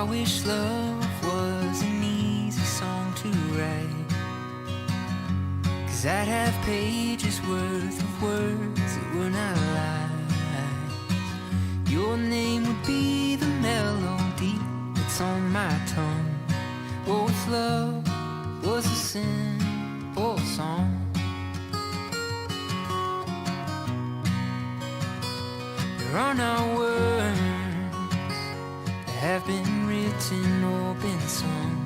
I wish love was an easy song to write, 'cause I'd have pages worth of words that were not lies. Your name would be the melody that's on my tongue. Oh, if love was a simple song. There are not words that have been written or been sung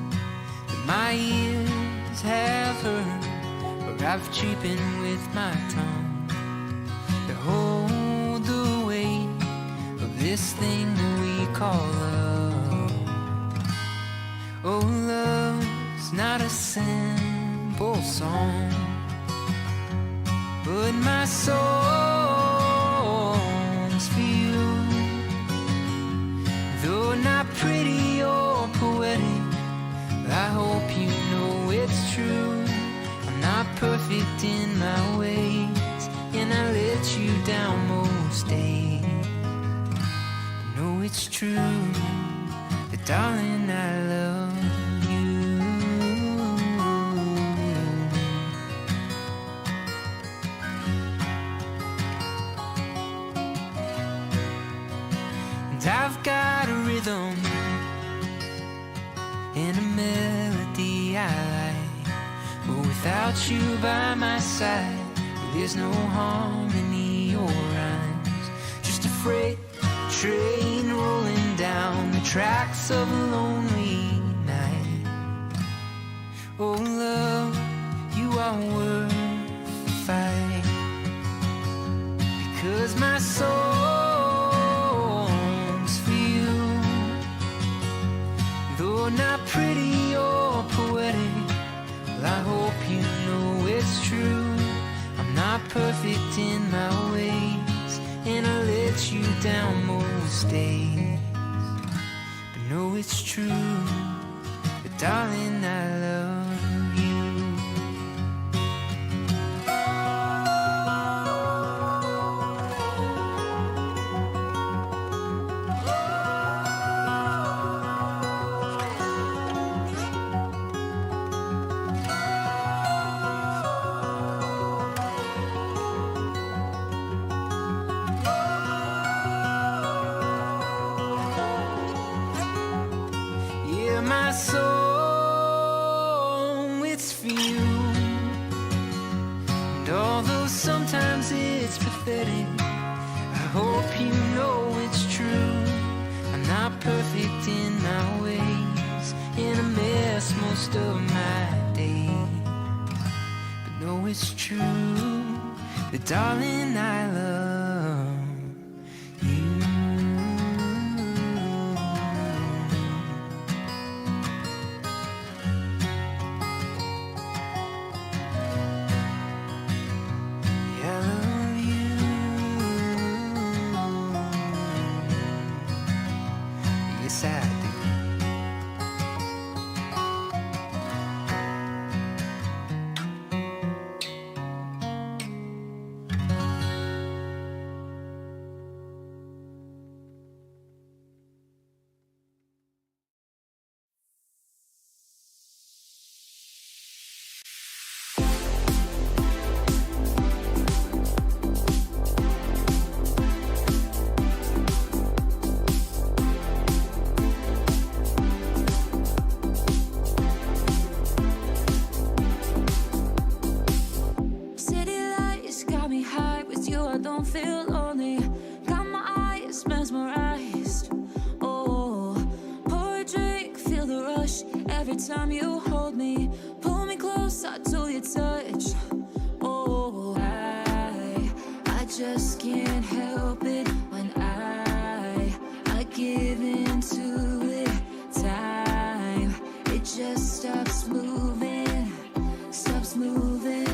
that my ears have heard, or I've cheapened with my tongue, to hold the weight of this thing that we call love. Oh, love's not a simple song, but my song's for you. Though not pretty or poetic, I hope you know it's true. I'm not perfect in my ways, and I let you down most days. But know it's true, that darling, I love you. And I've got a rhythm and a melody I like, but without you by my side, there's no harmony or rhymes. Just a freight train rolling down the tracks of a lonely night. Oh, love, you are worth the fight, because my song's for you. Though not pretty or poetic, well, I hope you know it's true. I'm not perfect in my ways, and I let you down most days. But know it's true, but darling, I love you. My song, it's for you. And although sometimes it's pathetic, I hope you know it's true. I'm not perfect in my ways, and I mess most of my days. But know it's true, that darling, I love you. Yes, I do. I don't feel lonely. Got my eyes mesmerized. Oh, pour a drink, feel the rush every time you hold me. Pull me closer to your touch. Oh, I just can't help it when I give in to it. Time, it just stops moving, stops moving.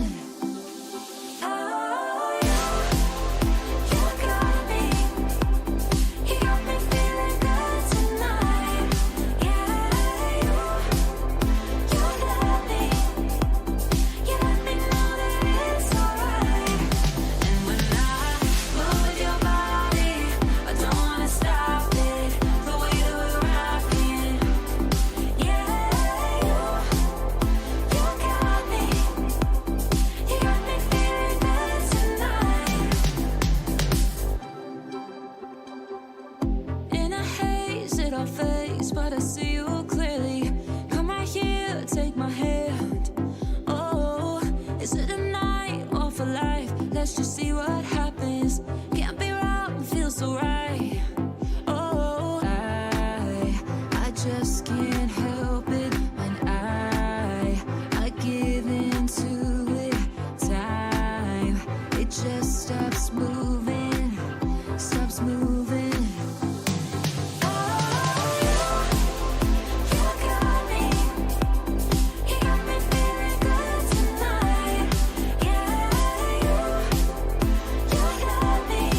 Stop it, the way that we're rocking. take my hand. Oh, is it a night or for life? Let's just see what happens. Can't be wrong, feels so right. Oh, I just can't help it when I give in to it. Time, it just stops moving, stops moving. You got me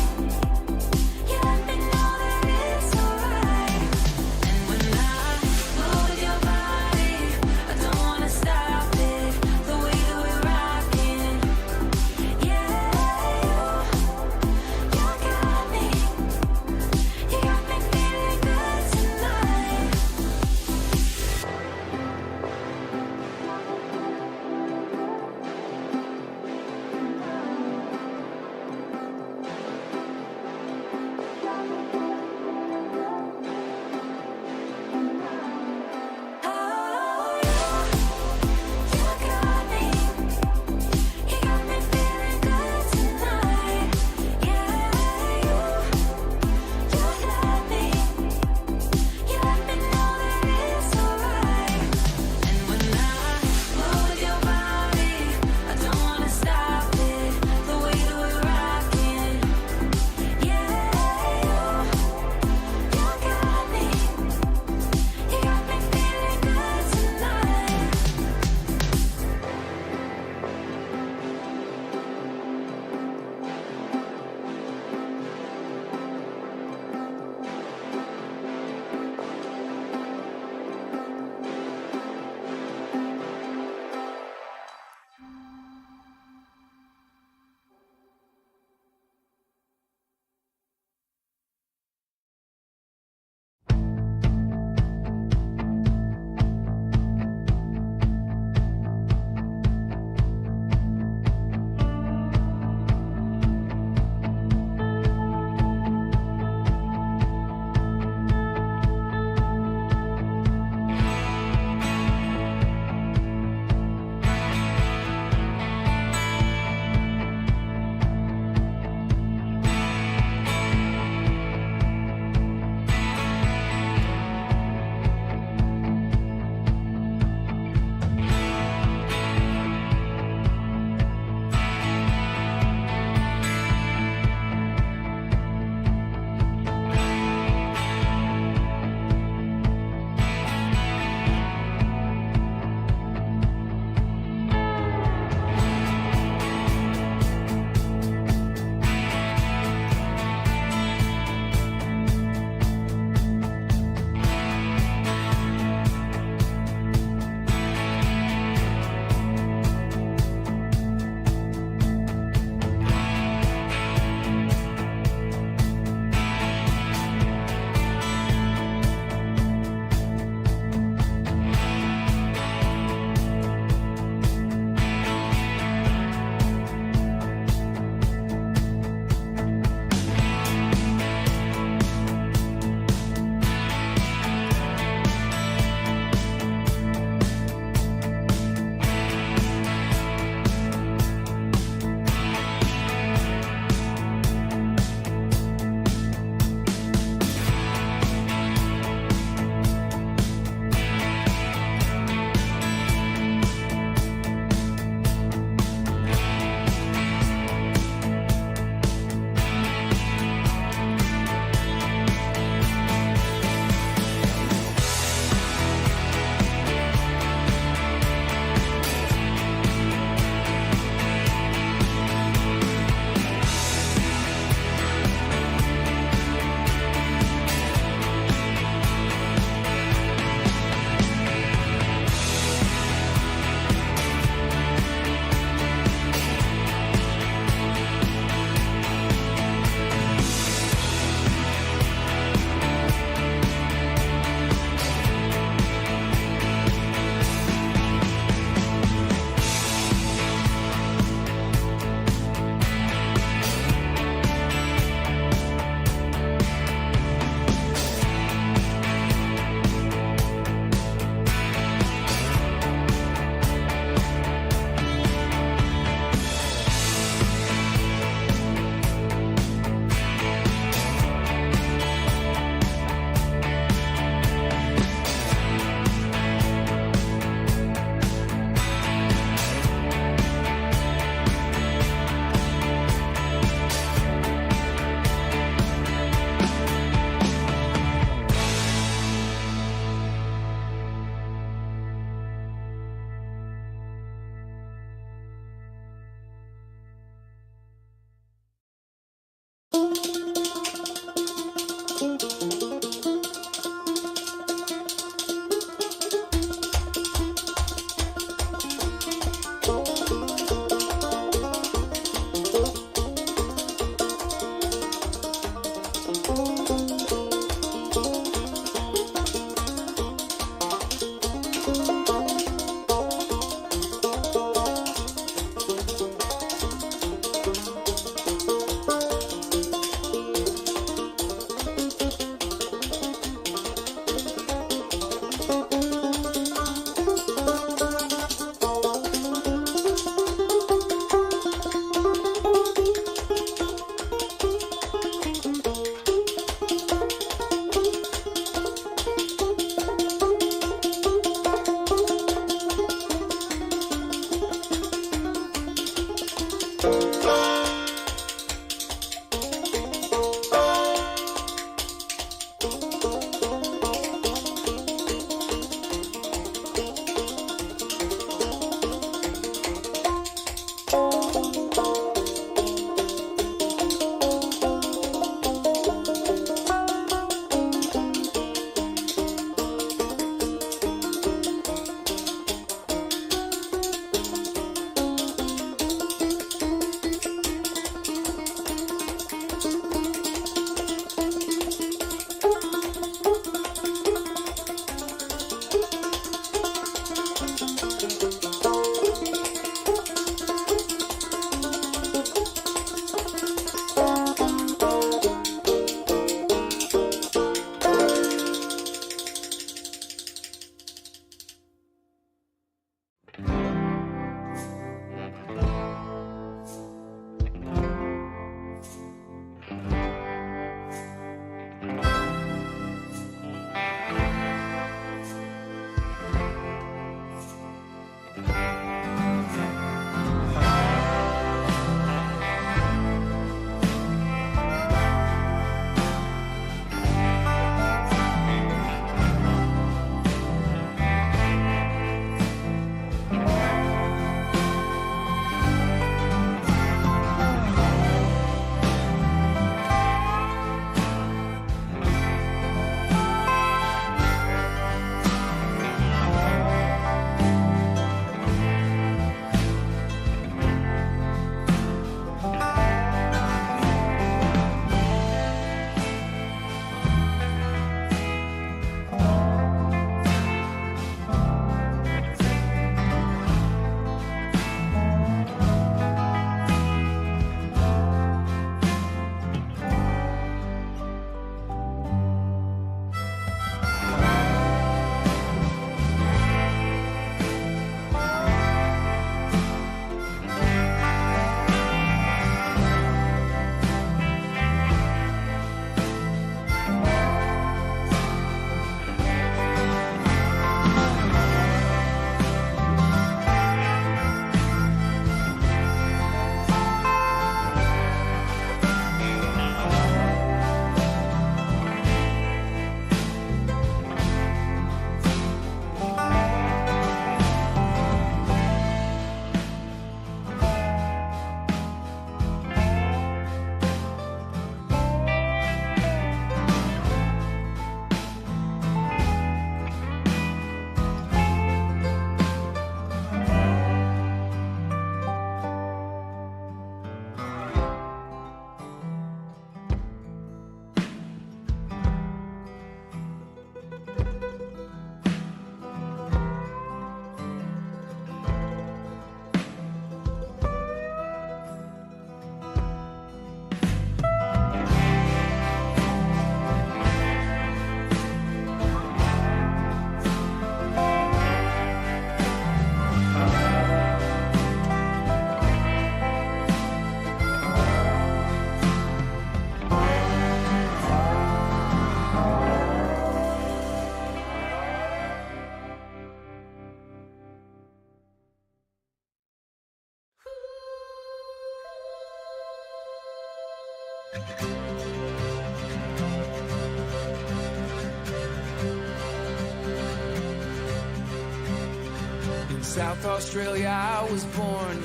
In South Australia I was born.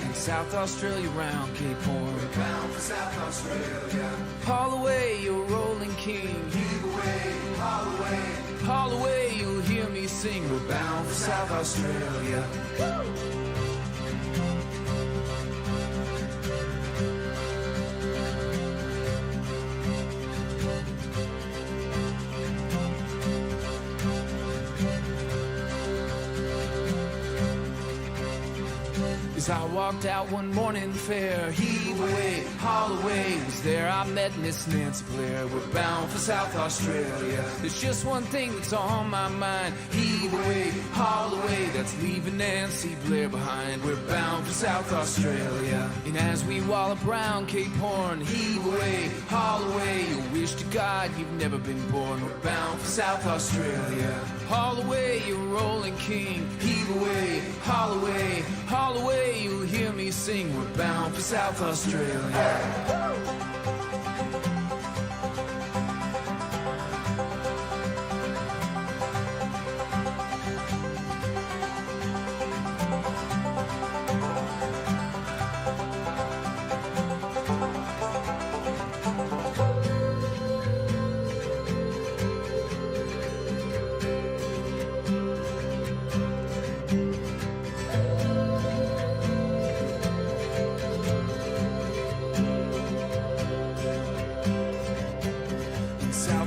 In South Australia round Cape Horn. We're bound for South Australia. Haul away, you're rolling king. Heave away, haul away. Haul away, you'll hear me sing. We're bound for South Australia. As I walked out one morning fair, heave away, haul away, was there I met Miss Nancy Blair. We're bound for South Australia. There's just one thing that's on my mind. Heave away, haul away, that's Let's leave Nancy Blair behind. We're bound for South Australia. And as we wallop around Cape Horn, heave away, haul away. You wish to God you've never been born. We're bound for South Australia. Haul away, you rolling king. Heave away, haul away, haul away. You'll hear me sing. We're bound for South Australia.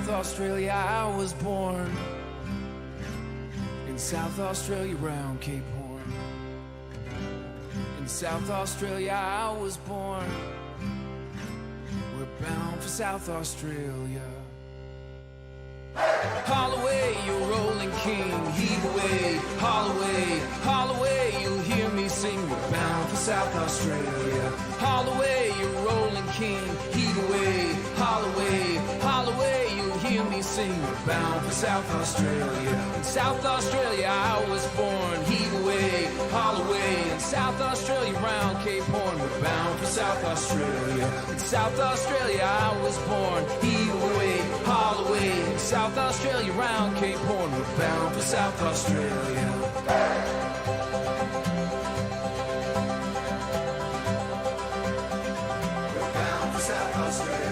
Australia I was born. In South Australia round Cape Horn. In South Australia I was born. We're bound for South Australia. Haul away, you rolling king. Heave away, haul away, haul away. You'll hear me sing. We're bound for South Australia. Haul away, you rolling king. Heave away, haul away, haul away. Hear me sing, we're bound for South Australia. In South Australia I was born. Heave away, haul away. In South Australia round Cape Horn. We're bound for South Australia. In South Australia I was born. Heave away, haul away. In South Australia round Cape Horn. We're bound for South Australia. We're bound for South Australia.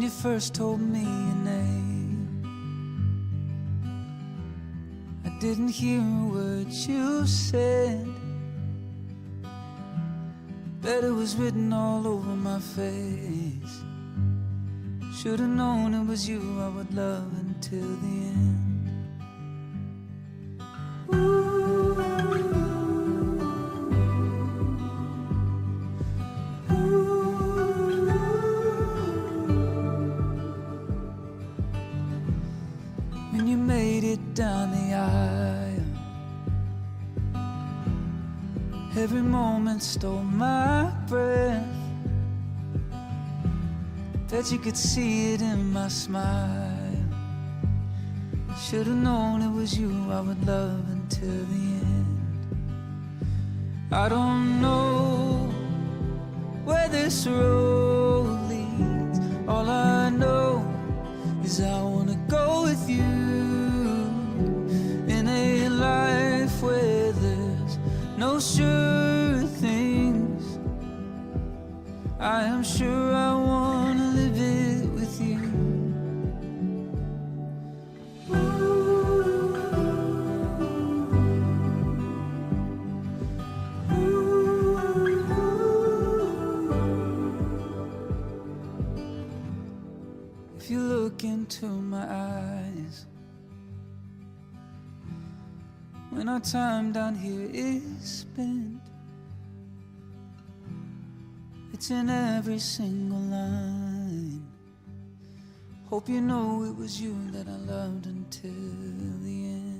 when you first told me your name. I didn't hear a word you said, but it was written all over my face. Should've known it was you I would love until the end. When you made it down the aisle, every moment stole my breath. Bet you could see it in my smile. Should've known it was you I would love until the end. I don't know where this road leads. All I know is I wanna go with you in a life where there's no sure things. I am sure I wanna live it with you. If you look into my eyes, when our time down here is spent, it's in every single line. Hope you know it was you that I loved until the end.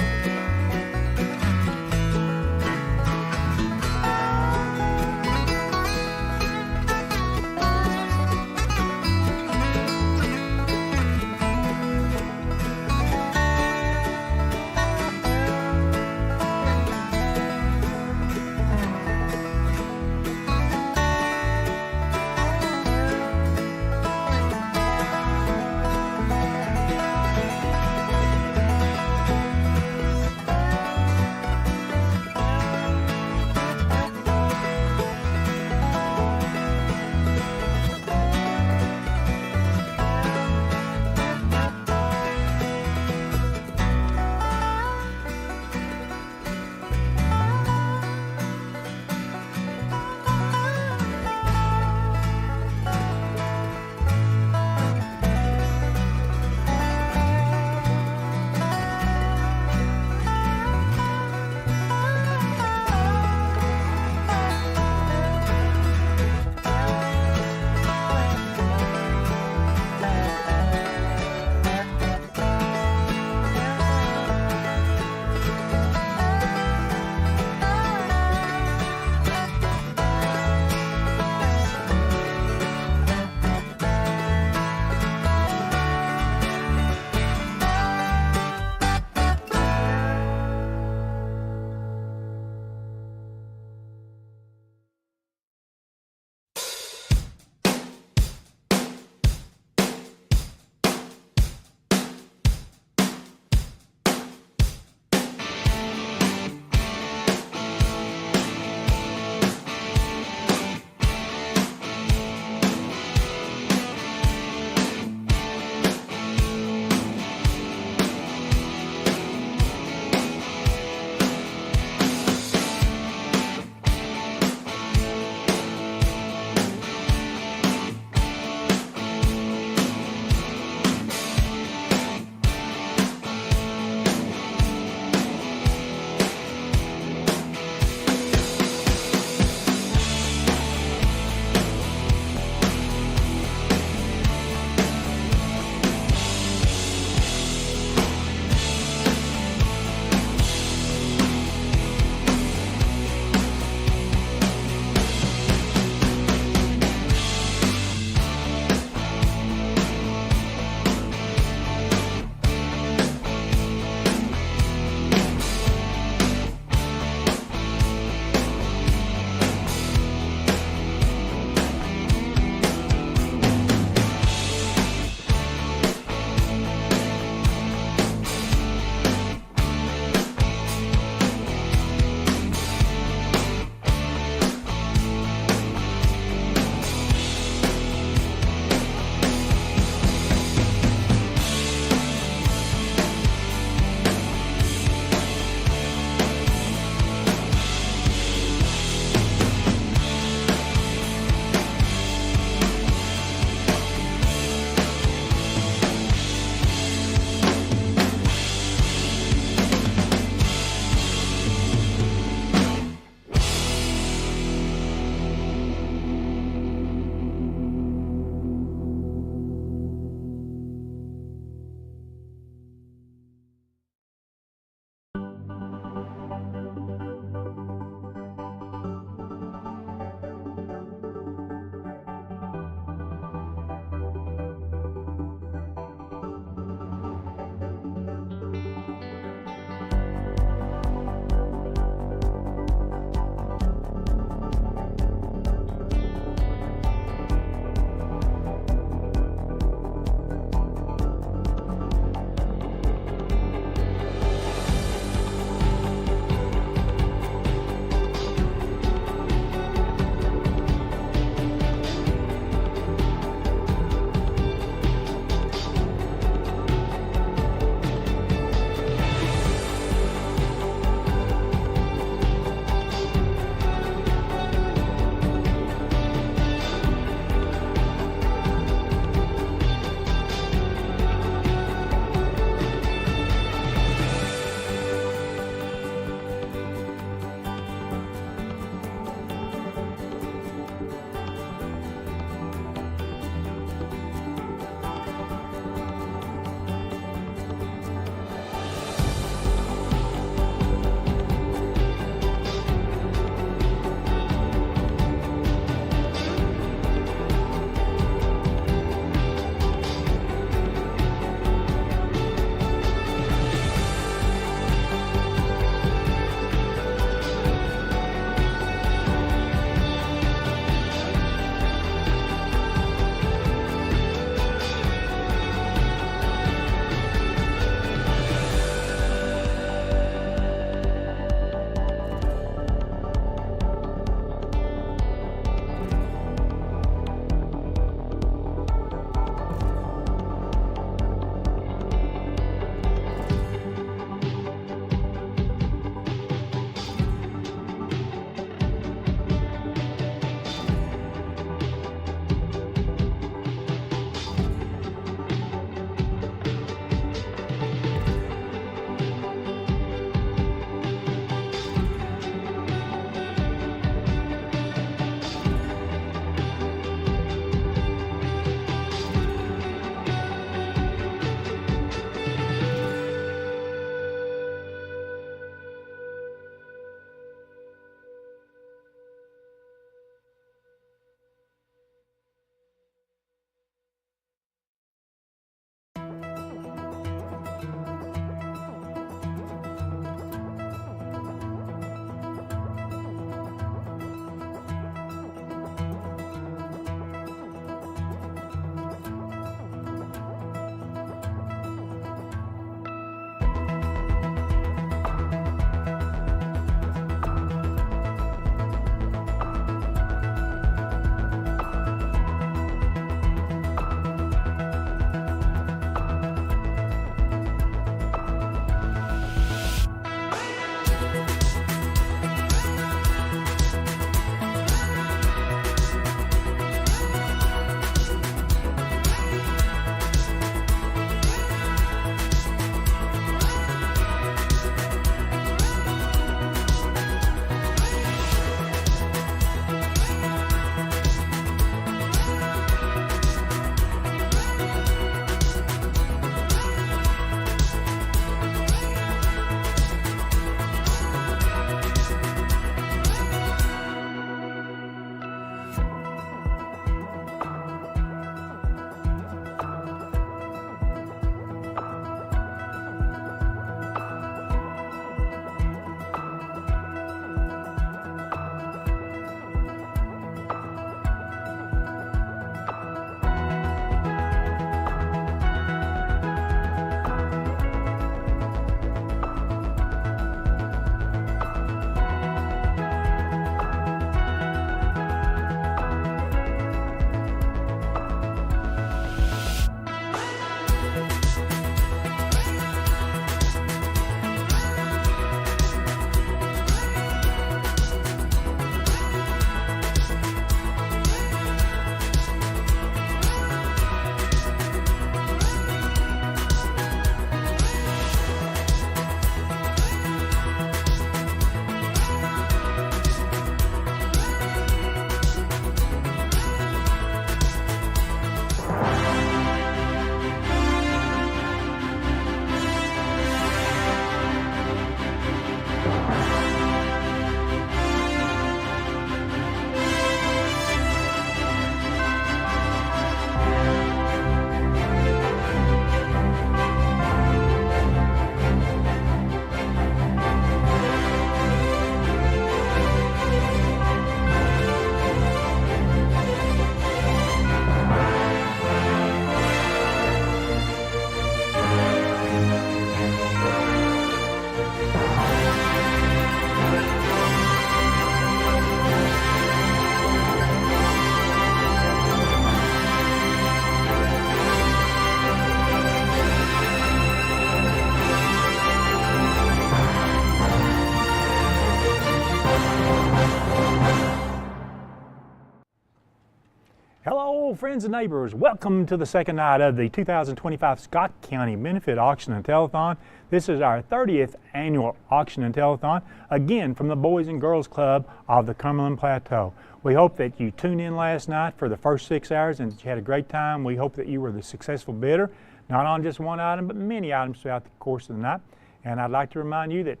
Hello friends and neighbors, welcome to the second night of the 2025 Scott County Benefit Auction and Telethon. This is our 30th annual auction and telethon, again from the Boys and Girls Club of the Cumberland Plateau. We hope that you tuned in last night for the first 6 hours and that you had a great time. We hope that you were the successful bidder, not on just one item, but many items throughout the course of the night. And I'd like to remind you that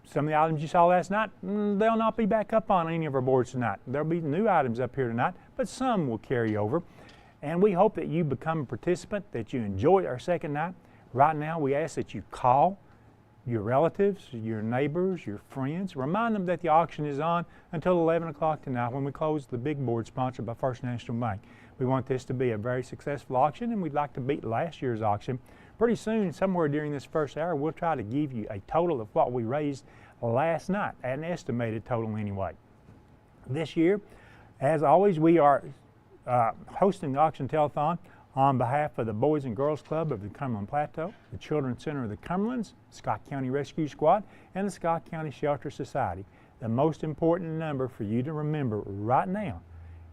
some of the items you saw last night, they'll not be back up on any of our boards tonight. There'll be new items up here tonight, but some will carry over. And we hope that you become a participant, that you enjoy our second night. Right now, we ask that you call your relatives, your neighbors, your friends. Remind them that the auction is on until 11 o'clock tonight when we close the big board sponsored by First National Bank. We want this to be a very successful auction, and we'd like to beat last year's auction. Pretty soon, somewhere during this first hour, we'll try to give you a total of what we raised last night, an estimated total anyway. This year, as always, we are hosting the auction telethon on behalf of the Boys and Girls Club of the Cumberland Plateau, the Children's Center of the Cumberlands, Scott County Rescue Squad, and the Scott County Shelter Society. The most important number for you to remember right now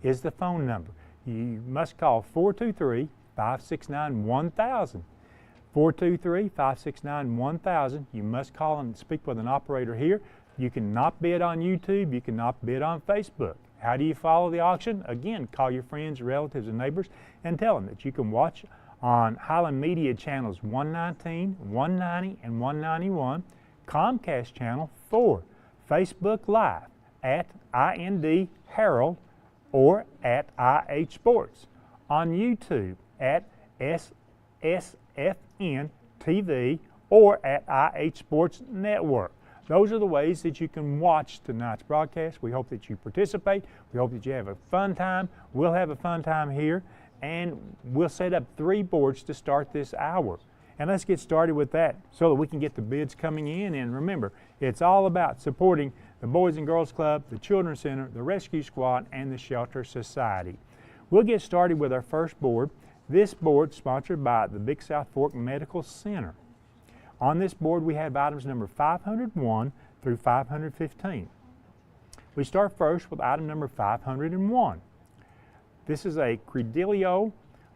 is the phone number. You must call 423-569-1000. 423-569-1000. You must call and speak with an operator here. You cannot bid on YouTube. You cannot bid on Facebook. How do you follow the auction? Again, call your friends, relatives, and neighbors and tell them that you can watch on Highland Media channels 119, 190, and 191, Comcast channel 4, Facebook Live at IND Herald or at IH Sports, on YouTube at SSFN TV or at IH Sports Network. Those are the ways that you can watch tonight's broadcast. We hope that you participate. We hope that you have a fun time. We'll have a fun time here, and we'll set up 3 boards to start this hour. And let's get started with that so that we can get the bids coming in. And remember, it's all about supporting the Boys and Girls Club, the Children's Center, the Rescue Squad, and the Shelter Society. We'll get started with our first board. This board sponsored by the Big South Fork Medical Center. On this board, we have items number 501 through 515. We start first with item number 501. This is a Credelio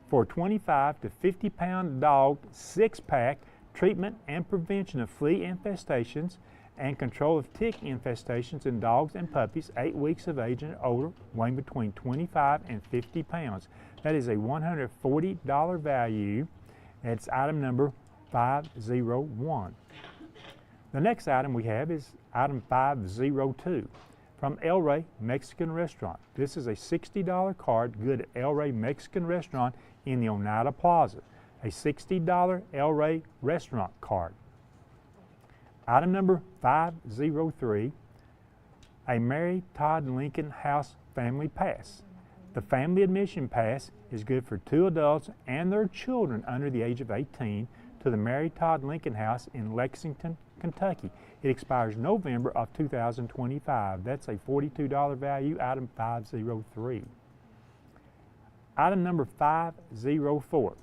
for 25 to 50 pound dog 6-pack treatment and prevention of flea infestations and control of tick infestations in dogs and puppies 8 weeks of age and older, weighing between 25 and 50 pounds. That is a $140 value. It's item number 501. The next item we have is item 502 from El Rey Mexican Restaurant. This is a $60 card good at El Rey Mexican Restaurant in the Oneida Plaza. A $60 El Rey restaurant card. Item number 503, a Mary Todd Lincoln House Family Pass. The family admission pass is good for 2 adults and their children under the age of 18 to the Mary Todd Lincoln House in Lexington, Kentucky. It expires November of 2025. That's a $42 value, item 503. Item number 504,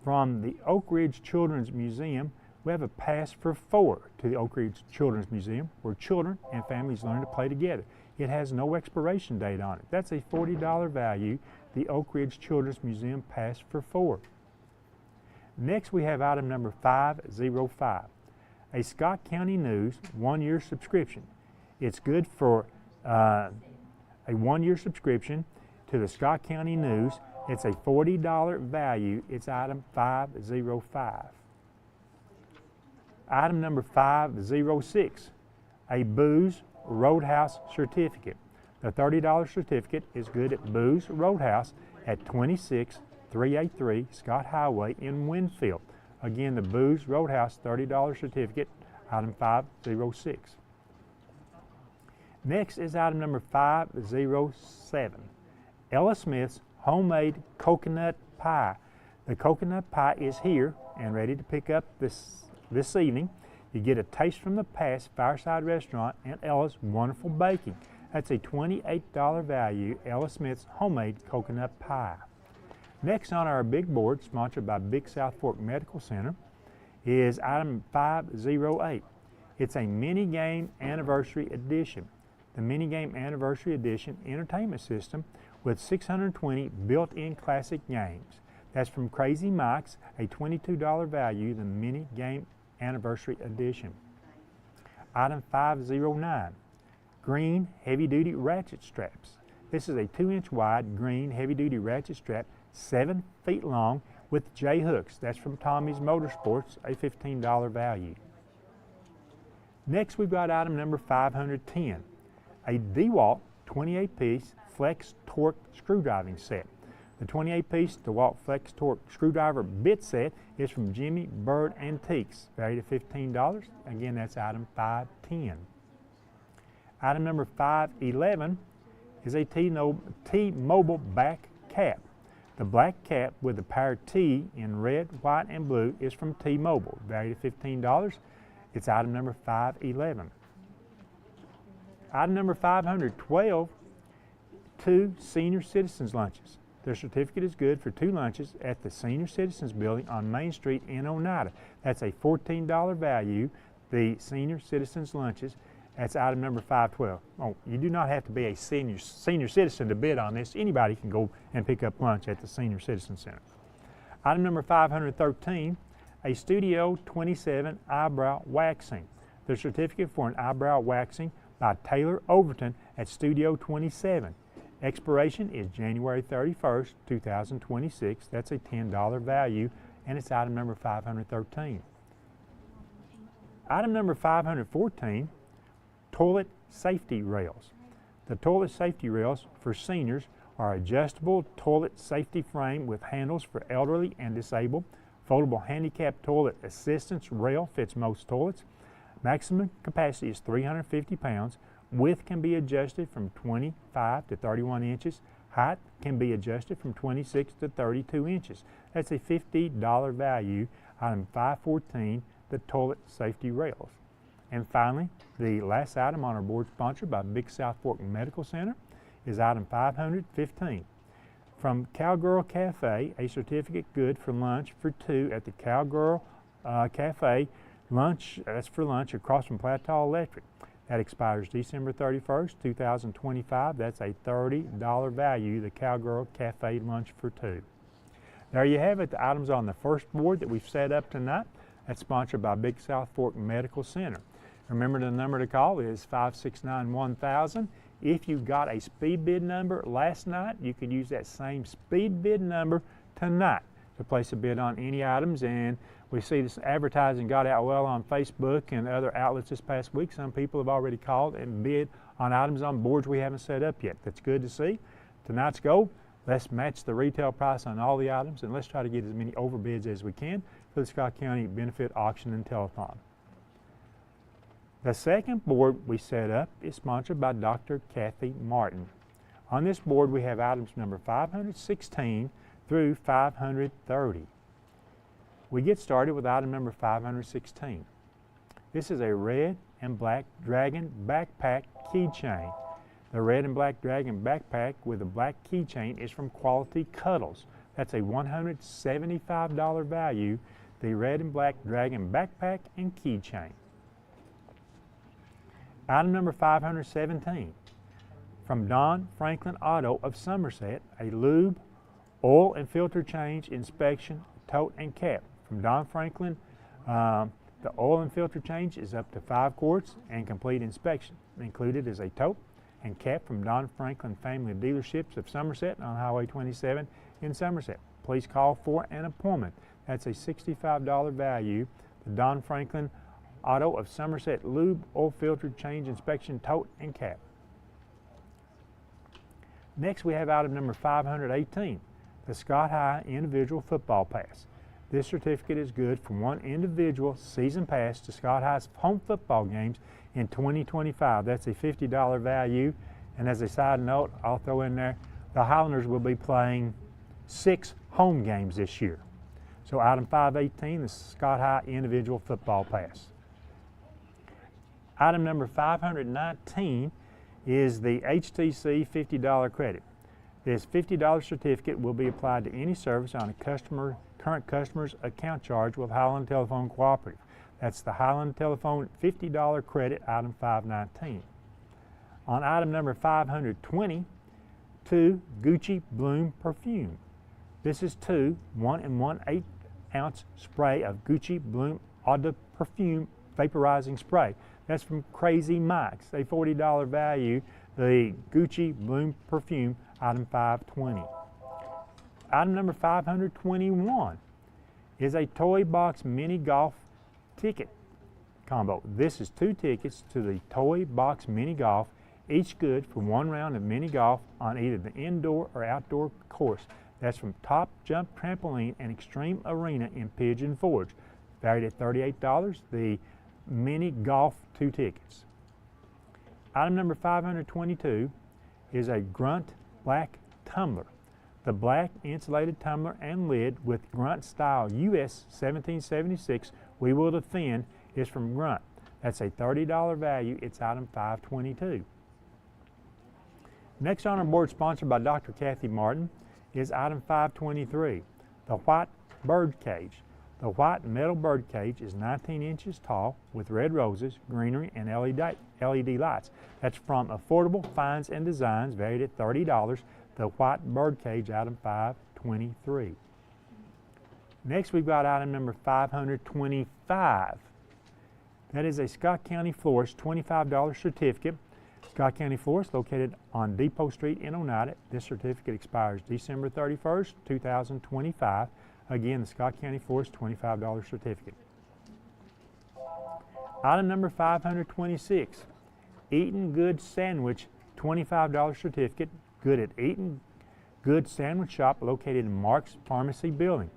from the Oak Ridge Children's Museum, we have a pass for 4 to the Oak Ridge Children's Museum where children and families learn to play together. It has no expiration date on it. That's a $40 value, the Oak Ridge Children's Museum pass for 4. Next, we have item number 505, a Scott County News 1-year subscription. It's good for a 1-year subscription to the Scott County News. It's a $40 value. It's item 505. Item number 506, a Booze Roadhouse certificate. The $30 certificate is good at Booze Roadhouse at 26383 Scott Highway in Winfield. Again, the Booze Roadhouse $30 certificate, item 506. Next is item number 507, Ella Smith's Homemade Coconut Pie. The coconut pie is here and ready to pick up this evening. You get a taste from the past Fireside Restaurant and Ella's Wonderful Baking. That's a $28 value, Ella Smith's Homemade Coconut Pie. Next on our big board, sponsored by Big South Fork Medical Center, is item 508. It's a Mini Game Anniversary Edition. The Mini Game Anniversary Edition entertainment system with 620 built-in classic games. That's from Crazy Mike's, a $22 value, the Mini Game Anniversary Edition. Item 509, green heavy-duty ratchet straps. This is a 2-inch wide green heavy-duty ratchet strap, 7 feet long, with J hooks. That's from Tommy's Motorsports, a $15 value. Next, we've got item number 510, a DeWalt 28-piece Flex Torque screwdriving set. The 28-piece DeWalt Flex Torque screwdriver bit set is from Jimmy Bird Antiques, valued at $15. Again, that's item 510. Item number 511 is a T-Mobile back cap. The black cap with the power T in red, white, and blue is from T-Mobile, valued at $15. It's item number 511. Item number 512, 2 senior citizens lunches. Their certificate is good for 2 lunches at the Senior Citizens Building on Main Street in Oneida. That's a $14 value, the Senior Citizens lunches. That's item number 512. Oh, you do not have to be a senior citizen to bid on this. Anybody can go and pick up lunch at the Senior Citizen Center. Item number 513, a Studio 27 eyebrow waxing. The certificate for an eyebrow waxing by Taylor Overton at Studio 27. Expiration is January 31st, 2026. That's a $10 value, and it's item number 513. Item number 514, toilet safety rails. The toilet safety rails for seniors are adjustable toilet safety frame with handles for elderly and disabled. Foldable handicap toilet assistance rail fits most toilets. Maximum capacity is 350 pounds. Width can be adjusted from 25 to 31 inches. Height can be adjusted from 26 to 32 inches. That's a $50 value. Item 514, the toilet safety rails. And finally, the last item on our board, sponsored by Big South Fork Medical Center, is item 515. From Cowgirl Cafe, a certificate good for lunch for 2 at the Cowgirl Cafe. That's for lunch across from Plateau Electric. That expires December 31st, 2025. That's a $30 value, the Cowgirl Cafe lunch for 2. There you have it, the items on the first board that we've set up tonight. That's sponsored by Big South Fork Medical Center. Remember, the number to call is 569-1000. If you got a speed bid number last night, you could use that same speed bid number tonight to place a bid on any items. And we see this advertising got out well on Facebook and other outlets this past week. Some people have already called and bid on items on boards we haven't set up yet. That's good to see. Tonight's goal, let's match the retail price on all the items, and let's try to get as many overbids as we can for the Scott County Benefit Auction and Telethon. The second board we set up is sponsored by Dr. Kathy Martin. On this board we have items number 516 through 530. We get started with item number 516. This is a red and black dragon backpack keychain. The red and black dragon backpack with a black keychain is from Quality Cuddles. That's a $175 value, the red and black dragon backpack and keychain. Item number 517, from Don Franklin Auto of Somerset, a lube, oil and filter change inspection, tote and cap. From Don Franklin, the oil and filter change is up to 5 quarts and complete inspection. Included is a tote and cap from Don Franklin Family Dealerships of Somerset on Highway 27 in Somerset. Please call for an appointment. That's a $65 value. The Don Franklin Auto of Somerset lube, oil filter change inspection, tote and cap. Next we have item number 518, the Scott High Individual Football Pass. This certificate is good for 1 individual season pass to Scott High's home football games in 2025. That's a $50 value. And as a side note, I'll throw in there, the Highlanders will be playing 6 home games this year. So item 518, the Scott High Individual Football Pass. Item number 519 is the HTC $50 credit. This $50 certificate will be applied to any service on a current customer's account charge with Highland Telephone Cooperative. That's the Highland Telephone $50 credit, item 519. On item number 520, 2 Gucci Bloom perfume. This is 2 1 1/8 ounce spray of Gucci Bloom Eau de Perfume vaporizing spray. That's from Crazy Mike's, a $40 value, the Gucci Bloom perfume, item 520. Item number 521 is a Toy Box Mini Golf ticket combo. This is 2 tickets to the Toy Box Mini Golf, each good for 1 round of mini golf on either the indoor or outdoor course. That's from Top Jump Trampoline and Extreme Arena in Pigeon Forge. Valued at $38, the mini golf 2 tickets. Item number 522 is a Grunt Black Tumbler. The black insulated tumbler and lid with Grunt style US 1776 We Will to Thin is from Grunt. That's a $30 value. It's item 522. Next on our board, sponsored by Dr. Kathy Martin, is item 523, the White Bird Cage. The white metal bird cage is 19 inches tall with red roses, greenery, and LED lights. That's from Affordable Finds and Designs, valued at $30. The white bird cage, item 523. Next, we've got item number 525. That is a Scott County Florist $25 certificate. Scott County Florist, located on Depot Street in Oneida. This certificate expires December 31st, 2025. Again, the Scott County Florist $25 certificate. Item number 526, Eatin' Good Sandwich $25 certificate, good at Eatin' Good Sandwich Shop, located in Mark's Pharmacy Building.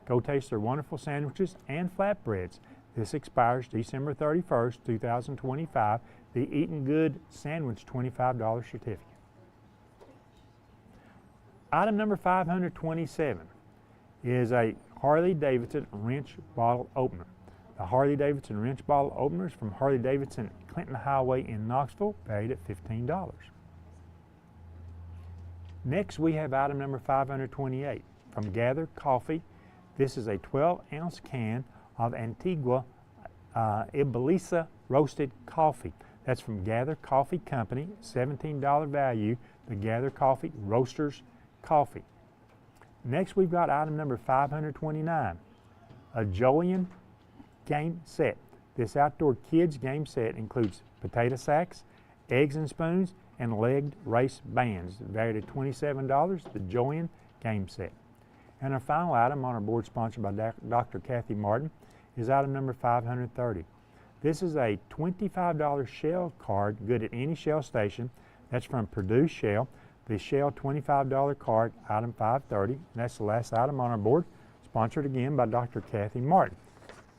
Go taste their wonderful sandwiches and flatbreads. This expires December 31st, 2025. The Eatin' Good Sandwich $25 certificate. Item number 527 is a Harley-Davidson wrench bottle opener. The Harley-Davidson wrench bottle opener is from Harley-Davidson Clinton Highway in Knoxville, valued at $15. Next, we have item number 528 from Gather Coffee. This is a 12-ounce can of Antigua Ibilisa roasted coffee. That's from Gather Coffee Company, $17 value, the Gather Coffee Roasters Coffee. Next, we've got item number 529, a Julian game set. This outdoor kids game set includes potato sacks, eggs and spoons, and legged race bands, valued at $27, the Julian game set. And our final item on our board, sponsored by Dr. Kathy Martin, is item number 530. This is a $25 Shell card, good at any Shell station. That's from Purdue Shell. The Shell $25 card, item 530, and that's the last item on our board, sponsored again by Dr. Kathy Martin.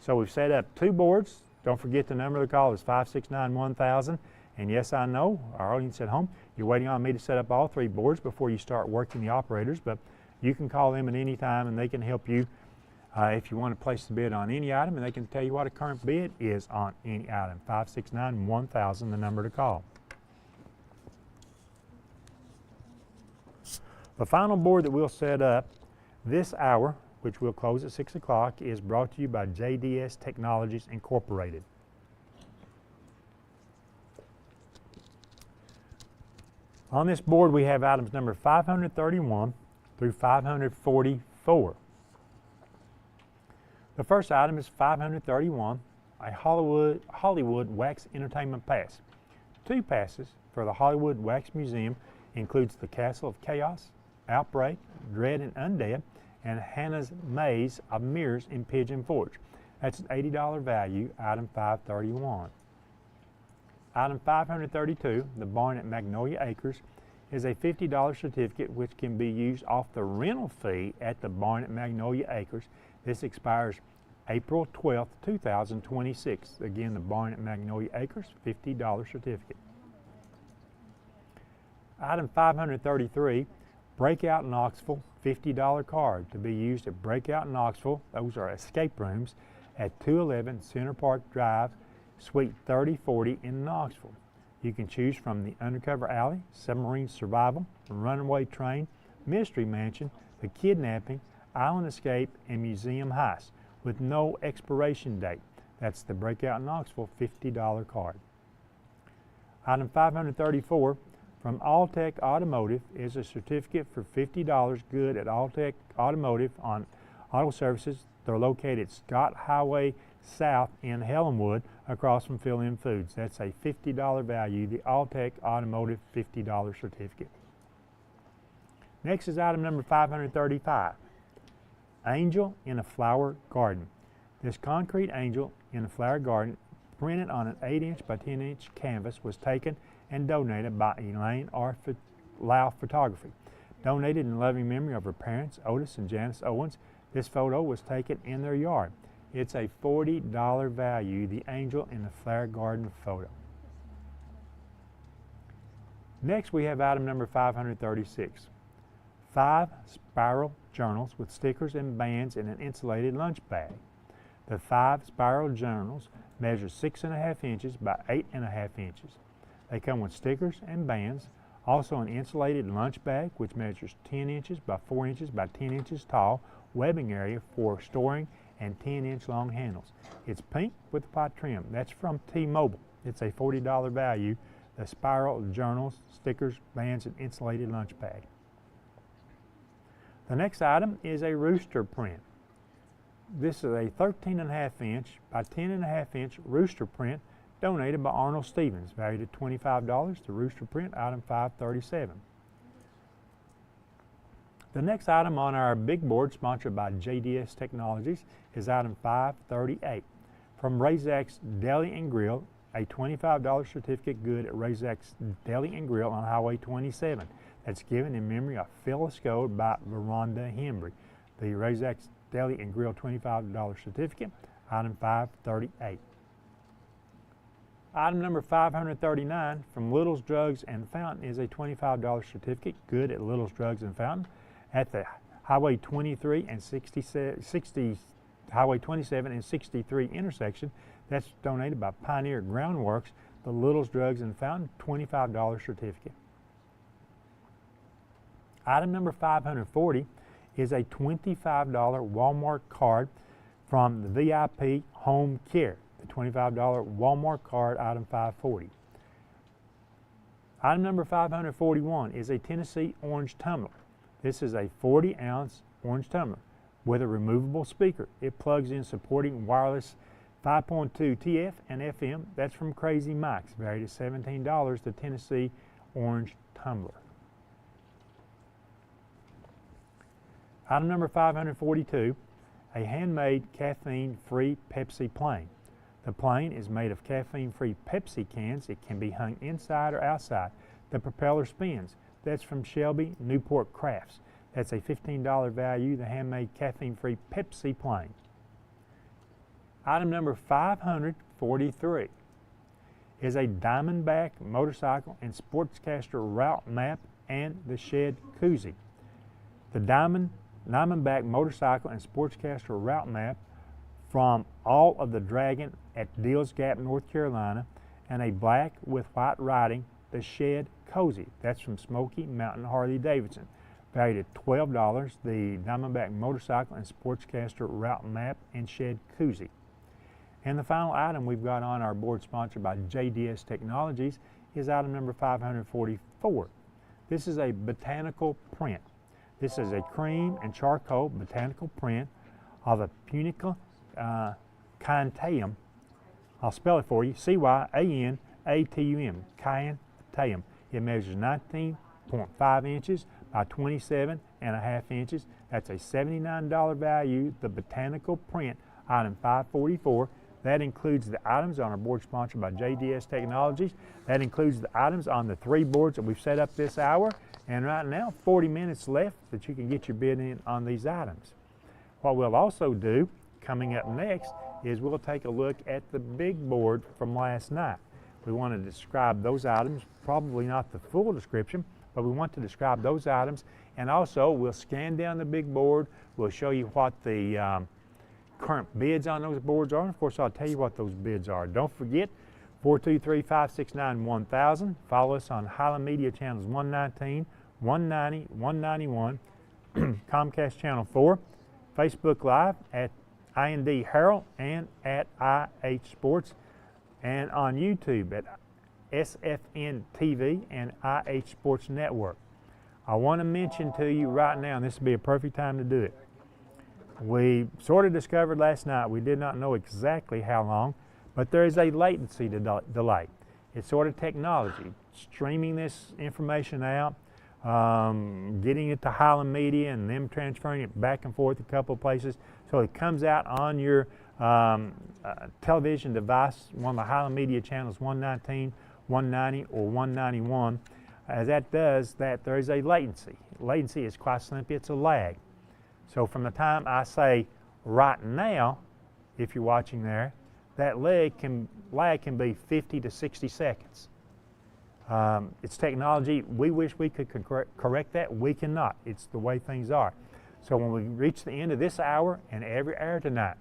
So we've set up 2 boards. Don't forget the number to call is 569-1000. And yes, I know, our audience at home, you're waiting on me to set up all 3 boards before you start working the operators, but you can call them at any time and they can help you if you want to place the bid on any item, and they can tell you what a current bid is on any item. 569-1000, the number to call. The final board that we'll set up this hour, which will close at 6 o'clock, is brought to you by JDS Technologies Incorporated. On this board, we have items number 531 through 544. The first item is 531, a Hollywood Wax Entertainment Pass. 2 passes for the Hollywood Wax Museum includes the Castle of Chaos, Outbreak, Dread and Undead, and Hannah's Maze of Mirrors in Pigeon Forge. That's an $80 value, item 531. Item 532, the Barn at Magnolia Acres, is a $50 certificate which can be used off the rental fee at the Barn at Magnolia Acres. This expires April 12th, 2026. Again, the Barn at Magnolia Acres, $50 certificate. Item 533, Breakout Knoxville, $50 card to be used at Breakout Knoxville. Those are escape rooms at 211 Center Park Drive, Suite 3040 in Knoxville. You can choose from the Undercover Alley, Submarine Survival, Runaway Train, Mystery Mansion, The Kidnapping, Island Escape, and Museum Heist with no expiration date. That's the Breakout Knoxville $50 card. Item 534, from Alltech Automotive is a certificate for $50 good at Alltech Automotive on auto services. They're located at Scott Highway South in Helenwood across from Fill-In Foods. That's a $50 value, the Alltech Automotive $50 certificate. Next is item number 535, Angel in a Flower Garden. This concrete angel in a flower garden printed on an 8-inch by 10-inch canvas was taken and donated by Elaine R. Lau Photography. Donated in loving memory of her parents, Otis and Janice Owens. This photo was taken in their yard. It's a $40 value, the angel in the flower garden photo. Next we have item number 536. 5 spiral journals with stickers and bands in an insulated lunch bag. The 5 spiral journals measure 6.5 inches by 8.5 inches. They come with stickers and bands, also an insulated lunch bag which measures 10 inches by 4 inches by 10 inches tall, webbing area for storing, and 10-inch long handles. It's pink with a pot trim. That's from T-Mobile. It's a $40 value, the spiral journals, stickers, bands, and insulated lunch bag. The next item is a rooster print. This is a 13.5 inch by 10.5 inch rooster print donated by Arnold Stevens, valued at $25. The rooster print, item 537. The next item on our big board, sponsored by JDS Technologies, is item 538. From Razak's Deli and Grill, a $25 certificate good at Razak's Deli and Grill on Highway 27. That's given in memory of Phyllis Gold by Veranda Hembry. The Razak's Deli and Grill $25 certificate, item 538. Item number 539 from Little's Drugs and Fountain is a $25 certificate good at Little's Drugs and Fountain at the Highway 23 and Highway 27 and 63 intersection. That's donated by Pioneer Groundworks, the Little's Drugs and Fountain $25 certificate. Item number 540 is a $25 Walmart card from the VIP Home Care, the $25 Walmart card, item 540. Item number 541 is a Tennessee orange tumbler. This is a 40-ounce orange tumbler with a removable speaker. It plugs in supporting wireless 5.2 TF and FM. That's from Crazy Mike's, valued at $17, the Tennessee orange tumbler. Item number 542, a handmade caffeine-free Pepsi plane. The plane is made of caffeine-free Pepsi cans. It can be hung inside or outside. The propeller spins. That's from Shelby Newport Crafts. That's a $15 value, the handmade caffeine-free Pepsi plane. Item number 543 is a Diamondback motorcycle and sportscaster route map and the shed koozie. The Diamondback motorcycle and sportscaster route map from All of the Dragon at Deals Gap, North Carolina, and a black with white writing, the shed cozy. That's from Smoky Mountain Harley Davidson, valued at $12, the Diamondback motorcycle and sportscaster route map and shed koozie. And the final item we've got on our board, sponsored by JDS Technologies, is item number 544. This is a botanical print. This is a cream and charcoal botanical print of a Punica cyanthum. I'll spell it for you, Cyanaatum, cyanthum. It measures 19.5 inches by 27.5 inches. That's a $79 value, the botanical print, item 544. That includes the items on our board sponsored by JDS Technologies. That includes the items on the 3 boards that we've set up this hour. And right now, 40 minutes left that you can get your bid in on these items. What we'll also do, coming up next, is we'll take a look at the big board from last night. We want to describe those items, probably not the full description, but we want to describe those items. And also, we'll scan down the big board. We'll show you what the current bids on those boards are. And of course, I'll tell you what those bids are. Don't forget, 423-569-1000. Follow us on Highland Media channels 119, 190, 191, Comcast Channel 4, Facebook Live at IND Herald and at IH Sports, and on YouTube at SFN TV, and IH Sports Network. I want to mention to you right now, and this would be a perfect time to do it. We sort of discovered last night, we did not know exactly how long, but there is a latency delay. It's sort of technology, streaming this information out, getting it to Highland Media and them transferring it back and forth a couple of places. So it comes out on your television device, one of the Highland Media channels, 119, 190, or 191. As that does that, there is a latency. Latency is quite simply, it's a lag. So from the time I say right now, if you're watching there, that lag can be 50 to 60 seconds. It's technology. We wish we could correct that. We cannot. It's the way things are. So when we reach the end of this hour and every hour tonight,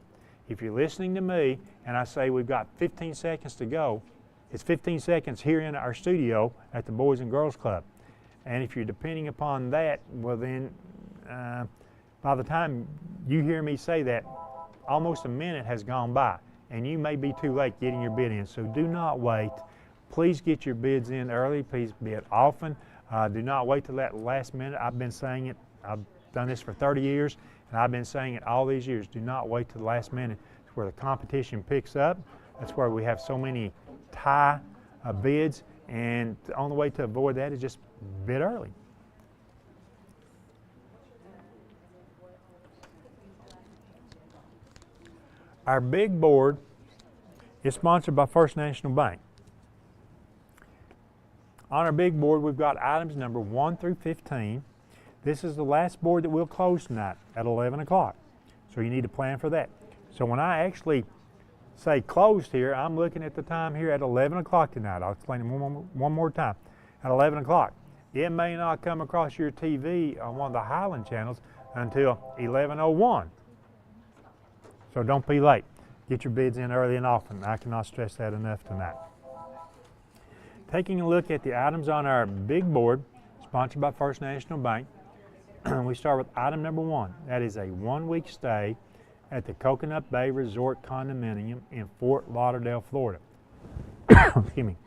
if you're listening to me and I say we've got 15 seconds to go, it's 15 seconds here in our studio at the Boys and Girls Club. And if you're depending upon that, well then, by the time you hear me say that, almost a minute has gone by, and you may be too late getting your bid in. So do not wait. Please get your bids in early. Please bid often. Do not wait till that last minute. I've been saying it. I've done this for 30 years, and I've been saying it all these years. Do not wait till the last minute. It's where the competition picks up. That's where we have so many tie bids, and the only way to avoid that is just bid early. Our big board is sponsored by First National Bank. On our big board, we've got items number 1 through 15. This is the last board that we'll close tonight at 11 o'clock. So you need to plan for that. So when I actually say closed here, I'm looking at the time here at 11 o'clock tonight. I'll explain it one more time. At 11 o'clock. It may not come across your TV on one of the Highland channels until 11:01. So don't be late. Get your bids in early and often. I cannot stress that enough tonight. Taking a look at the items on our big board, sponsored by First National Bank, we start with item number 1. That is a 1-week stay at the Coconut Bay Resort Condominium in Fort Lauderdale, Florida. Excuse me.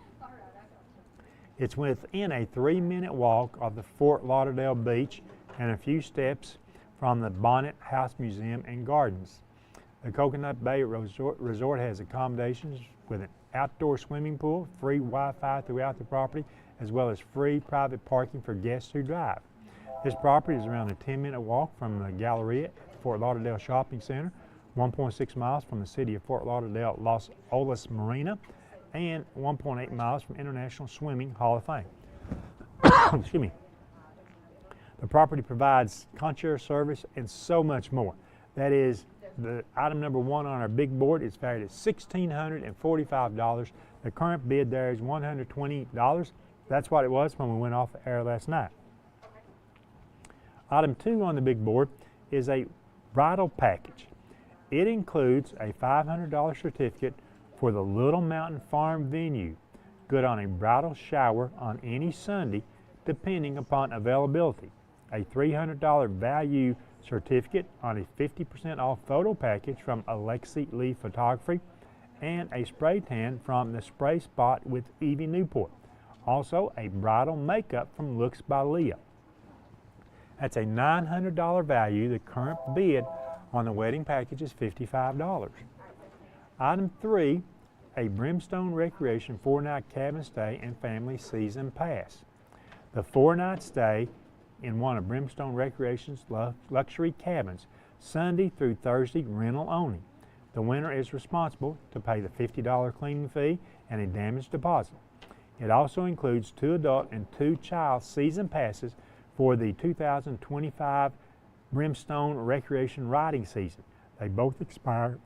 It's within a 3-minute walk of the Fort Lauderdale beach and a few steps from the Bonnet House Museum and Gardens. The Coconut Bay Resort has accommodations with an outdoor swimming pool, free Wi-Fi throughout the property, as well as free private parking for guests who drive. This property is around a 10-minute walk from the Galleria at Fort Lauderdale Shopping Center, 1.6 miles from the city of Fort Lauderdale Los Olas Marina, and 1.8 miles from International Swimming Hall of Fame. Excuse me. The property provides concierge service and so much more. That is, the item number 1 on our big board is valued at $1,645. The current bid there is $120. That's what it was when we went off the air last night. Item 2 on the big board is a bridal package. It includes a $500 certificate for the Little Mountain Farm venue, good on a bridal shower on any Sunday, depending upon availability. A $300 value certificate on a 50% off photo package from Alexi Lee Photography, and a spray tan from the Spray Spot with Evie Newport. Also, a bridal makeup from Looks by Leah. That's a $900 value. The current bid on the wedding package is $55. Item 3, a Brimstone Recreation 4-night cabin stay and family season pass. The 4-night stay in one of Brimstone Recreation's luxury cabins, Sunday through Thursday, rental only. The winner is responsible to pay the $50 cleaning fee and a damage deposit. It also includes 2 adult and 2 child season passes for the 2025 Brimstone Recreation riding season. They both expire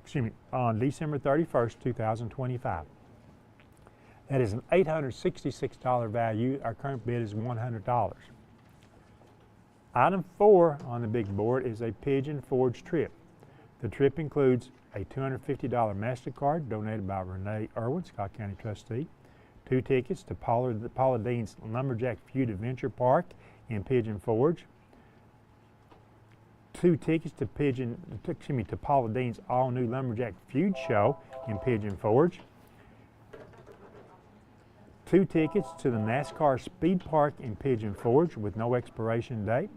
on December 31st, 2025. That is an $866 value. Our current bid is $100. Item 4 on the big board is a Pigeon Forge trip. The trip includes a $250 MasterCard donated by Renee Irwin, Scott County trustee, 2 tickets to Paula Dean's Lumberjack Feud Adventure Park in Pigeon Forge, 2 tickets to Paula Dean's all-new Lumberjack Feud show in Pigeon Forge, 2 tickets to the NASCAR Speed Park in Pigeon Forge with no expiration date.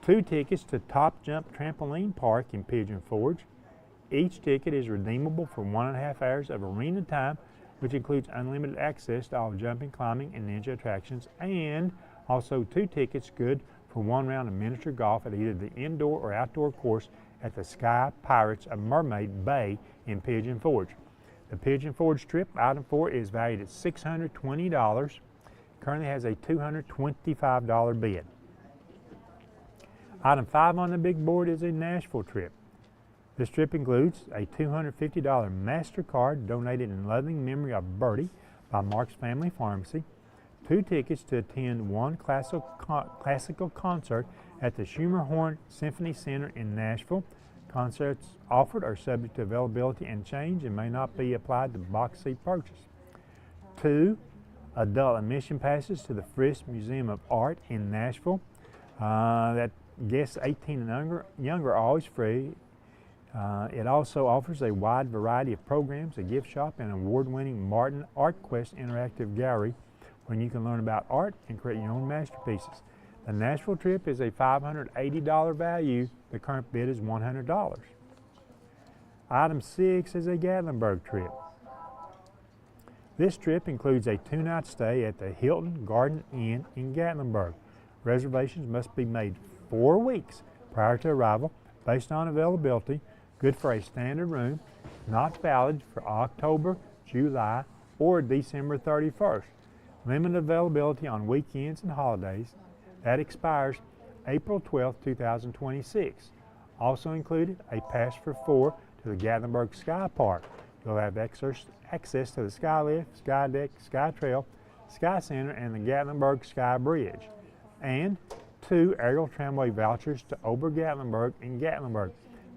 2 tickets to Top Jump Trampoline Park in Pigeon Forge. Each ticket is redeemable for 1.5 hours of arena time, which includes unlimited access to all jumping, climbing, and ninja attractions, and also 2 tickets good for 1 round of miniature golf at either the indoor or outdoor course at the Sky Pirates of Mermaid Bay in Pigeon Forge. The Pigeon Forge trip, item 4, is valued at $620. Currently has a $225 bid. Item 5 on the big board is a Nashville trip. This trip includes a $250 MasterCard donated in loving memory of Bertie by Mark's Family Pharmacy, 2 tickets to attend 1 classical concert at the Schumerhorn Symphony Center in Nashville. Concerts offered are subject to availability and change and may not be applied to box seat purchase. 2 adult admission passes to the Frisk Museum of Art in Nashville. That guests 18 and younger are always free. It also offers a wide variety of programs, a gift shop, and award-winning Martin Art Quest interactive gallery when you can learn about art and create your own masterpieces. The Nashville trip is a $580 value. The current bid is $100. Item 6 is a Gatlinburg trip. This trip includes a 2-night stay at the Hilton Garden Inn in Gatlinburg. Reservations must be made 4 weeks prior to arrival based on availability. Good for a standard room, not valid for October, July, or December 31st. Limited availability on weekends and holidays. That expires April 12, 2026. Also included, a pass for 4 to the Gatlinburg Sky Park. You'll have access to the Sky Lift, Sky Deck, Sky Trail, Sky Center, and the Gatlinburg Sky Bridge. And 2 aerial tramway vouchers to Ober-Gatlinburg and Gatlinburg.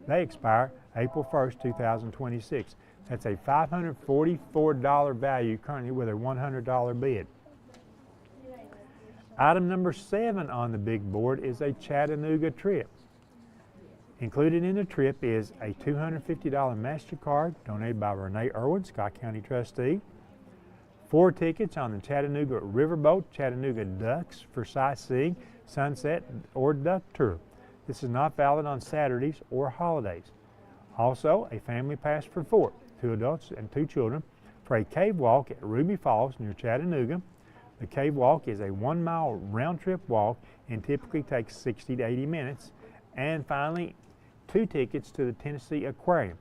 They expire April 1st, 2026. That's a $544 value currently with a $100 bid. Item number 7 on the big board is a Chattanooga trip. Included in the trip is a $250 MasterCard donated by Renee Irwin, Scott County trustee. 4 tickets on the Chattanooga Riverboat, Chattanooga Ducks for sightseeing, sunset, or duck tour. This is not valid on Saturdays or holidays. Also, a family pass for 4, 2 adults and 2 children, for a cave walk at Ruby Falls near Chattanooga. The cave walk is a 1-mile round-trip walk and typically takes 60 to 80 minutes. And finally, 2 tickets to the Tennessee Aquarium.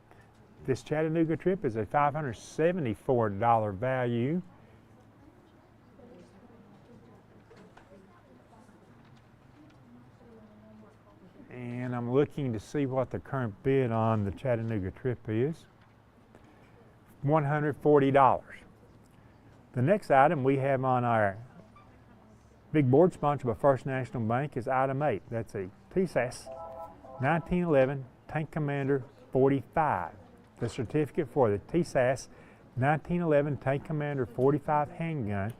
This Chattanooga trip is a $574 value. And I'm looking to see what the current bid on the Chattanooga trip is. $140. The next item we have on our big board sponsored by First National Bank is item 8. That's a TSAS 1911 Tank Commander 45. The certificate for the TSAS 1911 Tank Commander 45 handgun.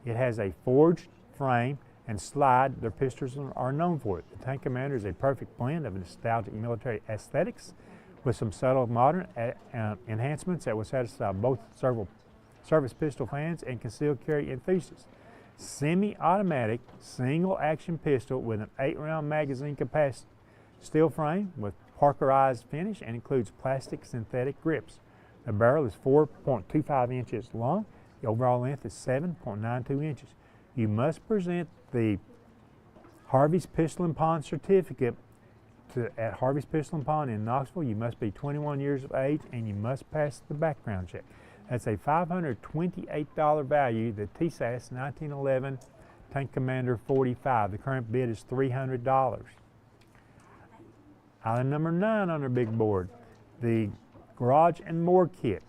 It has a forged frame and slide. Their pistols are known for it. The Tank Commander is a perfect blend of nostalgic military aesthetics with some subtle modern enhancements that will satisfy both service pistol fans and concealed carry enthusiasts. Semi-automatic single action pistol with an 8-round magazine capacity. Steel frame with parkerized finish and includes plastic synthetic grips. The barrel is 4.25 inches long. The overall length is 7.92 inches. You must present the Harvey's Pistol and Pawn certificate at Harvey's Pistol and Pawn in Knoxville. You must be 21 years of age and you must pass the background check. That's a $528 value, the TSAS 1911 Tank Commander 45. The current bid is $300. Item number 9 on our big board, the Garage and More Kit.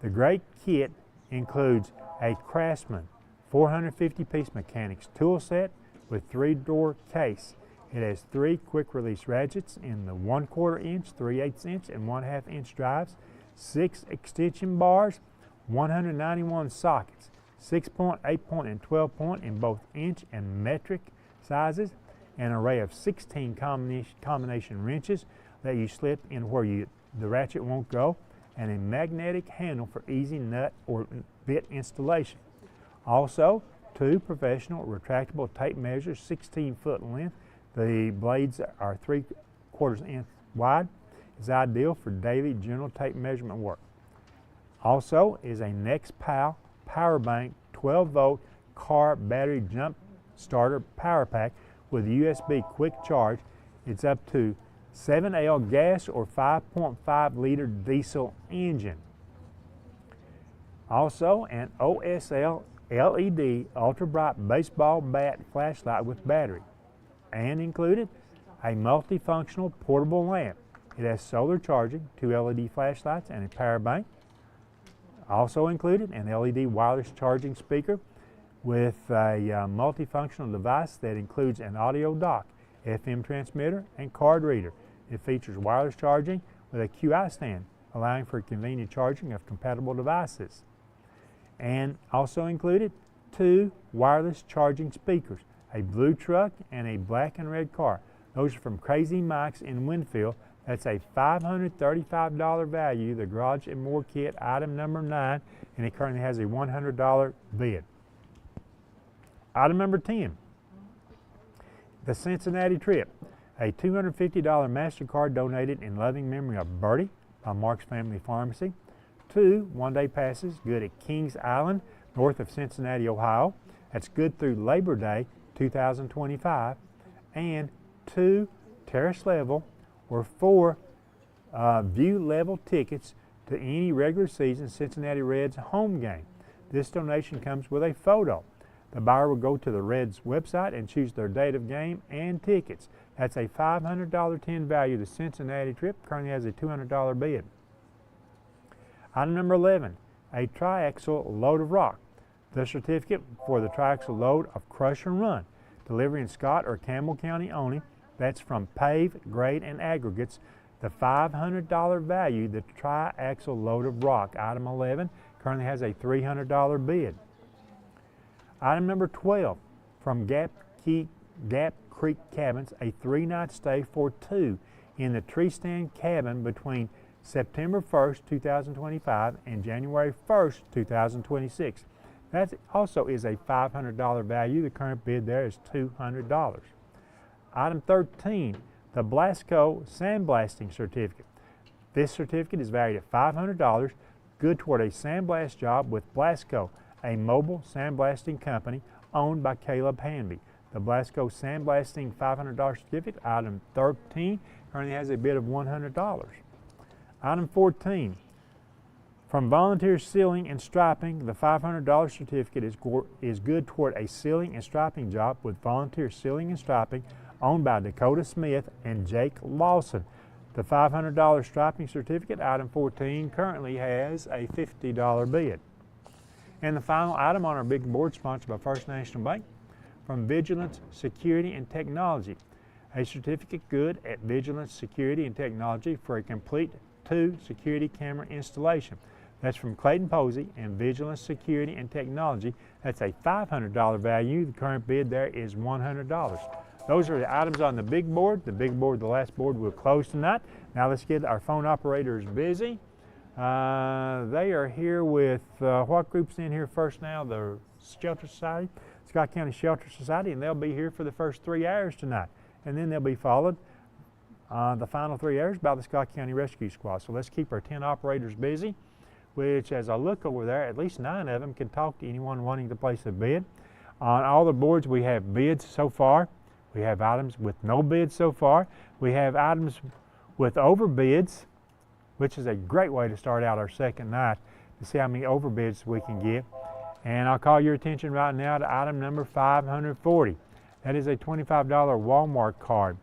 The great kit includes a Craftsman 450-piece mechanics tool set with 3-door case. It has 3 quick-release ratchets in the 1/4 inch, 3/8 inch, and 1/2 inch drives, 6 extension bars, 191 sockets, 6-point, 8-point, and 12-point in both inch and metric sizes, an array of 16 combination wrenches that you slip in where the ratchet won't go, and a magnetic handle for easy nut or bit installation. Also, 2 professional retractable tape measures, 16-foot in length. The blades are 3/4 inch wide. Is ideal for daily general tape measurement work. Also is a NextPal power bank 12-volt car battery jump starter power pack with USB quick charge. It's up to 7L gas or 5.5 liter diesel engine. Also an OSL LED ultra bright baseball bat flashlight with battery, and included a multifunctional portable lamp. It has solar charging, 2 LED flashlights, and a power bank. Also included an LED wireless charging speaker with a multifunctional device that includes an audio dock, FM transmitter, and card reader. It features wireless charging with a QI stand, allowing for convenient charging of compatible devices. And also included 2 wireless charging speakers, a blue truck and a black and red car. Those are from Crazy Mike's in Winfield. That's a $535 value, the Garage and More Kit, item number 9, and it currently has a $100 bid. Item number 10, the Cincinnati trip. A $250 MasterCard donated in loving memory of Bertie by Mark's Family Pharmacy. 2 one-day passes, good at Kings Island, north of Cincinnati, Ohio. That's good through Labor Day 2025. And 2 terrace level or 4 view level tickets to any regular season Cincinnati Reds home game. This donation comes with a photo. The buyer will go to the Reds website and choose their date of game and tickets. That's a $500 10 value. The Cincinnati trip currently has a $200 bid. Item number 11, a triaxle load of rock. The certificate for the triaxle load of Crush and Run. Delivery in Scott or Campbell County only. That's from Pave, Grade, and Aggregates. The $500 value, the triaxle load of rock. Item 11 currently has a $300 bid. Item number 12, from Gap Creek Cabins, a 3-night stay for 2 in the tree stand cabin between September 1st, 2025 and January 1st, 2026. That also is a $500 value. The current bid there is $200. Item 13, the Blasco Sandblasting Certificate. This certificate is valued at $500, good toward a sandblast job with Blasco, a mobile sandblasting company owned by Caleb Hanby. The Blasco Sandblasting $500 certificate, item 13, currently has a bid of $100. Item 14, from Volunteer Sealing and Striping, the $500 certificate is good toward a sealing and striping job with Volunteer Sealing and Striping owned by Dakota Smith and Jake Lawson. The $500 striping certificate, item 14, currently has a $50 bid. And the final item on our big board, sponsored by First National Bank, from Vigilance Security and Technology. A certificate good at Vigilance Security and Technology for a complete 2 security camera installation. That's from Clayton Posey and Vigilance Security and Technology. That's a $500 value. The current bid there is $100. Those are the items on the big board. The big board, the last board, will close tonight. Now let's get our phone operators busy. They are here with, what group's in here first now? The Shelter Society, Scott County Shelter Society, and they'll be here for the first 3 hours tonight. And then they'll be followed the final 3 hours by the Scott County Rescue Squad. So let's keep our 10 operators busy, which, as I look over there, at least 9 of them can talk to anyone wanting to place a bid. On all the boards we have bids so far. We have items with no bids so far. We have items with overbids, which is a great way to start out our second night to see how many overbids we can get. And I'll call your attention right now to item number 540. That is a $25 Walmart card.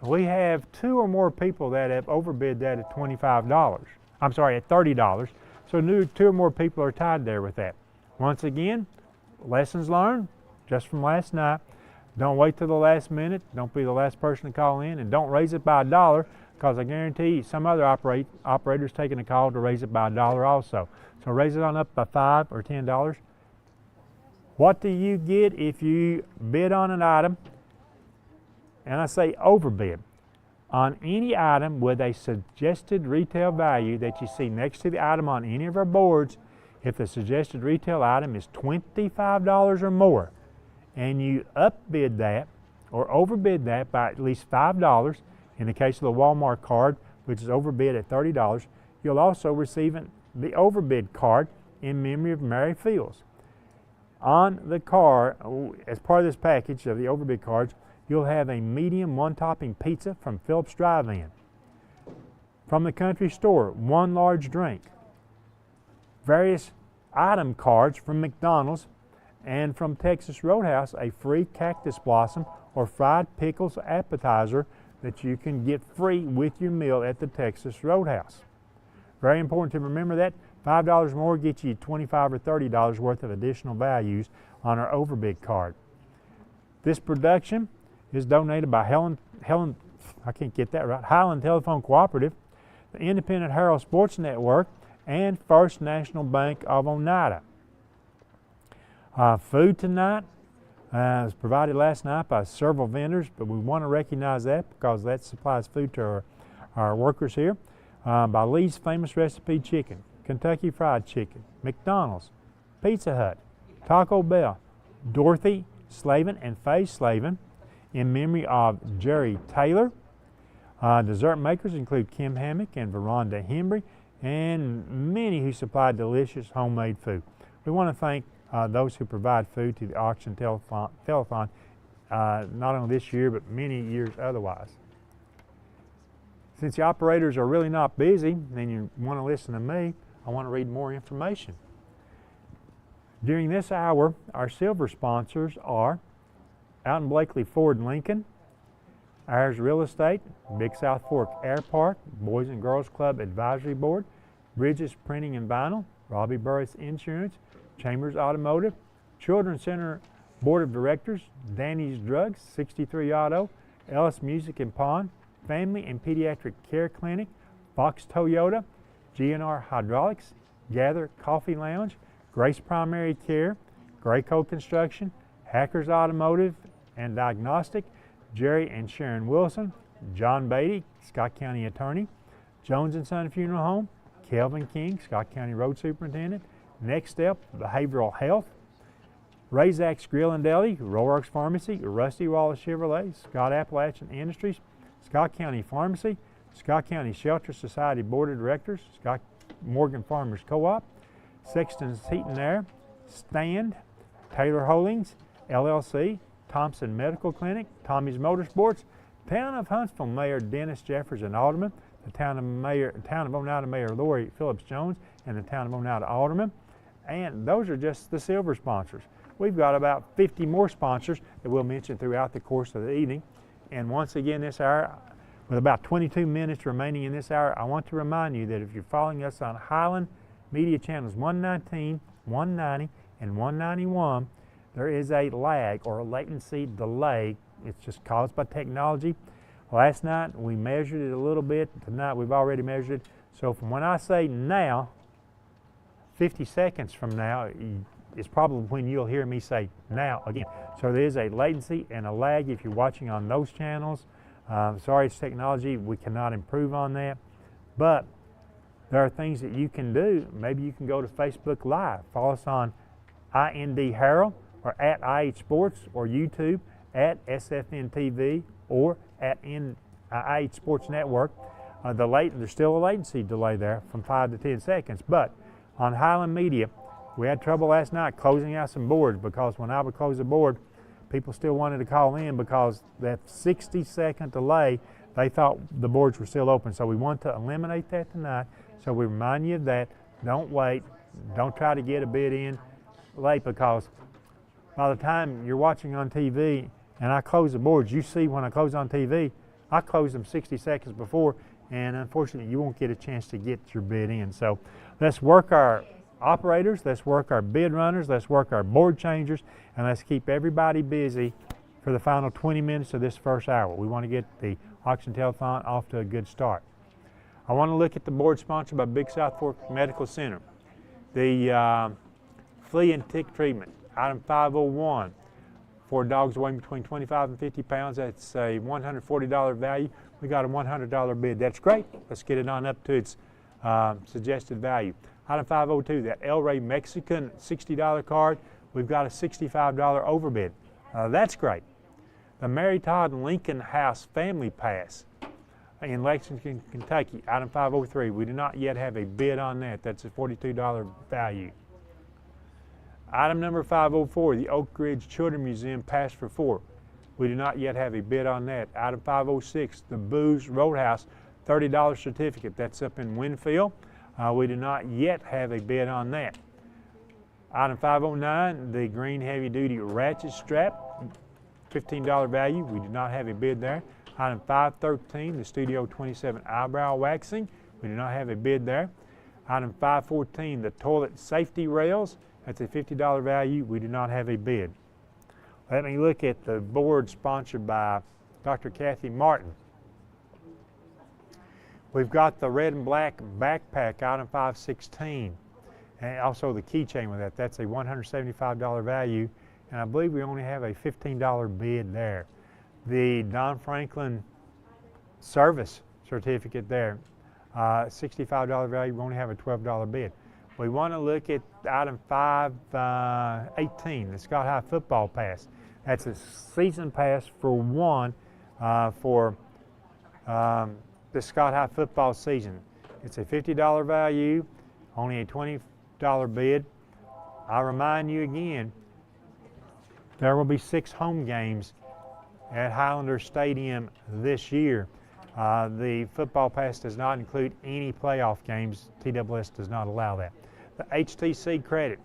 We have 2 or more people that have overbid that at $25. I'm sorry, at $30. So 2 or more people are tied there with that. Once again, lessons learned just from last night. Don't wait till the last minute. Don't be the last person to call in, and don't raise it by $1, because I guarantee you some other operator's taking a call to raise it by $1 also. So raise it on up by $5 or $10. What do you get if you bid on an item, and I say overbid, on any item with a suggested retail value that you see next to the item on any of our boards? If the suggested retail item is $25 or more, and you upbid that or overbid that by at least $5, in the case of the Walmart card, which is overbid at $30, you'll also receive the overbid card in memory of Mary Fields. On the card, as part of this package of the overbid cards, you'll have a medium one-topping pizza from Phillips Drive-In. From the country store, one large drink. Various item cards from McDonald's, and from Texas Roadhouse, a free cactus blossom or fried pickles appetizer that you can get free with your meal at the Texas Roadhouse. Very important to remember that. $5 more gets you $25 or $30 worth of additional values on our overbid card. This production is donated by Highland Telephone Cooperative, the Independent Herald Sports Network, and First National Bank of Oneida. Food tonight was provided last night by several vendors, but we want to recognize that because that supplies food to our workers here. By Lee's Famous Recipe Chicken, Kentucky Fried Chicken, McDonald's, Pizza Hut, Taco Bell, Dorothy Slavin and Faye Slavin, in memory of Jerry Taylor. Dessert makers include Kim Hammock and Veronda Hembry, and many who supply delicious homemade food. We want to thank those who provide food to the auction telethon, not only this year but many years otherwise. Since the operators are really not busy and you want to listen to me, I want to read more information. During this hour, our silver sponsors are Alton Blakely Ford Lincoln, Ayers Real Estate, Big South Fork Air Park, Boys and Girls Club Advisory Board, Bridges Printing and Vinyl, Robbie Burris Insurance, Chambers Automotive, Children's Center Board of Directors, Danny's Drugs, 63 Auto, Ellis Music and Pawn, Family and Pediatric Care Clinic, Fox Toyota, GNR Hydraulics, Gather Coffee Lounge, Grace Primary Care, Grayco Construction, Hackers Automotive and Diagnostic, Jerry and Sharon Wilson, John Beatty, Scott County Attorney, Jones & Son Funeral Home, Kelvin King, Scott County Road Superintendent, Next Step Behavioral Health, Razak's Grill and Deli, Roark's Pharmacy, Rusty Wallace Chevrolet, Scott Appalachian Industries, Scott County Pharmacy, Scott County Shelter Society Board of Directors, Scott Morgan Farmers Co-op, Sexton's Heat and Air, Stand, Taylor Holdings, LLC, Thompson Medical Clinic, Tommy's Motorsports, Town of Huntsville Mayor Dennis Jefferson Alderman, the Town of Oneida Mayor Lori Phillips Jones, and the Town of Oneida Alderman. And those are just the silver sponsors. We've got about 50 more sponsors that we'll mention throughout the course of the evening. And once again this hour, with about 22 minutes remaining in this hour, I want to remind you that if you're following us on Highland Media Channels 119, 190, and 191, there is a lag or a latency delay. It's just caused by technology. Last night we measured it a little bit. Tonight we've already measured it. So from when I say now, 50 seconds from now is probably when you'll hear me say now again. So there is a latency and a lag if you're watching on those channels. Sorry, it's technology. We cannot improve on that. But there are things that you can do. Maybe you can go to Facebook Live. Follow us on IND Herald or at IH Sports or YouTube at SFN TV or at IH Sports Network. There's still a latency delay there from 5 to 10 seconds. But on Highland Media, we had trouble last night closing out some boards because when I would close a board, people still wanted to call in because that 60-second delay, they thought the boards were still open. So we want to eliminate that tonight. So we remind you of that. Don't wait. Don't try to get a bid in late because by the time you're watching on TV and I close the boards, you see when I close on TV, I close them 60 seconds before, and unfortunately you won't get a chance to get your bid in. So let's work our operators, let's work our bid runners, let's work our board changers, and let's keep everybody busy for the final 20 minutes of this first hour. We want to get the auction telethon off to a good start. I want to look at the board sponsored by Big South Fork Medical Center. The flea and tick treatment, item 501, for dogs weighing between 25 and 50 pounds. That's a $140 value. We got a $100 bid. That's great. Let's get it on up to its suggested value. Item 502, that El Rey Mexican $60 card, we've got a $65 overbid. That's great. The Mary Todd Lincoln House Family Pass in Lexington, Kentucky, item 503. We do not yet have a bid on that. That's a $42 value. Item number 504, the Oak Ridge Children's Museum Pass for 4. We do not yet have a bid on that. Item 506, the Booze Roadhouse $30 certificate. That's up in Winfield. We do not yet have a bid on that. Item 509, the Green Heavy Duty Ratchet Strap, $15 value. We do not have a bid there. Item 513, the Studio 27 Eyebrow Waxing. We do not have a bid there. Item 514, the Toilet Safety Rails. That's a $50 value. We do not have a bid. Let me look at the board sponsored by Dr. Kathy Martin. We've got the red and black backpack, item 516, and also the keychain with that. That's a $175 value, and I believe we only have a $15 bid there. The Don Franklin service certificate there, $65 value, we only have a $12 bid. We want to look at item 518, the Scott High Football Pass. That's a season pass for one for the Scott High football season. It's a $50 value, only a $20 bid. I remind you again, there will be 6 home games at Highlander Stadium this year. The football pass does not include any playoff games. TWS does not allow that. The HTC credit,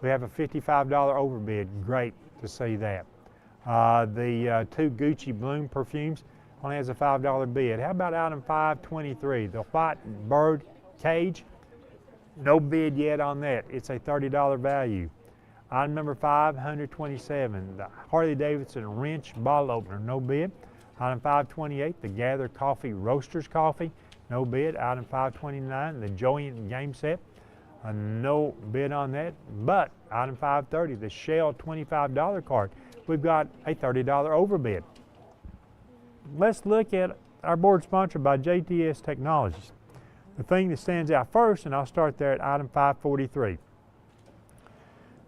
we have a $55 overbid. Great to see that. The 2 Gucci Bloom perfumes only has a $5 bid. How about item 523, the White Bird Cage? No bid yet on that. It's a $30 value. Item number 527, the Harley Davidson Wrench Bottle Opener, no bid. Item 528, the Gather Coffee Roasters Coffee, no bid. Item 529, the Joyent Game Set, no bid on that. But item 530, the Shell $25 card, we've got a $30 overbid. Let's look at our board sponsored by JTS Technologies. The thing that stands out first, and I'll start there at item 543.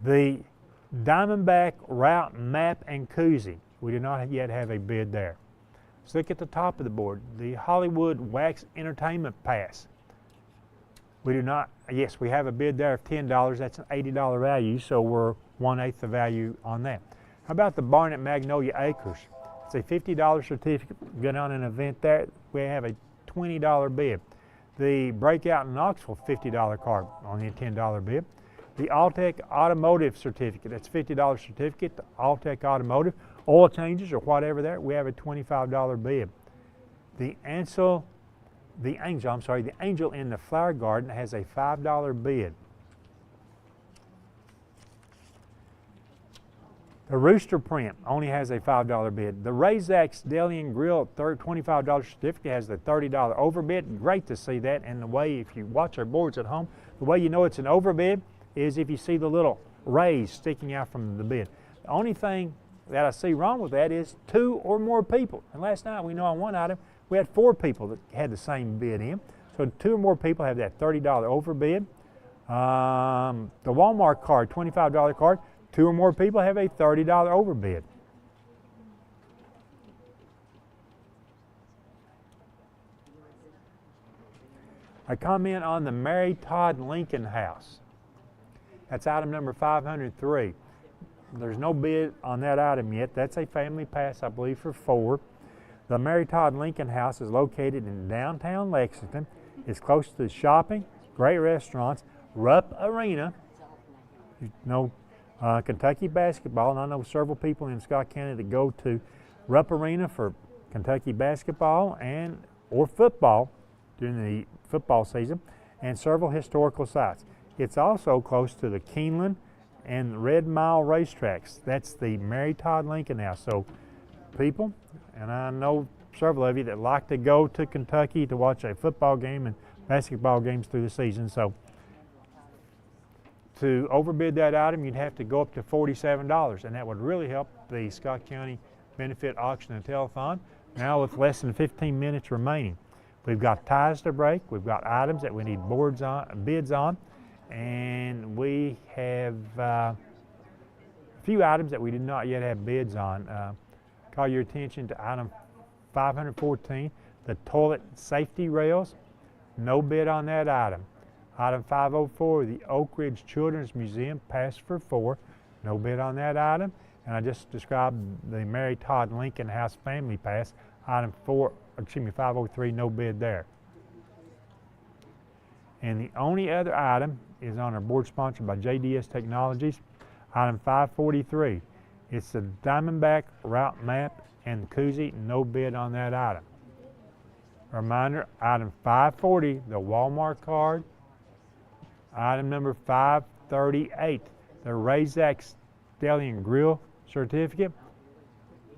The Diamondback Route Map and Koozie. We do not yet have a bid there. Let's look at the top of the board. The Hollywood Wax Entertainment Pass. We do not, yes, we have a bid there of $10. That's an $80 value, so we're 1/8 the value on that. How about the Barnett Magnolia Acres? It's a $50 certificate. Get on an event there. We have a $20 bid. The Breakout in Knoxville $50 card, only a $10 bid. The Alltech Automotive certificate, that's $50 certificate. The Alltech Automotive, oil changes or whatever there, we have a $25 bid. The Angel in the Flower Garden has a $5 bid. The Rooster Print only has a $5 bid. The Razak's Deli and Grill $25 certificate has the $30 overbid. Great to see that. And the way, if you watch our boards at home, the way you know it's an overbid is if you see the little rays sticking out from the bid. The only thing that I see wrong with that is 2 or more people. And last night we know on one item we had 4 people that had the same bid in. So 2 or more people have that $30 overbid. The Walmart card, $25 card, 2 or more people have a $30 overbid. A comment on the Mary Todd Lincoln House. That's item number 503. There's no bid on that item yet. That's a family pass, I believe, for 4. The Mary Todd Lincoln House is located in downtown Lexington. It's close to the shopping, great restaurants, Rupp Arena. You know, Kentucky basketball, and I know several people in Scott County that go to Rupp Arena for Kentucky basketball or football during the football season, and several historical sites. It's also close to the Keeneland and Red Mile racetracks. That's the Mary Todd Lincoln House. So people, and I know several of you that like to go to Kentucky to watch a football game and basketball games through the season. So to overbid that item, you'd have to go up to $47, and that would really help the Scott County Benefit Auction and Telethon. Now with less than 15 minutes remaining, we've got ties to break. We've got items that we need bids on, And we have a few items that we did not yet have bids on. Call your attention to item 514, the toilet safety rails. No bid on that item. Item 504, the Oak Ridge Children's Museum, passed for 4. No bid on that item. And I just described the Mary Todd Lincoln House Family Pass. Item 503, no bid there. And the only other item is on our board sponsored by JDS Technologies. Item 543. It's the Diamondback route map and koozie. No bid on that item. Reminder, item 540, the Walmart card. Item number 538, the Razak Deli and Grill certificate.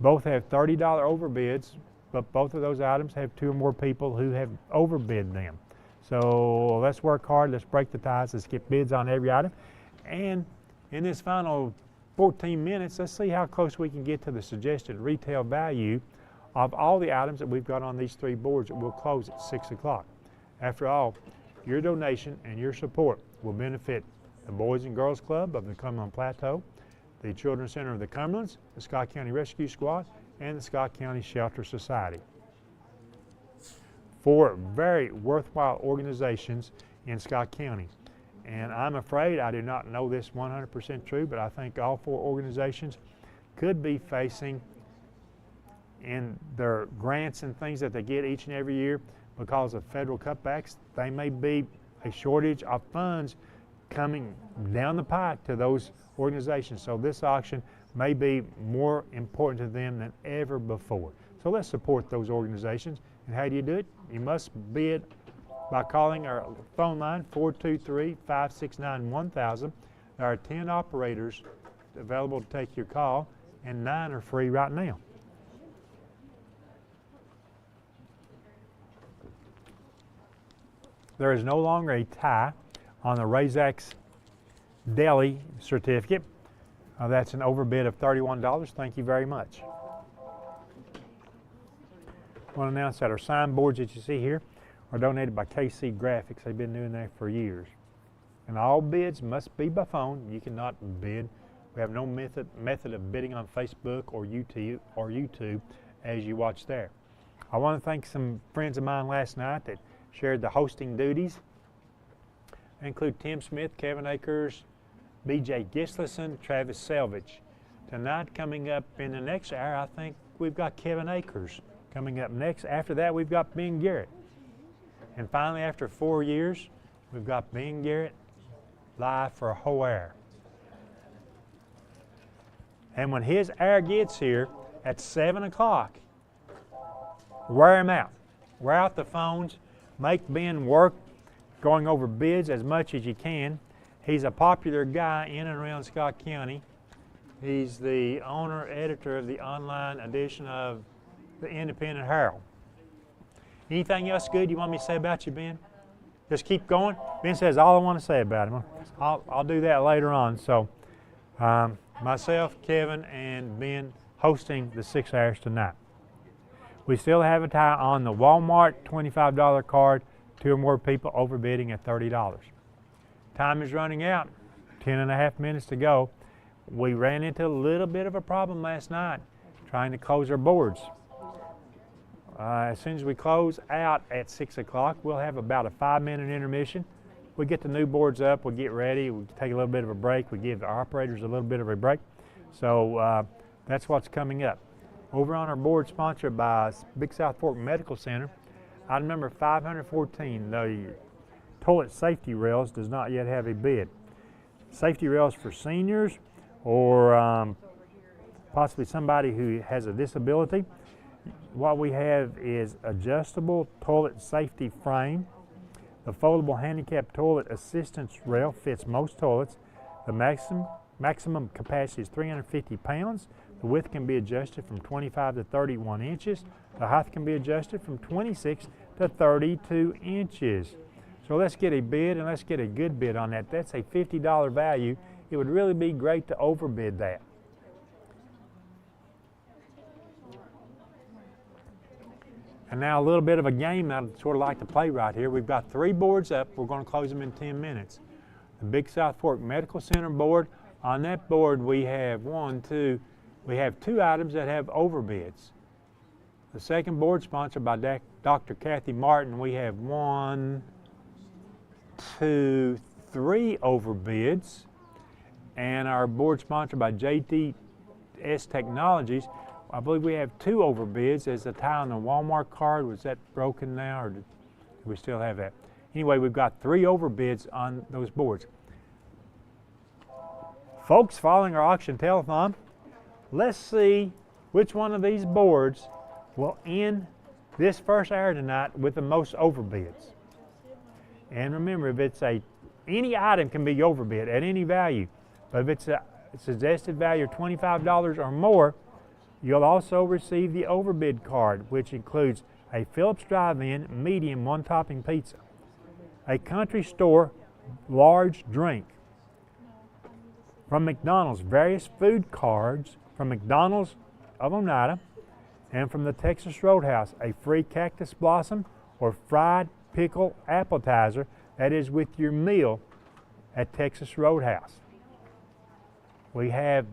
Both have $30 overbids, but both of those items have 2 or more people who have overbid them. So let's work hard, let's break the ties, let's get bids on every item. And in this final 14 minutes, let's see how close we can get to the suggested retail value of all the items that we've got on these 3 boards that will close at 6 o'clock. After all, your donation and your support will benefit the Boys and Girls Club of the Cumberland Plateau, the Children's Center of the Cumberlands, the Scott County Rescue Squad, and the Scott County Shelter Society. 4 very worthwhile organizations in Scott County. And I'm afraid I do not know this 100% true, but I think all 4 organizations could be facing in their grants and things that they get each and every year because of federal cutbacks. They may be a shortage of funds coming down the pipe to those organizations. So this auction may be more important to them than ever before. So let's support those organizations. And how do you do it? You must bid by calling our phone line, 423-569-1000. There are 10 operators available to take your call, and 9 are free right now. There is no longer a tie on the Razak's Deli certificate. That's an overbid of $31. Thank you very much. I want to announce that our sign boards that you see here are donated by KC Graphics. They've been doing that for years. And all bids must be by phone. You cannot bid. We have no method of bidding on Facebook or YouTube as you watch there. I want to thank some friends of mine last night that shared the hosting duties. They include Tim Smith, Kevin Akers, BJ Gislason, Travis Selvage. Tonight, coming up in the next hour, I think we've got Kevin Akers coming up next. After that, we've got Ben Garrett. And finally, after 4 years, we've got Ben Garrett live for a whole hour. And when his hour gets here at 7 o'clock, wear him out. Wear out the phones. Make Ben work going over bids as much as you can. He's a popular guy in and around Scott County. He's the owner, editor of the online edition of the Independent Herald. Anything else good you want me to say about you, Ben? Just keep going. Ben says all I want to say about him. I'll do that later on. So myself, Kevin, and Ben hosting the 6 hours tonight. We still have a tie on the Walmart $25 card. 2 or more people overbidding at $30. Time is running out. 10.5 minutes to go. We ran into a little bit of a problem last night trying to close our boards. As soon as we close out at 6 o'clock, we'll have about a 5-minute intermission. We get the new boards up, we'll get ready, we take a little bit of a break, we give the operators a little bit of a break. So that's what's coming up. Over on our board sponsored by Big South Fork Medical Center, item number 514, the toilet safety rails does not yet have a bid. Safety rails for seniors or possibly somebody who has a disability. What we have is adjustable toilet safety frame. The foldable handicap toilet assistance rail fits most toilets. The maximum capacity is 350 pounds. The width can be adjusted from 25 to 31 inches. The height can be adjusted from 26 to 32 inches. So let's get a bid, and let's get a good bid on that. That's a $50 value. It would really be great to overbid that. And now a little bit of a game that I'd sort of like to play right here. We've got 3 boards up. We're going to close them in 10 minutes. the Big South Fork Medical Center board. On that board we have we have 2 items that have overbids. The second board, sponsored by Dr. Kathy Martin, we have 1, 2, 3 overbids. And our board sponsored by JTS Technologies, I believe we have 2 overbids. There's a tie on the Walmart card. Was that broken now, or do we still have that? Anyway, we've got 3 overbids on those boards. Folks, following our auction telethon, let's see which one of these boards will end this first hour tonight with the most overbids. And remember, if it's any item can be overbid at any value, but if it's a suggested value of $25 or more, you'll also receive the overbid card, which includes a Phillips Drive-In medium 1-topping pizza, a Country Store large drink, from McDonald's various food cards, from McDonald's of Oneida, and from the Texas Roadhouse, a free cactus blossom or fried pickle appetizer that is with your meal at Texas Roadhouse. We have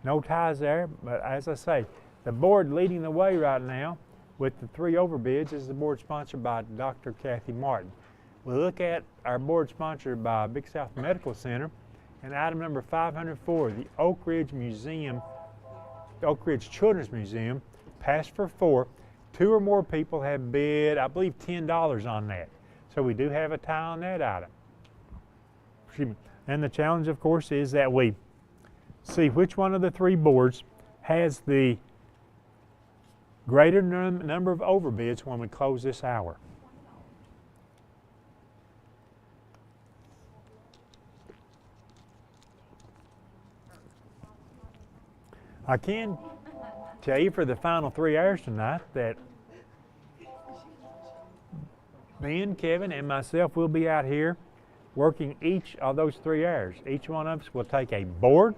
no ties there, but as I say, the board leading the way right now with the 3 overbids is the board sponsored by Dr. Kathy Martin. We look at our board sponsored by Big South Medical Center, and item number 504, the Oak Ridge Children's Museum, passed for 4. 2 or more people have bid, I believe, $10 on that. So we do have a tie on that item. And the challenge, of course, is that we see which one of the 3 boards has the greater number of overbids when we close this hour. I can tell you for the final 3 hours tonight that Ben, Kevin, and myself will be out here working each of those 3 hours. Each one of us will take a board.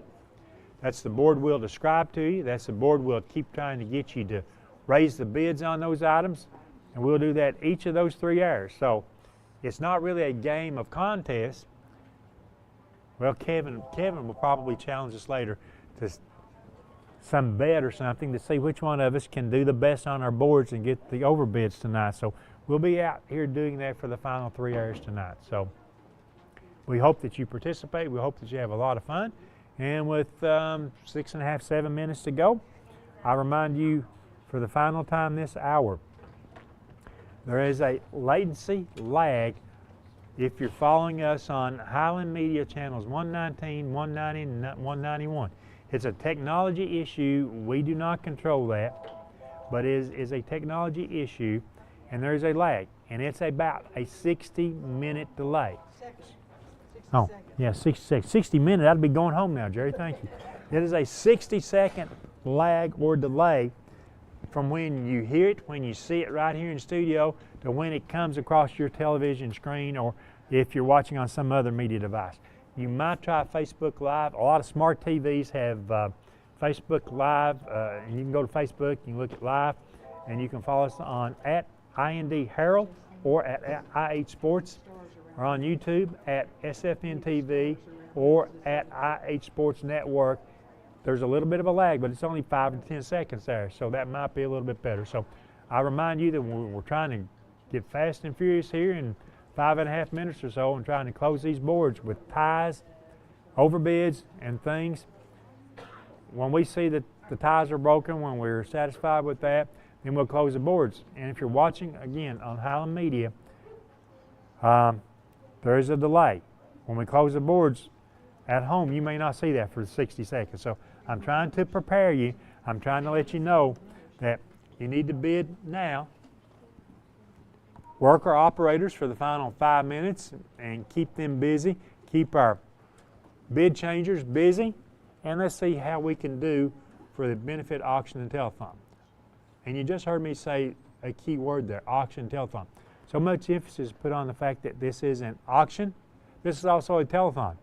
That's the board we'll describe to you. That's the board we'll keep trying to get you to raise the bids on those items. And we'll do that each of those 3 hours. So it's not really a game of contest. Well, Kevin will probably challenge us later to some bet or something to see which one of us can do the best on our boards and get the overbids tonight. So we'll be out here doing that for the final 3 hours tonight. So we hope that you participate. We hope that you have a lot of fun. And with 6.5, 7 minutes to go, I remind you for the final time this hour, there is a latency lag if you're following us on Highland Media channels 119, 190, and 191. It's a technology issue. We do not control that, but it is a technology issue, and there's a lag, and it's about a 60-minute delay. 60 oh, seconds. yeah, 60 seconds. 60 minutes, I'd be going home now, Jerry, thank you. It is a 60-second lag or delay from when you hear it, when you see it right here in studio, to when it comes across your television screen, or if you're watching on some other media device. You might try Facebook Live. A lot of smart TVs have Facebook Live, and you can go to Facebook, you can look at live, and you can follow us on at IND Herald or at IH Sports, or on YouTube at SFN TV or at IH Sports Network. There's a little bit of a lag, but it's only 5 to 10 seconds there, so that might be a little bit better. So I remind you that we're trying to get fast and furious here in 5.5 minutes or so and trying to close these boards with ties, overbids, and things. When we see that the ties are broken, when we're satisfied with that, then we'll close the boards. And if you're watching, again, on Highland Media, there is a delay. When we close the boards at home, you may not see that for 60 seconds. So I'm trying to prepare you. I'm trying to let you know that you need to bid now. Work our operators for the final 5 minutes and keep them busy. Keep our bid changers busy. And let's see how we can do for the benefit auction and telethon. And you just heard me say a key word there, auction and telethon. So much emphasis put on the fact that this is an auction. This is also a telethon.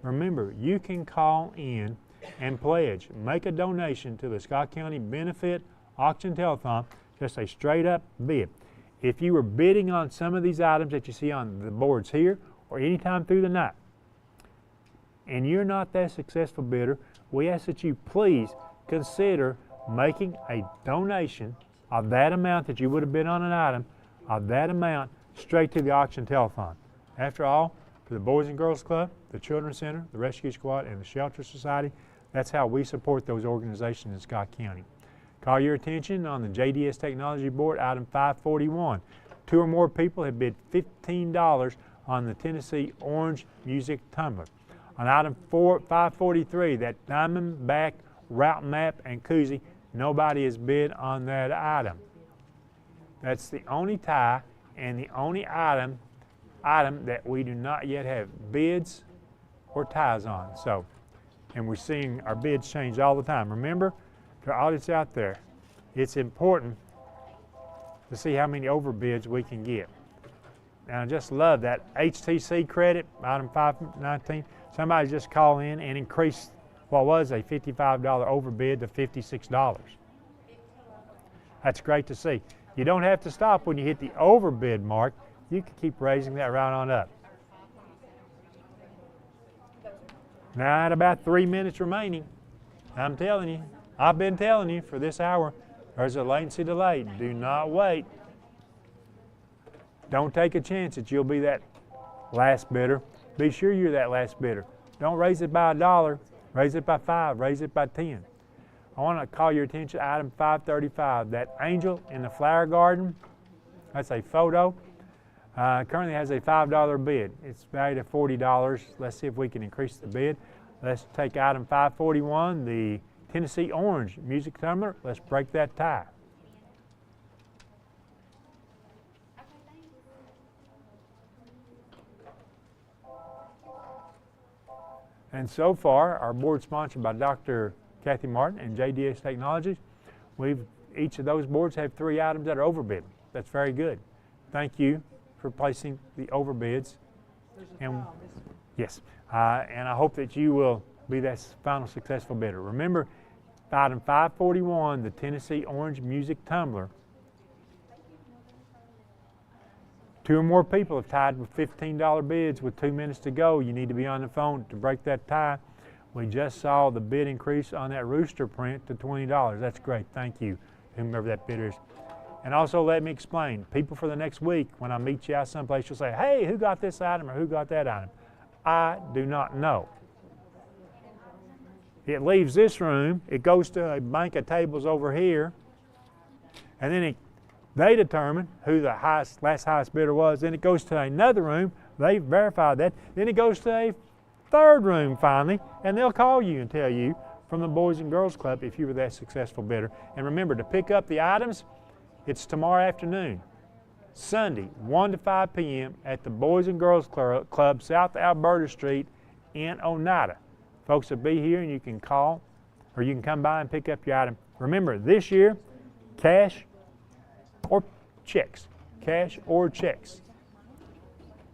Remember, you can call in and pledge, make a donation to the Scott County Benefit Auction Telethon, just a straight up bid. If you were bidding on some of these items that you see on the boards here or anytime through the night, and you're not that successful bidder, we ask that you please consider making a donation of that amount that you would have bid on an item, of that amount straight to the auction telethon. After all, for the Boys and Girls Club, the Children's Center, the Rescue Squad, and the Shelter Society, that's how we support those organizations in Scott County. Call your attention on the JDS Technology Board, item 541. 2 or more people have bid $15 on the Tennessee Orange Music Tumbler. On item 543, that Diamondback route map and koozie, nobody has bid on that item. That's the only tie and the only item that we do not yet have bids or ties on. So, and we're seeing our bids change all the time. Remember, to our audience out there, it's important to see how many overbids we can get. And I just love that HTC credit, item 519. Somebody just called in and increased what was a $55 overbid to $56. That's great to see. You don't have to stop when you hit the overbid mark. You can keep raising that right on up. Now at about 3 minutes remaining, I'm telling you, I've been telling you for this hour, there's a latency delay. Do not wait. Don't take a chance that you'll be that last bidder. Be sure you're that last bidder. Don't raise it by $1, raise it by 5, raise it by 10. I want to call your attention to item 535, that angel in the flower garden. That's a photo. Currently has a $5 bid. It's valued at $40. Let's see if we can increase the bid. Let's take item 541, the Tennessee Orange Music Tumbler. Let's break that tie. And so far, our board sponsored by Dr. Kathy Martin and JDS Technologies. Each of those boards have 3 items that are overbid. That's very good. Thank you for placing the overbids. And yes, and I hope that you will be that final successful bidder. Remember, item 541, the Tennessee Orange Music Tumbler. 2 or more people have tied with $15 bids with 2 minutes to go. You need to be on the phone to break that tie. We just saw the bid increase on that rooster print to $20. That's great. Thank you, whomever that bidder is. And also let me explain, people for the next week, when I meet you out someplace, you'll say, hey, who got this item or who got that item? I do not know. It leaves this room, it goes to a bank of tables over here, and then they determine who the last highest bidder was. Then it goes to another room, they verify that. Then it goes to a third room finally, and they'll call you and tell you from the Boys and Girls Club if you were that successful bidder. And remember, to pick up the items, it's tomorrow afternoon, Sunday, 1 to 5 p.m. at the Boys and Girls Club, South Alberta Street in Oneida. Folks will be here and you can call or you can come by and pick up your item. Remember, this year, cash or checks. Cash or checks.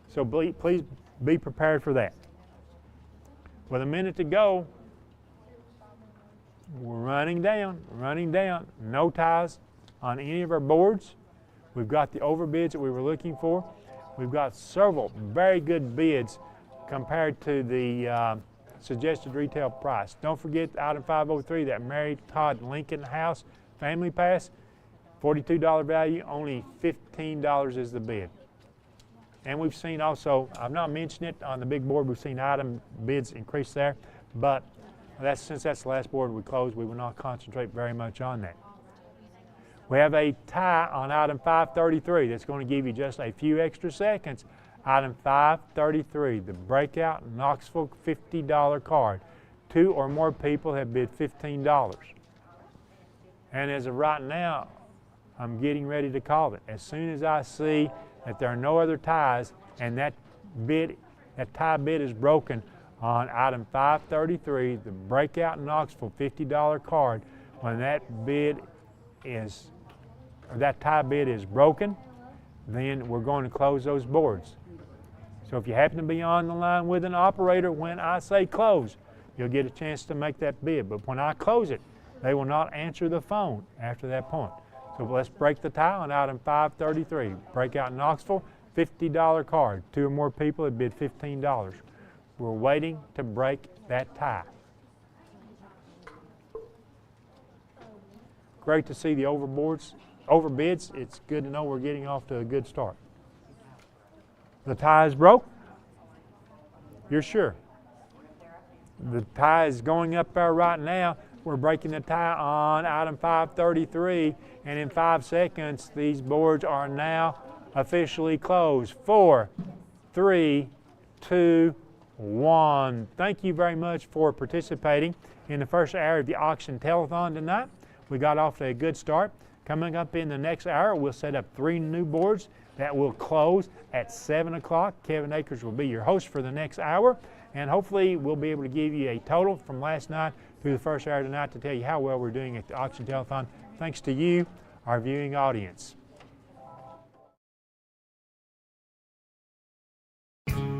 So please be prepared for that. With a minute to go, we're running down. No ties on any of our boards. We've got the overbids that we were looking for. We've got several very good bids compared to the suggested retail price. Don't forget item 503, that Mary Todd Lincoln House Family Pass, $42 value, only $15 is the bid. And we've seen also, I've not mentioned it on the big board, we've seen item bids increase there, but since that's the last board we closed, we will not concentrate very much on that. We have a tie on item 533 that's going to give you just a few extra seconds. Item 533, the Breakout Knoxville $50 card. 2 or more people have bid $15. And as of right now, I'm getting ready to call it. As soon as I see that there are no other ties and that tie bid is broken on item 533, the Breakout Knoxville $50 card, when that tie bid is broken, then we're going to close those boards. So if you happen to be on the line with an operator when I say close, you'll get a chance to make that bid. But when I close it, they will not answer the phone after that point. So let's break the tie on item 533. Breakout Knoxville $50 card. 2 or more people would bid $15. We're waiting to break that tie. Great to see the overbids. It's good to know we're getting off to a good start. The tie is broke? You're sure? The tie is going up there right now. We're breaking the tie on item 533, and in 5 seconds, these boards are now officially closed. 4, 3, 2, 1. Thank you very much for participating in the first hour of the auction telethon tonight. We got off to a good start. Coming up in the next hour, we'll set up 3 new boards that will close at 7 o'clock. Kevin Akers will be your host for the next hour, and hopefully we'll be able to give you a total from last night through the first hour tonight to tell you how well we're doing at the auction telethon, thanks to you, our viewing audience.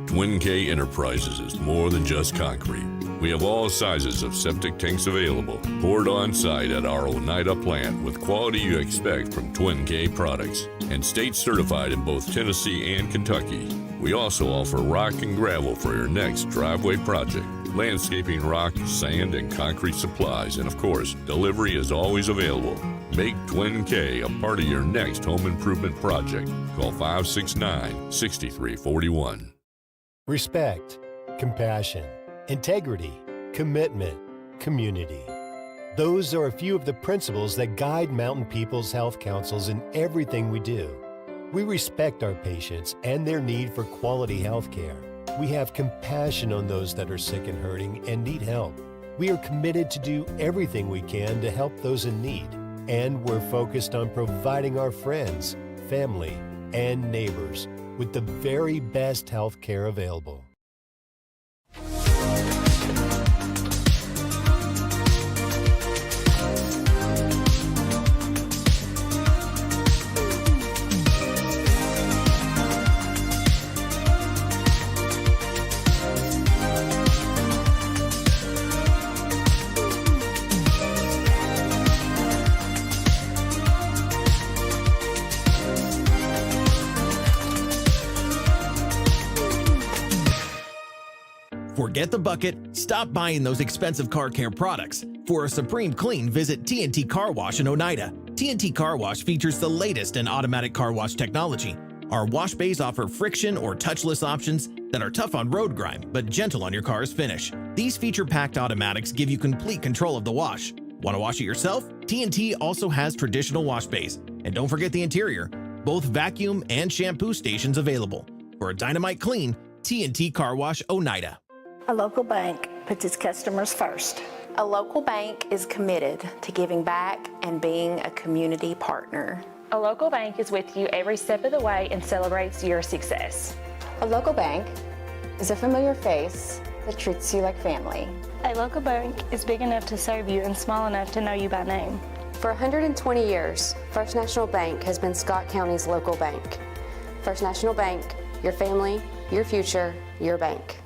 Twin K Enterprises is more than just concrete. We have all sizes of septic tanks available, poured on site at our Oneida plant with quality you expect from Twin K products, and state certified in both Tennessee and Kentucky. We also offer rock and gravel for your next driveway project, landscaping rock, sand, and concrete supplies, and of course, delivery is always available. Make Twin K a part of your next home improvement project. Call 569-6341. Respect, compassion, integrity, commitment, community. Those are a few of the principles that guide Mountain People's Health Councils in everything we do. We respect our patients and their need for quality health care. We have compassion on those that are sick and hurting and need help. We are committed to do everything we can to help those in need. And we're focused on providing our friends, family, and neighbors with the very best health care available. Forget the bucket, stop buying those expensive car care products. For a supreme clean, visit TNT Car Wash in Oneida. TNT Car Wash features the latest in automatic car wash technology. Our wash bays offer friction or touchless options that are tough on road grime, but gentle on your car's finish. These feature-packed automatics give you complete control of the wash. Want to wash it yourself? TNT also has traditional wash bays. And don't forget the interior, both vacuum and shampoo stations available. For a dynamite clean, TNT Car Wash Oneida. A local bank puts its customers first. A local bank is committed to giving back and being a community partner. A local bank is with you every step of the way and celebrates your success. A local bank is a familiar face that treats you like family. A local bank is big enough to serve you and small enough to know you by name. For 120 years, First National Bank has been Scott County's local bank. First National Bank, your family, your future, your bank.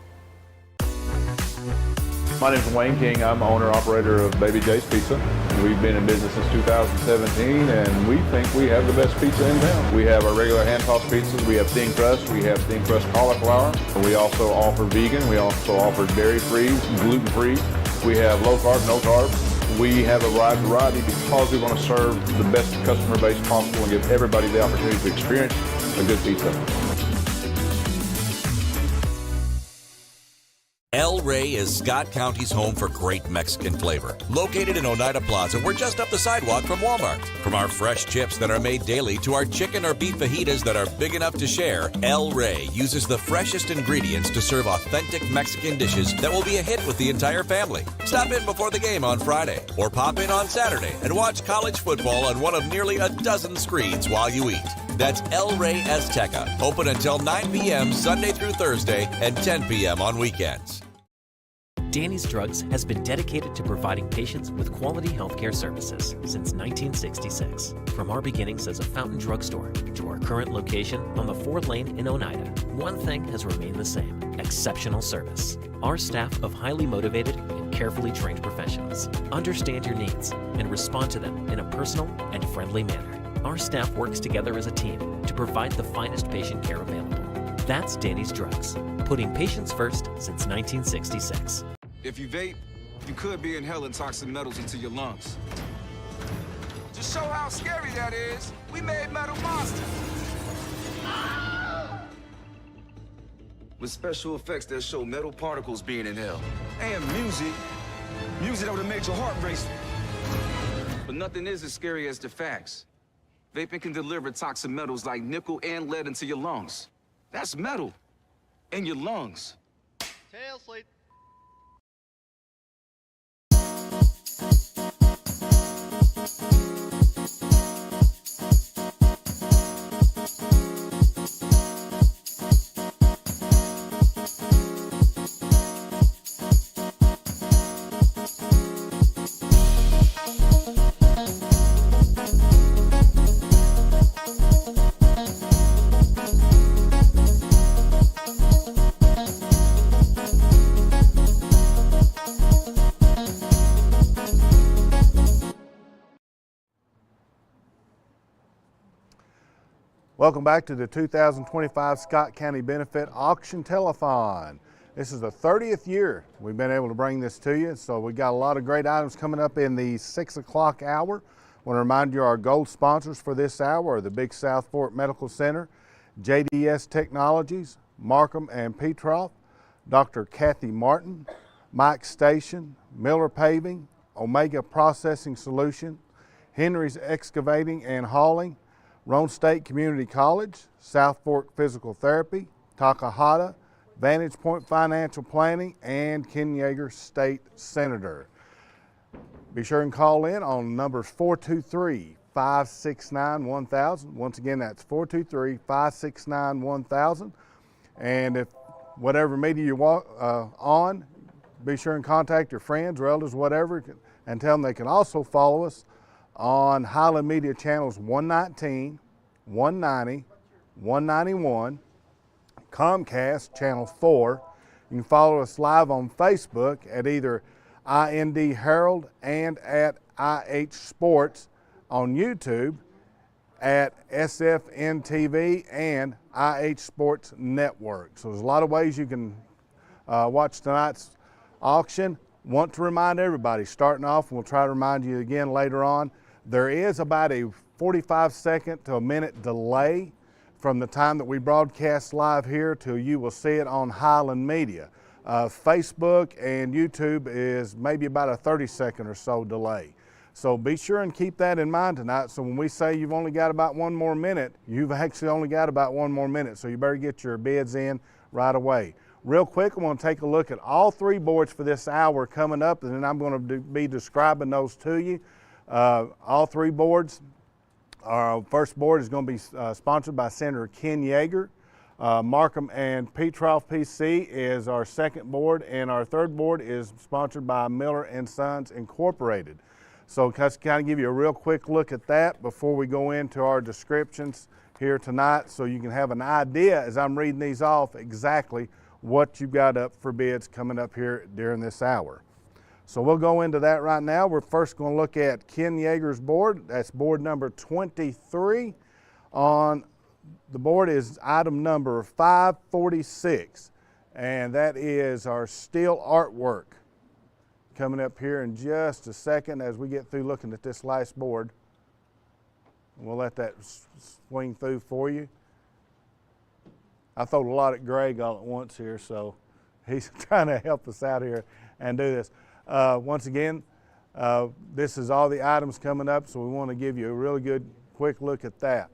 My name is Wayne King. I'm owner-operator of Baby J's Pizza. We've been in business since 2017, and we think we have the best pizza in town. We have our regular hand-tossed pizzas. We have thin crust. We have thin crust cauliflower. We also offer vegan. We also offer dairy-free, gluten-free. We have low-carb, no-carb. We have a wide variety because we want to serve the best customer base possible and give everybody the opportunity to experience a good pizza. El Rey is Scott County's home for great Mexican flavor. Located in Oneida Plaza, we're just up the sidewalk from Walmart. From our fresh chips that are made daily to our chicken or beef fajitas that are big enough to share, El Rey uses the freshest ingredients to serve authentic Mexican dishes that will be a hit with the entire family. Stop in before the game on Friday or pop in on Saturday and watch college football on one of nearly a dozen screens while you eat. That's El Rey Azteca, open until 9 p.m. Sunday through Thursday and 10 p.m. on weekends. Danny's Drugs has been dedicated to providing patients with quality healthcare services since 1966. From our beginnings as a Fountain drugstore to our current location on the 4th Lane in Oneida, one thing has remained the same: exceptional service. Our staff of highly motivated and carefully trained professionals understand your needs and respond to them in a personal and friendly manner. Our staff works together as a team to provide the finest patient care available. That's Danny's Drugs, putting patients first since 1966. If you vape, you could be inhaling toxic metals into your lungs. To show how scary that is, we made Metal Monster. With special effects that show metal particles being inhaled. And music that would have made your heart race. But nothing is as scary as the facts. Vaping can deliver toxic metals like nickel and lead into your lungs. That's metal in your lungs. Tail slate. Welcome back to the 2025 Scott County Benefit Auction Telethon. This is the 30th year we've been able to bring this to you, so we got a lot of great items coming up in the 6 o'clock hour. I want to remind you our gold sponsors for this hour are the Big South Fork Medical Center, JDS Technologies, Markham and Petroff, Dr. Kathy Martin, Mike Station, Miller Paving, Omega Processing Solution, Henry's Excavating and Hauling, Roan State Community College, South Fork Physical Therapy, Takahata, Vantage Point Financial Planning, and Ken Yeager State Senator. Be sure and call in on numbers 423-569-1000. Once again, that's 423-569-1000. And if whatever media you walk on, be sure and contact your friends, relatives, whatever, and tell them they can also follow us on Highland Media Channels 119, 190, 191, Comcast Channel 4. You can follow us live on Facebook at either IND Herald and at IH Sports, on YouTube at SFN TV and IH Sports Network. So there's a lot of ways you can watch tonight's auction. Want to remind everybody, starting off, and we'll try to remind you again later on, there is about a 45-second to a minute delay from the time that we broadcast live here till you will see it on Highland Media. Facebook and YouTube is maybe about a 30-second or so delay. So be sure and keep that in mind tonight. So when we say you've only got about one more minute, you've actually only got about one more minute. So you better get your bids in right away. Real quick, I'm going to take a look at all three boards for this hour coming up, and then I'm going to be describing those to you. All three boards. Our first board is going to be sponsored by Senator Ken Yeager. Markham and Petroff PC is our second board, and our third board is sponsored by Miller and Sons Incorporated. So just kind of give you a real quick look at that before we go into our descriptions here tonight, so you can have an idea as I'm reading these off exactly what you've got up for bids coming up here during this hour. So we'll go into that right now. We're first going to look at Ken Yeager's board. That's board number 23. On the board is item number 546, and that is our steel artwork. Coming up here in just a second as we get through looking at this last board. We'll let that swing through for you. I throw a lot at Greg all at once here, so he's trying to help us out here and do this. Once again, this is all the items coming up, so we want to give you a really good quick look at that.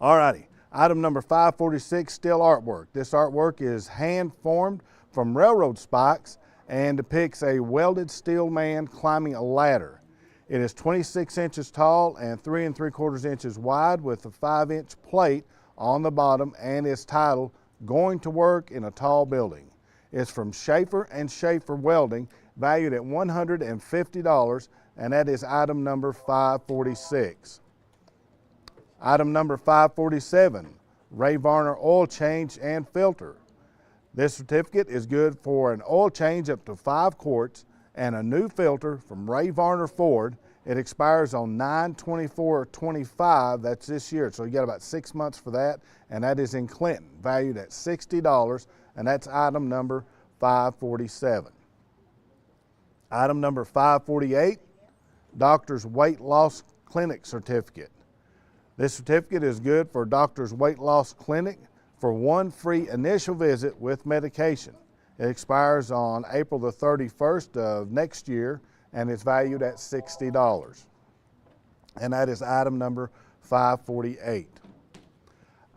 All righty, item number 546, steel artwork. This artwork is hand formed from railroad spikes and depicts a welded steel man climbing a ladder. It is 26 inches tall and 3 3/4 inches wide with a 5-inch plate on the bottom, and is titled Going to Work in a Tall Building. It's from Schaefer and Schaefer Welding, valued at $150, and that is item number 546. Item number 547, Ray Varner oil change and filter. This certificate is good for an oil change up to 5 quarts and a new filter from Ray Varner Ford, It expires on 9/24/25, that's this year, so you got about 6 months for that, and that is in Clinton, valued at $60, and that's item number 547. Item number 548, Doctor's Weight Loss Clinic Certificate. This certificate is good for Doctor's Weight Loss Clinic for one free initial visit with medication. It expires on April the 31st of next year, and it's valued at $60. And that is item number 548.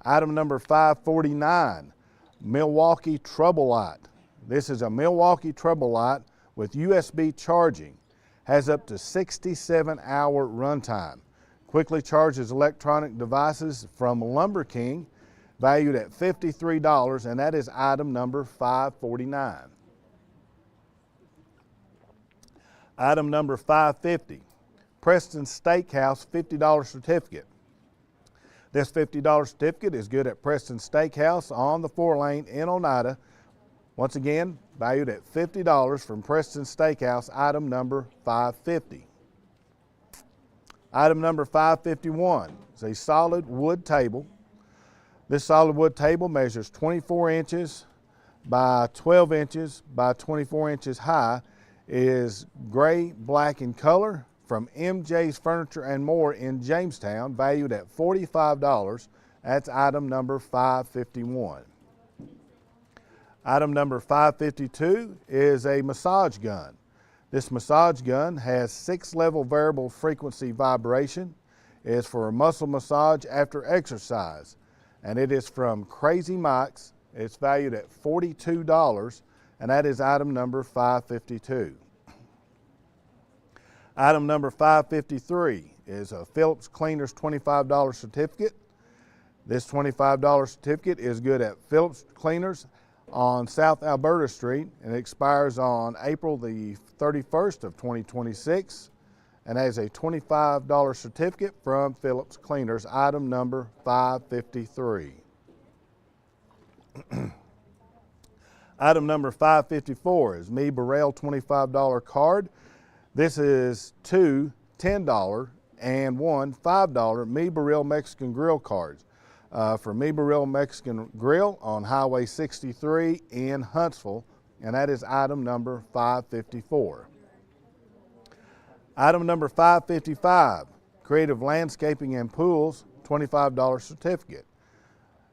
Item number 549, Milwaukee Trouble Light. This is a Milwaukee Trouble Light with USB charging. Has up to 67-hour runtime. Quickly charges electronic devices from Lumber King, valued at $53, and that is item number 549. Item number 550, Preston Steakhouse $50 certificate. This $50 certificate is good at Preston Steakhouse on the 4-lane in Oneida. Once again, valued at $50 from Preston Steakhouse, item number 550. Item number 551 is a solid wood table. This solid wood table measures 24 inches by 12 inches by 24 inches high, is gray, black in color, from MJ's Furniture and More in Jamestown, valued at $45. That's item number 551. Item number 552 is a massage gun. This massage gun has 6-level variable frequency vibration. It is for a muscle massage after exercise, and it is from Crazy Mike's. It's valued at $42, and that is item number 552. Item number 553 is a Phillips Cleaners $25 certificate. This $25 certificate is good at Phillips Cleaners on South Alberta Street, and it expires on April the 31st of 2026, and has a $25 certificate from Phillips Cleaners, item number 553. Item number 554 is Me Burrell $25 card. This is two $10 and one $5 Me Burrell Mexican Grill cards. For Me Burrell Mexican Grill on Highway 63 in Huntsville, and that is item number 554. Item number 555, Creative Landscaping and Pools $25 certificate.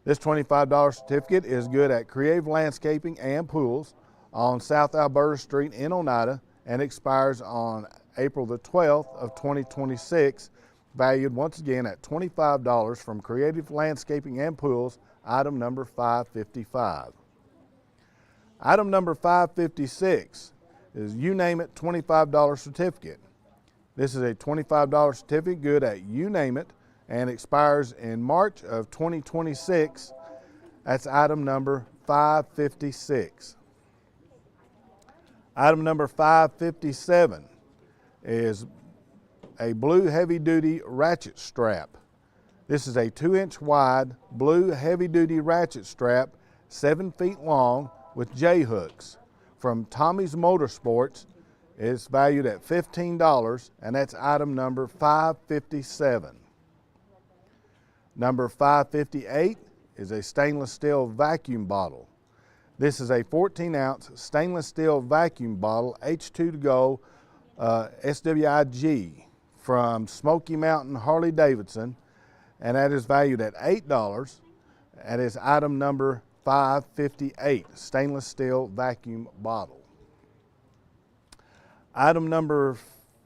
This $25 certificate is good at Creative Landscaping and Pools on South Alberta Street in Oneida, and expires on April the 12th of 2026, valued once again at $25 from Creative Landscaping and Pools, item number 555. Item number 556 is You Name It $25 certificate. This is a $25 certificate good at You Name It and expires in March of 2026. That's item number 556. Item number 557 is a blue heavy-duty ratchet strap. This is a 2-inch wide blue heavy-duty ratchet strap, 7 feet long, with J-hooks from Tommy's Motorsports. It's valued at $15, and that's item number 557. Number 558 is a stainless steel vacuum bottle. This is a 14-ounce stainless steel vacuum bottle, H2 SWIG, from Smoky Mountain Harley Davidson, and that is valued at $8. That is item number 558, stainless steel vacuum bottle. Item number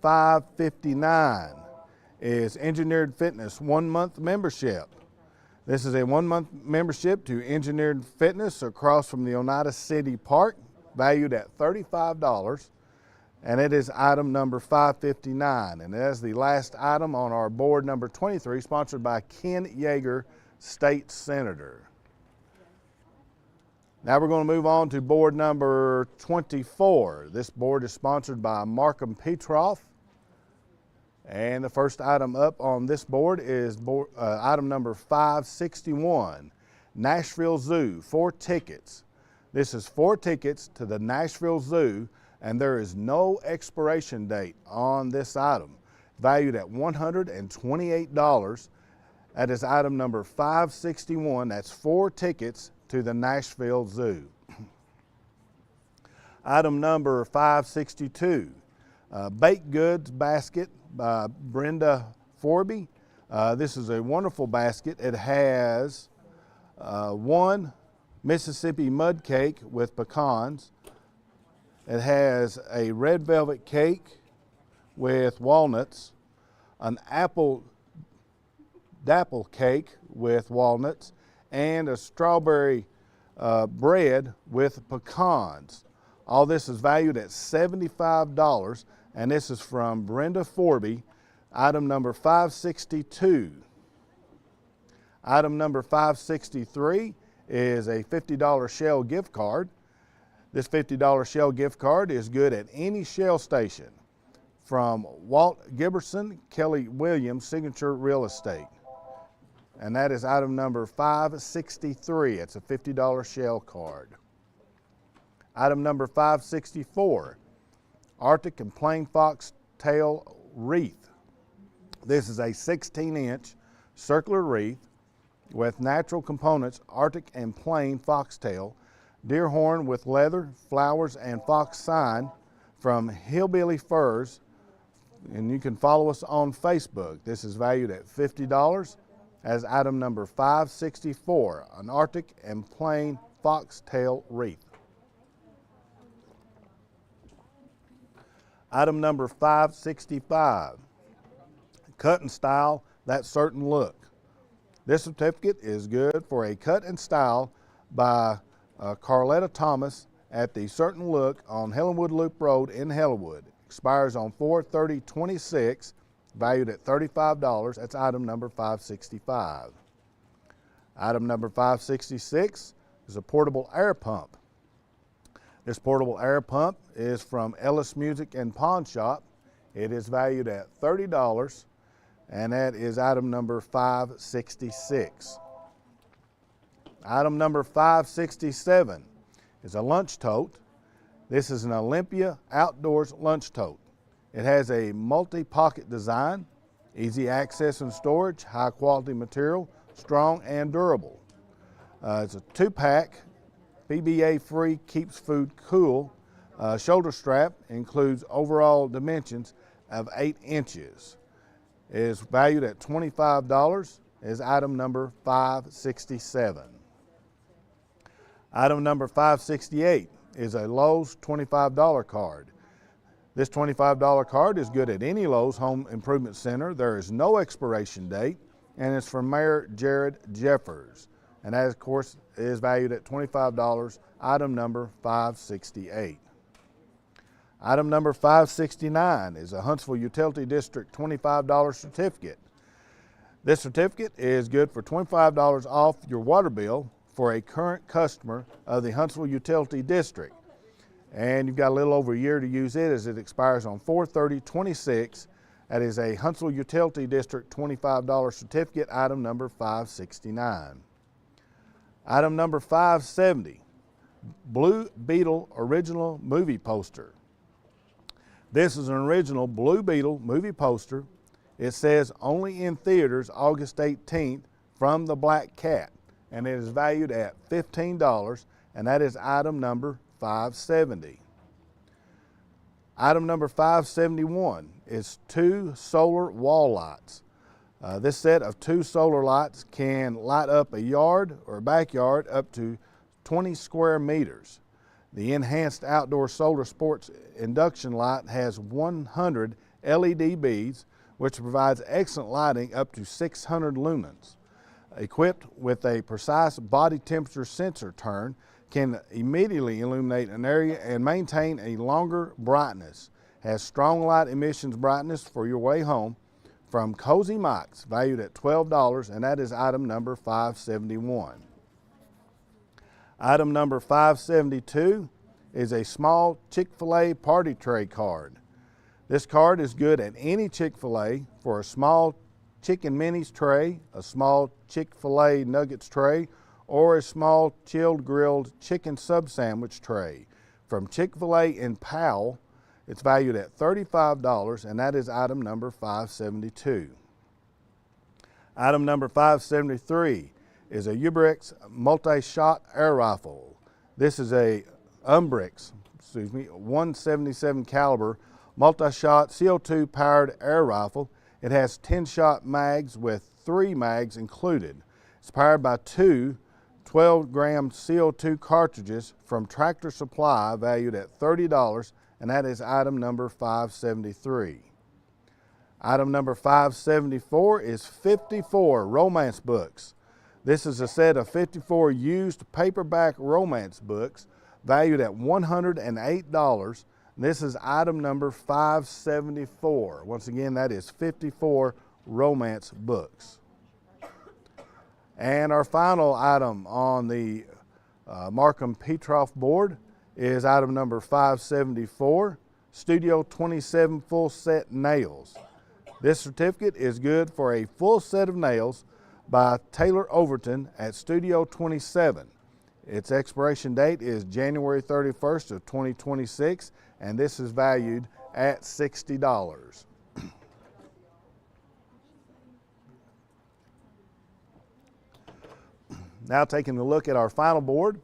559 is Engineered Fitness 1-month membership. This is a 1-month membership to Engineered Fitness across from the Oneida City Park, valued at $35, and it is item number 559. And that's the last item on our board number 23, sponsored by Ken Yeager, State Senator. Now we're going to move on to board number 24. This board is sponsored by Markham Petroff. And the first item up on this board is item number 561, Nashville Zoo, 4 tickets. This is 4 tickets to the Nashville Zoo, and there is no expiration date on this item. valued at $128. That is item number 561. That's 4 tickets to the Nashville Zoo. Item number 562, baked goods basket by Brenda Forby. This is a wonderful basket. It has 1 Mississippi mud cake with pecans. It has a red velvet cake with walnuts, an apple dapple cake with walnuts, and a strawberry bread with pecans. All this is valued at $75, and this is from Brenda Forby, item number 562. Item number 563 is a $50 Shell gift card. This $50 Shell gift card is good at any Shell station from Walt Giberson, Kelly Williams Signature Real Estate. And that is item number 563. It's a $50 Shell card. Item number 564, Arctic and Plain Foxtail Wreath. This is a 16-inch circular wreath with natural components, Arctic and Plain Foxtail, deer horn with leather, flowers, and fox sign from Hillbilly Furs. And you can follow us on Facebook. This is valued at $50 as item number 564, an Arctic and Plain Foxtail Wreath. Item number 565, cut and style that certain look. This certificate is good for a cut and style by Carletta Thomas at the Certain Look on Helenwood Loop Road in Helenwood. Expires on 4/30/26, valued at $35. That's item number 565. Item number 566 is a portable air pump. This portable air pump is from Ellis Music and Pawn Shop. It is valued at $30, and that is item number 566. Item number 567 is a lunch tote. This is an Olympia Outdoors lunch tote. It has a multi-pocket design, easy access and storage, high quality material, strong and durable. It's a 2-pack, PBA-free, keeps food cool. Shoulder strap includes overall dimensions of 8 inches. It is valued at $25, is item number 567. Item number 568 is a Lowe's $25 card. This $25 card is good at any Lowe's Home Improvement Center. There is no expiration date, and it's from Mayor Jared Jeffers. And that, of course, is valued at $25, item number 568. Item number 569 is a Huntsville Utility District $25 certificate. This certificate is good for $25 off your water bill for a current customer of the Huntsville Utility District. And you've got a little over a year to use it as it expires on 4/30/26. That is a Huntsville Utility District $25 certificate, item number 569. Item number 570, Blue Beetle original movie poster. This is an original Blue Beetle movie poster. It says only in theaters August 18th from the Black Cat, and it is valued at $15, and that is item number 570. Item number 571 is 2 solar wall lights. This set of 2 solar lights can light up a yard or backyard up to 20 square meters. The enhanced outdoor solar sports induction light has 100 LED beads, which provides excellent lighting up to 600 lumens. Equipped with a precise body temperature sensor turn, can immediately illuminate an area and maintain a longer brightness. Has strong light emissions brightness for your way home from Cozy Mike's, valued at $12, and that is item number 571. Item number 572 is a small Chick-fil-A party tray card. This card is good at any Chick-fil-A for a small chicken minis tray, a small Chick-fil-A nuggets tray, or a small chilled grilled chicken sub sandwich tray. From Chick-fil-A in Powell, It's valued at $35, and that is item number 572. Item number 573 is a Ubrix multi-shot air rifle. This is a Umbrix, 177 caliber multi-shot CO2 powered air rifle. It has 10-shot mags with 3 mags included. It's powered by 2 12-gram CO2 cartridges from Tractor Supply, valued at $30, and that is item number 573. Item number 574 is 54 romance books. This is a set of 54 used paperback romance books valued at $108. This is item number 574. Once again, that is 54 romance books. And our final item on the Markham Petroff board is item number 574, Studio 27 full set nails. This certificate is good for a full set of nails by Taylor Overton at Studio 27. Its expiration date is January 31st of 2026, and this is valued at $60. Now taking a look at our final board,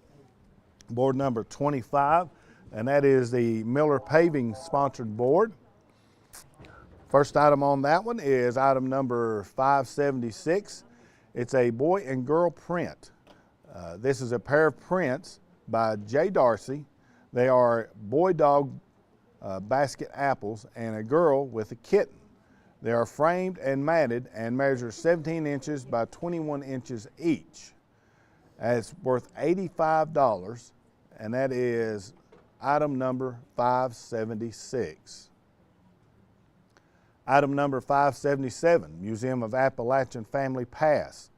board number 25, and that is the Miller Paving sponsored board. First item on that one is item number 576. It's a boy and girl print. This is a pair of prints by Jay Darcy. They are boy dog basket apples and a girl with a kitten. They are framed and matted and measure 17 inches by 21 inches each. It's worth $85, and that is item number 576. Item number 577, Museum of Appalachian Family Pass.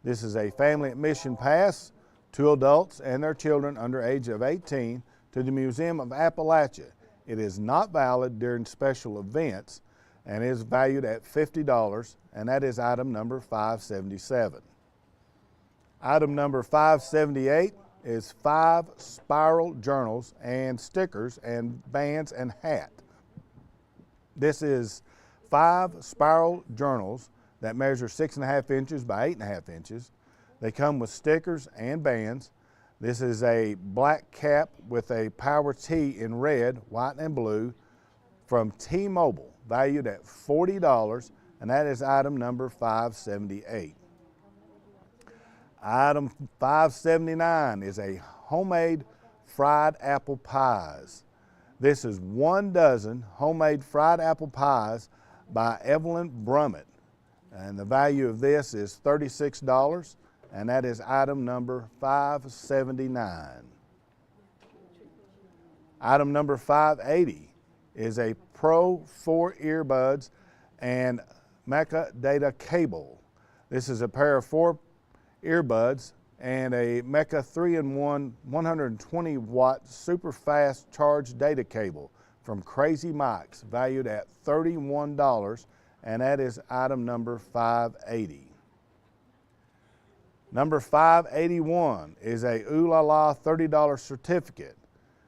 This is a family admission pass to adults and their children under age of 18 to the Museum of Appalachia. It is not valid during special events and is valued at $50, and that is item number 577. Item number 578 is 5 spiral journals and stickers and bands and hat. This is 5 spiral journals that measure 6.5 inches by 8.5 inches. They come with stickers and bands. This is a black cap with a Power T in red, white, and blue from T-Mobile, valued at $40, and that is item number 578. Item 579 is a homemade fried apple pies. This is 1 dozen homemade fried apple pies by Evelyn Brummett, and the value of this is $36, and that is item number 579. Item number 580 is a Pro 4 earbuds and Mecca data cable. This is a pair of 4 earbuds and a Mecca 3-in-1 120 watt super fast charge data cable from Crazy Mike's, valued at $31, and that is item number 580. Number 581 is a Ooh La La $30 certificate.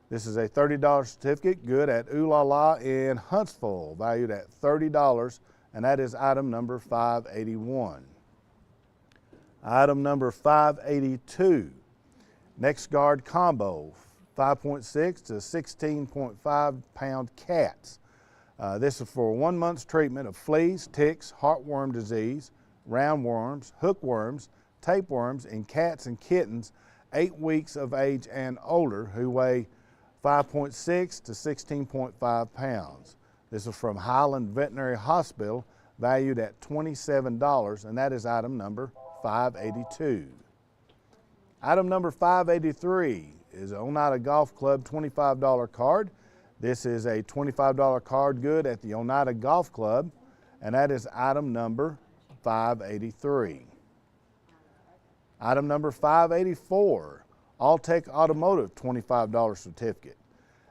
This is a $30 certificate good at Ooh La La in Huntsville, valued at $30, and that is item number 581. Item number 582, NexGuard Combo, 5.6 to 16.5 pound cats. This is for 1 month's treatment of fleas, ticks, heartworm disease, roundworms, hookworms, tapeworms in cats and kittens 8 weeks of age and older who weigh 5.6 to 16.5 pounds. This is from Highland Veterinary Hospital, valued at $27, and that is item number 582. Item number 583 is Oneida Golf Club $25 card. This is a $25 card good at the Oneida Golf Club, and that is item number 583. Item number 584, Alltech Automotive $25 certificate.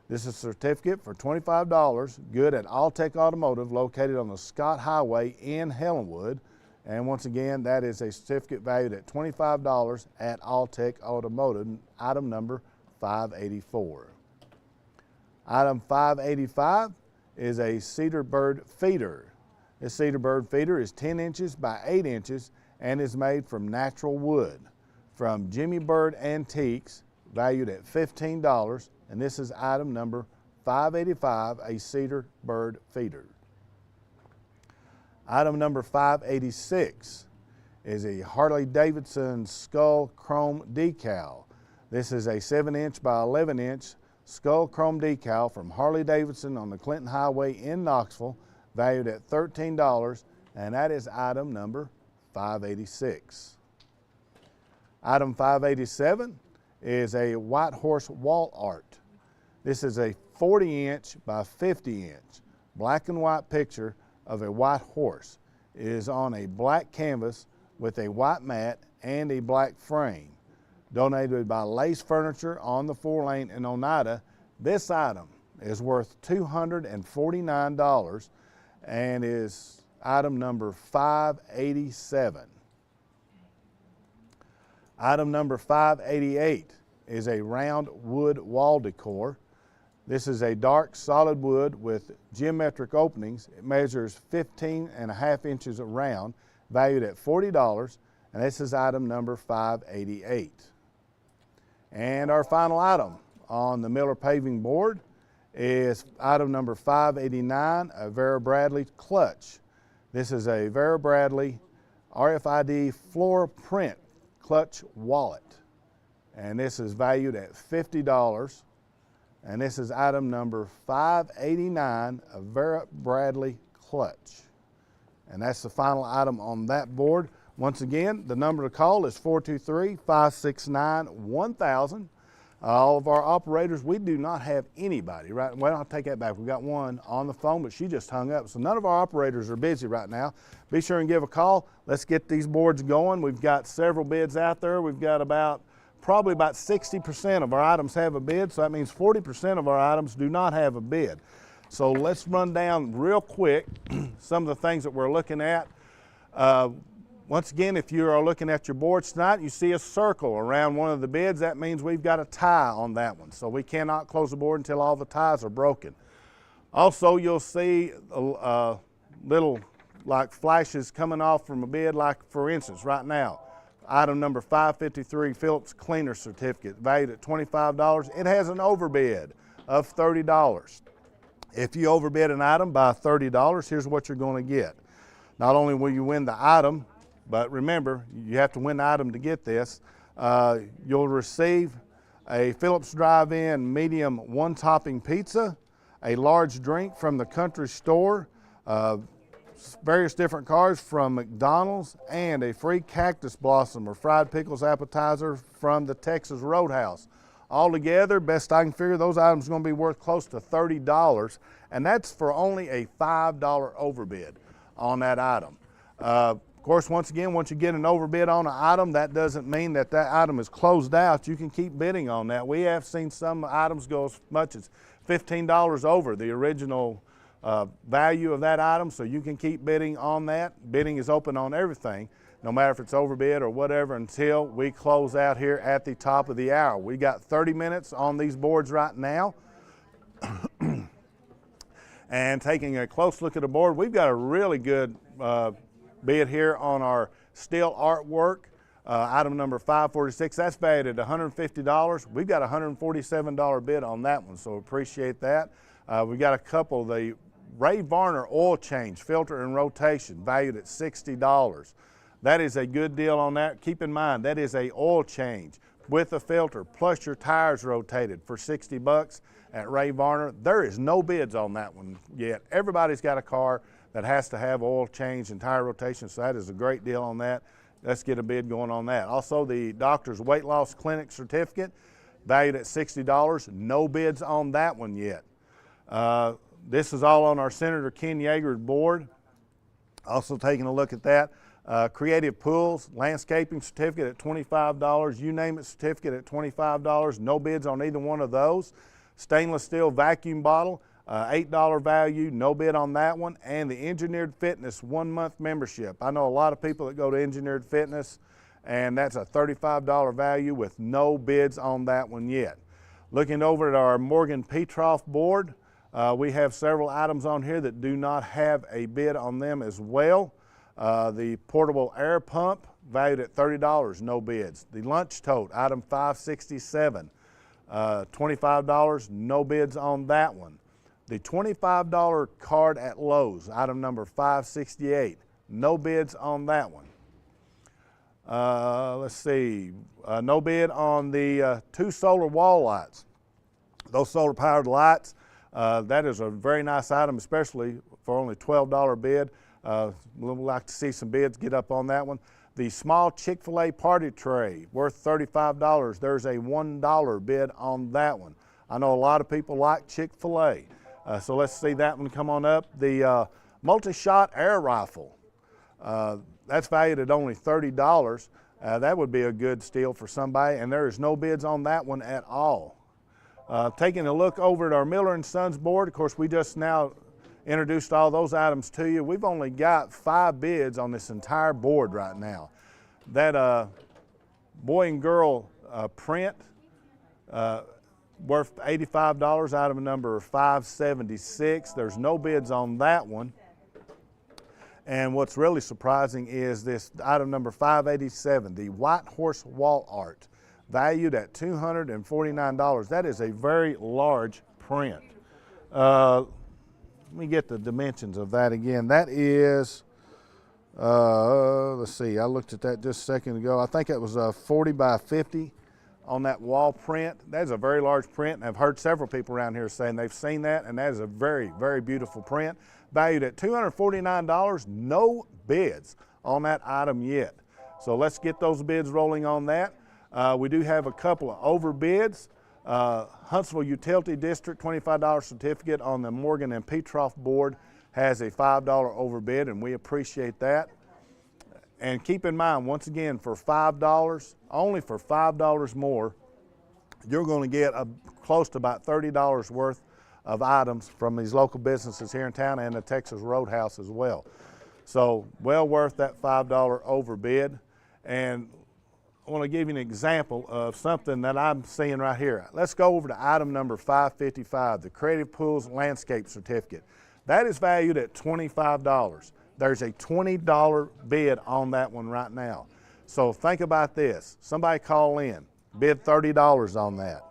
This is a certificate for $25 good at Alltech Automotive located on the Scott Highway in Helenwood. And once again, that is a certificate valued at $25 at Alltech Automotive, item number 584. Item 585 is a cedar bird feeder. This cedar bird feeder is 10 inches by 8 inches and is made from natural wood from Jimmy Bird Antiques, valued at $15, and this is item number 585, a cedar bird feeder. Item number 586 is a Harley-Davidson skull chrome decal. This is a 7-inch by 11-inch skull chrome decal from Harley-Davidson on the Clinton Highway in Knoxville, valued at $13, and that is item number 586. Item 587 is a white horse wall art. This is a 40-inch by 50-inch black and white picture of a white horse. It is on a black canvas with a white mat and a black frame. Donated by Lace Furniture on the 4-lane in Oneida. This item is worth $249 and is item number 587. Item number 588 is a round wood wall decor. This is a dark solid wood with geometric openings. It measures 15.5 inches around, valued at $40, and this is item number 588. And our final item on the Miller Paving board is item number 589, a Vera Bradley clutch. This is a Vera Bradley RFID floor print clutch wallet, and this is valued at $50, and this is item number 589, a Vera Bradley clutch, and that's the final item on that board. Once again, the number to call is 423-569-1000. All of our operators, we do not have anybody, right? Well, I'll take that back. We've got one on the phone, but she just hung up. So none of our operators are busy right now. Be sure and give a call. Let's get these boards going. We've got several bids out there. We've got probably about 60% of our items have a bid, so that means 40% of our items do not have a bid. So let's run down real quick some of the things that we're looking at. Once again, if you are looking at your boards tonight, you see a circle around one of the bids. That means we've got a tie on that one. So we cannot close the board until all the ties are broken. Also, you'll see little like flashes coming off from a bid, like for instance, right now, item number 553, Phillips Cleaner Certificate, valued at $25. It has an overbid of $30. If you overbid an item by $30, here's what you're going to get. Not only will you win the item, but remember, you have to win the item to get this. You'll receive a Phillips Drive-In medium one-topping pizza, a large drink from the country store, various different cars from McDonald's, and a free cactus blossom or fried pickles appetizer from the Texas Roadhouse. Altogether, best I can figure, those items are going to be worth close to $30, and that's for only a $5 overbid on that item. Of course, once again, once you get an overbid on an item, that doesn't mean that that item is closed out. You can keep bidding on that. We have seen some items go as much as $15 over the original value of that item, so you can keep bidding on that. Bidding is open on everything, no matter if it's overbid or whatever, until we close out here at the top of the hour. We got 30 minutes on these boards right now. And taking a close look at the board, we've got a really good bid here on our steel artwork. Item number 546, that's valued at $150. We've got a $147 bid on that one, so appreciate that. We got a couple, the Ray Varner oil change, filter and rotation, valued at $60. That is a good deal on that. Keep in mind, that is a oil change with a filter, plus your tires rotated for $60 at Ray Varner. There is no bids on that one yet. Everybody's got a car that has to have oil change and tire rotation, so that is a great deal on that. Let's get a bid going on that. Also, the Doctor's Weight Loss Clinic Certificate, valued at $60. No bids on that one yet. This is all on our Senator Ken Yeager's board. Also taking a look at that. Creative Pools Landscaping Certificate at $25. You Name It Certificate at $25. No bids on either one of those. Stainless steel vacuum bottle, $8 value, no bid on that one. And the Engineered Fitness 1-month membership. I know a lot of people that go to Engineered Fitness, and that's a $35 value with no bids on that one yet. Looking over at our Morgan Petroff board, we have several items on here that do not have a bid on them as well. The portable air pump, valued at $30, no bids. The lunch tote, item 567, $25, no bids on that one. The $25 card at Lowe's, item number 568, no bids on that one. Let's see, no bid on the 2 solar wall lights. Those solar powered lights, that is a very nice item, especially for only $12 bid. We'd like to see some bids get up on that one. The small Chick-fil-A party tray, worth $35. There's a $1 bid on that one. I know a lot of people like Chick-fil-A, so let's see that one come on up. The multi-shot air rifle, that's valued at only $30. That would be a good steal for somebody, and there is no bids on that one at all. Taking a look over at our Miller & Sons board, of course, we just now introduced all those items to you. We've only got 5 bids on this entire board right now. That boy and girl print, worth $85, item number 576. There's no bids on that one. And what's really surprising is this item number 587, the White Horse Wall Art, valued at $249. That is a very large print. Let me get the dimensions of that again. That is, let's see, I looked at that just a second ago. I think it was 40 by 50 on that wall print. That is a very large print, and I've heard several people around here saying they've seen that, and that is a very, very beautiful print. Valued at $249, no bids on that item yet. So let's get those bids rolling on that. We do have a couple of overbids. Huntsville Utility District $25 certificate on the Morgan and Petroff board has a $5 overbid, and we appreciate that. And keep in mind, once again, for $5, only for $5 more, you're going to get close to about $30 worth of items from these local businesses here in town and the Texas Roadhouse as well. So well worth that $5 overbid. And I want to give you an example of something that I'm seeing right here. Let's go over to item number 555, the Creative Pools Landscape Certificate. That is valued at $25. There's a $20 bid on that one right now. So think about this. Somebody call in, bid $30 on that.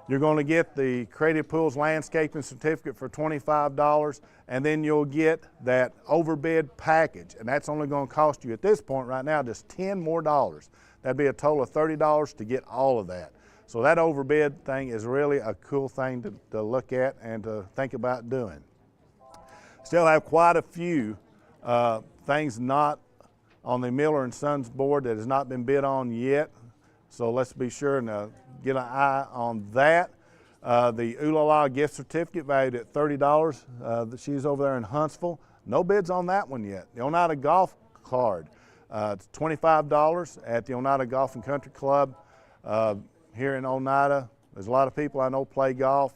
You're going to get the Creative Pools Landscaping Certificate for $25, and then you'll get that overbid package, and that's only going to cost you at this point right now just $10 more. That'd be a total of $30 to get all of that. So that overbid thing is really a cool thing to look at and to think about doing. Still have quite a few things not on the Miller & Sons board that has not been bid on yet. So let's be sure and get an eye on that. The Ooh La La gift certificate valued at $30. She's over there in Huntsville. No bids on that one yet. The Oneida Golf card, it's $25 at the Oneida Golf and Country Club here in Oneida. There's a lot of people I know play golf.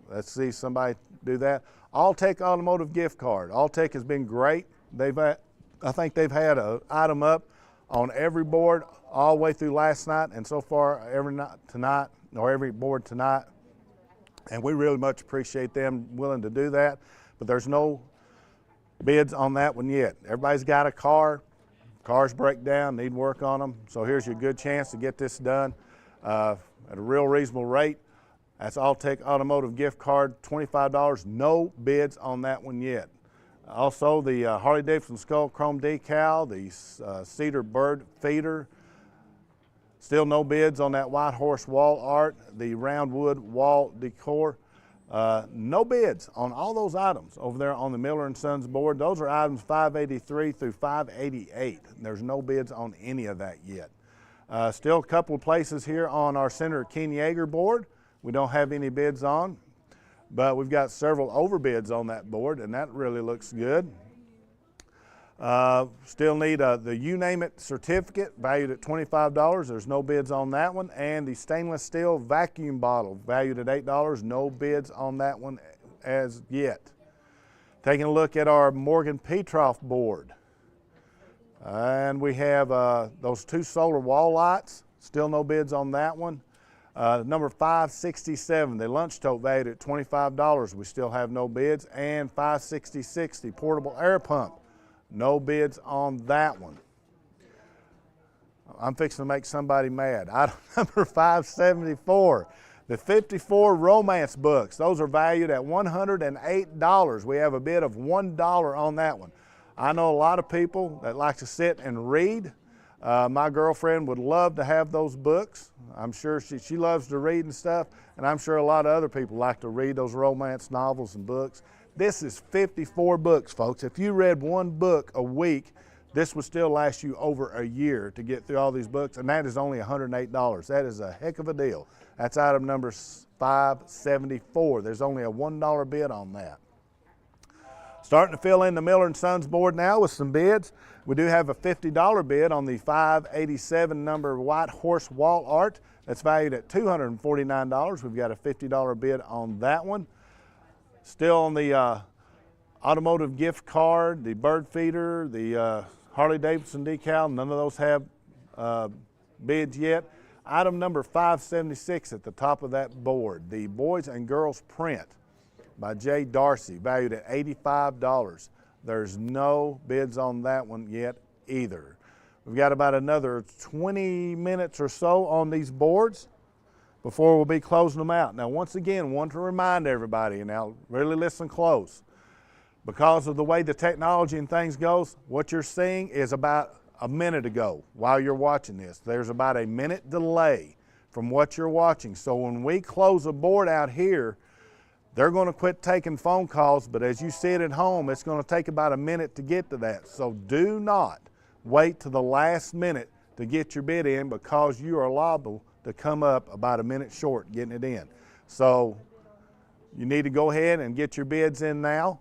Let's see somebody do that. Alltech Automotive gift card. Alltech has been great. I think they've had an item up on every board all the way through last night, and so far every night tonight, or every board tonight. And we really much appreciate them willing to do that, but there's no bids on that one yet. Everybody's got a car. Cars break down, need work on them, so here's your good chance to get this done at a real reasonable rate. That's Alltech Automotive gift card, $25. No bids on that one yet. Also, the Harley-Davidson Skull Chrome decal, the Cedar Bird feeder. Still no bids on that White Horse Wall Art, the round wood wall decor. No bids on all those items over there on the Miller & Sons board. Those are items 583 through 588. There's no bids on any of that yet. Still a couple of places here on our Senator Ken Yeager board we don't have any bids on, but we've got several overbids on that board, and that really looks good. Still need the You Name It certificate valued at $25. There's no bids on that one. And the stainless steel vacuum bottle valued at $8. No bids on that one as yet. Taking a look at our Morgan Petroff board. And we have those 2 solar wall lights. Still no bids on that one. Number 567, the lunch tote valued at $25. We still have no bids. And 566, the portable air pump. No bids on that one. I'm fixing to make somebody mad. Item number 574, the 54 romance books. Those are valued at $108. We have a bid of $1 on that one. I know a lot of people that like to sit and read. My girlfriend would love to have those books. I'm sure she loves to read and stuff, and I'm sure a lot of other people like to read those romance novels and books. This is 54 books, folks. If you read one book a week, this would still last you over a year to get through all these books, and that is only $108. That is a heck of a deal. That's item number 574. There's only a $1 bid on that. Starting to fill in the Miller & Sons board now with some bids. We do have a $50 bid on the 587 number White Horse wall art. That's valued at $249. We've got a $50 bid on that one. Still on the automotive gift card, the bird feeder, the Harley Davidson decal, none of those have bids yet. Item number 576 at the top of that board, the Boys and Girls print by Jay Darcy, valued at $85. There's no bids on that one yet either. We've got about another 20 minutes or so on these boards before we'll be closing them out. Now, once again, want to remind everybody, and now really listen close, because of the way the technology and things goes, what you're seeing is about a minute ago while you're watching this. There's about a minute delay from what you're watching. So when we close a board out here, they're going to quit taking phone calls, but as you sit at home, it's going to take about a minute to get to that. So do not wait to the last minute to get your bid in, because you are liable to come up about a minute short getting it in. So you need to go ahead and get your bids in now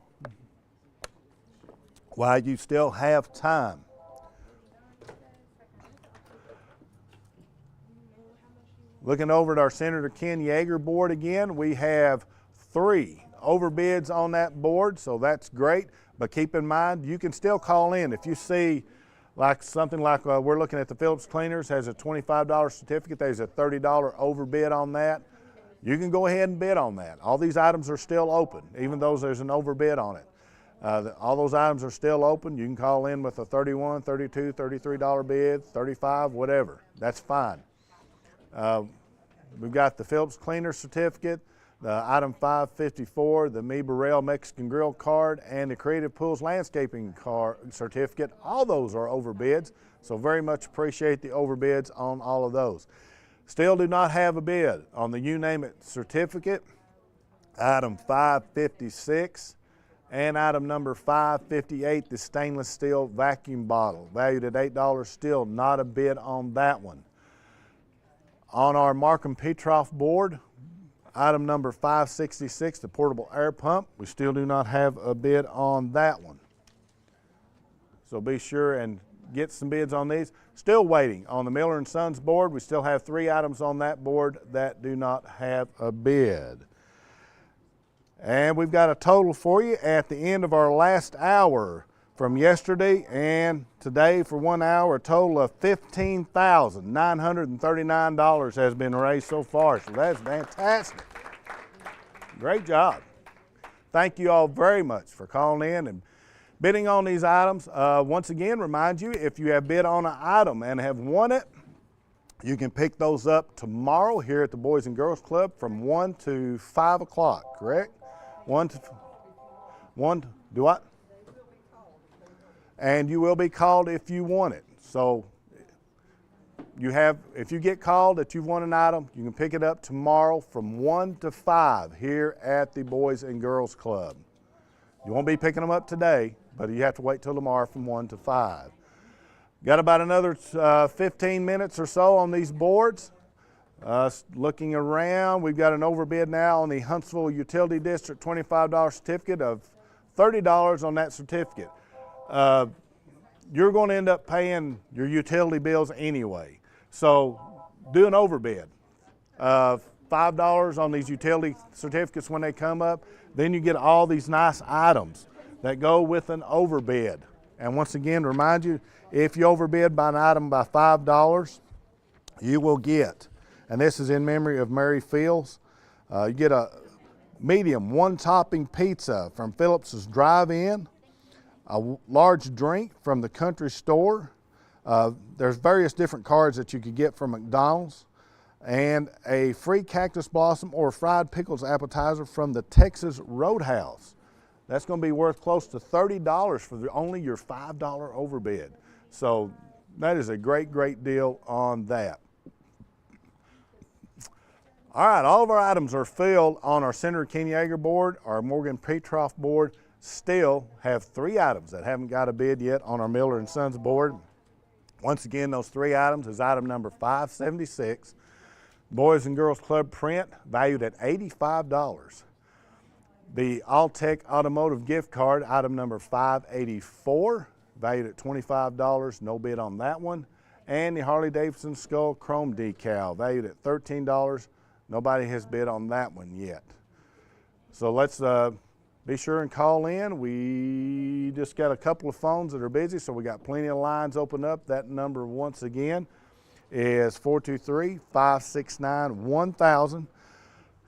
while you still have time. Looking over at our Senator Ken Yeager board again, we have 3 overbids on that board, so that's great. But keep in mind, you can still call in. If you see like something like we're looking at the Phillips Cleaners has a $25 certificate, there's a $30 overbid on that. You can go ahead and bid on that. All these items are still open, even though there's an overbid on it. All those items are still open. You can call in with a $31, $32, $33 bid, $35, whatever. That's fine. We've got the Phillips Cleaner certificate, the item 554, the Me Burrell Mexican Grill card, and the Creative Pools Landscaping card certificate. All those are overbids, so very much appreciate the overbids on all of those. Still do not have a bid on the You Name It certificate, item 556, and item number 558, the stainless steel vacuum bottle, valued at $8. Still not a bid on that one. On our Markham Petroff board, item number 566, the portable air pump, we still do not have a bid on that one. So be sure and get some bids on these. Still waiting on the Miller & Sons board. We still have 3 items on that board that do not have a bid. And we've got a total for you at the end of our last hour. From yesterday and today for 1 hour, a total of $15,939 has been raised so far. So that's fantastic. Great job. Thank you all very much for calling in and bidding on these items. Once again, remind you, if you have bid on an item and have won it, you can pick those up tomorrow here at the Boys and Girls Club from 1 to 5 o'clock, correct? 1 to do what? And you will be called if you want it. So if you get called that you've won an item, you can pick it up tomorrow from 1 to 5 here at the Boys and Girls Club. You won't be picking them up today, but you have to wait till tomorrow from 1 to 5. Got about another 15 minutes or so on these boards. Looking around, we've got an overbid now on the Huntsville Utility District $25 certificate of $30 on that certificate. You're going to end up paying your utility bills anyway. So do an overbid. $5 on these utility certificates when they come up. Then you get all these nice items that go with an overbid. And once again, remind you, if you overbid by an item by $5, you will get and this is in memory of Mary Fields. You get a medium 1-topping pizza from Phillips's Drive-In, a large drink from the Country Store. There's various different cards that you could get from McDonald's, and a free cactus blossom or fried pickles appetizer from the Texas Roadhouse. That's going to be worth close to $30 for only your $5 overbid. So that is a great, great deal on that. All right, all of our items are filled on our Senator Ken Yeager board. Our Morgan Petroff board still have 3 items that haven't got a bid yet on our Miller & Sons board. Once again, those 3 items is item number 576, Boys and Girls Club print, valued at $85. The Alltech Automotive gift card, item number 584, valued at $25, no bid on that one. And the Harley-Davidson Skull Chrome decal, valued at $13. Nobody has bid on that one yet. So let's be sure and call in. We just got a couple of phones that are busy, so we got plenty of lines open up. That number, once again, is 423-569-1000.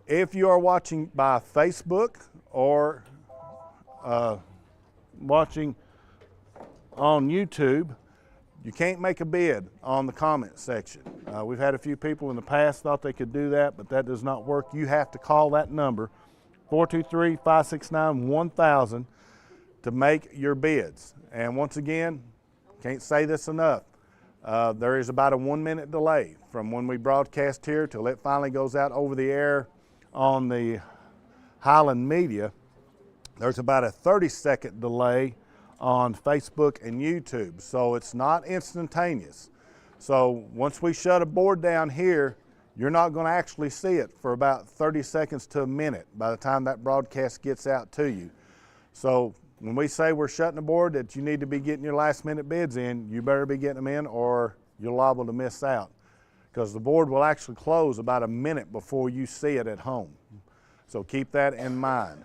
If you are watching by Facebook or watching on YouTube, you can't make a bid on the comment section. We've had a few people in the past thought they could do that, but that does not work. You have to call that number, 423-569-1000, to make your bids. And once again, can't say this enough, there is about a 1-minute delay from when we broadcast here till it finally goes out over the air on the Highland Media. There's about a 30-second delay on Facebook and YouTube, so it's not instantaneous. So once we shut a board down here, you're not going to actually see it for about 30 seconds to a minute by the time that broadcast gets out to you. So when we say we're shutting a board that you need to be getting your last minute bids in, you better be getting them in or you're liable to miss out, because the board will actually close about a minute before you see it at home. So keep that in mind.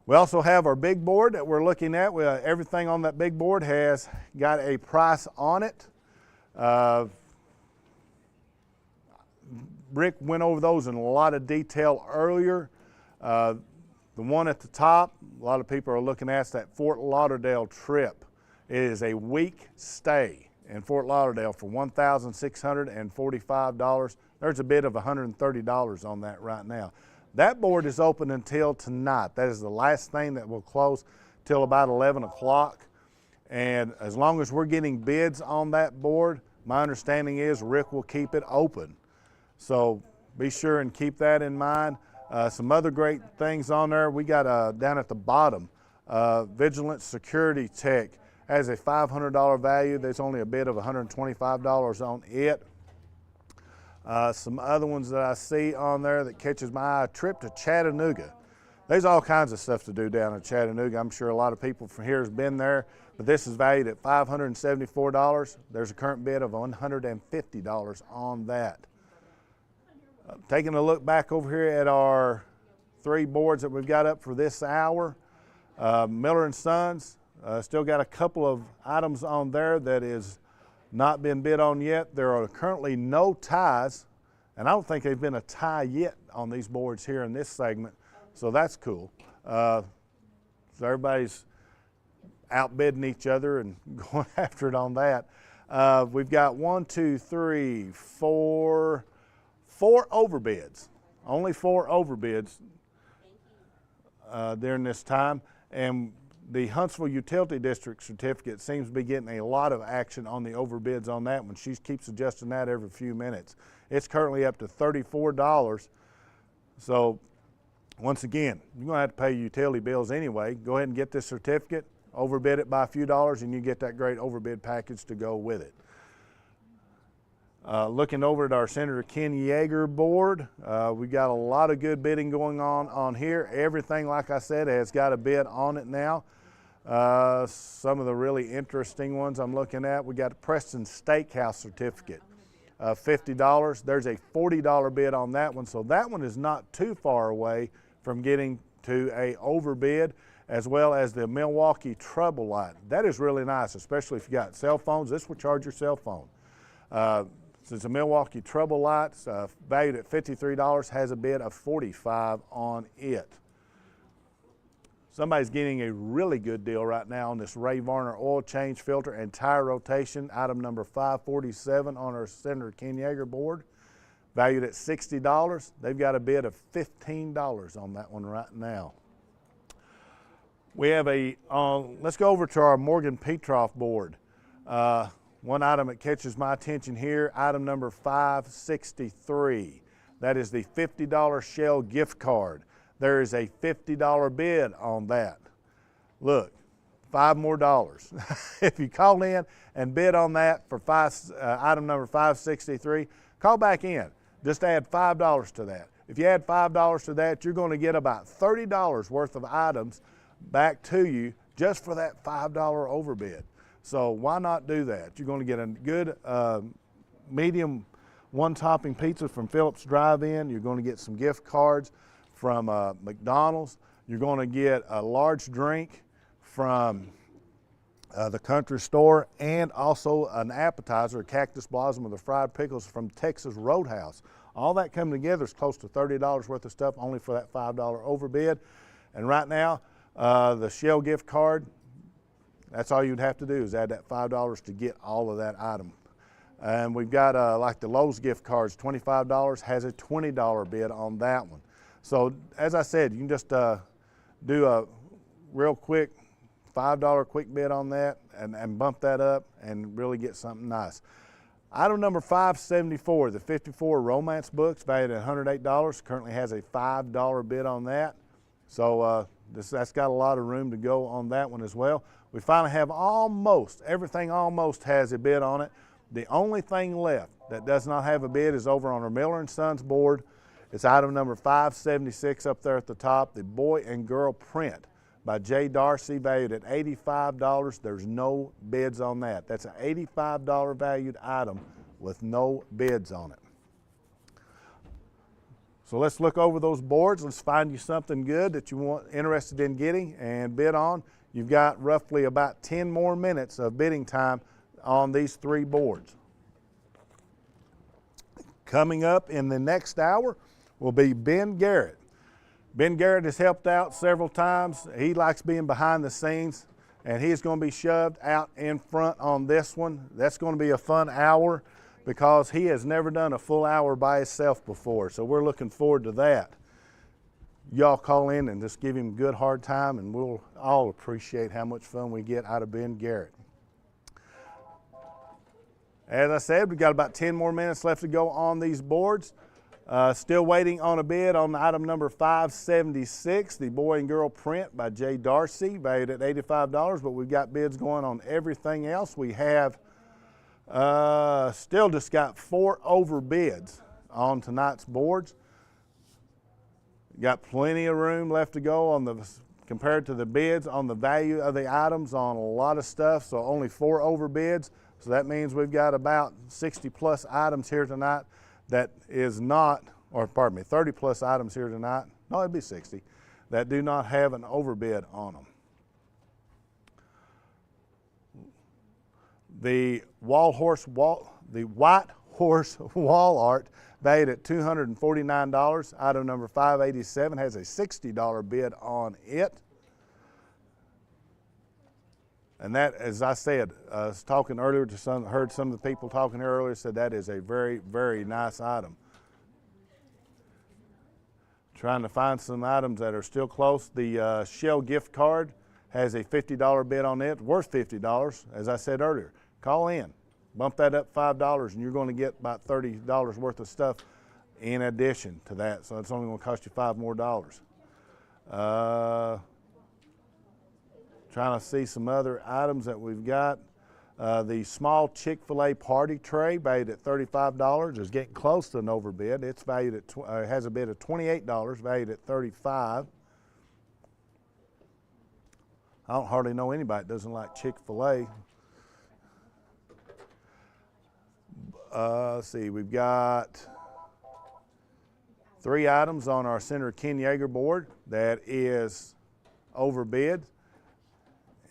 We also have our big board that we're looking at. Everything on that big board has got a price on it. Rick went over those in a lot of detail earlier. The one at the top, a lot of people are looking at, that Fort Lauderdale trip. It is a week stay in Fort Lauderdale for $1,645. There's a bid of $130 on that right now. That board is open until tonight. That is the last thing that will close till about 11 o'clock. And as long as we're getting bids on that board, my understanding is Rick will keep it open. So be sure and keep that in mind. Some other great things on there. We got down at the bottom, Vigilant Security Tech has a $500 value. There's only a bid of $125 on it. Some other ones that I see on there that catches my eye, a trip to Chattanooga. There's all kinds of stuff to do down in Chattanooga. I'm sure a lot of people from here has been there, but this is valued at $574. There's a current bid of $150 on that. Taking a look back over here at our 3 boards that we've got up for this hour, Miller & Sons, still got a couple of items on there that is not been bid on yet. There are currently no ties, and I don't think there's been a tie yet on these boards here in this segment, so that's cool. So everybody's outbidding each other and going after it on that. We've got 1, 2, 3, 4 overbids, only 4 overbids during this time, and the Huntsville Utility District certificate seems to be getting a lot of action on the overbids on that one. She keeps adjusting that every few minutes. It's currently up to $34. So once again, you're going to have to pay utility bills anyway. Go ahead and get this certificate, overbid it by a few dollars, and you get that great overbid package to go with it. Looking over at our Senator Ken Yeager board, we got a lot of good bidding going on here. Everything, like I said, has got a bid on it now. Some of the really interesting ones I'm looking at, we got a Preston Steakhouse certificate, $50. There's a $40 bid on that one, so that one is not too far away from getting to a overbid, as well as the Milwaukee Trouble Light. That is really nice, especially if you got cell phones. This will charge your cell phone. So it's a Milwaukee Trouble Light, valued at $53, has a bid of $45 on it. Somebody's getting a really good deal right now on this Ray Varner oil change filter and tire rotation, item number 547 on our Senator Ken Yeager board, valued at $60. They've got a bid of $15 on that one right now. We have let's go over to our Morgan Petroff board. One item that catches my attention here, item number 563. That is the $50 Shell gift card. There is a $50 bid on that. Look, $5 more. If you call in and bid on that for item number 563, call back in. Just add $5 to that. If you add $5 to that, you're going to get about $30 worth of items back to you just for that $5 overbid. So why not do that? You're going to get a good medium one-topping pizza from Phillips Drive-In. You're going to get some gift cards from McDonald's. You're going to get a large drink from the country store, and also an appetizer, a cactus blossom with the fried pickles from Texas Roadhouse. All that coming together is close to $30 worth of stuff only for that $5 overbid. And right now, the Shell gift card, that's all you'd have to do is add that $5 to get all of that item. And we've got like the Lowe's gift cards, $25, has a $20 bid on that one. So as I said, you can just do a real quick $5 quick bid on that and bump that up and really get something nice. Item number 574, the 54 romance books valued at $108, currently has a $5 bid on that. So that's got a lot of room to go on that one as well. We finally have everything almost has a bid on it. The only thing left that does not have a bid is over on our Miller & Sons board. It's item number 576 up there at the top, the Boy and Girl Print by J. Darcy, valued at $85. There's no bids on that. That's an $85 valued item with no bids on it. So let's look over those boards. Let's find you something good that you interested in getting and bid on. You've got roughly about 10 more minutes of bidding time on these three boards. Coming up in the next hour will be Ben Garrett. Ben Garrett has helped out several times. He likes being behind the scenes, and he's going to be shoved out in front on this one. That's going to be a fun hour because he has never done a full hour by himself before, so we're looking forward to that. Y'all call in and just give him a good hard time, and we'll all appreciate how much fun we get out of Ben Garrett. As I said, we've got about 10 more minutes left to go on these boards. Still waiting on a bid on item number 576, the Boy and Girl Print by J. Darcy, valued at $85, but we've got bids going on everything else. We have still just got 4 overbids on tonight's boards. Got plenty of room left to go on compared to the bids on the value of the items on a lot of stuff, so only 4 overbids. So that means we've got about 60 plus items here tonight that is not, or pardon me, 30 plus items here tonight, no, it'd be 60, that do not have an overbid on them. The White Horse wall art, valued at $249. Item number 587 has a $60 bid on it. And that, as I said, I was talking earlier to heard some of the people talking earlier, said that is a very, very nice item. Trying to find some items that are still close. The Shell gift card has a $50 bid on it, worth $50, as I said earlier. Call in, bump that up $5, and you're going to get about $30 worth of stuff in addition to that. So it's only going to cost you $5 more. Trying to see some other items that we've got. The small Chick-fil-A party tray, valued at $35, is getting close to an overbid. It's valued at has a bid of $28, valued at $35. I don't hardly know anybody that doesn't like Chick-fil-A. Let's see, we've got 3 items on our Senator Ken Yeager board that is overbid.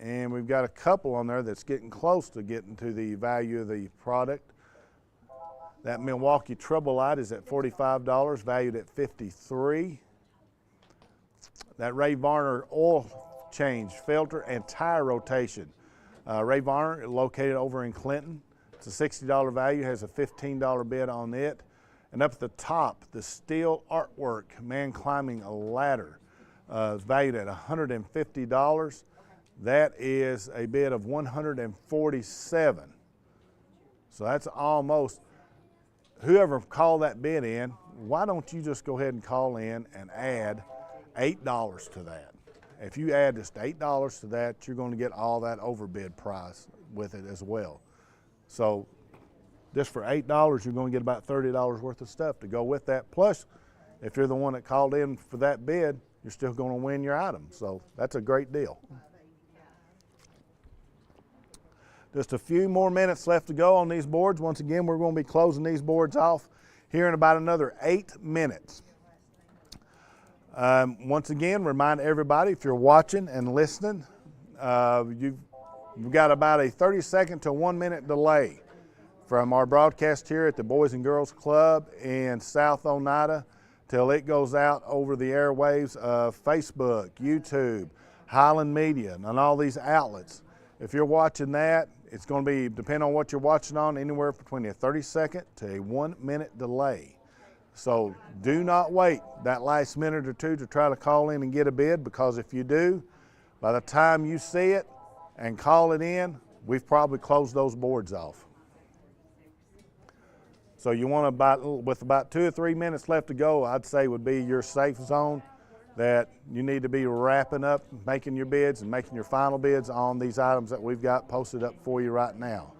And we've got a couple on there that's getting close to getting to the value of the product. That Milwaukee Trouble Light is at $45, valued at $53. That Ray Varner oil change, filter, and tire rotation. Ray Varner, located over in Clinton. It's a $60 value, has a $15 bid on it. And up at the top, the steel artwork, man climbing a ladder, is valued at $150. That is a bid of $147. So that's almost, whoever called that bid in, why don't you just go ahead and call in and add $8 to that? If you add just $8 to that, you're going to get all that overbid price with it as well. So just for $8, you're going to get about $30 worth of stuff to go with that. Plus, if you're the one that called in for that bid, you're still going to win your item. So that's a great deal. Just a few more minutes left to go on these boards. Once again, we're going to be closing these boards off here in about another 8 minutes. Once again, remind everybody, if you're watching and listening, we've got about a 30-second to 1 minute delay from our broadcast here at the Boys and Girls Club in South Oneida till it goes out over the airwaves of Facebook, YouTube, Highland Media, and all these outlets. If you're watching that, it's going to be, depending on what you're watching on, anywhere between a 30-second to a 1 minute delay. So do not wait that last minute or two to try to call in and get a bid, because if you do, by the time you see it and call it in, we've probably closed those boards off. So you want to, with about 2 or 3 minutes left to go, I'd say would be your safe zone that you need to be wrapping up, making your bids and making your final bids on these items that we've got posted up for you right now.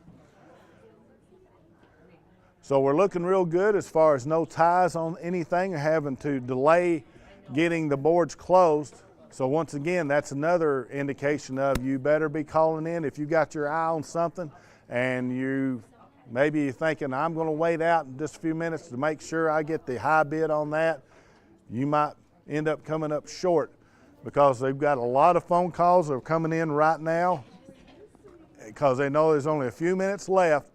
So we're looking real good as far as no ties on anything or having to delay getting the boards closed. So once again, that's another indication of you better be calling in if you got your eye on something and maybe you're thinking, I'm going to wait out in just a few minutes to make sure I get the high bid on that. You might end up coming up short because they've got a lot of phone calls that are coming in right now because they know there's only a few minutes left.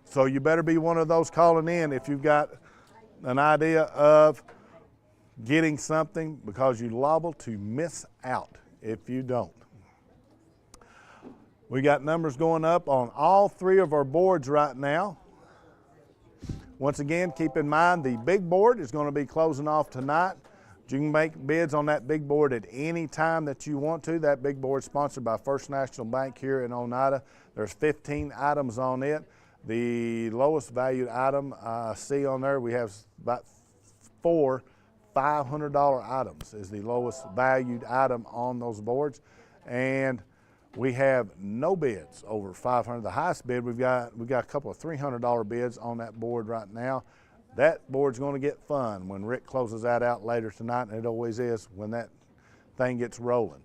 So you better be one of those calling in if you've got an idea of getting something, because you're liable to miss out if you don't. We got numbers going up on all 3 of our boards right now. Once again, keep in mind the big board is going to be closing off tonight. You can make bids on that big board at any time that you want to. That big board is sponsored by First National Bank here in Oneida. There's 15 items on it. The lowest valued item I see on there, we have about 4 $500 items is the lowest valued item on those boards. And we have no bids over $500. The highest bid, we've got a couple of $300 bids on that board right now. That board's going to get fun when Rick closes that out later tonight, and it always is when that thing gets rolling.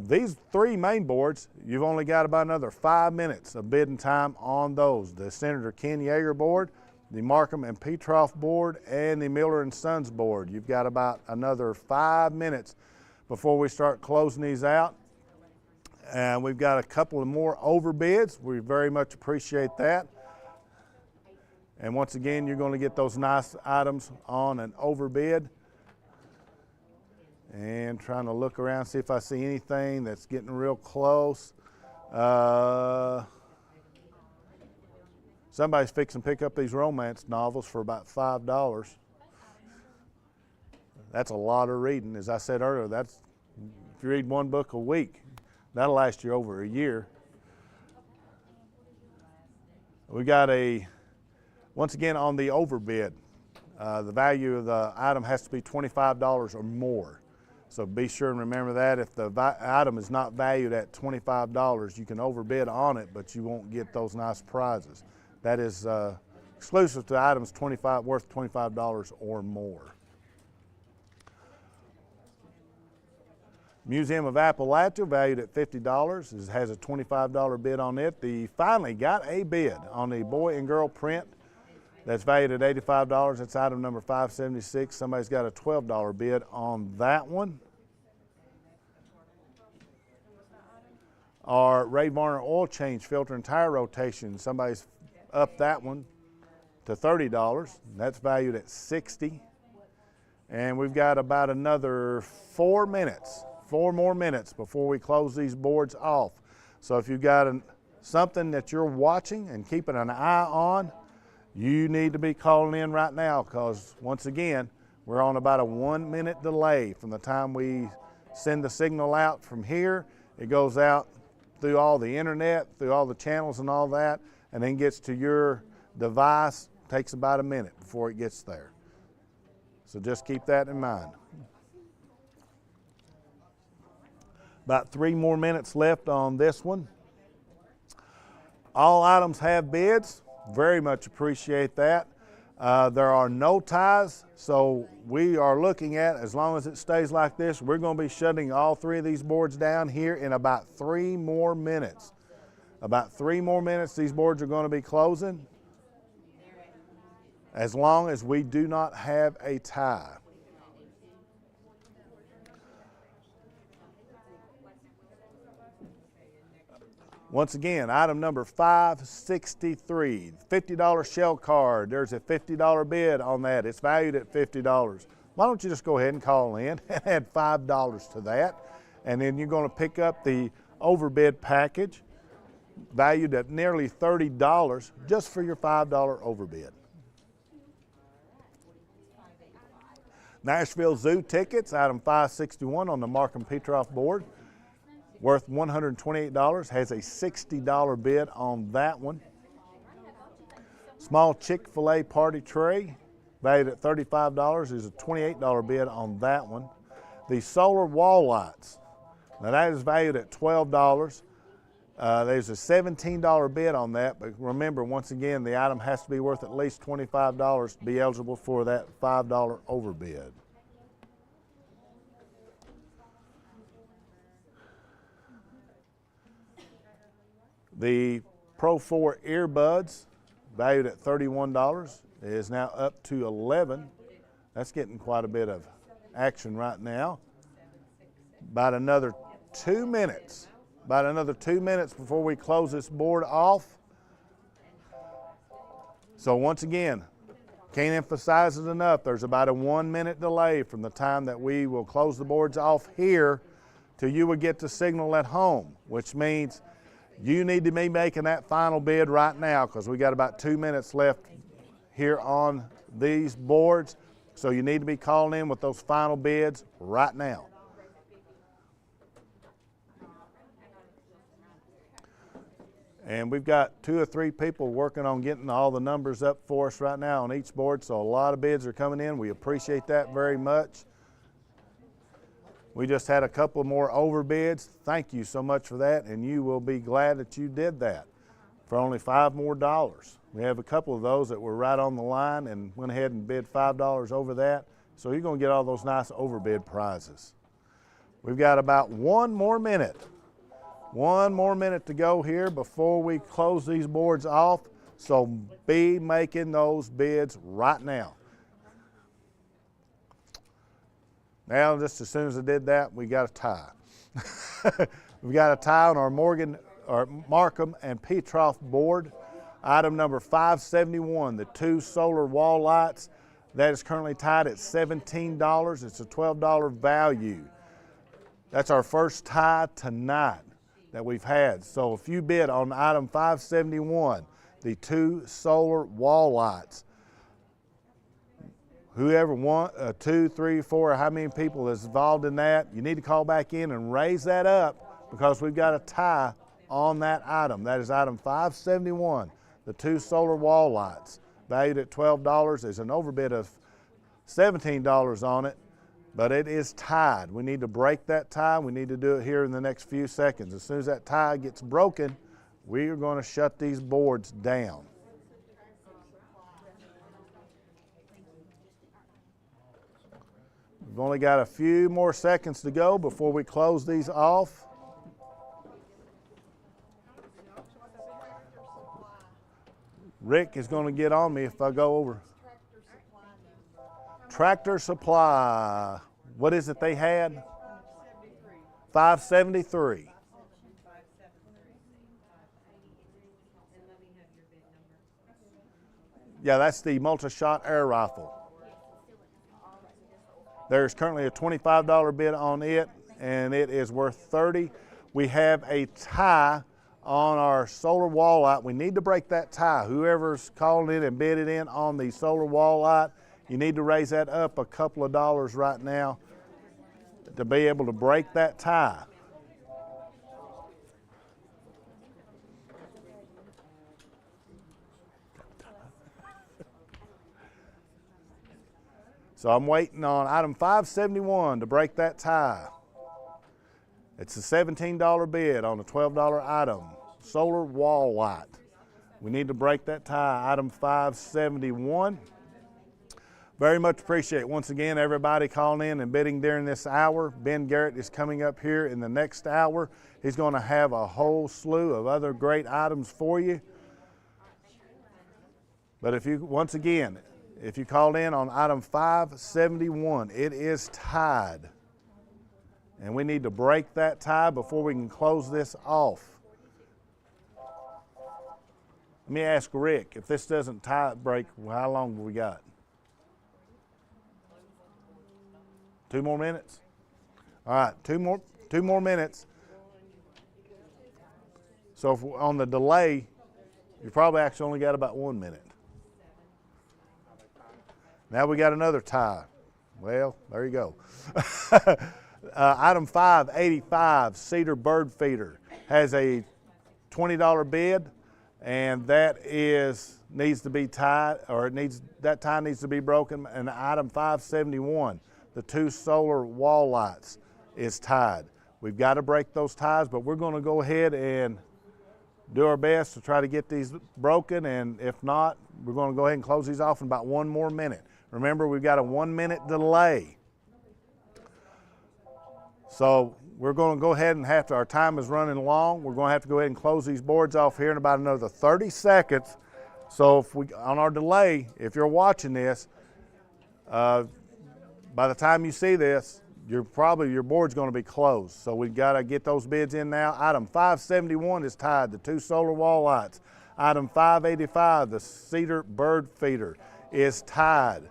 These 3 main boards, you've only got about another 5 minutes of bidding time on those. The Senator Ken Yeager board, the Markham and Petroff board, and the Miller and Sons board. You've got about another 5 minutes before we start closing these out. And we've got a couple of more overbids. We very much appreciate that. And once again, you're going to get those nice items on an overbid. And trying to look around, see if I see anything that's getting real close. Somebody's fixing to pick up these romance novels for about $5. That's a lot of reading. As I said earlier, that's, if you read 1 book a week, that'll last you over a year. We got once again on the overbid, the value of the item has to be $25 or more. So be sure and remember that. If the item is not valued at $25, you can overbid on it, but you won't get those nice prizes. That is exclusive to items worth $25 or more. Museum of Appalachia, valued at $50, has a $25 bid on it. They finally got a bid on the boy and girl print that's valued at $85. That's item number 576. Somebody's got a $12 bid on that one. Our Ray Varner oil change, filter, and tire rotation. Somebody's up that one to $30. That's valued at $60. And we've got about another 4 more minutes before we close these boards off. So if you've got something that you're watching and keeping an eye on, you need to be calling in right now, because once again, we're on about a 1 minute delay from the time we send the signal out from here. It goes out through all the internet, through all the channels and all that, and then gets to your device. Takes about a minute before it gets there. So just keep that in mind. About 3 more minutes left on this one. All items have bids. Very much appreciate that. There are no ties, so we are looking at, as long as it stays like this, we're going to be shutting all 3 of these boards down here in about 3 more minutes. About 3 more minutes, these boards are going to be closing, as long as we do not have a tie. Once again, item number 563, $50 shell card. There's a $50 bid on that. It's valued at $50. Why don't you just go ahead and call in and add $5 to that, and then you're going to pick up the overbid package valued at nearly $30 just for your $5 overbid. Nashville Zoo tickets, item 561 on the Markham Petroff board, worth $128, has a $60 bid on that one. Small Chick-fil-A party tray, valued at $35, is a $28 bid on that one. The solar wall lights, now that is valued at $12. There's a $17 bid on that, but remember, once again, the item has to be worth at least $25 to be eligible for that $5 overbid. The Pro 4 earbuds, valued at $31, is now up to $11. That's getting quite a bit of action right now. About another 2 minutes. About another 2 minutes before we close this board off. So once again, can't emphasize it enough, there's about a 1 minute delay from the time that we will close the boards off here till you would get the signal at home, which means you need to be making that final bid right now, because we got about 2 minutes left here on these boards. So you need to be calling in with those final bids right now. And we've got 2 or 3 people working on getting all the numbers up for us right now on each board, so a lot of bids are coming in. We appreciate that very much. We just had a couple more overbids. Thank you so much for that, and you will be glad that you did that for only $5 more. We have a couple of those that were right on the line and went ahead and bid $5 over that, so you're going to get all those nice overbid prizes. We've got about 1 more minute. 1 more minute to go here before we close these boards off, so be making those bids right now. Now, just as soon as I did that, we got a tie. We got a tie on our Markham and Petroff board. Item number 571, the 2 solar wall lights. That is currently tied at $17. It's a $12 value. That's our first tie tonight that we've had. So if you bid on item 571, the 2 solar wall lights, whoever won, 2, 3, 4, how many people is involved in that, you need to call back in and raise that up, because we've got a tie on that item. That is item 571, the 2 solar wall lights, valued at $12. There's an overbid of $17 on it, but it is tied. We need to break that tie. We need to do it here in the next few seconds. As soon as that tie gets broken, we are going to shut these boards down. We've only got a few more seconds to go before we close these off. Rick is going to get on me if I go over. Tractor Supply. What is it they had? 573. Yeah, that's the multi-shot air rifle. There's currently a $25 bid on it, and it is worth $30. We have a tie on our solar wall light. We need to break that tie. Whoever's calling it and bid it in on the solar wall light, you need to raise that up a couple of dollars right now to be able to break that tie. So I'm waiting on item 571 to break that tie. It's a $17 bid on a $12 item, solar wall light. We need to break that tie, item 571. Very much appreciate, once again, everybody calling in and bidding during this hour. Ben Garrett is coming up here in the next hour. He's going to have a whole slew of other great items for you. But if you, once again, if you called in on item 571, it is tied. And we need to break that tie before we can close this off. Let me ask Rick, if this doesn't tie break, how long have we got? 2 more minutes? All right, two more minutes. So if on the delay, you probably actually only got about 1 minute. Now we got another tie. Well, there you go. Item 585, Cedar Bird Feeder, has a $20 bid, and that needs to be tied, or that tie needs to be broken. And item 571, the 2 solar wall lights, is tied. We've got to break those ties, but we're going to go ahead and do our best to try to get these broken, and if not, we're going to go ahead and close these off in about 1 more minute. Remember, we've got a 1 minute delay. So we're going to go ahead and our time is running long. We're going to have to go ahead and close these boards off here in about another 30 seconds. So if on our delay, if you're watching this, by the time you see this, your board's going to be closed. So we've got to get those bids in now. Item 571 is tied, the 2 solar wall lights. Item 585, the Cedar Bird Feeder, is tied.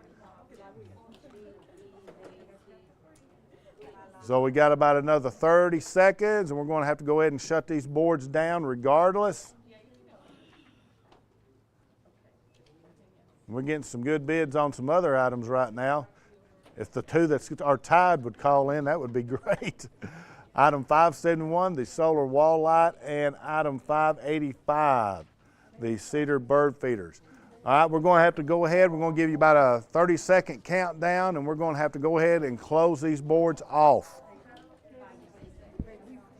So we got about another 30 seconds, and we're going to have to go ahead and shut these boards down regardless. We're getting some good bids on some other items right now. If the 2 that are tied would call in, that would be great. Item 571, the solar wall light, and item 585, the Cedar Bird Feeders. All right, we're going to have to go ahead. We're going to give you about a 30-second countdown, and we're going to have to go ahead and close these boards off.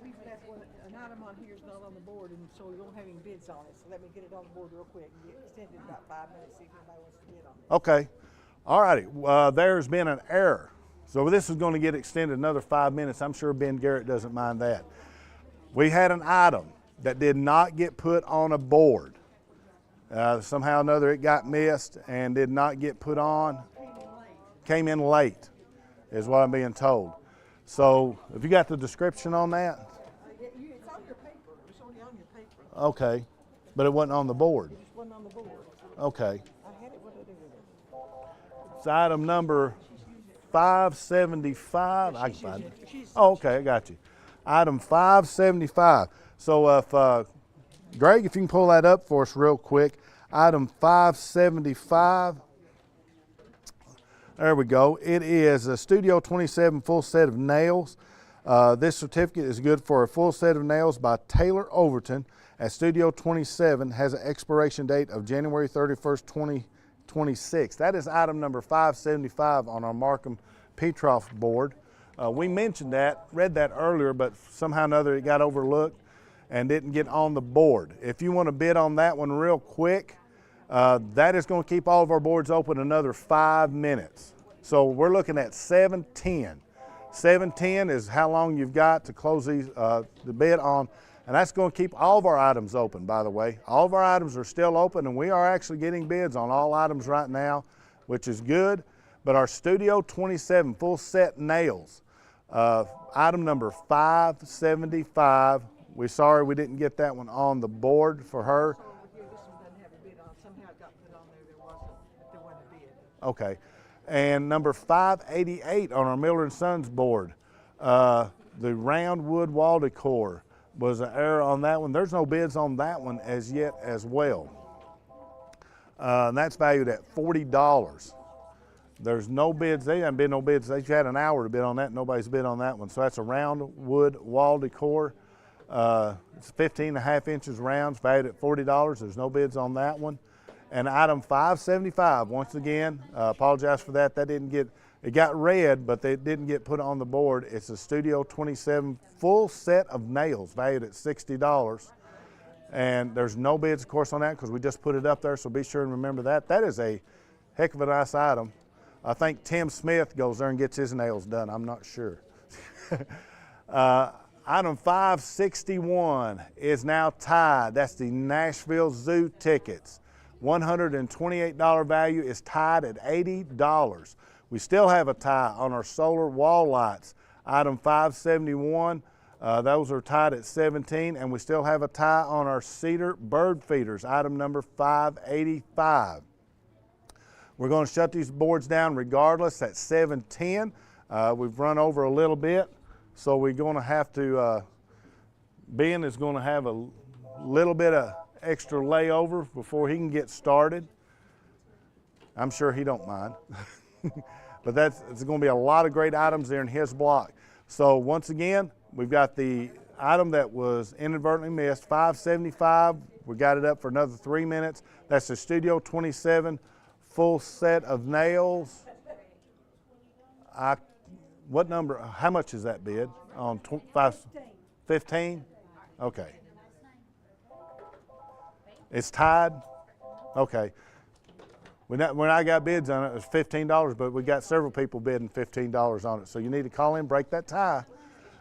We've left an item on here is not on the board, and so we don't have any bids on it. So let me get it on the board real quick and get extended about 5 minutes, see if anybody wants to bid on it. Okay. All righty. There's been an error. So this is going to get extended another 5 minutes. I'm sure Ben Garrett doesn't mind that. We had an item that did not get put on a board. Somehow or another it got missed and did not get put on. Came in late, is what I'm being told. So have you got the description on that? It's on your paper. It's only on your paper. Okay, but it wasn't on the board. It just wasn't on the board. Okay. I had it. What did I do with it? It's item number 575. I can find it. Oh, okay, I got you. Item 575. So if Greg, if you can pull that up for us real quick. Item 575. There we go. It is a Studio 27 full set of nails. This certificate is good for a full set of nails by Taylor Overton at Studio 27, has an expiration date of January 31st, 2026. That is item number 575 on our Markham Petroff board. We mentioned that, read that earlier, but somehow or another it got overlooked and didn't get on the board. If you want to bid on that one real quick, that is going to keep all of our boards open another 5 minutes. So we're looking at 7:10. 7:10 is how long you've got to close these, the bid on, and that's going to keep all of our items open, by the way. All of our items are still open, and we are actually getting bids on all items right now, which is good. But our Studio 27 full set nails, item number 575, we're sorry we didn't get that one on the board for her. Okay. And number 588 on our Miller & Sons board, the round wood wall decor was an error on that one. There's no bids on that one as yet as well. And that's valued at $40. There's no bids. They haven't been no bids. They've had an hour to bid on that. Nobody's bid on that one. So that's a round wood wall decor. It's 15.5 inches rounds, valued at $40. There's no bids on that one. And item 575, once again, apologize for that. That didn't get, it got read, but they didn't get put on the board. It's a Studio 27 full set of nails, valued at $60. And there's no bids, of course, on that because we just put it up there, so be sure and remember that. That is a heck of a nice item. I think Tim Smith goes there and gets his nails done. I'm not sure. Item 561 is now tied. That's the Nashville Zoo tickets. $128 value is tied at $80. We still have a tie on our solar wall lights. Item 571, those are tied at $17, and we still have a tie on our cedar bird feeders, item number 585. We're going to shut these boards down regardless at 7:10. We've run over a little bit, so we're going to have to, Ben is going to have a little bit of extra layover before he can get started. I'm sure he don't mind. But it's going to be a lot of great items there in his block. So once again, we've got the item that was inadvertently missed, 575. We got it up for another 3 minutes. That's the Studio 27 full set of nails. What number, how much is that bid? On 15? Okay. It's tied? Okay. When I got bids on it, it was $15, but we got several people bidding $15 on it. So you need to call in, break that tie.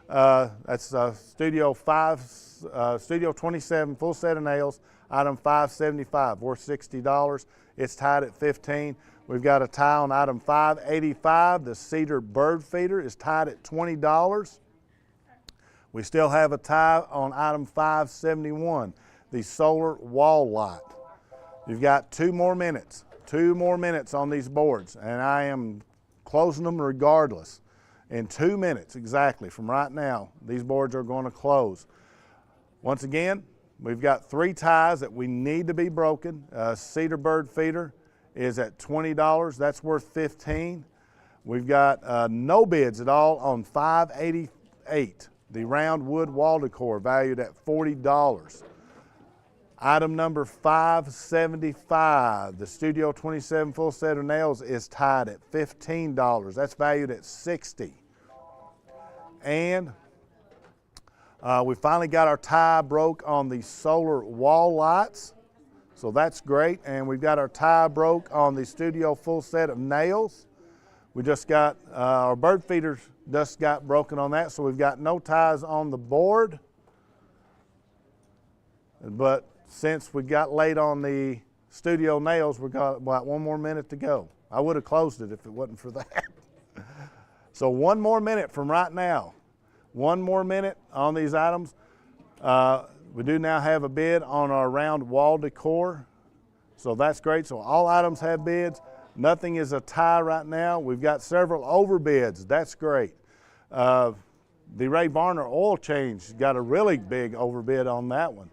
That's Studio 27 full set of nails, item 575, worth $60. It's tied at $15. We've got a tie on item 585. The cedar bird feeder is tied at $20. We still have a tie on item 571, the solar wall light. You've got 2 more minutes. 2 more minutes on these boards, and I am closing them regardless. In 2 minutes exactly from right now, these boards are going to close. Once again, we've got 3 ties that we need to be broken. Cedar bird feeder is at $20. That's worth $15. We've got no bids at all on 588, the round wood wall decor, valued at $40. Item number 575, the Studio 27 full set of nails, is tied at $15. That's valued at $60. And we finally got our tie broke on the solar wall lights, so that's great. And we've got our tie broke on the Studio full set of nails. We just got our bird feeders just got broken on that, so we've got no ties on the board. But since we got late on the Studio nails, we've got about 1 more minute to go. I would have closed it if it wasn't for that. So 1 more minute from right now. 1 more minute on these items. We do now have a bid on our round wall decor. So that's great. So all items have bids. Nothing is a tie right now. We've got several overbids. That's great. The Ray Varner oil change got a really big overbid on that one.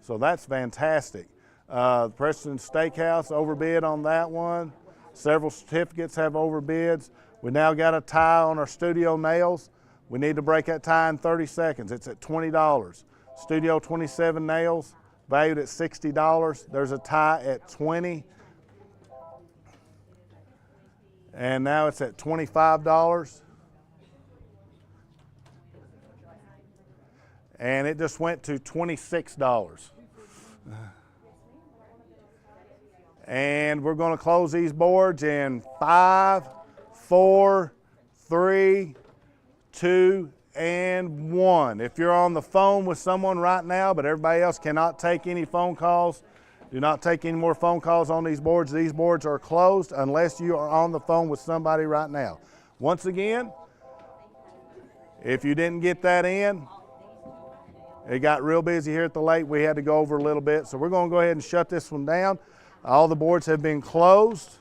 So that's fantastic. Preston Steakhouse overbid on that one. Several certificates have overbids. We now got a tie on our Studio nails. We need to break that tie in 30 seconds. It's at $20. Studio 27 nails, valued at $60. There's a tie at $20. And now it's at $25. And it just went to $26. And we're going to close these boards in 5, 4, 3, 2, and 1. If you're on the phone with someone right now, but everybody else cannot take any phone calls, do not take any more phone calls on these boards. These boards are closed unless you are on the phone with somebody right now. Once again, if you didn't get that in, it got real busy here at the lake. We had to go over a little bit. So we're going to go ahead and shut this one down. All the boards have been closed.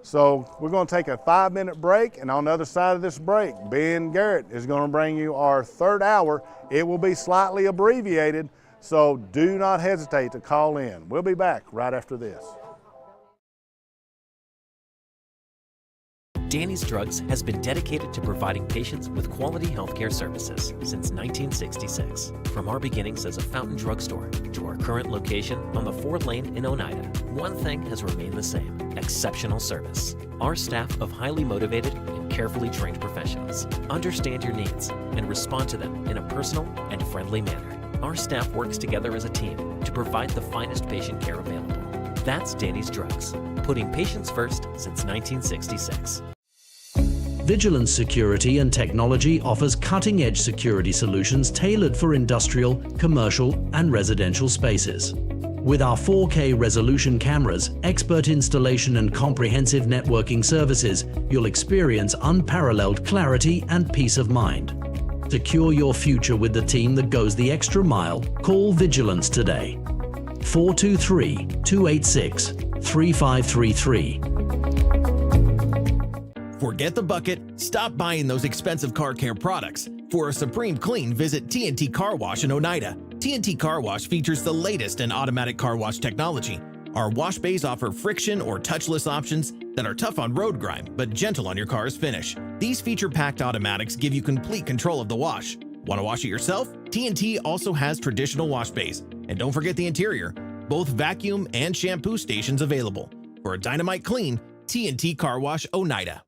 So we're going to take a 5-minute break, and on the other side of this break, Ben Garrett is going to bring you our third hour. It will be slightly abbreviated, so do not hesitate to call in. We'll be back right after this. Danny's Drugs has been dedicated to providing patients with quality healthcare services since 1966. From our beginnings as a fountain drugstore to our current location on the 4th Lane in Oneida, one thing has remained the same: exceptional service. Our staff of highly motivated and carefully trained professionals understand your needs and respond to them in a personal and friendly manner. Our staff works together as a team to provide the finest patient care available. That's Danny's Drugs, putting patients first since 1966. Vigilance Security and Technology offers cutting-edge security solutions tailored for industrial, commercial, and residential spaces. With our 4K resolution cameras, expert installation, and comprehensive networking services, you'll experience unparalleled clarity and peace of mind. Secure your future with the team that goes the extra mile. Call Vigilance today. 423-286-3533. Forget the bucket, stop buying those expensive car care products. For a supreme clean, visit TNT Car Wash in Oneida. TNT Car Wash features the latest in automatic car wash technology. Our wash bays offer friction or touchless options that are tough on road grime, but gentle on your car's finish. These feature-packed automatics give you complete control of the wash. Want to wash it yourself? TNT also has traditional wash bays. And don't forget the interior, both vacuum and shampoo stations available. For a dynamite clean, TNT Car Wash Oneida.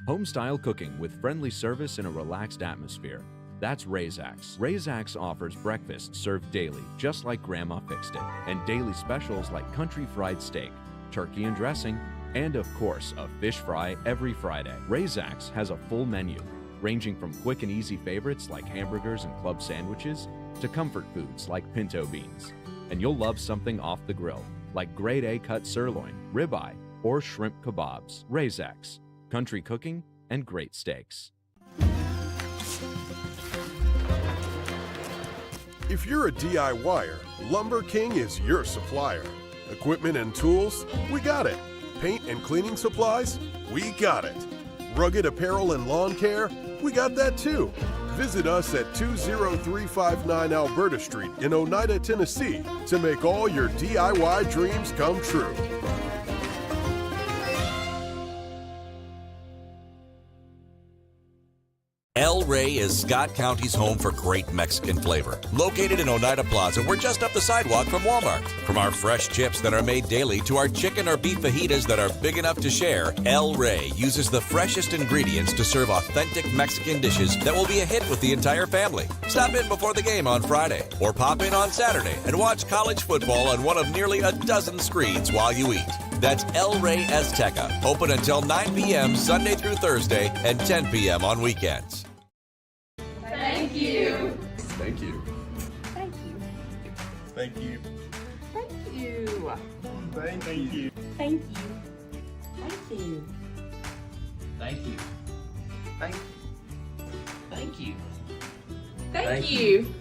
Home-style cooking with friendly service in a relaxed atmosphere. That's Razak's. Razak's offers breakfast served daily, just like Grandma fixed it, and daily specials like country fried steak, turkey and dressing, and of course, a fish fry every Friday. Razak's has a full menu, ranging from quick and easy favorites like hamburgers and club sandwiches to comfort foods like pinto beans. And you'll love something off the grill, like grade A cut sirloin, ribeye, or shrimp kebabs. Razak's. Country cooking and great steaks. If you're a DIYer, Lumber King is your supplier. Equipment and tools? We got it. Paint and cleaning supplies? We got it. Rugged apparel and lawn care? We got that too. Visit us at 20359 Alberta Street in Oneida, Tennessee to make all your DIY dreams come true. El Rey is Scott County's home for great Mexican flavor. Located in Oneida Plaza, we're just up the sidewalk from Walmart. From our fresh chips that are made daily to our chicken or beef fajitas that are big enough to share, El Rey uses the freshest ingredients to serve authentic Mexican dishes that will be a hit with the entire family. Stop in before the game on Friday or pop in on Saturday and watch college football on one of nearly a dozen screens while you eat. That's El Rey Azteca, open until 9 p.m. Sunday through Thursday and 10 p.m. on weekends. Thank you. Thank you. Thank you. Thank you. Thank you. Thank you. Thank you. Thank you. Thank you. Thank you. Thank you. Thank you.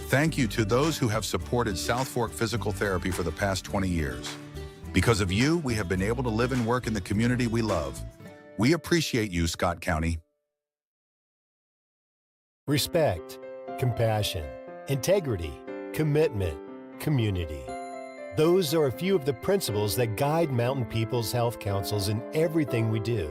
Thank you to those who have supported South Fork Physical Therapy for the past 20 years. Because of you, we have been able to live and work in the community we love. We appreciate you, Scott County. Respect, compassion, integrity, commitment, community. Those are a few of the principles that guide Mountain People's Health Councils in everything we do.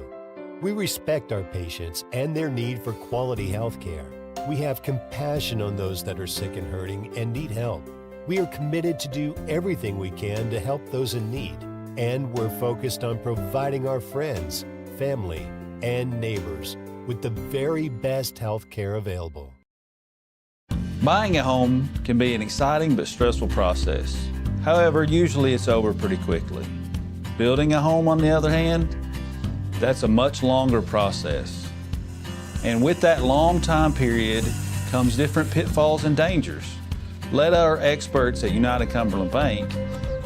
We respect our patients and their need for quality health care. We have compassion on those that are sick and hurting and need help. We are committed to do everything we can to help those in need. And we're focused on providing our friends, family, and neighbors with the very best health care available. Buying a home can be an exciting but stressful process. However, usually it's over pretty quickly. Building a home, on the other hand, that's a much longer process. And with that long time period comes different pitfalls and dangers. Let our experts at United Cumberland Bank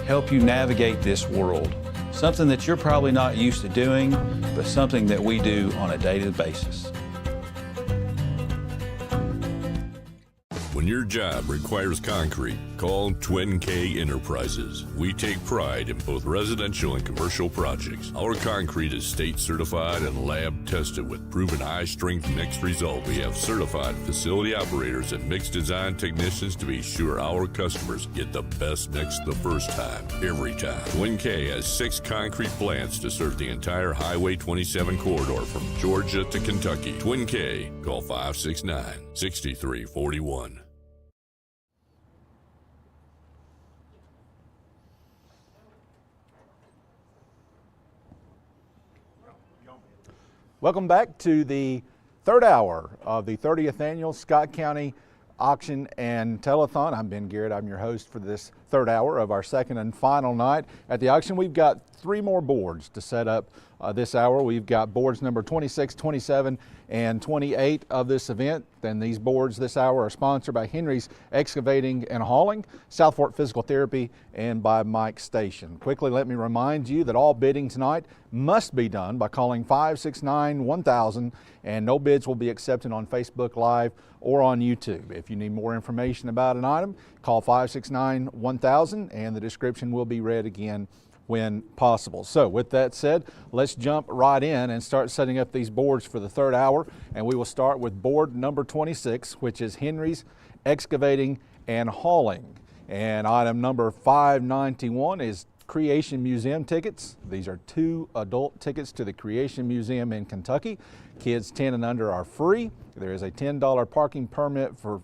help you navigate this world. Something that you're probably not used to doing, but something that we do on a daily basis. When your job requires concrete, call Twin K Enterprises. We take pride in both residential and commercial projects. Our concrete is state certified and lab tested with proven high strength mixed results. We have certified facility operators and mix design technicians to be sure our customers get the best mix the first time, every time. Twin K has 6 concrete plants to serve the entire Highway 27 corridor from Georgia to Kentucky. Twin K, call 569-6341. Welcome back to the third hour of the 30th Annual Scott County Auction and Telethon. I'm Ben Garrett. I'm your host for this third hour of our second and final night at the auction. We've got 3 more boards to set up this hour. We've got boards number 26, 27, and 28 of this event. And these boards this hour are sponsored by Henry's Excavating and Hauling, South Fork Physical Therapy, and by Mike Station. Quickly, let me remind you that all bidding tonight must be done by calling 569-1000, and no bids will be accepted on Facebook Live or on YouTube. If you need more information about an item, call 569-1000, and the description will be read again when possible. So with that said, let's jump right in and start setting up these boards for the third hour. And we will start with board number 26, which is Henry's Excavating and Hauling. And item number 591 is Creation Museum tickets. These are 2 adult tickets to the Creation Museum in Kentucky. Kids 10 and under are free. There is a $10 parking permit for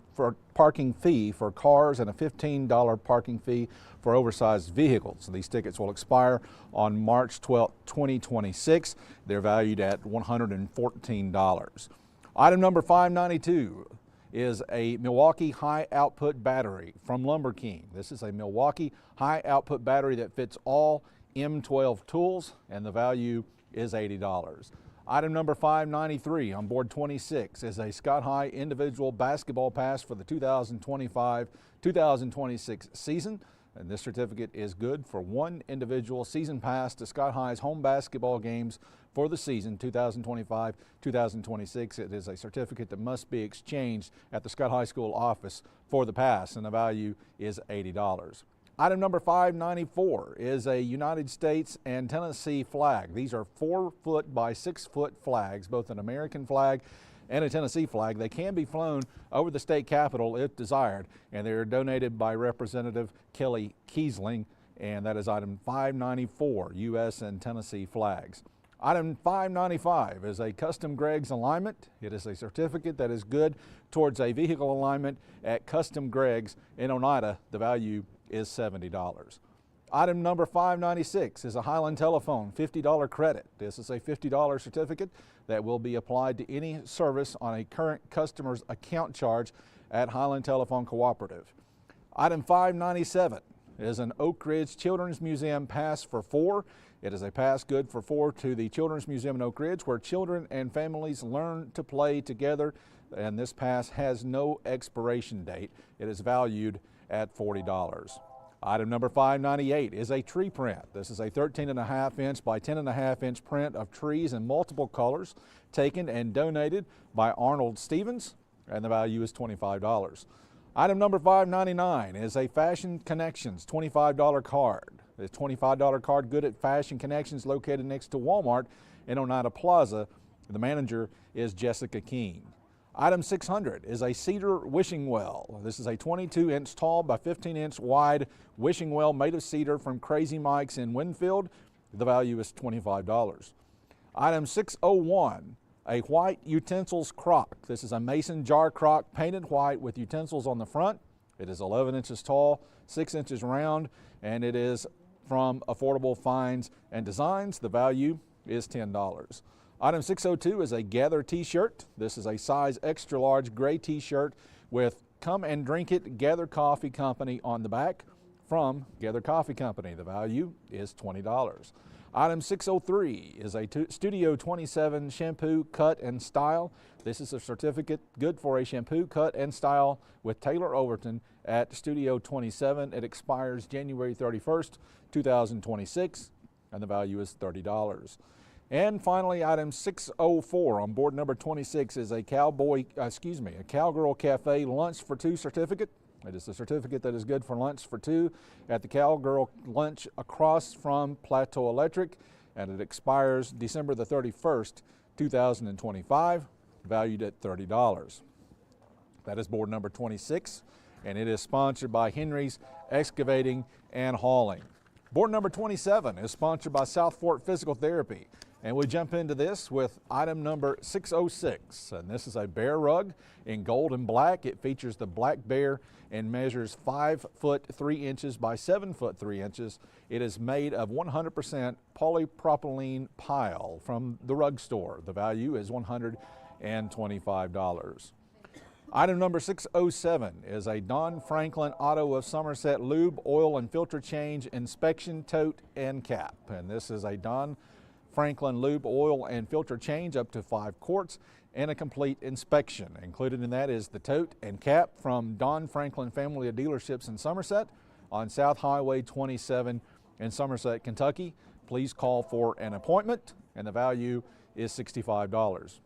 parking fee for cars and a $15 parking fee for oversized vehicles. These tickets will expire on March 12, 2026. They're valued at $114. Item number 592 is a Milwaukee high output battery from Lumber King. This is a Milwaukee high output battery that fits all M12 tools, and the value is $80. Item number 593 on board 26 is a Scott High individual basketball pass for the 2025-2026 season. And this certificate is good for 1 individual season pass to Scott High's home basketball games for the season 2025-2026. It is a certificate that must be exchanged at the Scott High School office for the pass, and the value is $80. Item number 594 is a United States and Tennessee flag. These are 4-foot by 6-foot flags, both an American flag and a Tennessee flag. They can be flown over the state capitol if desired, and they are donated by Representative Kelly Kiesling, and that is item 594, U.S. and Tennessee flags. Item 595 is a Custom Greg's alignment. It is a certificate that is good towards a vehicle alignment at Custom Greg's in Oneida. The value is $70. Item number 596 is a Highland Telephone $50 credit. This is a $50 certificate that will be applied to any service on a current customer's account charge at Highland Telephone Cooperative. Item 597 is an Oak Ridge Children's Museum pass for 4. It is a pass good for 4 to the Children's Museum in Oak Ridge, where children and families learn to play together, and this pass has no expiration date. It is valued at $40. Item number 598 is a tree print. This is a 13.5 inch by 10.5 inch print of trees in multiple colors, taken and donated by Arnold Stevens, and the value is $25. Item number 599 is a Fashion Connections $25 card. The $25 card good at Fashion Connections located next to Walmart in Oneida Plaza. The manager is Jessica King. Item 600 is a cedar wishing well. This is a 22-inch tall by 15-inch wide wishing well made of cedar from Crazy Mike's in Winfield. The value is $25. Item 601, a white utensils crock. This is a mason jar crock painted white with utensils on the front. It is 11 inches tall, 6 inches round, and it is from Affordable Finds and Designs. The value is $10. Item 602 is a Gather t-shirt. This is a size extra large gray t-shirt with Come and Drink It Gather Coffee Company on the back from Gather Coffee Company. The value is $20. Item 603 is a Studio 27 shampoo cut and style. This is a certificate good for a shampoo cut and style with Taylor Overton at Studio 27. It expires January 31st, 2026, and the value is $30. And finally, item 604 on board number 26 is a Cowgirl Cafe Lunch for Two certificate. It is a certificate that is good for lunch for two at the Cowgirl Lunch across from Plateau Electric, and it expires December the 31st, 2025, valued at $30. That is board number 26, and it is sponsored by Henry's Excavating and Hauling. Board number 27 is sponsored by South Fork Physical Therapy, and we jump into this with item number 606, and this is a bear rug in gold and black. It features the black bear and measures 5 foot 3 inches by 7 foot 3 inches. It is made of 100% polypropylene pile from the rug store. The value is $125. Item number 607 is a Don Franklin Auto of Somerset lube, oil, and filter change inspection tote and cap. And this is a Don Franklin lube, oil, and filter change up to 5 quarts and a complete inspection. Included in that is the tote and cap from Don Franklin Family of Dealerships in Somerset on South Highway 27 in Somerset, Kentucky. Please call for an appointment, and the value is $65.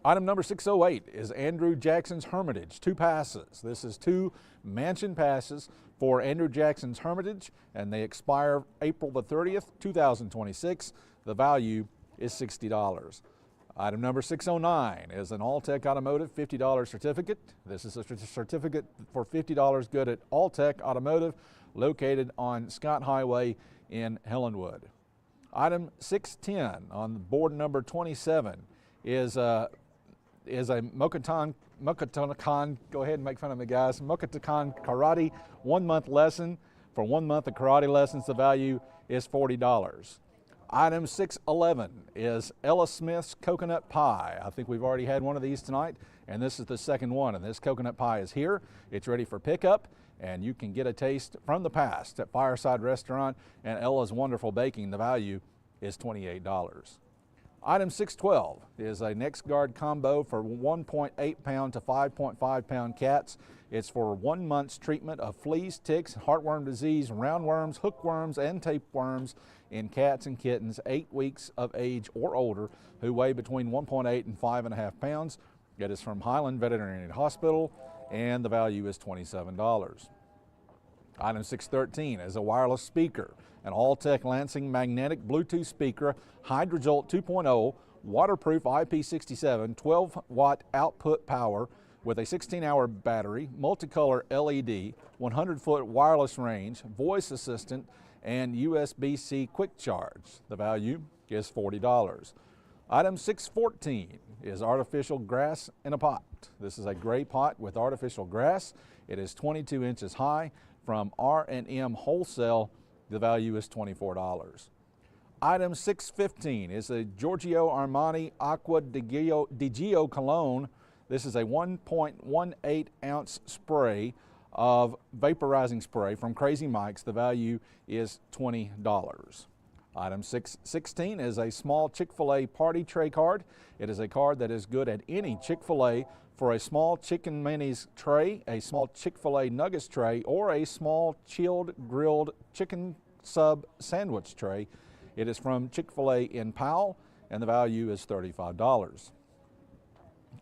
Item number 608 is Andrew Jackson's Hermitage, 2 passes. This is 2 mansion passes for Andrew Jackson's Hermitage, and they expire April the 30th, 2026. The value is $60. Item number 609 is an Alltech Automotive $50 certificate. This is a certificate for $50 good at Alltech Automotive, located on Scott Highway in Helenwood. Item 610 on board number 27 is a Mokuton, go ahead and make fun of me, guys. Mokuton Karate 1 month lesson. For 1 month of karate lessons, the value is $40. Item 611 is Ella Smith's Coconut Pie. I think we've already had one of these tonight, and this is the second one. And this coconut pie is here. It's ready for pickup, and you can get a taste from the past at Fireside Restaurant and Ella's Wonderful Baking. The value is $28. Item 612 is a NexGuard combo for 1.8 pound to 5.5 pound cats. It's for 1 month's treatment of fleas, ticks, heartworm disease, roundworms, hookworms, and tapeworms in cats and kittens 8 weeks of age or older who weigh between 1.8 and 5.5 pounds. It is from Highland Veterinary Hospital, and the value is $27. Item 613 is a wireless speaker, an Alltech Lansing magnetic Bluetooth speaker, Hydrojolt 2.0, waterproof IP67, 12-watt output power with a 16-hour battery, multicolor LED, 100-foot wireless range, voice assistant, and USB-C quick charge. The value is $40. Item 614 is artificial grass in a pot. This is a gray pot with artificial grass. It is 22 inches high from R&M Wholesale. The value is $24. Item 615 is a Giorgio Armani Acqua di Gio Cologne. This is a 1.18 ounce spray of vaporizing spray from Crazy Mike's. The value is $20. Item 616 is a small Chick-fil-A party tray card. It is a card that is good at any Chick-fil-A for a small chicken mayonnaise tray, a small Chick-fil-A nuggets tray, or a small chilled grilled chicken sub sandwich tray. It is from Chick-fil-A in Powell, and the value is $35.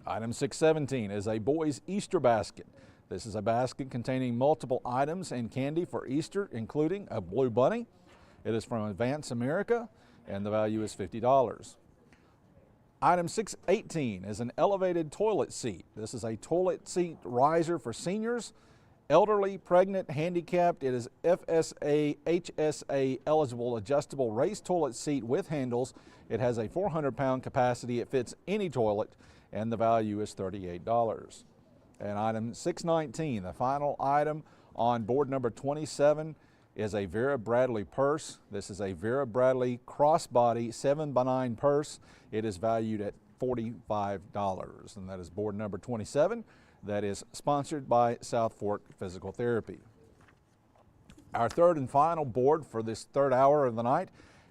Item 617 is a boys Easter basket. This is a basket containing multiple items and candy for Easter, including a blue bunny. It is from Advance America, and the value is $50. Item 618 is an elevated toilet seat. This is a toilet seat riser for seniors, elderly, pregnant, handicapped. It is FSA, HSA eligible adjustable raised toilet seat with handles. It has a 400-pound capacity. It fits any toilet, and the value is $38. And item 619, the final item on board number 27, is a Vera Bradley purse. This is a Vera Bradley crossbody 7x9 purse. It is valued at $45, and that is board number 27. That is sponsored by South Fork Physical Therapy. Our third and final board for this third hour of the night,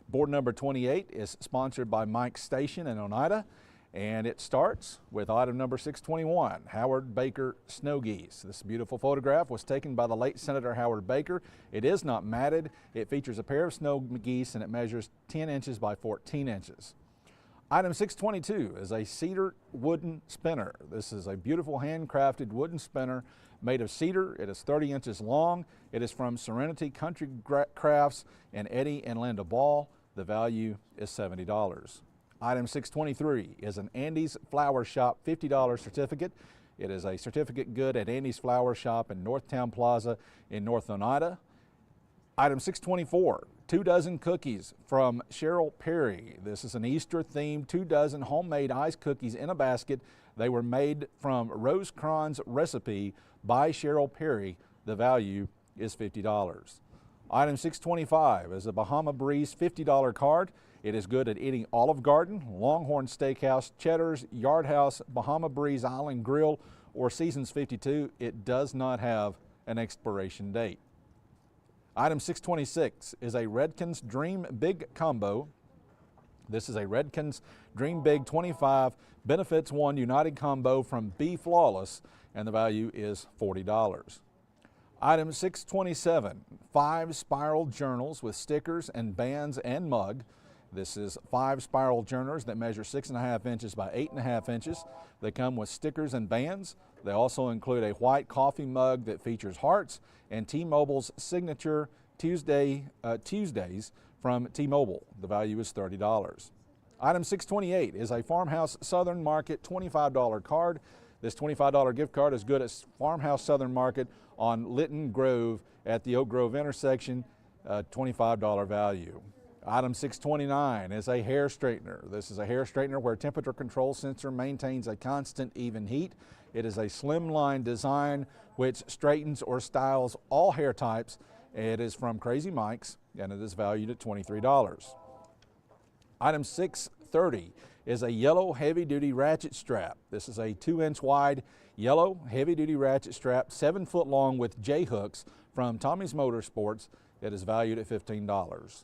board number 28, is sponsored by Mike's Station in Oneida, And it starts with item number 621, Howard Baker snow geese. This beautiful photograph was taken by the late Senator Howard Baker. It is not matted. It features a pair of snow geese and it measures 10 inches by 14 inches. Item 622 is a cedar wooden spinner. This is a beautiful handcrafted wooden spinner made of cedar. It is 30 inches long. It is from Serenity Country Crafts and Eddie and Linda Ball. The value is $70. Item 623 is an Andy's Flower Shop $50 certificate. It is a certificate good at Andy's Flower Shop in Northtown Plaza in North Oneida. Item 624, 2 dozen cookies from Cheryl Perry. This is an Easter themed 2 dozen homemade ice cookies in a basket. They were made from Rose Cron's recipe by Cheryl Perry. The value is $50. Item 625 is a Bahama Breeze $50 card. It is good at eating Olive Garden, Longhorn Steakhouse, Cheddar's, Yard House, Bahama Breeze Island Grill, or Seasons 52. It does not have an expiration date. Item 626 is a Redkins Dream Big Combo. This is a Redkins Dream Big 25 Benefits 1 United Combo from Be Flawless, and the value is $40. Item 627, 5 spiral journals with stickers and bands and mug. This is 5 spiral journals that measure 6.5 inches by 8.5 inches. They come with stickers and bands. They also include a white coffee mug that features hearts and T-Mobile's signature Tuesdays from T-Mobile. The value is $30. Item 628 is a Farmhouse Southern Market $25 card. This $25 gift card is good at Farmhouse Southern Market on Lytton Grove at the Oak Grove intersection, $25 value. Item 629 is a hair straightener. This is a hair straightener where temperature control sensor maintains a constant even heat. It is a slimline design which straightens or styles all hair types. It is from Crazy Mike's and it is valued at $23. Item 630 is a yellow heavy-duty ratchet strap. This is a 2-inch wide yellow heavy-duty ratchet strap, 7 foot long with J-hooks from Tommy's Motorsports. It is valued at $15.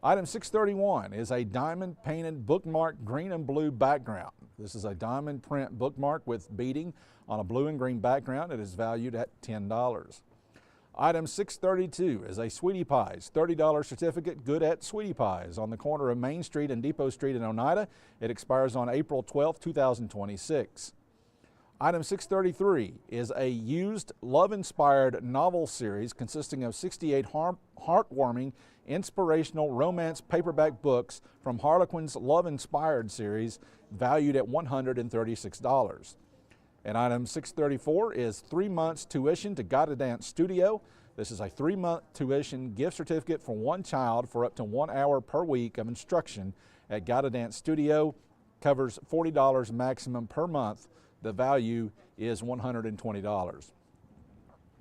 Item 631 is a diamond painted bookmark green and blue background. This is a diamond print bookmark with beading on a blue and green background. It is valued at $10. Item 632 is a Sweetie Pies $30 certificate good at Sweetie Pies on the corner of Main Street and Depot Street in Oneida. It expires on April 12, 2026. Item 633 is a used love-inspired novel series consisting of 68 heartwarming, inspirational romance paperback books from Harlequin's Love-Inspired series, valued at $136. And item 634 is 3 months tuition to Gotta Dance Studio. This is a 3-month tuition gift certificate for one child for up to 1 hour per week of instruction at Gotta Dance Studio. Covers $40 maximum per month. The value is $120.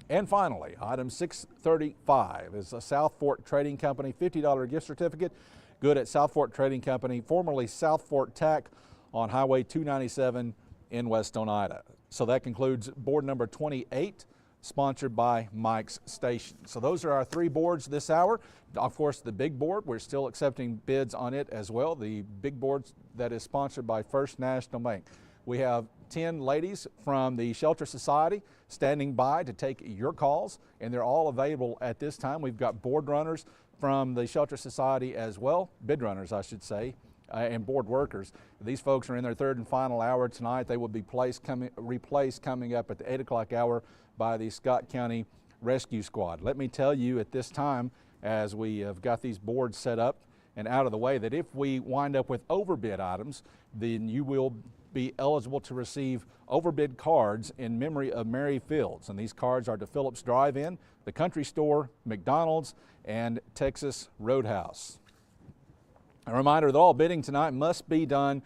And finally, item 635 is a South Fork Trading Company $50 gift certificate, good at South Fork Trading Company, formerly South Fork Tack on Highway 297 in West Oneida. So that concludes board number 28, sponsored by Mike's Station. So those are our 3 boards this hour. Of course, the big board, we're still accepting bids on it as well. The big board that is sponsored by First National Bank. We have 10 ladies from the Shelter Society standing by to take your calls, and they're all available at this time. We've got board runners from the Shelter Society as well, bid runners, I should say, and board workers. These folks are in their 3rd and final hour tonight. They will be replaced coming up at the 8 o'clock hour by the Scott County Rescue Squad. Let me tell you at this time, as we have got these boards set up and out of the way, that if we wind up with overbid items, then you will be eligible to receive overbid cards in memory of Mary Fields. And these cards are to Phillips Drive-In, the Country Store, McDonald's, and Texas Roadhouse. A reminder that all bidding tonight must be done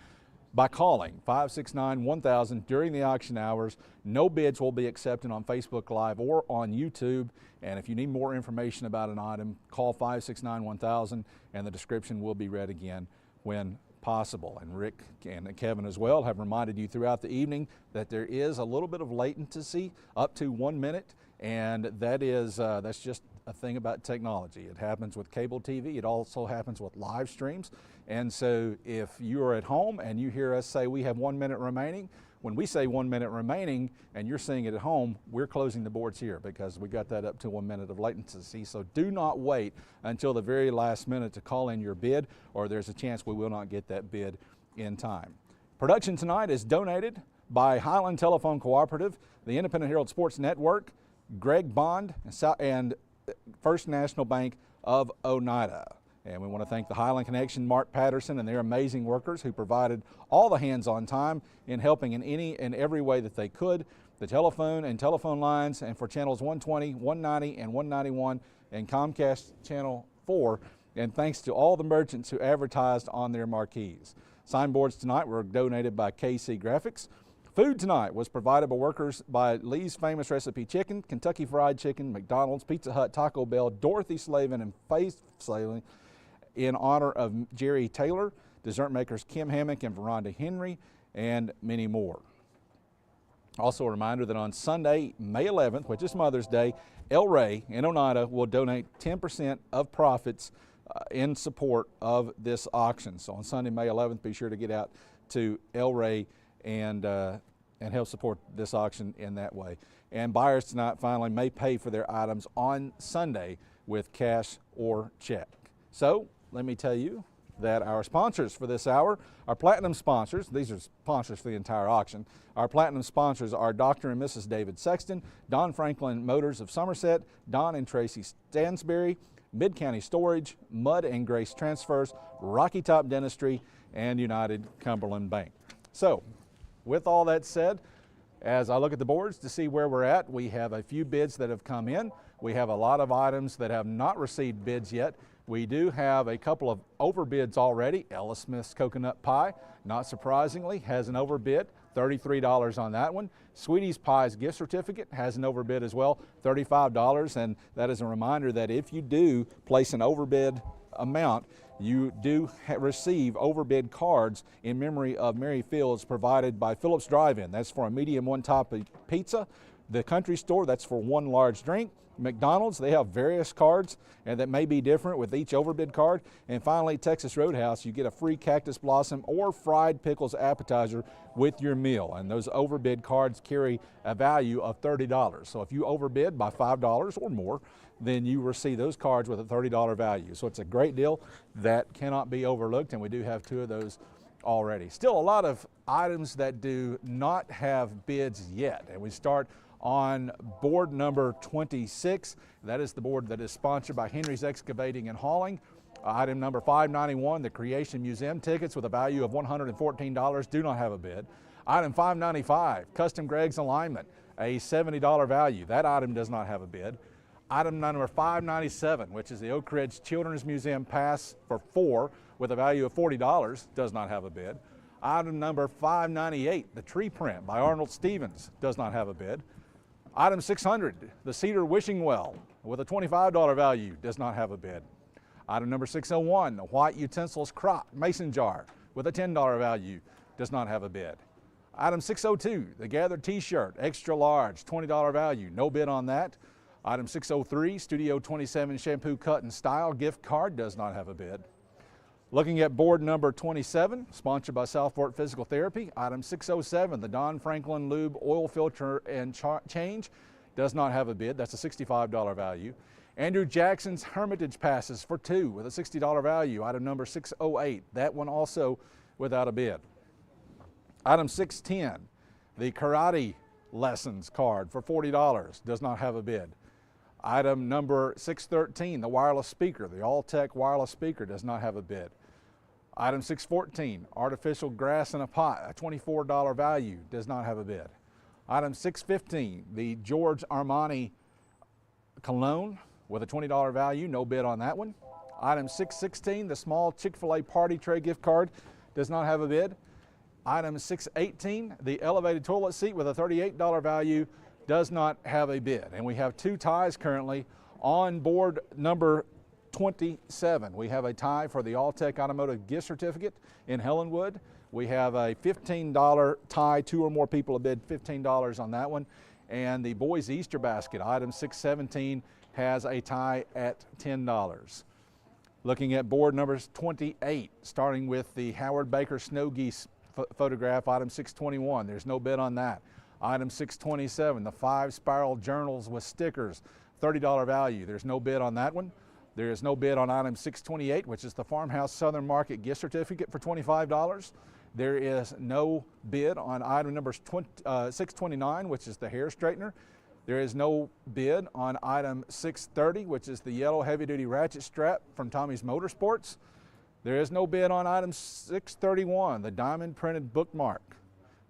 by calling 569-1000 during the auction hours. No bids will be accepted on Facebook Live or on YouTube. And if you need more information about an item, call 569-1000 and the description will be read again when possible. And Rick and Kevin as well have reminded you throughout the evening that there is a little bit of latency, up to 1 minute, And that is, that's just a thing about technology. It happens with cable TV. It also happens with live streams. And so if you are at home and you hear us say we have 1 minute remaining, when we say 1 minute remaining and you're seeing it at home, we're closing the boards here because we got that up to 1 minute of latency. So do not wait until the very last minute to call in your bid, or there's a chance we will not get that bid in time. Production tonight is donated by Highland Telephone Cooperative, the Independent Herald Sports Network, Greg Bond, and First National Bank of Oneida. And we want to thank the Highland Connection, Mark Patterson, and their amazing workers who provided all the hands-on time in helping in any and every way that they could. The telephone and telephone lines, and for channels 120, 190, and 191, and Comcast Channel 4. And thanks to all the merchants who advertised on their marquees. Signboards tonight were donated by KC Graphics. Food tonight was provided by workers by Lee's Famous Recipe Chicken, Kentucky Fried Chicken, McDonald's, Pizza Hut, Taco Bell, Dorothy Slavin, and Faith Slavin, in honor of Jerry Taylor, dessert makers Kim Hammock and Veronda Henry, and many more. Also a reminder that on Sunday, May 11th, which is Mother's Day, El Rey in Oneida will donate 10% of profits in support of this auction. So on Sunday, May 11th, be sure to get out to El Rey and help support this auction in that way. And buyers tonight finally may pay for their items on Sunday with cash or check. So let me tell you that our sponsors for this hour, our platinum sponsors, these are sponsors for the entire auction. Our platinum sponsors are Dr. and Mrs. David Sexton, Don Franklin Motors of Somerset, Don and Tracy Stansberry, Mid-County Storage, Mud and Grace Transfers, Rocky Top Dentistry, and United Cumberland Bank. So with all that said, as I look at the boards to see where we're at, we have a few bids that have come in. We have a lot of items that have not received bids yet. We do have a couple of overbids already. Ella Smith's Coconut Pie, not surprisingly, has an overbid, $33 on that one. Sweetie's Pie's gift certificate has an overbid as well, $35. And that is a reminder that if you do place an overbid amount, you do receive overbid cards in memory of Mary Fields provided by Phillips Drive-In. That's for a medium one-top pizza. The Country Store, that's for one large drink. McDonald's, they have various cards and that may be different with each overbid card. And finally, Texas Roadhouse, you get a free cactus blossom or fried pickles appetizer with your meal. And those overbid cards carry a value of $30. So if you overbid by $5 or more, then you receive those cards with a $30 value. So it's a great deal that cannot be overlooked, and we do have two of those already. Still a lot of items that do not have bids yet, and we start on board number 26. That is the board that is sponsored by Henry's Excavating and Hauling. Item number 591, the Creation Museum tickets with a value of $114 do not have a bid. Item 595, Custom Greg's Alignment, a $70 value. That item does not have a bid. Item number 597, which is the Oak Ridge Children's Museum Pass for 4 with a value of $40, does not have a bid. Item number 598, the Tree Print by Arnold Stevens, does not have a bid. Item 600, the Cedar Wishing Well with a $25 value, does not have a bid. Item number 601, the White Utensils Crock Mason Jar with a $10 value, does not have a bid. Item 602, the Gathered T-Shirt, extra large, $20 value, no bid on that. Item 603, Studio 27 Shampoo Cut and Style gift card, does not have a bid. Looking at board number 27, sponsored by Southport Physical Therapy, item 607, the Don Franklin Lube Oil Filter and Change, does not have a bid. That's a $65 value. Andrew Jackson's Hermitage Passes for 2 with a $60 value, item number 608. That one also without a bid. Item 610, the Karate Lessons card for $40, does not have a bid. Item number 613, the wireless speaker, the All-Tech wireless speaker, does not have a bid. Item 614, artificial grass in a pot, a $24 value, does not have a bid. Item 615, the George Armani cologne with a $20 value, no bid on that one. Item 616, the small Chick-fil-A party tray gift card, does not have a bid. Item 618, the elevated toilet seat with a $38 value, does not have a bid. And we have two ties currently on board number 27. We have a tie for the All-Tech Automotive gift certificate in Helenwood. We have a $15 tie, 2 or more people have bid $15 on that one. And the boys Easter basket, item 617, has a tie at $10. Looking at board numbers 28, starting with the Howard Baker snow geese photograph, item 621. There's no bid on that. Item 627, the 5 spiral journals with stickers, $30 value. There's no bid on that one. There is no bid on item 628, which is the Farmhouse Southern Market gift certificate for $25. There is no bid on item number 629, which is the hair straightener. There is no bid on item 630, which is the yellow heavy-duty ratchet strap from Tommy's Motorsports. There is no bid on item 631, the diamond printed bookmark.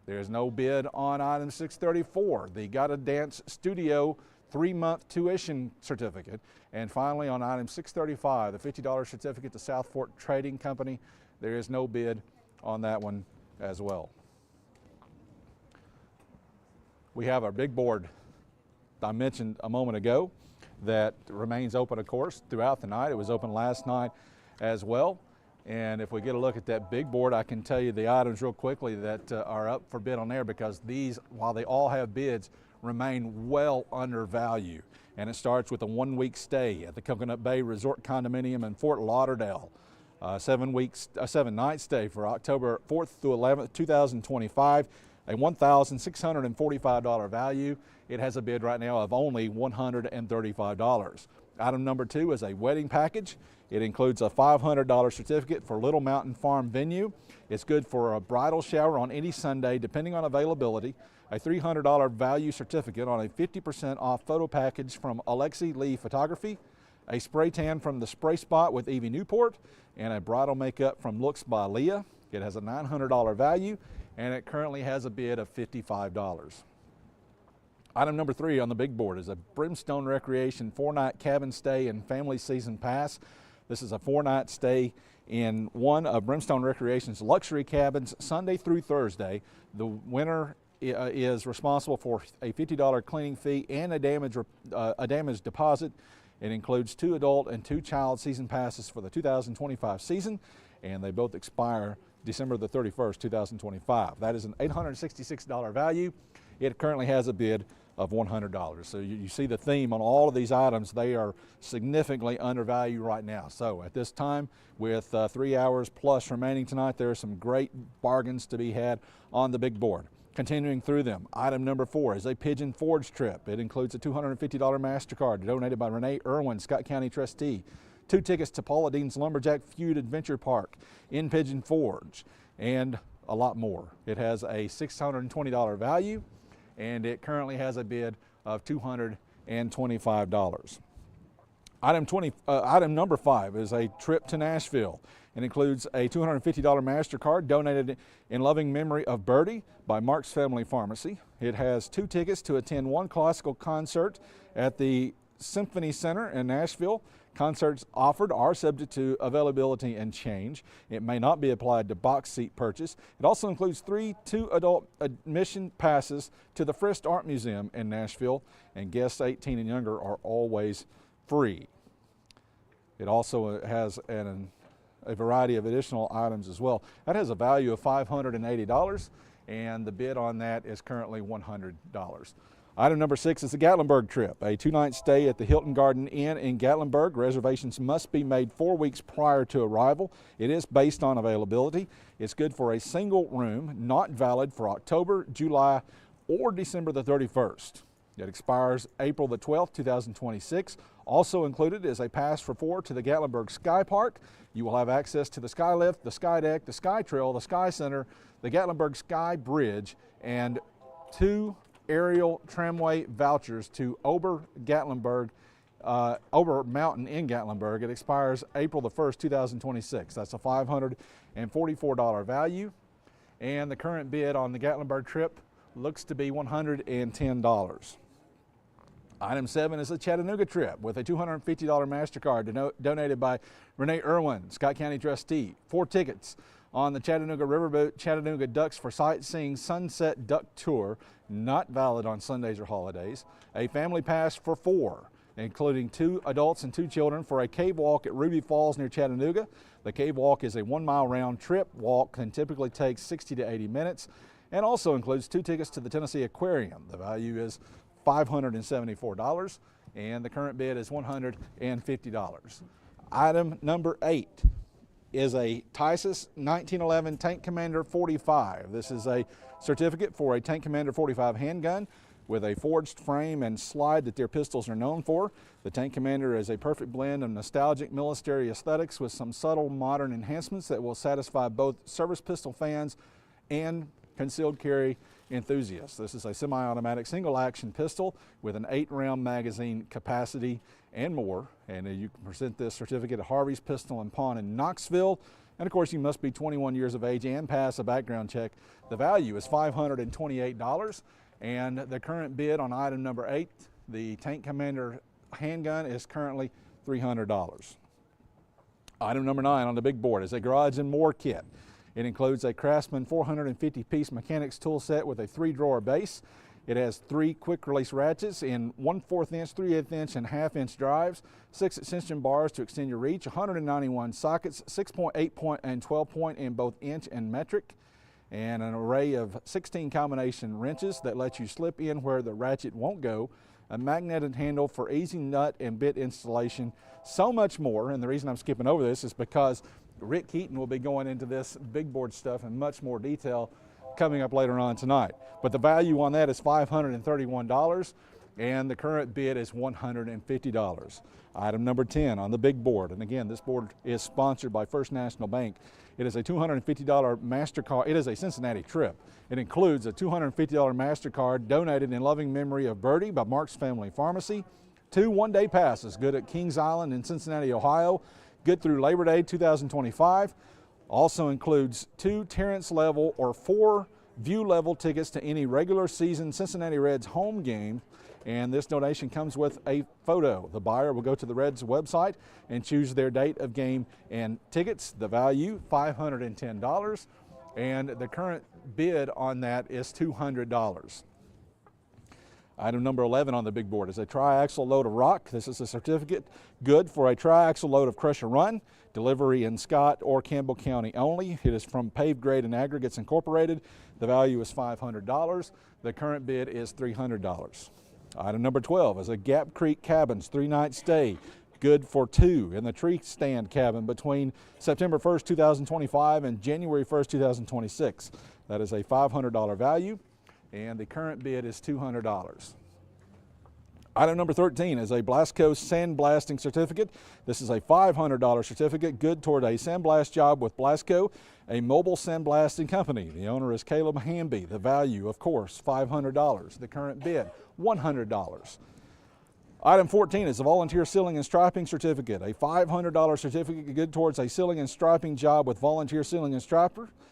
There is no bid on item 634, the Gotta Dance Studio 3-month tuition certificate. And finally, on item 635, the $50 certificate to South Fork Trading Company. There is no bid on that one as well. We have our big board I mentioned a moment ago that remains open, of course, throughout the night. It was open last night as well. And if we get a look at that big board, I can tell you the items real quickly that are up for bid on there, because these, while they all have bids, remain well under value. And it starts with a 1-week stay at the Coconut Bay Resort Condominium in Fort Lauderdale. 7-night stay for October 4th through 11th, 2025, a $1,645 value. It has a bid right now of only $135. Item number 2 is a wedding package. It includes a $500 certificate for Little Mountain Farm Venue. It's good for a bridal shower on any Sunday, depending on availability. A $300 value certificate on a 50% off photo package from Alexi Lee Photography, a spray tan from the Spray Spot with Evie Newport, and a bridal makeup from Looks by Leah. It has a $900 value, and it currently has a bid of $55. Item number 3 on the big board is a Brimstone Recreation 4-night cabin stay and family season pass. This is a 4-night stay in one of Brimstone Recreation's luxury cabins, Sunday through Thursday. The winner is responsible for a $50 cleaning fee and a damage deposit. It includes 2 adult and 2 child season passes for the 2025 season, and they both expire December the 31st, 2025. That is an $866 value. It currently has a bid of $100. So you see the theme on all of these items. They are significantly undervalued right now. So at this time, with 3 hours plus remaining tonight, there are some great bargains to be had on the big board. Continuing through them, item number 4 is a Pigeon Forge trip. It includes a $250 MasterCard donated by Renee Irwin, Scott County trustee, 2 tickets to Paula Dean's Lumberjack Feud Adventure Park in Pigeon Forge, and a lot more. It has a $620 value, and it currently has a bid of $225. Item number 5 is a trip to Nashville. It includes a $250 MasterCard donated in loving memory of Birdie by Mark's Family Pharmacy. It has 2 tickets to attend 1 classical concert at the Symphony Center in Nashville. Concerts offered are subject to availability and change. It may not be applied to box seat purchase. It also includes 2 adult admission passes to the Frist Art Museum in Nashville, and guests 18 and younger are always free. It also has a variety of additional items as well. That has a value of $580, and the bid on that is currently $100. Item number 6 is the Gatlinburg trip, a 2-night stay at the Hilton Garden Inn in Gatlinburg. Reservations must be made 4 weeks prior to arrival. It is based on availability. It's good for a single room, not valid for October, July, or December the 31st. It expires April the 12th, 2026. Also included is a pass for 4 to the Gatlinburg Sky Park. You will have access to the Sky Lift, the Sky Deck, the Sky Trail, the Sky Center, the Gatlinburg Sky Bridge, and 2 aerial tramway vouchers to Ober Mountain in Gatlinburg. It expires April the 1st, 2026. That's a $544 value. And the current bid on the Gatlinburg trip looks to be $110. Item 7 is a Chattanooga trip with a $250 MasterCard donated by Renee Irwin, Scott County trustee. 4 tickets on the Chattanooga Riverboat Chattanooga Ducks for Sightseeing Sunset Duck Tour, not valid on Sundays or holidays. A family pass for 4, including 2 adults and 2 children, for a cave walk at Ruby Falls near Chattanooga. The cave walk is a 1-mile round trip walk and typically takes 60 to 80 minutes, and also includes 2 tickets to the Tennessee Aquarium. The value is $574, and the current bid is $150. Item number 8 is a Tysus 1911 Tank Commander 45. This is a certificate for a Tank Commander 45 handgun with a forged frame and slide that their pistols are known for. The Tank Commander is a perfect blend of nostalgic military aesthetics with some subtle modern enhancements that will satisfy both service pistol fans and concealed carry enthusiasts. This is a semi-automatic single action pistol with an 8-round magazine capacity and more. And you can present this certificate at Harvey's Pistol and Pawn in Knoxville. And of course, you must be 21 years of age and pass a background check. The value is $528. And the current bid on item number 8, the Tank Commander handgun, is currently $300. Item number 9 on the big board is a Garage and More kit. It includes a Craftsman 450-piece mechanics tool set with a 3-drawer base. It has 3 quick-release ratchets in 1/4 inch, 3/8 inch, and 1/2 inch drives, 6 extension bars to extend your reach, 191 sockets, 6.8 point and 12 point in both inch and metric, and an array of 16 combination wrenches that let you slip in where the ratchet won't go, a magnetic handle for easy nut and bit installation, so much more. And the reason I'm skipping over this is because Rick Keaton will be going into this big board stuff in much more detail coming up later on tonight. But the value on that is $531, and the current bid is $150. Item number 10 on the big board, and again, this board is sponsored by First National Bank. It is a $250 MasterCard. It is a Cincinnati trip. It includes a $250 MasterCard donated in loving memory of Birdie by Mark's Family Pharmacy, 2 one-day passes, good at Kings Island in Cincinnati, Ohio, good through Labor Day 2025. Also includes 2 Terrence level or 4 view level tickets to any regular season Cincinnati Reds home game, and this donation comes with a photo. The buyer will go to the Reds website and choose their date of game and tickets. The value, $510, and the current bid on that is $200. Item number 11 on the big board is a triaxle load of rock. This is a certificate good for a triaxle load of Crush or Run, delivery in Scott or Campbell County only. It is from Paved Grade and Aggregates Incorporated. The value is $500. The current bid is $300. Item number 12 is a Gap Creek Cabins 3-night stay, good for 2 in the tree stand cabin between September 1st, 2025 and January 1st, 2026. That is a $500 value, and the current bid is $200. Item number 13 is a Blasco sandblasting certificate. This is a $500 certificate good toward a sandblast job with Blasco, a mobile sandblasting company. The owner is Caleb Hamby. The value, of course, $500. The current bid, $100. Item 14 is a volunteer sealing and striping certificate, a $500 certificate good towards a sealing and striping job with volunteer sealing and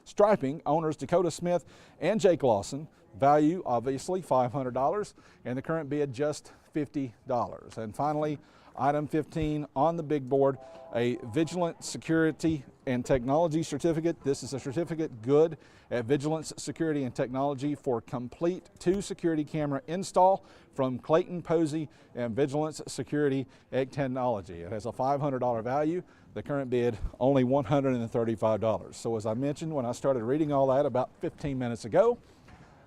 striping. Owners Dakota Smith and Jake Lawson. Value, obviously, $500, and the current bid just $50. And finally, item 15 on the big board, a Vigilant Security and Technology certificate. This is a certificate good at Vigilance Security and Technology for complete 2 security camera install from Clayton Posey and Vigilance Security and Technology. It has a $500 value. The current bid, only $135. So as I mentioned when I started reading all that about 15 minutes ago,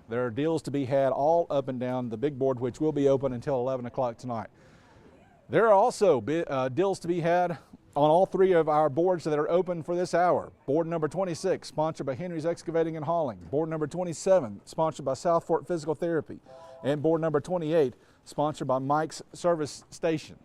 there are deals to be had all up and down the big board, which will be open until 11 o'clock tonight. There are also deals to be had on all 3 of our boards that are open for this hour. Board number 26, sponsored by Henry's Excavating and Hauling. Board number 27, sponsored by South Fork Physical Therapy. And board number 28, sponsored by Mike's Service Station.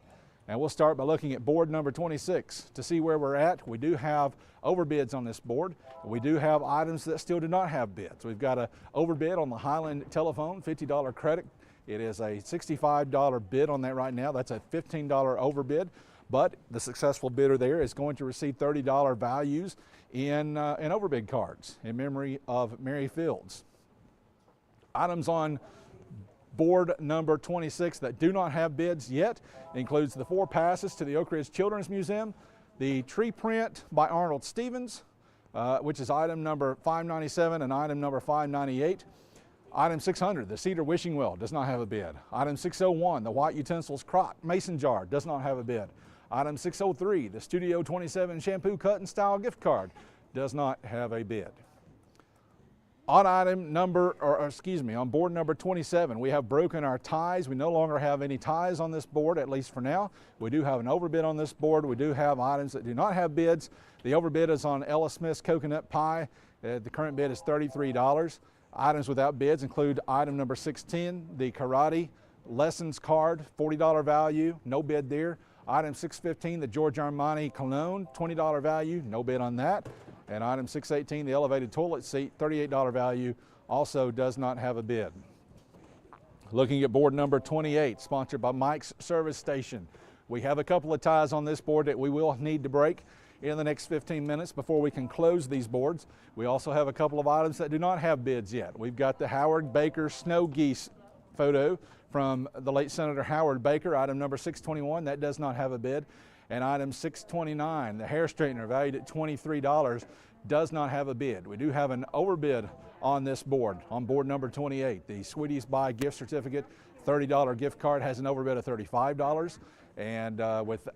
And we'll start by looking at board number 26 to see where we're at. We do have overbids on this board. We do have items that still do not have bids. We've got an overbid on the Highland Telethon, $50 credit. It is a $65 bid on that right now. That's a $15 overbid, but the successful bidder there is going to receive $30 values in overbid cards in memory of Mary Fields. Items on board number 26 that do not have bids yet includes the 4 passes to the Oak Ridge Children's Museum, the tree print by Arnold Stevens, which is item number 597 and item number 598. Item 600, the Cedar Wishing Well, does not have a bid. Item 601, the White Utensils Crock Mason Jar, does not have a bid. Item 603, the Studio 27 Shampoo Cut and Style Gift Card, does not have a bid. On on board number 27, we have broken our ties. We no longer have any ties on this board, at least for now. We do have an overbid on this board. We do have items that do not have bids. The overbid is on Ella Smith's coconut pie. The current bid is $33. Items without bids include item number 16, the karate lessons card, $40 value, no bid there. Item 615, the George Armani cologne, $20 value, no bid on that. And item 618, the elevated toilet seat, $38 value, also does not have a bid. Looking at board number 28, sponsored by Mike's Service Station. We have a couple of ties on this board that we will need to break in the next 15 minutes before we can close these boards. We also have a couple of items that do not have bids yet. We've got the Howard Baker snow geese photo from the late Senator Howard Baker, item number 621, that does not have a bid. And item 629, the hair straightener valued at $23, does not have a bid. We do have an overbid on this board, on board number 28. The Sweeties Buy gift certificate, $30 gift card, has an overbid of $35. And with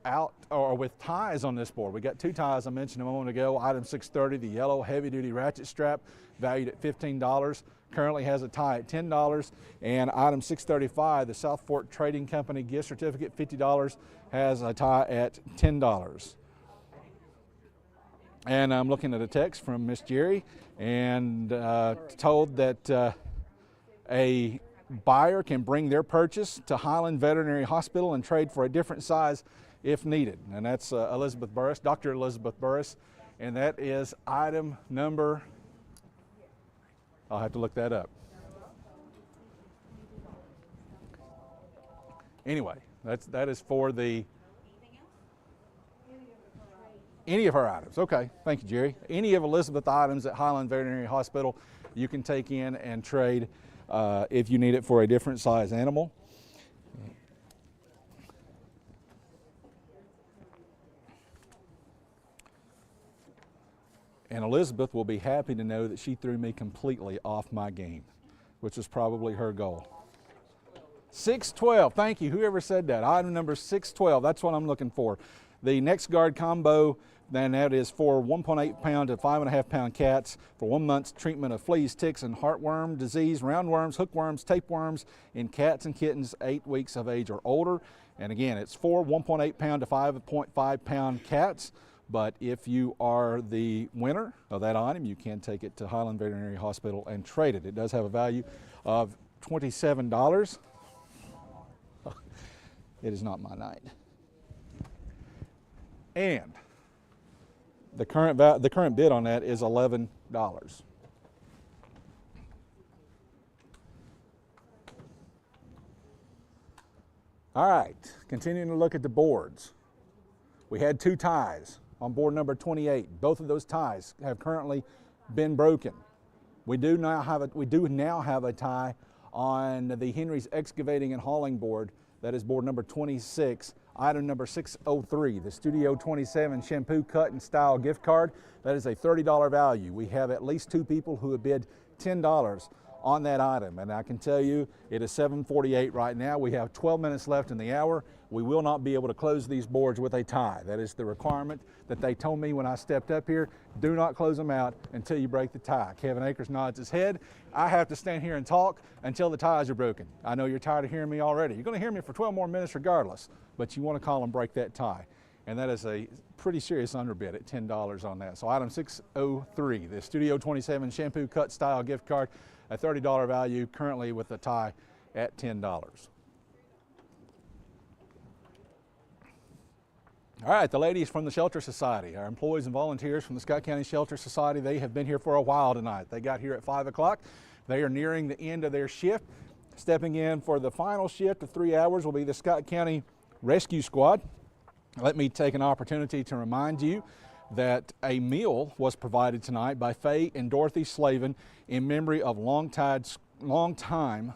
ties on this board, we got two ties I mentioned a moment ago. Item 630, the yellow heavy-duty ratchet strap, valued at $15. Currently has a tie at $10. And item 635, the South Fork Trading Company gift certificate, $50, has a tie at $10. And I'm looking at a text from Miss Jerry and told that a buyer can bring their purchase to Highland Veterinary Hospital and trade for a different size if needed. And that's Elizabeth Burris, Dr. Elizabeth Burris. And that is item number, I'll have to look that up. Anyway, that is for the any of her items. Okay, thank you, Jerry. Any of Elizabeth's items at Highland Veterinary Hospital you can take in and trade if you need it for a different size animal. And Elizabeth will be happy to know that she threw me completely off my game, which was probably her goal. 612, thank you, whoever said that. Item number 612, that's what I'm looking for. The Next Guard combo, then that is for 1.8 pound to 5.5 pound cats for 1 month's treatment of fleas, ticks, and heartworm disease, roundworms, hookworms, tapeworms in cats and kittens 8 weeks of age or older. And again, it's for 1.8 pound to 5.5 pound cats. But if you are the winner of that item, you can take it to Highland Veterinary Hospital and trade it. It does have a value of $27. It is not my night. And the current bid on that is $11. All right, continuing to look at the boards. We had two ties on board number 28. Both of those ties have currently been broken. We do now have a tie on the Henry's Excavating and Hauling board. That is board number 26. Item number 603, the Studio 27 shampoo cut and style gift card. That is a $30 value. We have at least two people who have bid $10 on that item, and I can tell you it is 7:48 right now. We have 12 minutes left in the hour. We will not be able to close these boards with a tie. That is the requirement that they told me when I stepped up here. Do not close them out until you break the tie. Kevin Akers nods his head. I have to stand here and talk until the ties are broken. I know you're tired of hearing me already. You're going to hear me for 12 more minutes regardless, but you want to call and break that tie. And that is a pretty serious underbid at $10 on that. So item 603, the Studio 27 shampoo cut style gift card, a $30 value, currently with the tie at $10. All right, the ladies from the Shelter Society, our employees and volunteers from the Scott County Shelter Society, they have been here for a while tonight. They got here at 5 o'clock. They are nearing the end of their shift. Stepping in for the final shift of 3 hours will be the Scott County Rescue Squad. Let me take an opportunity to remind you that a meal was provided tonight by Faye and Dorothy Slavin in memory of longtime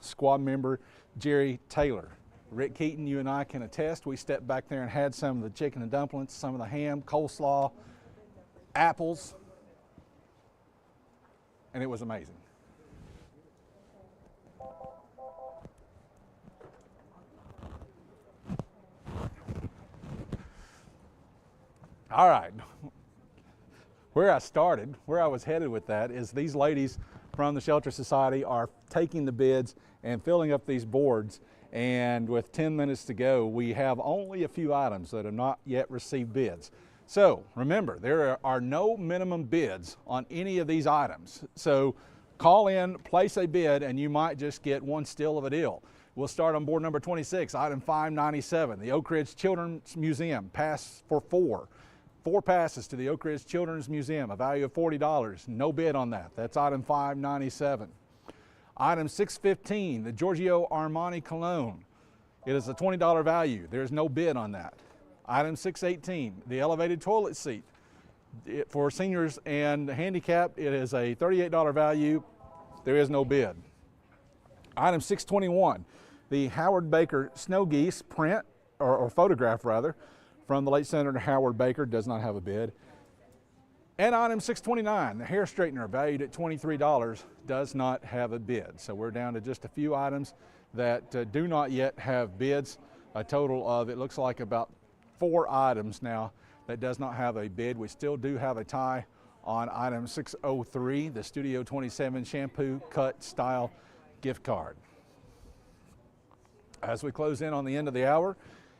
squad member Jerry Taylor. Rick Keaton, you and I can attest, we stepped back there and had some of the chicken and dumplings, some of the ham, coleslaw, apples, and it was amazing. All right, where I was headed with that is these ladies from the Shelter Society are taking the bids and filling up these boards. And with 10 minutes to go, we have only a few items that have not yet received bids. So remember, there are no minimum bids on any of these items. So call in, place a bid, and you might just get one steal of a deal. We'll start on board number 26, item 597, the Oak Ridge Children's Museum, pass for 4. 4 passes to the Oak Ridge Children's Museum, a value of $40. No bid on that. That's item 597. Item 615, the Giorgio Armani Cologne. It is a $20 value. There's no bid on that. Item 618, the elevated toilet seat. For seniors and handicapped, it is a $38 value. There is no bid. Item 621, the Howard Baker Snow Geese print, or photograph rather, from the late Senator Howard Baker, does not have a bid. And item 629, the hair straightener valued at $23, does not have a bid. So we're down to just a few items that do not yet have bids. A total of, it looks like about 4 items now that does not have a bid. We still do have a tie on item 603, the Studio 27 shampoo cut style gift card. As we close in on the end of the hour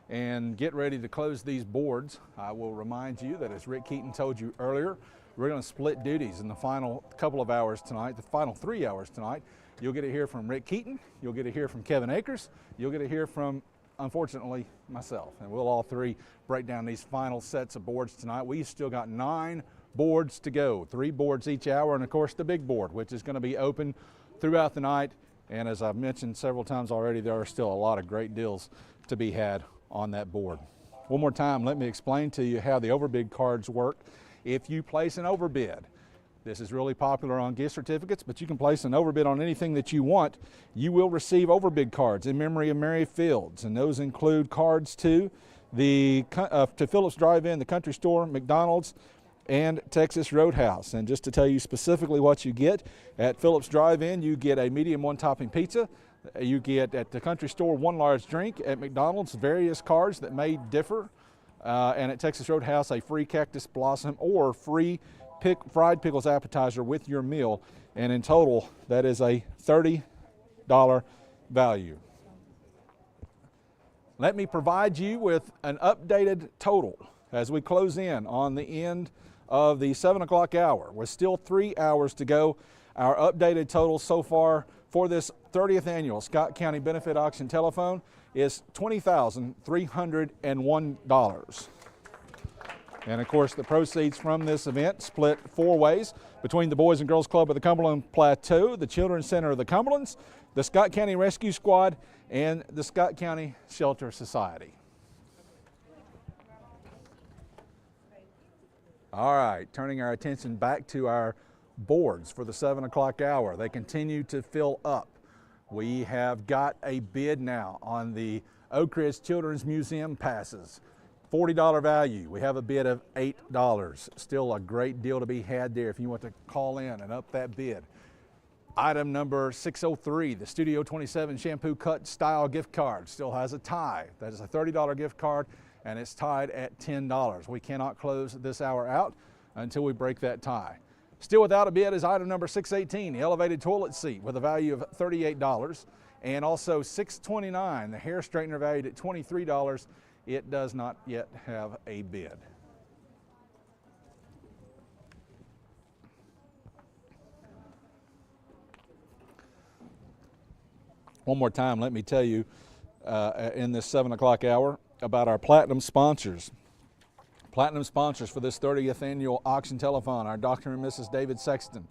and get ready to close these boards, I will remind you that, as Rick Keaton told you earlier, we're going to split duties in the final couple of hours tonight, the final 3 hours tonight. You'll get to hear from Rick Keaton, you'll get to hear from Kevin Akers, you'll get to hear from, unfortunately, myself, and we'll all three break down these final sets of boards tonight. We've still got 9 boards to go, 3 boards each hour, and of course the big board, which is going to be open throughout the night. And as I've mentioned several times already, there are still a lot of great deals to be had on that board. One more time, let me explain to you how the overbid cards work. If you place an overbid, this is really popular on gift certificates, but you can place an overbid on anything that you want. You will receive overbid cards in memory of Mary Fields, and those include cards to Phillips Drive-In, the Country Store, McDonald's, and Texas Roadhouse. And just to tell you specifically what you get, at Phillips Drive-In, you get a medium 1-topping pizza. You get at the Country Store 1 large drink. At McDonald's, various cards that may differ. And at Texas Roadhouse, a free cactus blossom or free fried pickles appetizer with your meal. And in total, that is a $30 value. Let me provide you with an updated total as we close in on the end of the 7 o'clock hour, with still 3 hours to go. Our updated total so far for this 30th annual Scott County Benefit Auction Telethon is $20,301. And of course, the proceeds from this event split 4 ways between the Boys and Girls Club of the Cumberland Plateau, the Children's Center of the Cumberlands, the Scott County Rescue Squad, and the Scott County Shelter Society. All right, turning our attention back to our boards for the 7 o'clock hour. They continue to fill up. We have got a bid now on the Oak Ridge Children's Museum passes. $40 value. We have a bid of $8. Still a great deal to be had there if you want to call in and up that bid. Item number 603, the Studio 27 shampoo cut style gift card, still has a tie. That is a $30 gift card, and it's tied at $10. We cannot close this hour out until we break that tie. Still without a bid is item number 618, the elevated toilet seat with a value of $38, and also 629, the hair straightener valued at $23. It does not yet have a bid. One more time, let me tell you in this 7 o'clock hour about our platinum sponsors. Platinum sponsors for this 30th annual auction telethon are Dr. and Mrs. David Sexton,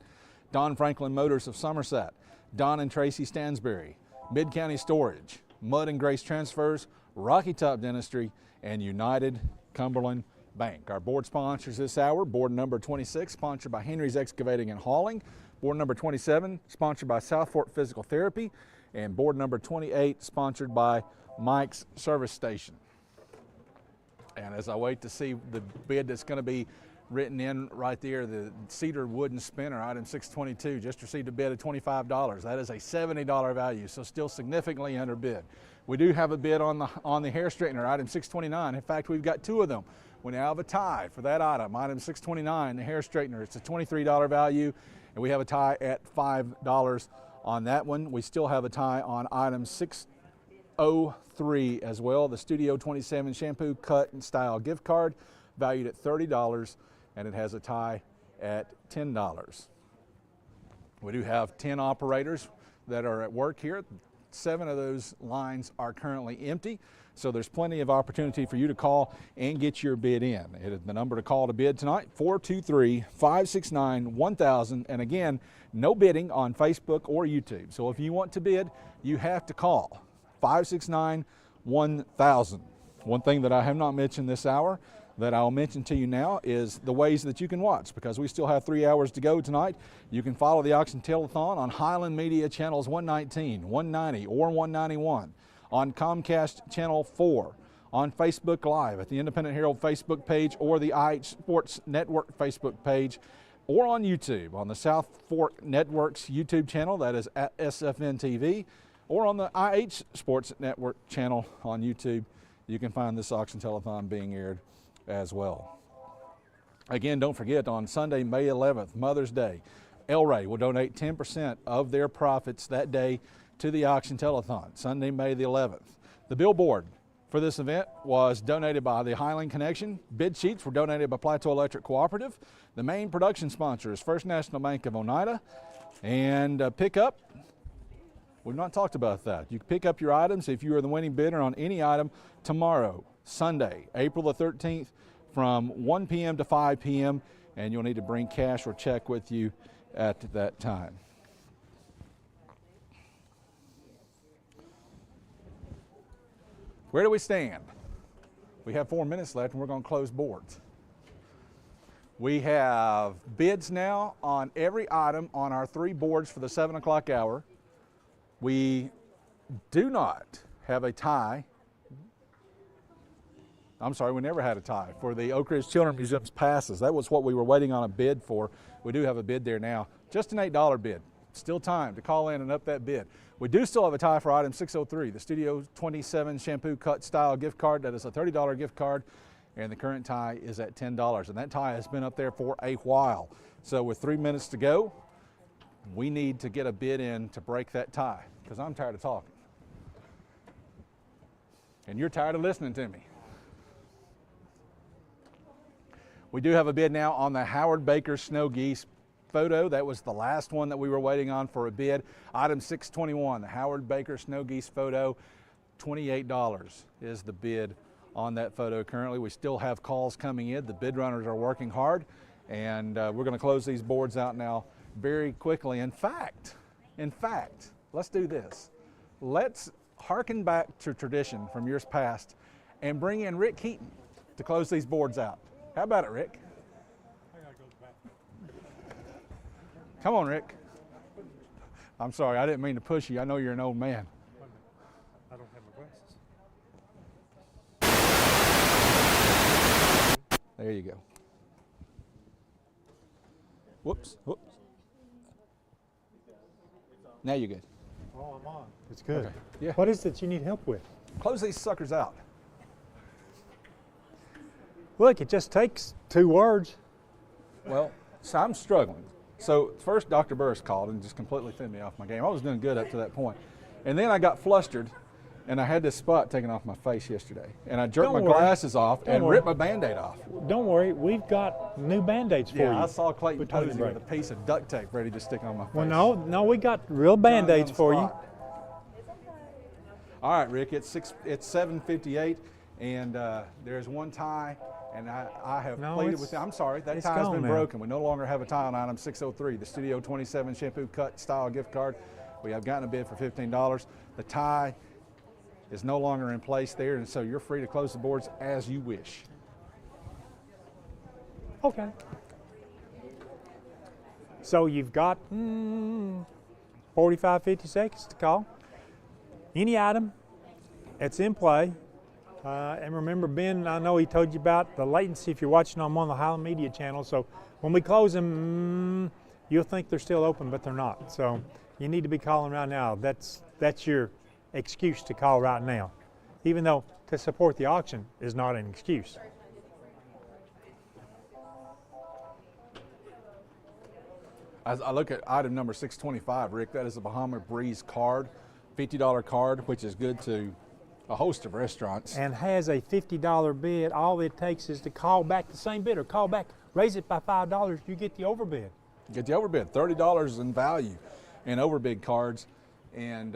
Don Franklin Motors of Somerset, Don and Tracy Stansberry, Mid-County Storage, Mud and Grace Transfers, Rocky Top Dentistry, and United Cumberland Bank. Our board sponsors this hour, board number 26, sponsored by Henry's Excavating and Hauling, board number 27, sponsored by South Fork Physical Therapy, and board number 28, sponsored by Mike's Service Station. And as I wait to see the bid that's going to be written in right there, the cedar wooden spinner, item 622, just received a bid of $25. That is a $70 value, so still significantly under bid. We do have a bid on the hair straightener, item 629. In fact, we've got 2 of them. We now have a tie for that item, item 629, the hair straightener. It's a $23 value, and we have a tie at $5 on that one. We still have a tie on item 603 as well, the Studio 27 shampoo cut and style gift card valued at $30, and it has a tie at $10. We do have 10 operators that are at work here. 7 of those lines are currently empty, so there's plenty of opportunity for you to call and get your bid in. It is the number to call to bid tonight, 423-569-1000, and again, no bidding on Facebook or YouTube. So if you want to bid, you have to call 569-1000. One thing that I have not mentioned this hour that I'll mention to you now is the ways that you can watch, because we still have 3 hours to go tonight. You can follow the auction telethon on Highland Media channels 119, 190, or 191, on Comcast channel 4, on Facebook Live at the Independent Herald Facebook page or the IH Sports Network Facebook page, or on YouTube on the South Fork Network's YouTube channel, that is at SFN TV, or on the IH Sports Network channel on YouTube. You can find this auction telethon being aired as well. Again, don't forget, on Sunday, May 11th, Mother's Day, El Rey will donate 10% of their profits that day to the auction telethon, Sunday, May the 11th. The billboard for this event was donated by the Highland Connection. Bid sheets were donated by Plateau Electric Cooperative. The main production sponsor is First National Bank of Oneida. And pickup, we've not talked about that. You can pick up your items if you are the winning bidder on any item tomorrow, Sunday, April the 13th, from 1 p.m. to 5 p.m., and you'll need to bring cash or check with you at that time. Where do we stand? We have 4 minutes left, and we're going to close boards. We have bids now on every item on our 3 boards for the 7 o'clock hour. We do not have a tie. I'm sorry, we never had a tie for the Oak Ridge Children's Museum's passes. That was what we were waiting on a bid for. We do have a bid there now. Just an $8 bid. Still time to call in and up that bid. We do still have a tie for item 603, the Studio 27 shampoo cut style gift card. That is a $30 gift card, and the current tie is at $10. And that tie has been up there for a while. So with 3 minutes to go, we need to get a bid in to break that tie, because I'm tired of talking. And you're tired of listening to me. We do have a bid now on the Howard Baker Snow Geese photo. That was the last one that we were waiting on for a bid. Item 621, the Howard Baker Snow Geese photo, $28 is the bid on that photo currently. We still have calls coming in. The bid runners are working hard, and we're going to close these boards out now very quickly. In fact, let's do this. Let's hearken back to tradition from years past and bring in Rick Keaton to close these boards out. How about it, Rick? Come on, Rick. I'm sorry, I didn't mean to push you. I know you're an old man. I don't have my glasses. There you go. Whoops. Now you're good. Oh, I'm on. It's good. Okay. Yeah. What is it you need help with? Close these suckers out. Look, it just takes 2 words. Well, so I'm struggling. So first Dr. Burris called and just completely threw me off my game. I was doing good up to that point. And then I got flustered, and I had this spot taken off my face yesterday. And I jerked my glasses off and ripped my Band-Aid off. Don't worry, we've got new Band-Aids for you. Yeah, I saw Clayton Posey with a piece of duct tape ready to stick on my face. Well, no, we got real Band-Aids for you. All right, Rick, it's 7:58, and there's one tie. And I have pleaded with them. I'm sorry, that tie has been broken. We no longer have a tie on item 603, the Studio 27 shampoo cut style gift card. We have gotten a bid for $15. The tie is no longer in place there, and so you're free to close the boards as you wish. Okay. So you've got 45, 50 seconds to call. Any item that's in play. And remember, Ben, I know he told you about the latency if you're watching on one of the Highland Media channels. So when we close them, you'll think they're still open, but they're not. So you need to be calling right now. That's your excuse to call right now, even though to support the auction is not an excuse. As I look at item number 625, Rick, that is a Bahama Breeze card, $50 card, which is good to a host of restaurants. And has a $50 bid. All it takes is to call back the same bidder, call back, raise it by $5, you get the overbid. Get the overbid, $30 in value in overbid cards. And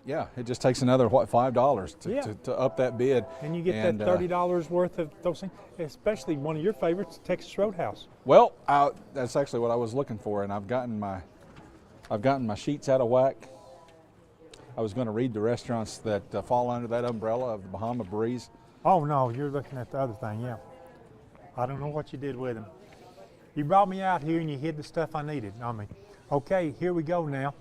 yeah, it just takes another, what, $5 to up that bid. And you get that $30 worth of those things, especially one of your favorites, Texas Roadhouse. Well, that's actually what I was looking for, and I've gotten my sheets out of whack. I was going to read the restaurants that fall under that umbrella of the Bahama Breeze. Oh no, you're looking at the other thing, yeah. I don't know what you did with them. You brought me out here and you hid the stuff I needed on me. Okay, here we go now.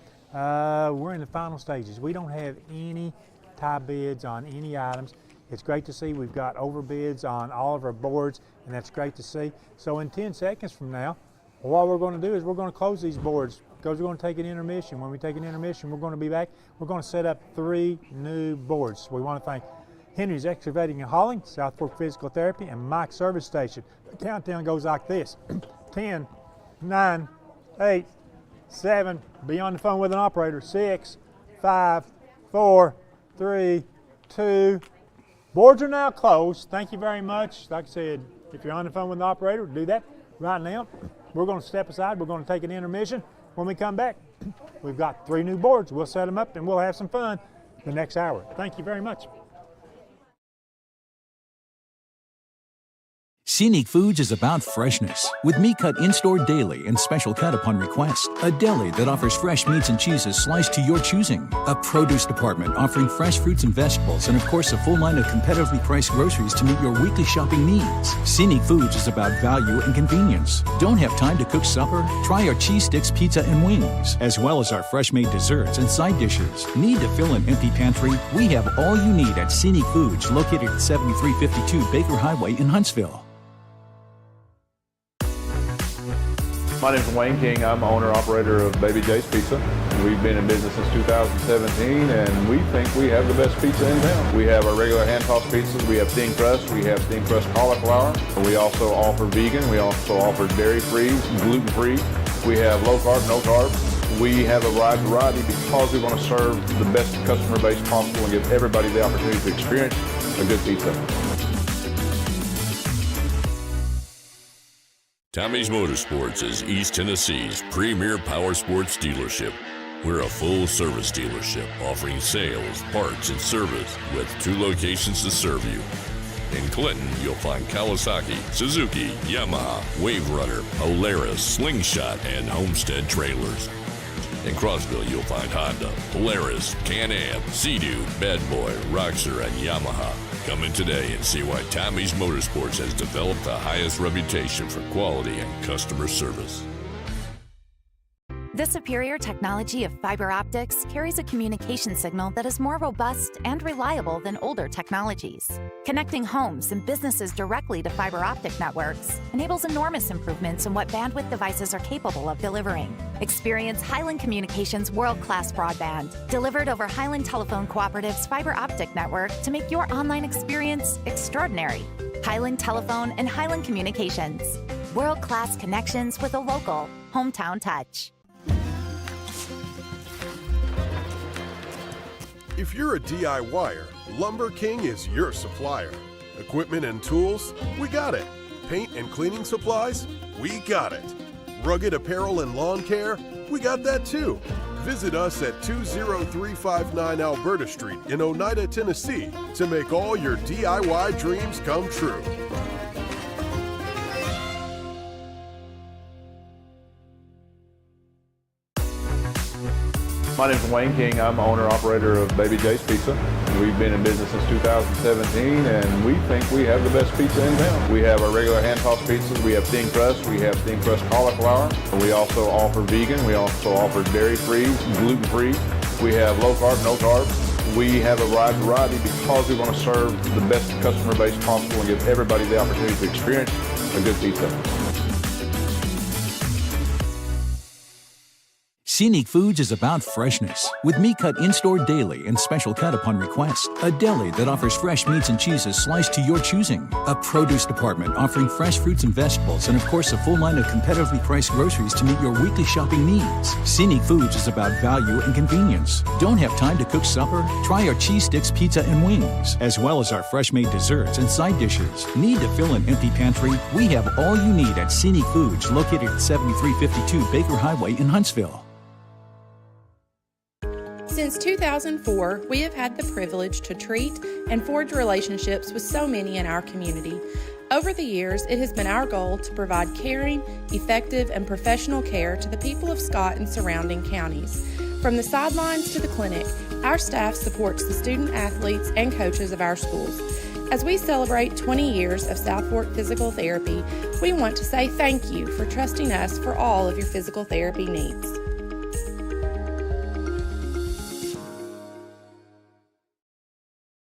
We're in the final stages. We don't have any tie bids on any items. It's great to see we've got overbids on all of our boards, and that's great to see. So in 10 seconds from now, what we're going to do is we're going to close these boards because we're going to take an intermission. When we take an intermission, we're going to be back. We're going to set up 3 new boards. We want to thank Henry's Excavating and Hauling, South Fork Physical Therapy, and Mike's Service Station. The countdown goes like this. 10, 9, 8, 7, be on the phone with an operator. 6, 5, 4, 3, 2. Boards are now closed. Thank you very much. Like I said, if you're on the phone with an operator, do that right now. We're going to step aside. We're going to take an intermission. When we come back, we've got 3 new boards. We'll set them up and we'll have some fun the next hour. Thank you very much. Scenic Foods is about freshness, with meat cut in-store daily and special cut upon request. A deli that offers fresh meats and cheeses sliced to your choosing. A produce department offering fresh fruits and vegetables, and of course a full line of competitively priced groceries to meet your weekly shopping needs. Scenic Foods is about value and convenience. Don't have time to cook supper? Try our cheese sticks, pizza, and wings, as well as our fresh-made desserts and side dishes. Need to fill an empty pantry? We have all you need at Scenic Foods, located at 7352 Baker Highway in Huntsville. My name is Wayne King. I'm owner-operator of Baby J's Pizza. We've been in business since 2017, and we think we have the best pizza in town. We have our regular hand-tossed pizzas. We have thin crust. We have thin crust cauliflower. We also offer vegan. We also offer dairy-free, gluten-free. We have low-carb, no-carb. We have a wide variety because we want to serve the best customer base possible and give everybody the opportunity to experience a good pizza. Tommy's Motorsports is East Tennessee's premier power sports dealership. We're a full-service dealership offering sales, parts, and service with 2 locations to serve you. In Clinton, you'll find Kawasaki, Suzuki, Yamaha, Wave Runner, Polaris, Slingshot, and Homestead trailers. In Crossville, you'll find Honda, Polaris, Can-Am, Sea-Doo, Bad Boy, Roxor, and Yamaha. Come in today and see why Tommy's Motorsports has developed the highest reputation for quality and customer service. The superior technology of fiber optics carries a communication signal that is more robust and reliable than older technologies. Connecting homes and businesses directly to fiber optic networks enables enormous improvements in what bandwidth devices are capable of delivering. Experience Highland Communications' world-class broadband, delivered over Highland Telephone Cooperative's fiber optic network to make your online experience extraordinary. Highland Telephone and Highland Communications. World-class connections with a local, hometown touch. If you're a DIYer, Lumber King is your supplier. Equipment and tools? We got it. Paint and cleaning supplies? We got it. Rugged apparel and lawn care? We got that too. Visit us at 20359 Alberta Street in Oneida, Tennessee to make all your DIY dreams come true. My name is Wayne King. I'm owner-operator of Baby J's Pizza. We've been in business since 2017, and we think we have the best pizza in town. We have our regular hand-tossed pizzas. We have thin crust. We have thin crust cauliflower. We also offer vegan. We also offer dairy-free, gluten-free. We have low-carb, no-carb. We have a wide variety because we want to serve the best customer base possible and give everybody the opportunity to experience a good pizza. Scenic Foods is about freshness, with meat cut in-store daily and special cut upon request. A deli that offers fresh meats and cheeses sliced to your choosing. A produce department offering fresh fruits and vegetables, and of course a full line of competitively priced groceries to meet your weekly shopping needs. Scenic Foods is about value and convenience. Don't have time to cook supper? Try our cheese sticks, pizza, and wings, as well as our fresh-made desserts and side dishes. Need to fill an empty pantry? We have all you need at Scenic Foods, located at 7352 Baker Highway in Huntsville. Since 2004, we have had the privilege to treat and forge relationships with so many in our community. Over the years, it has been our goal to provide caring, effective, and professional care to the people of Scott and surrounding counties. From the sidelines to the clinic, our staff supports the student athletes and coaches of our schools. As we celebrate 20 years of South Fork Physical Therapy, we want to say thank you for trusting us for all of your physical therapy needs.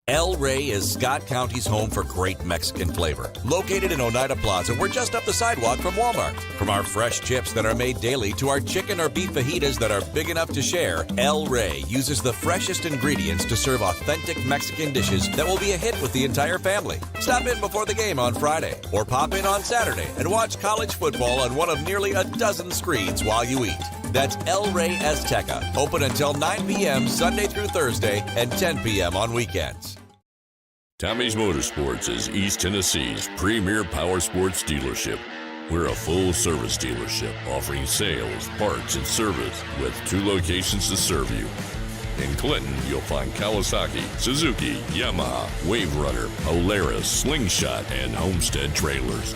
El Rey is Scott County's home for great Mexican flavor. Located in Oneida Plaza, we're just up the sidewalk from Walmart. From our fresh chips that are made daily to our chicken or beef fajitas that are big enough to share, El Rey uses the freshest ingredients to serve authentic Mexican dishes that will be a hit with the entire family. Stop in before the game on Friday, or pop in on Saturday and watch college football on one of nearly a dozen screens while you eat. That's El Rey Azteca, open until 9 p.m. Sunday through Thursday and 10 p.m. on weekends. Tommy's Motorsports is East Tennessee's premier power sports dealership. We're a full-service dealership offering sales, parts, and service with 2 locations to serve you. In Clinton, you'll find Kawasaki, Suzuki, Yamaha, Wave Runner, Polaris, Slingshot, and Homestead trailers.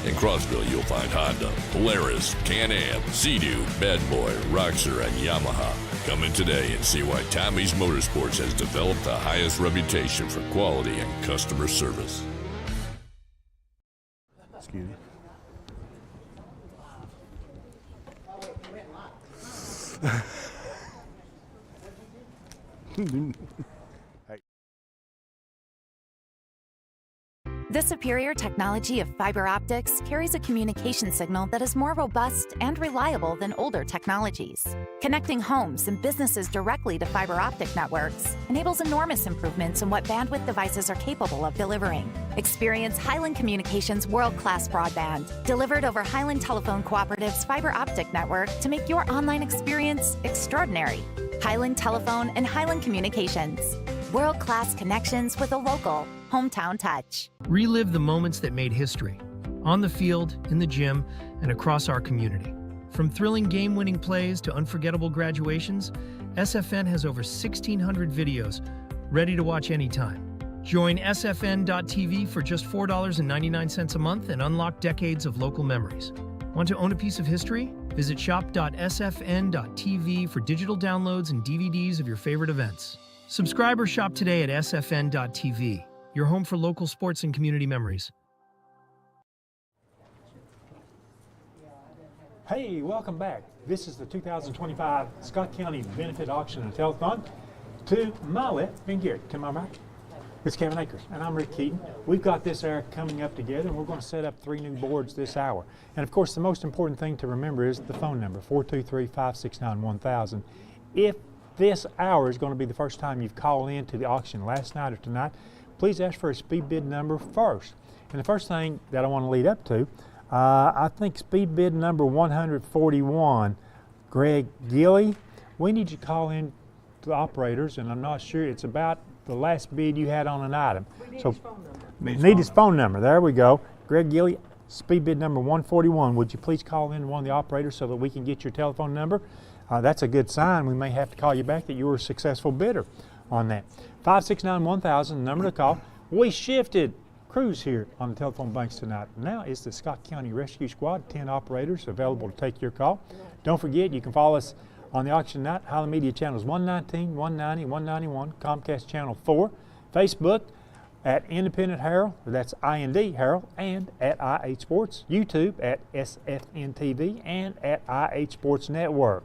In Crossville, you'll find Honda, Polaris, Can-Am, Sea-Doo, Bad Boy, Roxor, and Yamaha. Come in today and see why Tommy's Motorsports has developed the highest reputation for quality and customer service. Excuse me. The superior technology of fiber optics carries a communication signal that is more robust and reliable than older technologies. Connecting homes and businesses directly to fiber optic networks enables enormous improvements in what bandwidth devices are capable of delivering. Experience Highland Communications' world-class broadband, delivered over Highland Telephone Cooperative's fiber optic network to make your online experience extraordinary. Highland Telephone and Highland Communications. World-class connections with a local, hometown touch. Relive the moments that made history, on the field, in the gym, and across our community. From thrilling game-winning plays to unforgettable graduations, SFN has over 1,600 videos ready to watch anytime. Join sfn.tv for just $4.99 a month and unlock decades of local memories. Want to own a piece of history? Visit shop.sfn.tv for digital downloads and DVDs of your favorite events. Subscribe or shop today at sfn.tv, your home for local sports and community memories. Hey, welcome back. This is the 2025 Scott County Benefit Auction and Telethon. To my left, Ben Garrett. To my right, it's Kevin Akers, and I'm Rick Keaton. We've got this hour coming up together, and we're going to set up 3 new boards this hour. And of course, the most important thing to remember is the phone number, 423-569-1000. If this hour is going to be the first time you've called in to the auction last night or tonight, please ask for a speed bid number first. And the first thing that I want to lead up to, I think speed bid number 141, Greg Gilly, we need you to call in to the operators, and I'm not sure, it's about the last bid you had on an item. We need so his phone number. Need his phone number. There we go. Greg Gilly, speed bid number 141. Would you please call in one of the operators so that we can get your telephone number? That's a good sign. We may have to call you back that you were a successful bidder on that. 569-1000, number to call. We shifted crews here on the telephone banks tonight. Now it's the Scott County Rescue Squad, 10 operators available to take your call. Don't forget, you can follow us on the auction night, Highland Media Channels 119, 190, 191, Comcast Channel 4, Facebook at Independent Herald, that's IND Herald, and at IH Sports, YouTube at SFN TV, and at IH Sports Network.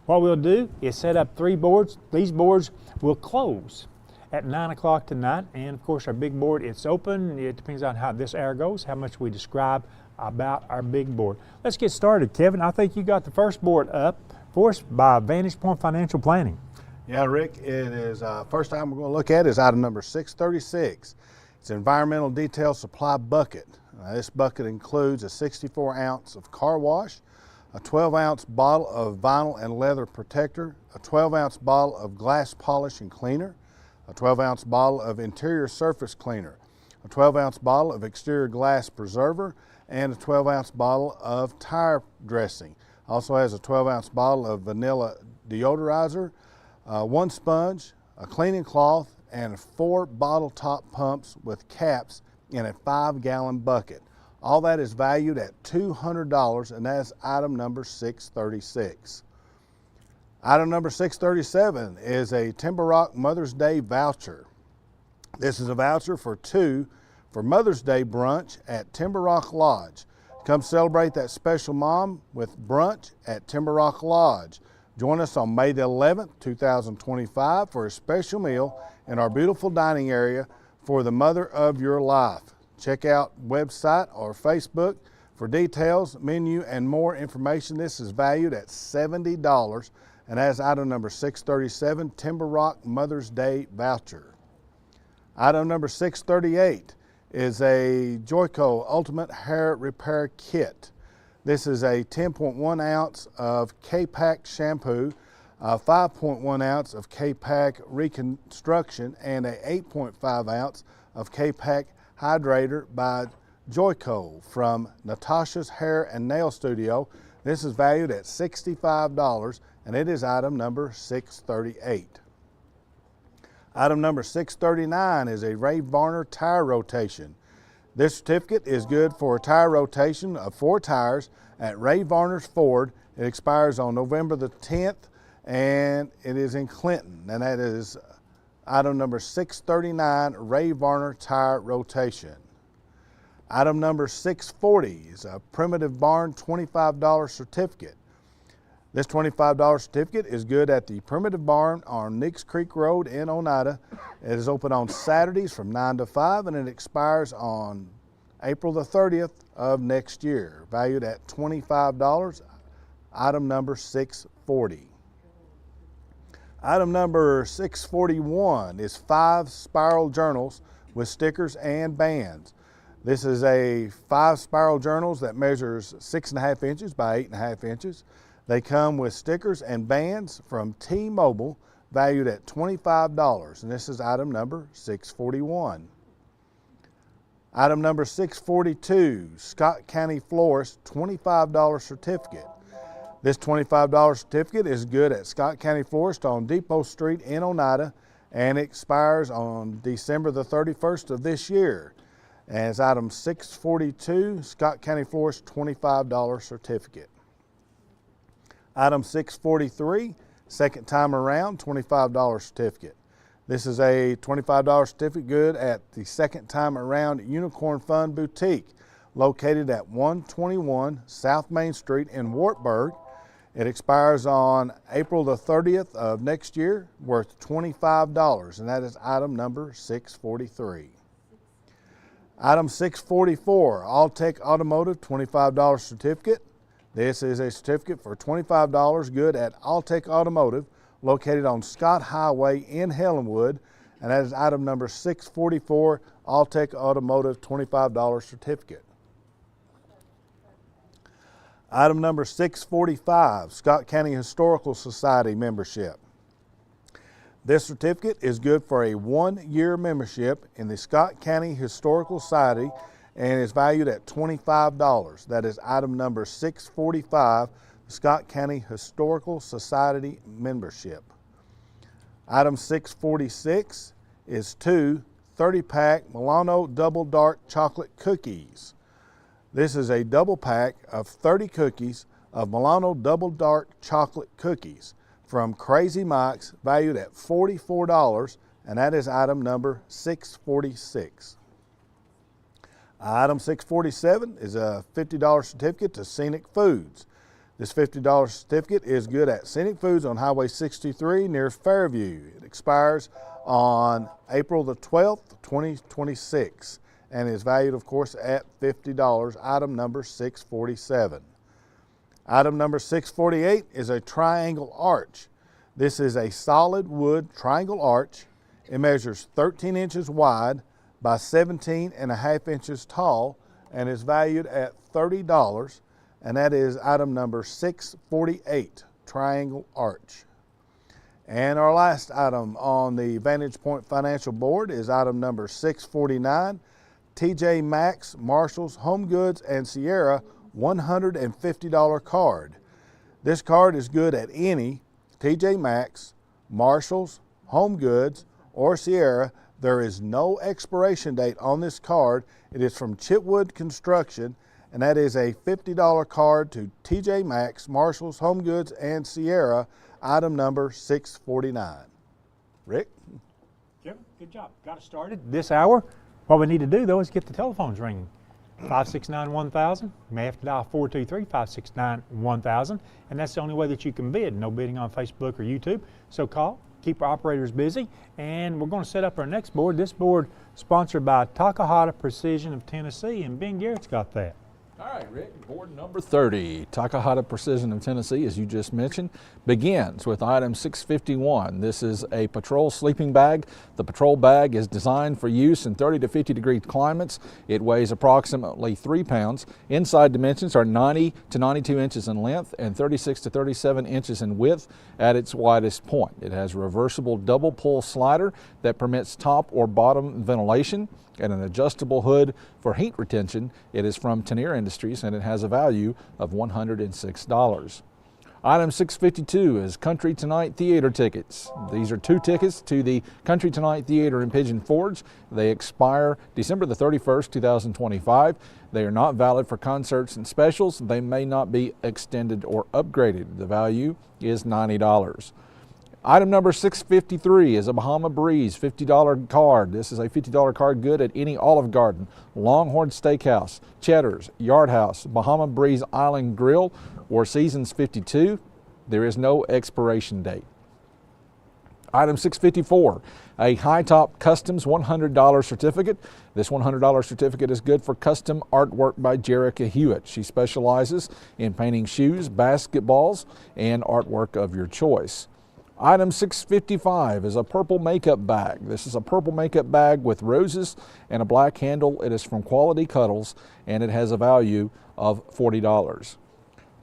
What we'll do is set up 3 boards. These boards will close at 9 o'clock tonight, and of course our big board, it's open. It depends on how this hour goes, how much we describe about our big board. Let's get started, Kevin. I think you got the first board up for us by Vantage Point Financial Planning. Yeah, Rick, it is first time we're going to look at is item number 636. It's environmental detail supply bucket. This bucket includes a 64-ounce of car wash, a 12-ounce bottle of vinyl and leather protector, a 12-ounce bottle of glass polish and cleaner, a 12-ounce bottle of interior surface cleaner, a 12-ounce bottle of exterior glass preserver, and a 12-ounce bottle of tire dressing. Also has a 12-ounce bottle of vanilla deodorizer, one sponge, a cleaning cloth, and 4 bottle top pumps with caps in a 5-gallon bucket. All that is valued at $200, and that's item number 636. Item number 637 is a Timber Rock Mother's Day voucher. This is a voucher for 2 for Mother's Day brunch at Timber Rock Lodge. Come celebrate that special mom with brunch at Timber Rock Lodge. Join us on May the 11th, 2025 for a special meal in our beautiful dining area for the mother of your life. Check out website or Facebook for details, menu, and more information. This is valued at $70, and that's item number 637, Timber Rock Mother's Day voucher. Item number 638 is a Joico Ultimate Hair Repair Kit. This is a 10.1 ounce of K-Pack shampoo, a 5.1 ounce of K-Pack Reconstruction, and a 8.5 ounce of K-Pack Hydrator by Joico from Natasha's Hair and Nail Studio. This is valued at $65, and it is item number 638. Item number 639 is a Ray Varner tire rotation. This certificate is good for a tire rotation of 4 tires at Ray Varner's Ford. It expires on November the 10th, and it is in Clinton, and that is item number 639, Ray Varner tire rotation. Item number 640 is a Primitive Barn $25 certificate. This $25 certificate is good at the Primitive Barn on Nicks Creek Road in Oneida. It is open on Saturdays from 9 to 5, and it expires on April the 30th of next year, valued at $25, item number 640. Item number 641 is 5 spiral journals with stickers and bands. This is a 5 spiral journals that measures 6.5 inches by 8.5 inches. They come with stickers and bands from T-Mobile, valued at $25, and this is item number 641. Item number 642, Scott County Florist $25 certificate. This $25 certificate is good at Scott County Florist on Depot Street in Oneida, and it expires on December the 31st of this year. And it's item 642, Scott County Florist $25 certificate. Item 643, second time around, $25 certificate. This is a $25 certificate good at the second time around Unicorn Fun Boutique, located at 121 South Main Street in Wartburg. It expires on April the 30th of next year, worth $25, and that is item number 643. Item 644, Alltech Automotive $25 certificate. This is a certificate for $25 good at Alltech Automotive, located on Scott Highway in Helenwood, and that is item number 644, Alltech Automotive $25 certificate. Item number 645, Scott County Historical Society membership. This certificate is good for a 1-year membership in the Scott County Historical Society and is valued at $25. That is item number 645, Scott County Historical Society membership. Item 646 is 2 30-pack Milano Double Dark Chocolate Cookies. This is a double pack of 30 cookies of Milano Double Dark Chocolate Cookies from Crazy Mike's, valued at $44, and that is item number 646. Item 647 is a $50 certificate to Scenic Foods. This $50 certificate is good at Scenic Foods on Highway 63 near Fairview. It expires on April the 12th, 2026, and is valued, of course, at $50, item number 647. Item number 648 is a triangle arch. This is a solid wood triangle arch. It measures 13 inches wide by 17.5 inches tall and is valued at $30, and that is item number 648, triangle arch. And our last item on the Vantage Point Financial Board is item number 649, TJ Maxx, Marshalls, Home Goods, and Sierra $150 card. This card is good at any TJ Maxx, Marshalls, Home Goods, or Sierra. There is no expiration date on this card. It is from Chipwood Construction, and that is a $50 card to TJ Maxx, Marshalls, Home Goods, and Sierra, item number 649. Rick? Yep, good job. Got us started this hour. What we need to do, though, is get the telephones ringing. 569-1000. You may have to dial 423-569-1000, and that's the only way that you can bid. No bidding on Facebook or YouTube. So call, keep our operators busy, and we're going to set up our next board. This board sponsored by Takahata Precision of Tennessee, and Ben Garrett's got that. All right, Rick, board number 30, Takahata Precision of Tennessee, as you just mentioned, begins with item 651. This is a patrol sleeping bag. The patrol bag is designed for use in 30 to 50 degree climates. It weighs approximately 3 pounds. Inside dimensions are 90 to 92 inches in length and 36 to 37 inches in width at its widest point. It has a reversible double pull slider that permits top or bottom ventilation and an adjustable hood for heat retention. It is from Tenier Industries, and it has a value of $106. Item 652 is Country Tonight Theater tickets. These are 2 tickets to the Country Tonight Theater in Pigeon Forge. They expire December the 31st, 2025. They are not valid for concerts and specials. They may not be extended or upgraded. The value is $90. Item number 653 is a Bahama Breeze $50 card. This is a $50 card good at any Olive Garden, Longhorn Steakhouse, Cheddar's, Yard House, Bahama Breeze Island Grill, or Seasons 52. There is no expiration date. Item 654, a High Top Customs $100 certificate. This $100 certificate is good for custom artwork by Jerica Hewitt. She specializes in painting shoes, basketballs, and artwork of your choice. Item 655 is a purple makeup bag. This is a purple makeup bag with roses and a black handle. It is from Quality Cuddles, and it has a value of $40.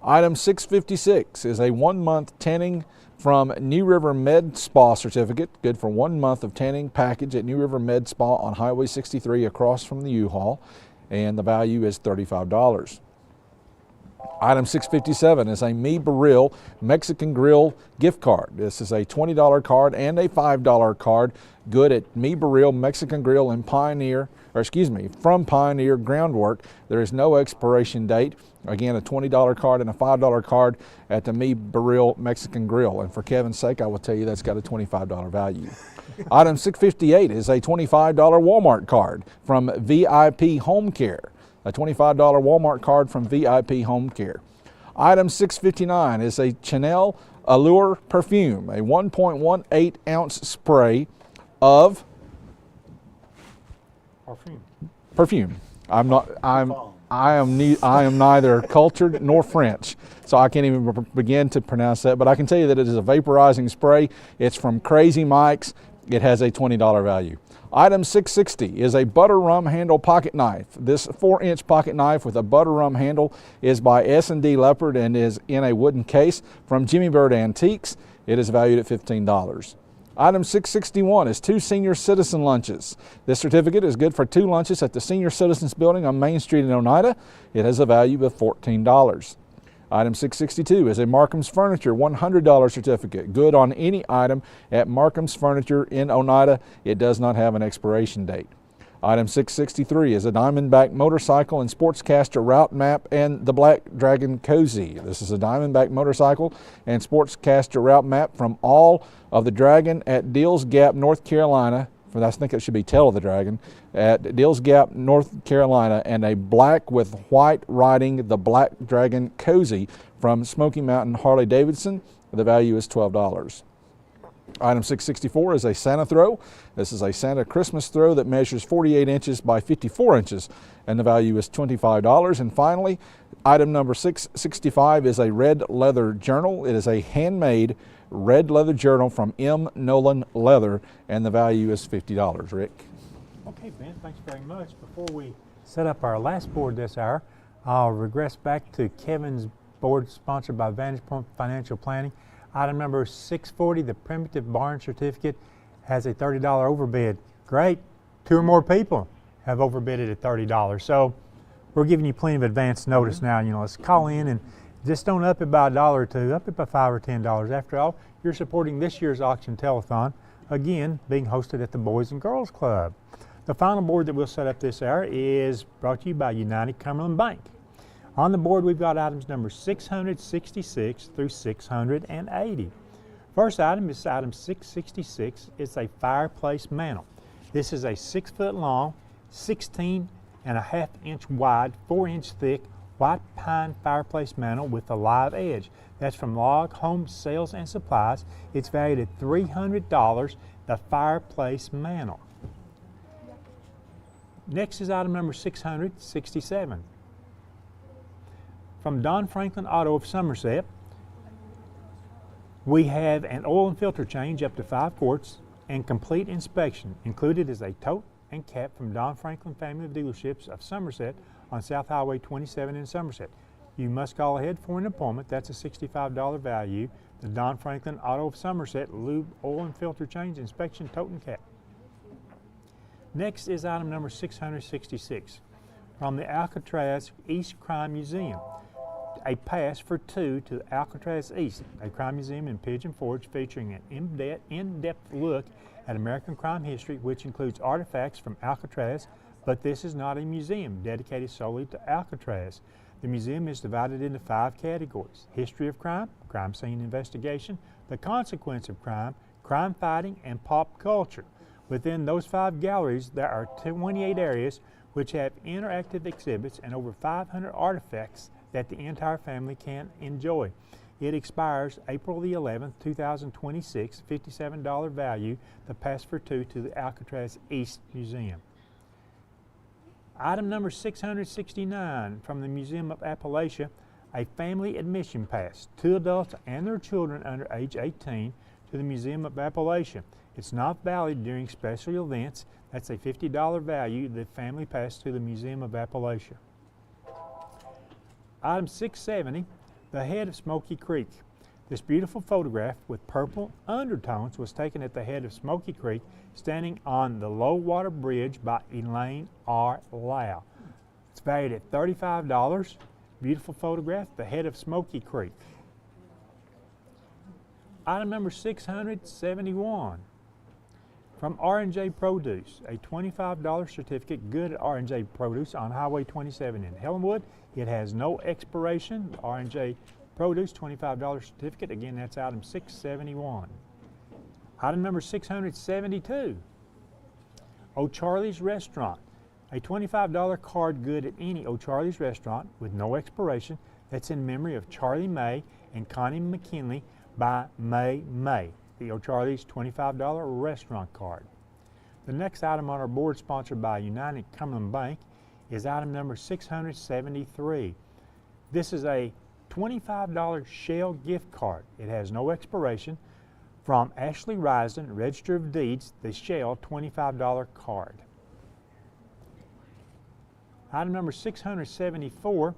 Item 656 is a 1-month tanning from New River Med Spa certificate, good for 1 month of tanning package at New River Med Spa on Highway 63 across from the U-Haul, and the value is $35. Item 657 is a Mi Baril Mexican Grill gift card. This is a $20 card and a $5 card, good at Mi Baril Mexican Grill in from Pioneer Groundwork. There is no expiration date. Again, a $20 card and a $5 card at the Mi Baril Mexican Grill. And for Kevin's sake, I will tell you that's got a $25 value. Item 658 is a $25 Walmart card from VIP Home Care. A $25 Walmart card from VIP Home Care. Item 659 is a Chanel Allure perfume, a 1.18 ounce spray of perfume. I am neither cultured nor French, so I can't even begin to pronounce that, but I can tell you that it is a vaporizing spray. It's from Crazy Mike's. It has a $20 value. Item 660 is a butter rum handle pocket knife. This 4-inch pocket knife with a butter rum handle is by S&D Leopard and is in a wooden case from Jimmy Bird Antiques. It is valued at $15. Item 661 is 2 senior citizen lunches. This certificate is good for 2 lunches at the Senior Citizens Building on Main Street in Oneida. It has a value of $14. Item 662 is a Markham's Furniture $100 certificate, good on any item at Markham's Furniture in Oneida. It does not have an expiration date. Item 663 is a Diamondback motorcycle and sportscaster route map and the Black Dragon Cozy. This is a Diamondback motorcycle and sportscaster route map from all of the Dragon at Deals Gap, North Carolina. I think it should be Tail of the Dragon, at Deals Gap, North Carolina, and a black with white writing, the Black Dragon Cozy from Smoky Mountain Harley Davidson. The value is $12. Item 664 is a Santa throw. This is a Santa Christmas throw that measures 48 inches by 54 inches, and the value is $25. And finally, Item number 665 is a red leather journal. It is a handmade red leather journal from M. Nolan Leather, and the value is $50. Rick? Okay, Ben, thanks very much. Before we set up our last board this hour, I'll regress back to Kevin's board sponsored by Vantage Point Financial Planning. Item number 640, the Primitive Barn Certificate, has a $30 overbid. Great, 2 or more people have overbidded at $30. So we're giving you plenty of advance notice now. You know, let's call in and just don't up it by $1 or $2, up it by $5 or $10. After all, you're supporting this year's auction telethon, again, being hosted at the Boys and Girls Club. The final board that we'll set up this hour is brought to you by United Cumberland Bank. On the board, we've got items number 666 through 680. First item is item 666. It's a fireplace mantel. This is a 6 foot long, 16.5 inch wide, 4 inch thick white pine fireplace mantel with a live edge. That's from Log Home Sales and Supplies. It's valued at $300, the fireplace mantel. Next is item number 667. From Don Franklin Auto of Somerset, we have an oil and filter change up to 5 quarts and complete inspection. Included is a tote and cap from Don Franklin Family of Dealerships of Somerset on South Highway 27 in Somerset. You must call ahead for an appointment. That's a $65 value. The Don Franklin Auto of Somerset lube, oil and filter change, inspection, tote and cap. Next is item number 666 from the Alcatraz East Crime Museum. A pass for 2 to Alcatraz East, a crime museum in Pigeon Forge featuring an in-depth look at American crime history, which includes artifacts from Alcatraz, but this is not a museum dedicated solely to Alcatraz. The museum is divided into 5 categories: history of crime, crime scene investigation, the consequence of crime, crime fighting, and pop culture. Within those 5 galleries, there are 28 areas which have interactive exhibits and over 500 artifacts that the entire family can enjoy. It expires April the 11th, 2026, $57 value, the pass for 2 to the Alcatraz East Museum. Item number 669 from the Museum of Appalachia, a family admission pass, 2 adults and their children under age 18 to the Museum of Appalachia. It's not valid during special events. That's a $50 value, the family pass to the Museum of Appalachia. Item 670, the head of Smoky Creek. This beautiful photograph with purple undertones was taken at the head of Smoky Creek, standing on the low water bridge by Elaine R. Lau. It's valued at $35. Beautiful photograph, the head of Smoky Creek. Item number 671. From R&J Produce, a $25 certificate, good at R&J Produce on Highway 27 in Helenwood. It has no expiration. R&J Produce, $25 certificate. Again, that's item 671. Item number 672. O'Charlie's Restaurant, a $25 card good at any O'Charlie's restaurant with no expiration. That's in memory of Charlie May and Connie McKinley by May May. The O'Charlie's $25 restaurant card. The next item on our board, sponsored by United Cumberland Bank, is item number 673. This is a $25 Shell gift card. It has no expiration. From Ashley Risden, Register of Deeds, the Shell $25 card. Item number 674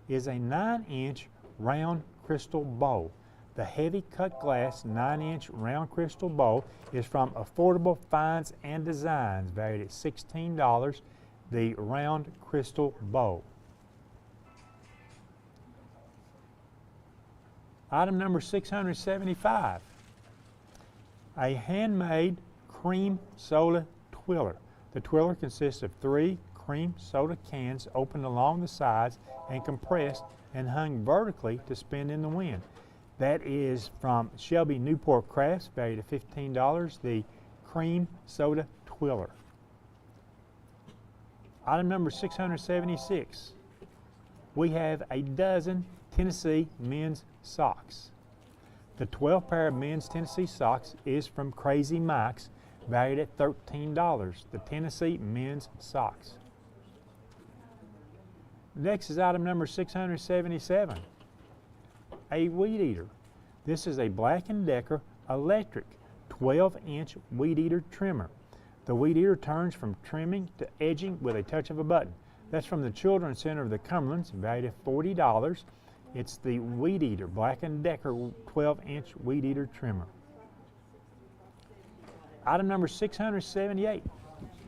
is a 9-inch round crystal bowl. The heavy cut glass 9-inch round crystal bowl is from Affordable Finds and Designs, valued at $16, the round crystal bowl. Item number 675, a handmade cream soda twiller. The twiller consists of 3 cream soda cans opened along the sides and compressed and hung vertically to spin in the wind. That is from Shelby Newport Crafts, valued at $15, the cream soda twiller. Item number 676. We have a dozen Tennessee men's socks. The 12 pair of men's Tennessee socks is from Crazy Mike's, valued at $13, the Tennessee men's socks. Next is item number 677, a weed eater. This is a Black & Decker electric 12-inch weed eater trimmer. The weed eater turns from trimming to edging with a touch of a button. That's from the Children's Center of the Cumberlands, valued at $40. It's the weed eater, Black & Decker 12-inch weed eater trimmer. Item number 678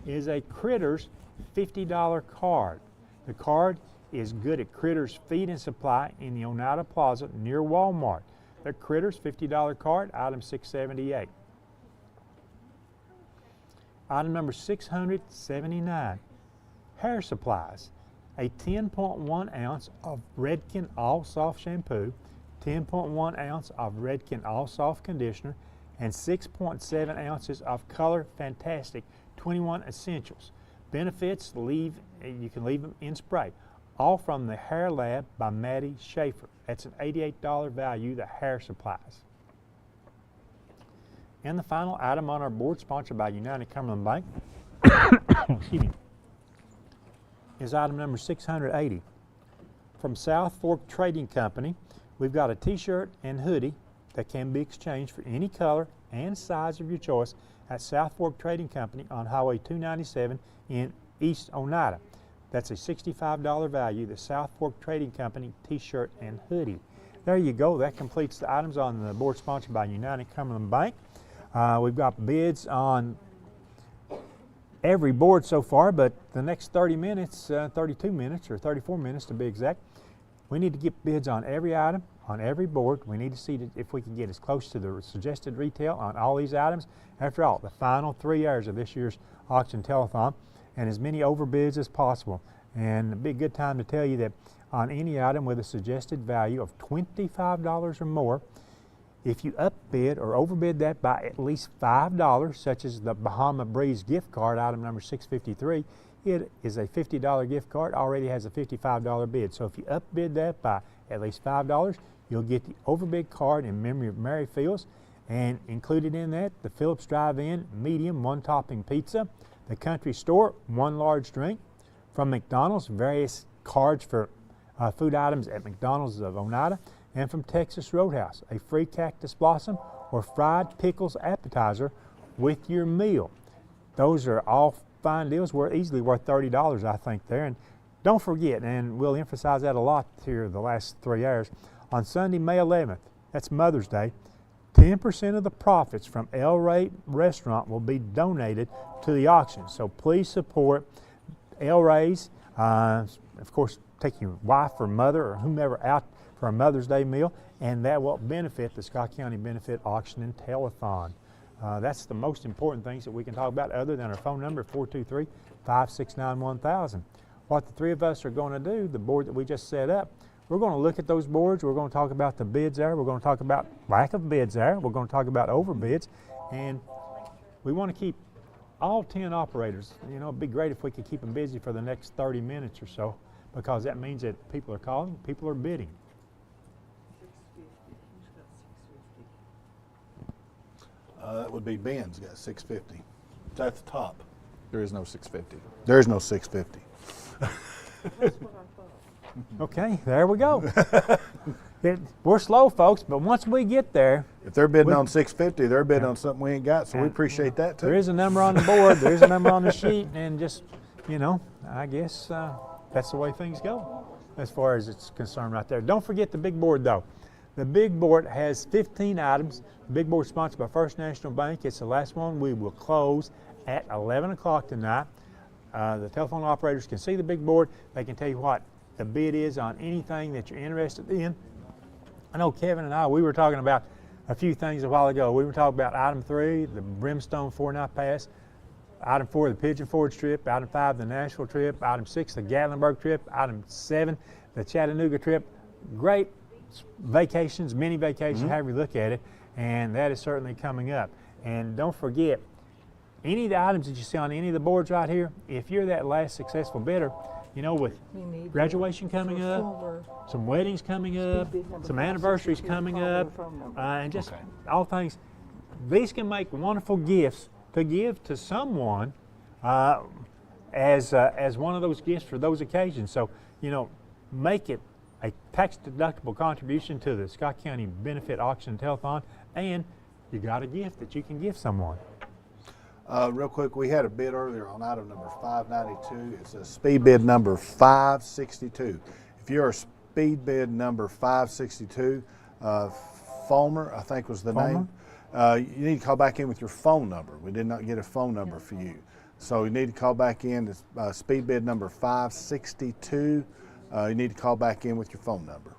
is a Critters $50 card. The card is good at Critters Feed and Supply in the Oneida Plaza near Walmart. The Critters $50 card, item 678. Item number 679, hair supplies. A 10.1 ounce of Redken All Soft shampoo, 10.1 ounce of Redken All Soft conditioner, and 6.7 ounces of Color Fantastic 21 Essentials. Benefits, you can leave them in spray. All from the Hair Lab by Maddie Schaefer. That's an $88 value, the hair supplies. And the final item on our board, sponsored by United Cumberland Bank, excuse me, is item number 680. From South Fork Trading Company, we've got a t-shirt and hoodie that can be exchanged for any color and size of your choice at South Fork Trading Company on Highway 297 in East Oneida. That's a $65 value, the South Fork Trading Company t-shirt and hoodie. There you go. That completes the items on the board sponsored by United Cumberland Bank. We've got bids on every board so far, but the next 30 minutes, 32 minutes or 34 minutes to be exact, we need to get bids on every item, on every board. We need to see if we can get as close to the suggested retail on all these items. After all, the final 3 hours of this year's auction telethon, and as many overbids as possible. And it'd be a good time to tell you that on any item with a suggested value of $25 or more, if you upbid or overbid that by at least $5, such as the Bahama Breeze gift card, item number 653, it is a $50 gift card, already has a $55 bid. So if you upbid that by at least $5, you'll get the overbid card in memory of Mary Fields, and included in that, the Phillips Drive-In medium 1-topping pizza, the Country Store 1 large drink, from McDonald's various cards for food items at McDonald's of Oneida, and from Texas Roadhouse a free cactus blossom or fried pickles appetizer with your meal. Those are all fine deals, easily worth $30 I think there. And don't forget, and we'll emphasize that a lot here the last 3 hours, on Sunday, May 11th, that's Mother's Day, 10% of the profits from El Rey Restaurant will be donated to the auction. So please support El Rey's. Of course, take your wife or mother or whomever out for a Mother's Day meal, and that will benefit the Scott County Benefit Auction and Telethon. That's the most important things that we can talk about, other than our phone number, 423-569-1000. What the three of us are going to do, the board that we just set up, we're going to look at those boards. We're going to talk about the bids there. We're going to talk about lack of bids there. We're going to talk about overbids. And we want to keep all 10 operators. You know, it'd be great if we could keep them busy for the next 30 minutes or so, because that means that people are calling, people are bidding. That would be Ben's got 650. That's the top. There is no 650. There is no 650. Okay, there we go. We're slow, folks, but once we get there. If they're bidding on 650, they're bidding on something we ain't got, so we appreciate that too. There is a number on the board, there is a number on the sheet, and just, you know, I guess that's the way things go as far as it's concerned right there. Don't forget the big board though. The big board has 15 items. The big board is sponsored by First National Bank. It's the last one. We will close at 11 o'clock tonight. The telephone operators can see the big board. They can tell you what the bid is on anything that you're interested in. I know Kevin and I, we were talking about a few things a while ago. We were talking about item 3, the Brimstone 4-night pass, item 4, the Pigeon Forge trip, item 5, the Nashville trip, item 6, the Gatlinburg trip, item 7, the Chattanooga trip. Great vacations, mini vacations, however you look at it, and that is certainly coming up. And don't forget, any of the items that you see on any of the boards right here, if you're that last successful bidder, you know, with graduation coming up, some weddings coming up, some anniversaries coming up, and just all things, these can make wonderful gifts to give to someone as one of those gifts for those occasions. So, you know, make it a tax-deductible contribution to the Scott County Benefit Auction Telethon, and you got a gift that you can give someone. Real quick, we had a bid earlier on item number 592. It's a speed bid number 562. If you're a speed bid number 562, Fulmer, I think was the name, you need to call back in with your phone number. We did not get a phone number for you. So you need to call back in to speed bid number 562. You need to call back in with your phone number.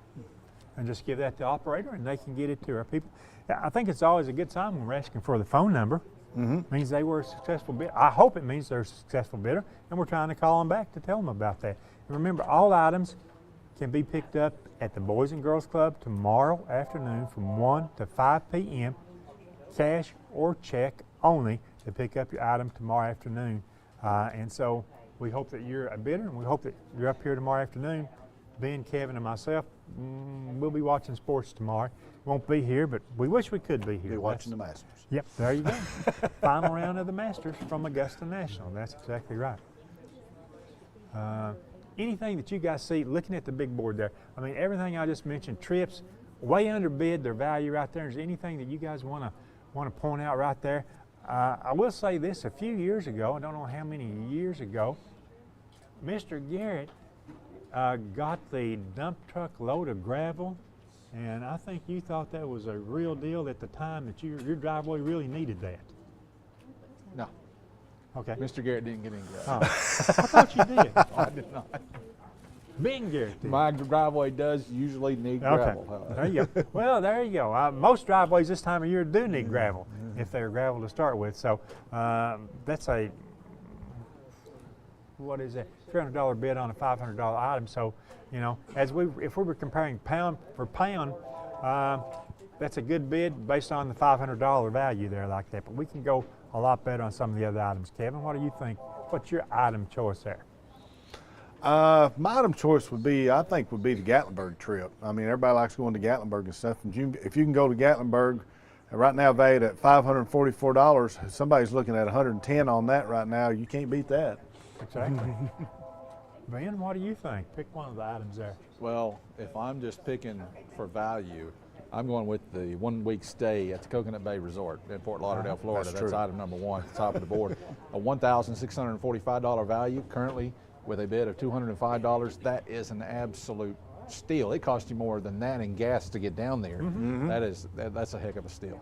And just give that to the operator and they can get it to our people. I think it's always a good time when we're asking for the phone number. It means they were a successful bidder. I hope it means they're a successful bidder, and we're trying to call them back to tell them about that. And remember, all items can be picked up at the Boys and Girls Club tomorrow afternoon from 1 to 5 p.m. Cash or check only to pick up your item tomorrow afternoon. And so we hope that you're a bidder, and we hope that you're up here tomorrow afternoon. Ben, Kevin, and myself, we'll be watching sports tomorrow. Won't be here, but we wish we could be here. Be watching the Masters. Yep, there you go. Final round of the Masters from Augusta National. That's exactly right. Anything that you guys see looking at the big board there, I mean, everything I just mentioned, trips, way underbid their value right there. Is there anything that you guys want to point out right there? I will say this, a few years ago, I don't know how many years ago, Mr. Garrett got the dump truck load of gravel, and I think you thought that was a real deal at the time that your driveway really needed that. No. Okay. Mr. Garrett didn't get any gravel. Oh. I thought you did. No, I did not. Ben Garrett did. My driveway does usually need gravel. There you go. Well, there you go. Most driveways this time of year do need gravel, if they're gravel to start with. So that's a, what is that, $300 bid on a $500 item. So, you know, if we were comparing pound for pound, that's a good bid based on the $500 value there like that. But we can go a lot better on some of the other items. Kevin, what do you think? What's your item choice there? My item choice would be, I think, would be the Gatlinburg trip. I mean, everybody likes going to Gatlinburg and stuff. And if you can go to Gatlinburg, right now valued at $544, somebody's looking at $110 on that right now. You can't beat that. Exactly. Ben, what do you think? Pick one of the items there. Well, if I'm just picking for value, I'm going with the 1 week stay at the Coconut Bay Resort in Fort Lauderdale, Florida. That's item number one at the top of the board. A $1,645 value currently with a bid of $205. That is an absolute steal. It cost you more than that in gas to get down there. That's a heck of a steal.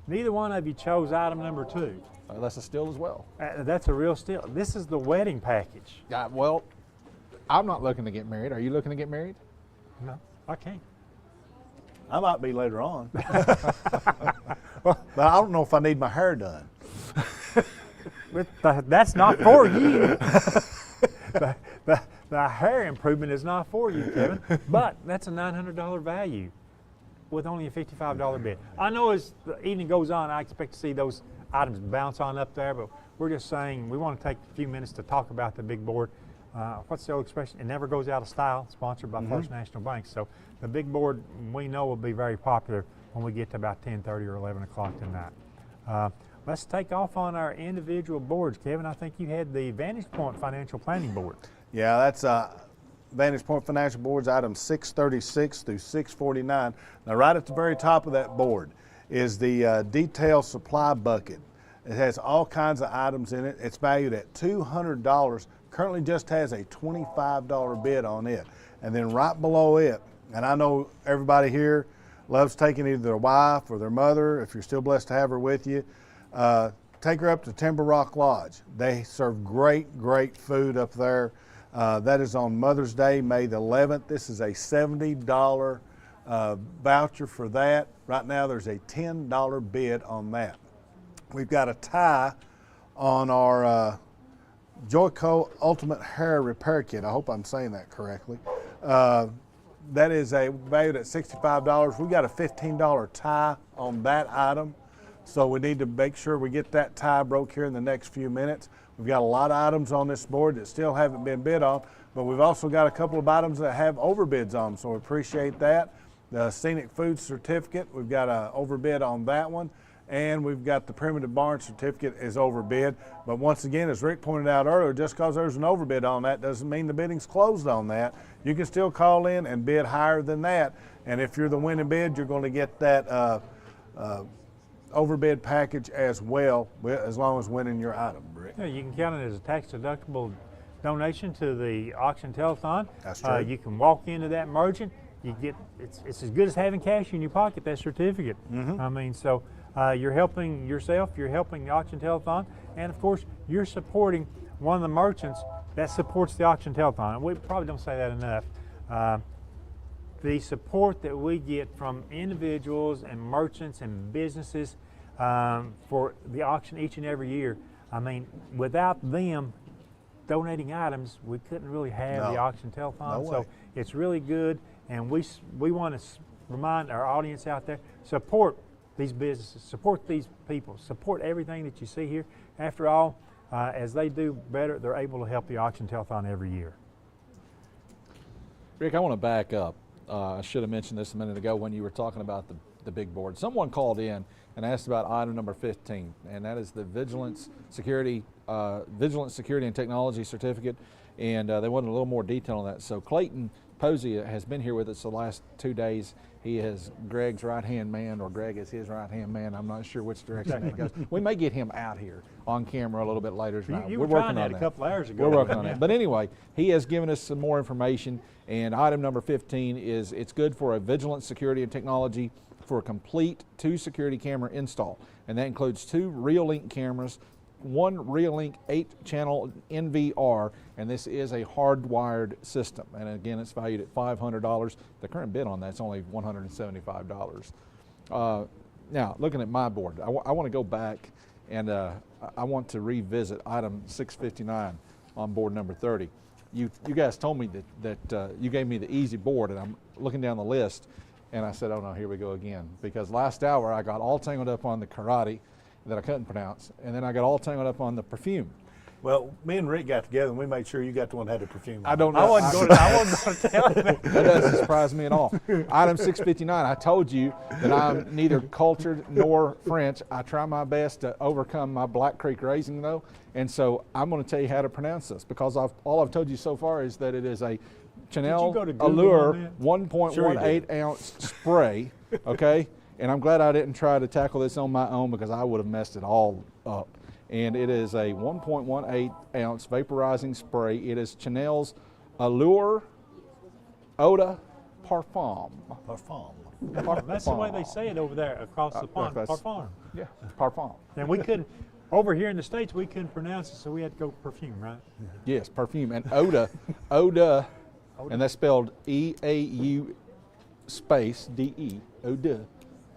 Neither one of you chose item number 2. That's a steal as well. That's a real steal. This is the wedding package. Well, I'm not looking to get married. Are you looking to get married? No, I can't. I might be later on. But I don't know if I need my hair done. That's not for you. The hair improvement is not for you, Kevin. But that's a $900 value with only a $55 bid. I know as the evening goes on, I expect to see those items bounce on up there, but we're just saying we want to take a few minutes to talk about the big board. What's the old expression? It never goes out of style, sponsored by First National Bank. So the big board we know will be very popular when we get to about 10:30 or 11 o'clock tonight. Let's take off on our individual boards. Kevin, I think you had the Vantage Point Financial Planning Board. Yeah, that's Vantage Point Financial Board's items 636 through 649. Now, right at the very top of that board is the detail supply bucket. It has all kinds of items in it. It's valued at $200. Currently just has a $25 bid on it. And then right below it, and I know everybody here loves taking either their wife or their mother, if you're still blessed to have her with you, take her up to Timber Rock Lodge. They serve great, great food up there. That is on Mother's Day, May the 11th. This is a $70 voucher for that. Right now there's a $10 bid on that. We've got a tie on our Joico Ultimate Hair Repair Kit. I hope I'm saying that correctly. That is valued at $65. We got a $15 tie on that item. So we need to make sure we get that tie broke here in the next few minutes. We've got a lot of items on this board that still haven't been bid on, but we've also got a couple of items that have overbids on them, so we appreciate that. The Scenic Food Certificate, we've got an overbid on that one. and we've got the primitive barn certificate is overbid. But once again, as Rick pointed out earlier, just because there's an overbid on that doesn't mean the bidding's closed on that. You can still call in and bid higher than that, and if you're the winning bid, you're going to get that overbid package as well, as long as winning your item, Rick. Yeah, you can count it as a tax-deductible donation to the auction telethon. That's true. You can walk into that merchant, you get it's as good as having cash in your pocket, that certificate. I mean, so you're helping yourself, you're helping the auction telethon, and of course you're supporting one of the merchants that supports the auction telethon. And we probably don't say that enough. The support that we get from individuals and merchants and businesses for the auction each and every year, I mean, without them donating items, we couldn't really have the auction telethon. So it's really good, and we want to remind our audience out there, support these businesses, support these people, support everything that you see here. After all, as they do better, they're able to help the auction telethon every year. Rick, I want to back up. I should have mentioned this a minute ago when you were talking about the big board. Someone called in and asked about item number 15, and that is the Vigilance Security and Technology Certificate, and they wanted a little more detail on that. So Clayton Posey has been here with us the last 2 days. He is Greg's right-hand man, or Greg is his right-hand man. I'm not sure which direction that goes. We may get him out here on camera a little bit later tonight. You were working on that a couple hours ago. We're working on it. But anyway, he has given us some more information, and item number 15 is it's good for a Vigilance Security and Technology for a complete 2 security camera install, and that includes 2 Reolink cameras, 1 Reolink 8-channel NVR, and this is a hardwired system. And again, it's valued at $500. The current bid on that's only $175. Now, looking at my board, I want to go back and I want to revisit item 659 on board number 30. You guys told me that you gave me the easy board, and I'm looking down the list, and I said, oh no, here we go again. Because last hour I got all tangled up on the karate that I couldn't pronounce, and then I got all tangled up on the perfume. Well, me and Rick got together and we made sure you got the one that had the perfume. I don't know. I wasn't going to tell him. That doesn't surprise me at all. Item 659, I told you that I'm neither cultured nor French. I try my best to overcome my Black Creek raising, though, and so I'm going to tell you how to pronounce this, because all I've told you so far is that it is a Chanel Allure 1.18 ounce spray, okay? And I'm glad I didn't try to tackle this on my own, because I would have messed it all up. And it is a 1.18 ounce vaporizing spray. It is Chanel's Allure Eau de Parfum. That's the way they say it over there across the pond, Parfum. Yeah, Parfum. And we couldn't, over here in the States, we couldn't pronounce it, so we had to go perfume, right? Yes, perfume. And Eau de, and that's spelled E-A-U space D-E, Eau de.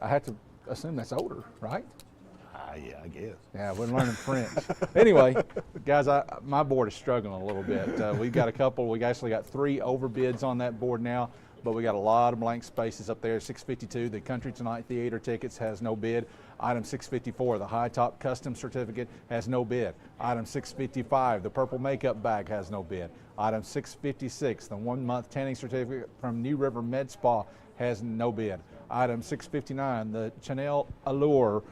I have to assume that's odor, right? Yeah, I guess. Yeah, we're learning French. Anyway, guys, my board is struggling a little bit. We've got a couple. We actually got 3 overbids on that board now, but we got a lot of blank spaces up there. 652, the Country Tonight Theater tickets, has no bid. Item 654, the High Top Custom Certificate, has no bid. Item 655, the Purple Makeup Bag, has no bid. Item 656, the 1-month tanning certificate from New River Med Spa, has no bid. Item 659, the Chanel Allure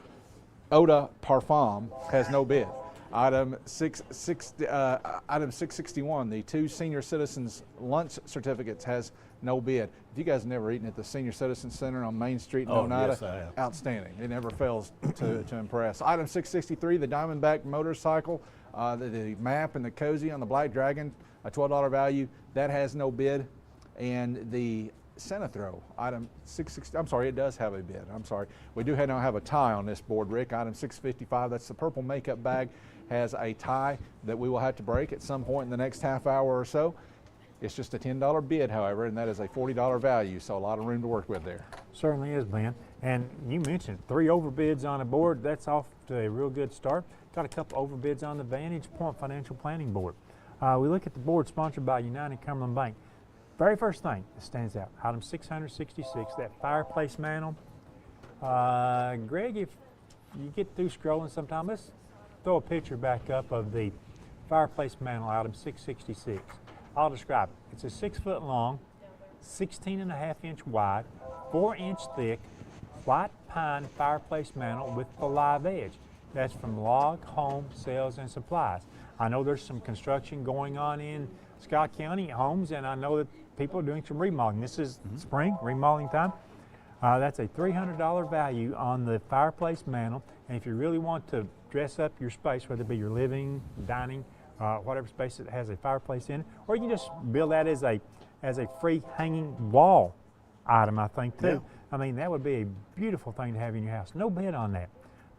Eau de Parfum, has no bid. Item 661, the 2 Senior Citizens Lunch Certificates, has no bid. If you guys have never eaten at the Senior Citizen Center on Main Street in Oneida, yes, I have. Outstanding. It never fails to impress. Item 663, the Diamondback motorcycle, the map and the cozy on the Black Dragon, a $12 value, that has no bid. And the Senethrow, item 660, I'm sorry, it does have a bid. I'm sorry. We do now have a tie on this board, Rick. Item 655, that's the Purple Makeup Bag, has a tie that we will have to break at some point in the next half hour or so. It's just a $10 bid, however, and that is a $40 value, so a lot of room to work with there. Certainly is, Ben. And you mentioned 3 overbids on a board. That's off to a real good start. Got a couple overbids on the Vantage Point Financial Planning Board. We look at the board sponsored by United Cumberland Bank. Very first thing that stands out, item 666, that fireplace mantle. Greg, if you get through scrolling sometime, let's throw a picture back up of the fireplace mantle, item 666. I'll describe it. It's a 6 foot long, 16.5 inch wide, 4 inch thick, white pine fireplace mantle with the live edge. That's from Log Home Sales and Supplies. I know there's some construction going on in Scott County homes, and I know that people are doing some remodeling. This is spring, remodeling time. That's a $300 value on the fireplace mantle, and if you really want to dress up your space, whether it be your living, dining, whatever space that has a fireplace in it, or you can just build that as a free hanging wall item, I think, too. Yeah. I mean, that would be a beautiful thing to have in your house. No bid on that.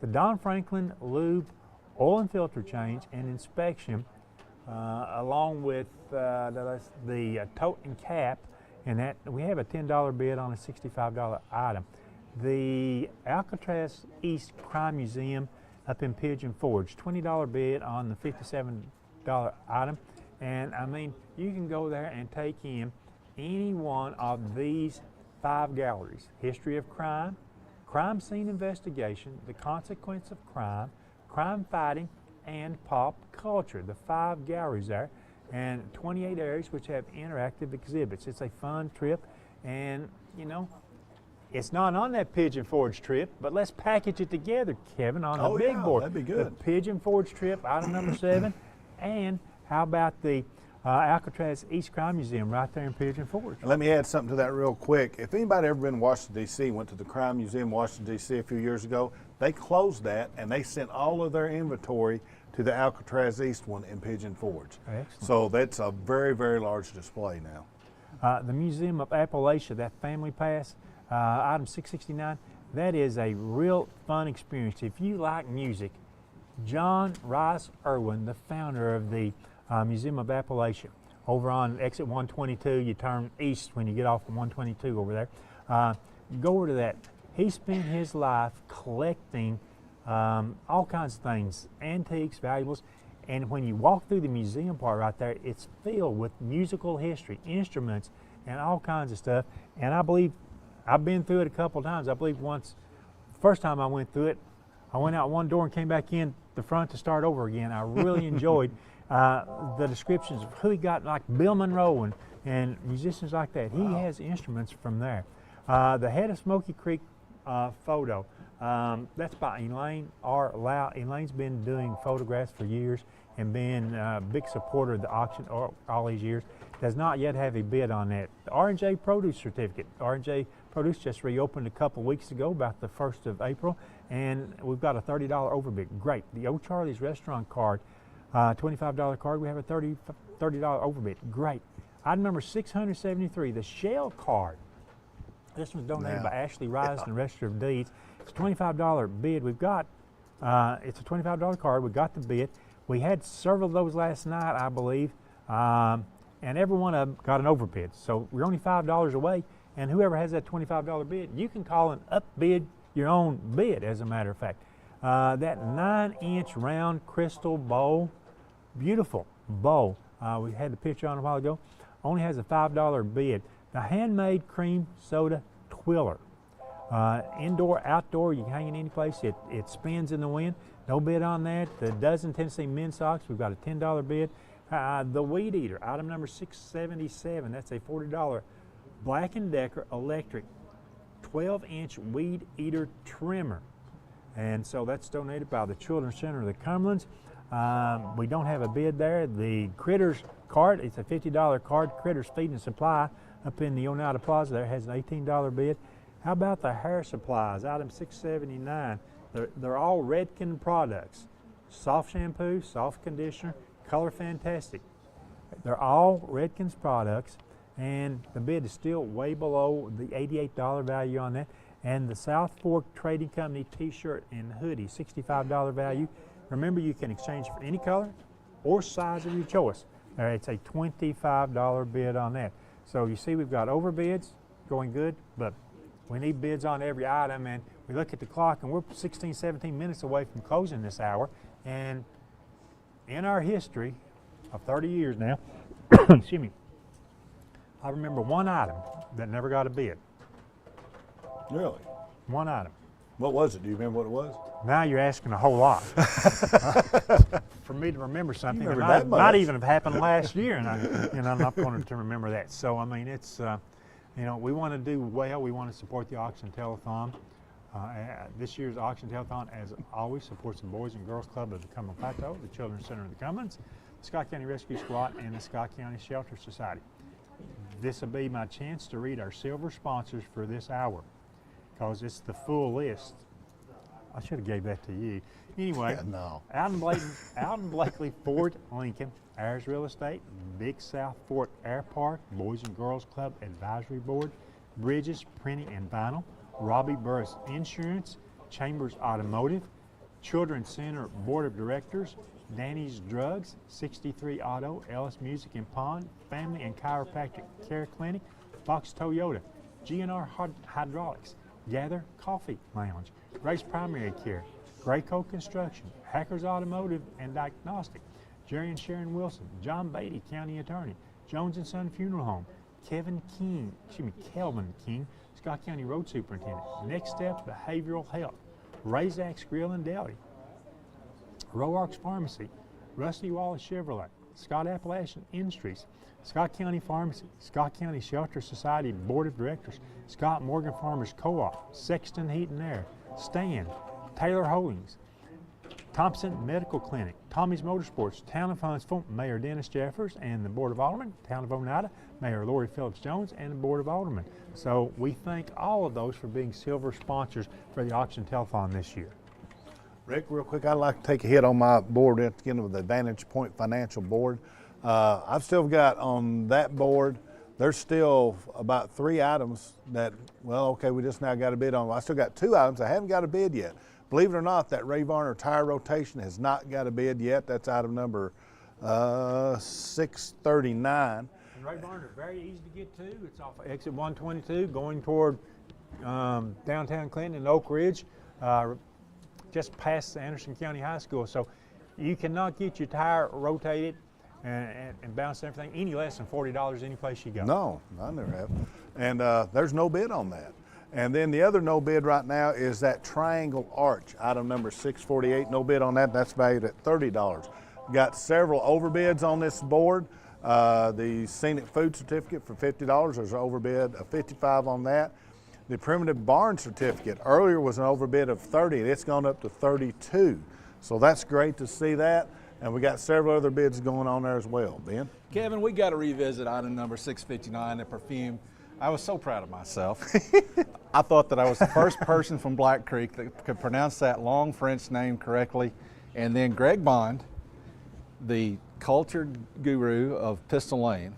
The Don Franklin lube, oil and filter change, and inspection, along with the tote and cap, and that we have a $10 bid on a $65 item. The Alcatraz East Crime Museum up in Pigeon Forge, $20 bid on the $57 item. And I mean, you can go there and take in any one of these 5 galleries: history of crime, crime scene investigation, the consequence of crime, crime fighting, and pop culture. The 5 galleries there, and 28 areas which have interactive exhibits. It's a fun trip, and you know, it's not on that Pigeon Forge trip, but let's package it together, Kevin, on the big board. That'd be good. The Pigeon Forge trip, item number 7, and how about the Alcatraz East Crime Museum right there in Pigeon Forge? Let me add something to that real quick. If anybody ever been to Washington, D.C., went to the Crime Museum in Washington, D.C. a few years ago, they closed that and they sent all of their inventory to the Alcatraz East one in Pigeon Forge. Excellent. So that's a very, very large display now. The Museum of Appalachia, that family pass, item 669, that is a real fun experience. If you like music, John Rice Irwin, the founder of the Museum of Appalachia, over on exit 122, you turn east when you get off of 122 over there. You go over to that. He spent his life collecting all kinds of things, antiques, valuables, and when you walk through the museum part right there, it's filled with musical history, instruments, and all kinds of stuff. And I believe, I've been through it a couple of times. I believe once, the first time I went through it, I went out one door and came back in the front to start over again. I really enjoyed the descriptions of who he got, like Bill Monroe and musicians like that. He has instruments from there. The Head of Smoky Creek photo, that's by Elaine R. Lau. Elaine's been doing photographs for years and been a big supporter of the auction all these years. Does not yet have a bid on that. The R&J Produce Certificate. R&J Produce just reopened a couple weeks ago, about the 1st of April, and we've got a $30 overbid. Great. The O'Charlie's Restaurant card, $25 card, we have a $30 overbid. Great. Item number 673, the Shell card. This one's donated by Ashley Rise and the Register of Deeds. It's a $25 bid. We've got, it's a $25 card. We got the bid. We had several of those last night, I believe, and every one of them got an overbid. So we're only $5 away, and whoever has that $25 bid, you can call and upbid your own bid, as a matter of fact. That 9-inch round crystal bowl, beautiful bowl. We had the picture on a while ago. Only has a $5 bid. The handmade cream soda twiller. Indoor, outdoor, you can hang it any place. It spins in the wind. No bid on that. The dozen Tennessee men's socks, we've got a $10 bid. The Weed Eater, item number 677. That's a $40 Black & Decker electric 12-inch Weed Eater trimmer. And so that's donated by the Children's Center of the Cumberlands. We don't have a bid there. The Critters card, it's a $50 card. Critters Feed and Supply up in the Oneida Plaza there has an $18 bid. How about the hair supplies, item 679? They're all Redken products. Soft shampoo, soft conditioner, Color Fantastic. They're all Redken's products, and the bid is still way below the $88 value on that. And the South Fork Trading Company t-shirt and hoodie, $65 value. Remember, you can exchange for any color or size of your choice. It's a $25 bid on that. So you see we've got overbids going good, but we need bids on every item, and we look at the clock and we're 16, 17 minutes away from closing this hour. And in our history of 30 years now, excuse me, I remember one item that never got a bid. Really? One item. What was it? Do you remember what it was? Now you're asking a whole lot. For me to remember something You remember that that might much. even have happened last year, and I'm not going to remember that. So I mean, it's we want to do well. We want to support the auction telethon. This year's auction telethon, as always, supports the Boys and Girls Club of the Cumberland Plateau, the Children's Center of the Cumberlands, the Scott County Rescue Squad, and the Scott County Shelter Society. This will be my chance to read our silver sponsors for this hour, because it's the full list. I should have gave that to you. Anyway, no. Alden Blakely Ford Lincoln, Ayers Real Estate, Big South Fork Air Park, Boys and Girls Club Advisory Board, Bridges Printing and Vinyl, Robbie Burris Insurance, Chambers Automotive, Children's Center Board of Directors, Danny's Drugs, 63 Auto, Ellis Music and Pond, Family and Chiropractic Care Clinic, Fox Toyota, GNR Hydraulics, Gather Coffee Lounge, Grace Primary Care, Grayco Construction, Hackers Automotive and Diagnostic, Jerry and Sharon Wilson, John Beatty, County Attorney, Jones and Son Funeral Home, Kelvin King, Scott County Road Superintendent, Next Step Behavioral Health, Razak's Grill and Deli, Roark's Pharmacy, Rusty Wallace Chevrolet, Scott Appalachian Industries, Scott County Pharmacy, Scott County Shelter Society Board of Directors, Scott Morgan Farmers Co-op, Sexton Heat and Air, Stan, Taylor Holdings, Thompson Medical Clinic, Tommy's Motorsports, Town of Huntsville, Mayor Dennis Jeffers and the Board of Aldermen, Town of Oneida, Mayor Lori Phillips Jones and the Board of Aldermen. So we thank all of those for being silver sponsors for the auction telethon this year. Rick, real quick, I'd like to take a hit on my board at the end of the Vantage Point Financial Board. I've still got on that board, there's still about 3 items that, well, okay, we just now got a bid on. I still got 2 items I haven't got a bid yet. Believe it or not, that Ray Varner tire rotation has not got a bid yet. That's item number 639. And Ray Varner, very easy to get to. It's off of exit 122 going toward downtown Clinton and Oak Ridge, just past the Anderson County High School. So you cannot get your tire rotated and bounce everything any less than $40 any place you go. No, I never have. And there's no bid on that. And then the other no bid right now is that triangle arch, item number 648. No bid on that. That's valued at $30. Got several overbids on this board. The scenic food certificate for $50. There's an overbid of $55 on that. The primitive barn certificate earlier was an overbid of $30. It's gone up to $32. So that's great to see that. And we got several other bids going on there as well. Ben? Kevin, we got to revisit item number 659, the perfume. I was so proud of myself. I thought that I was the first person from Black Creek that could pronounce that long French name correctly. And then Greg Bond, the cultured guru of Pistol Lane,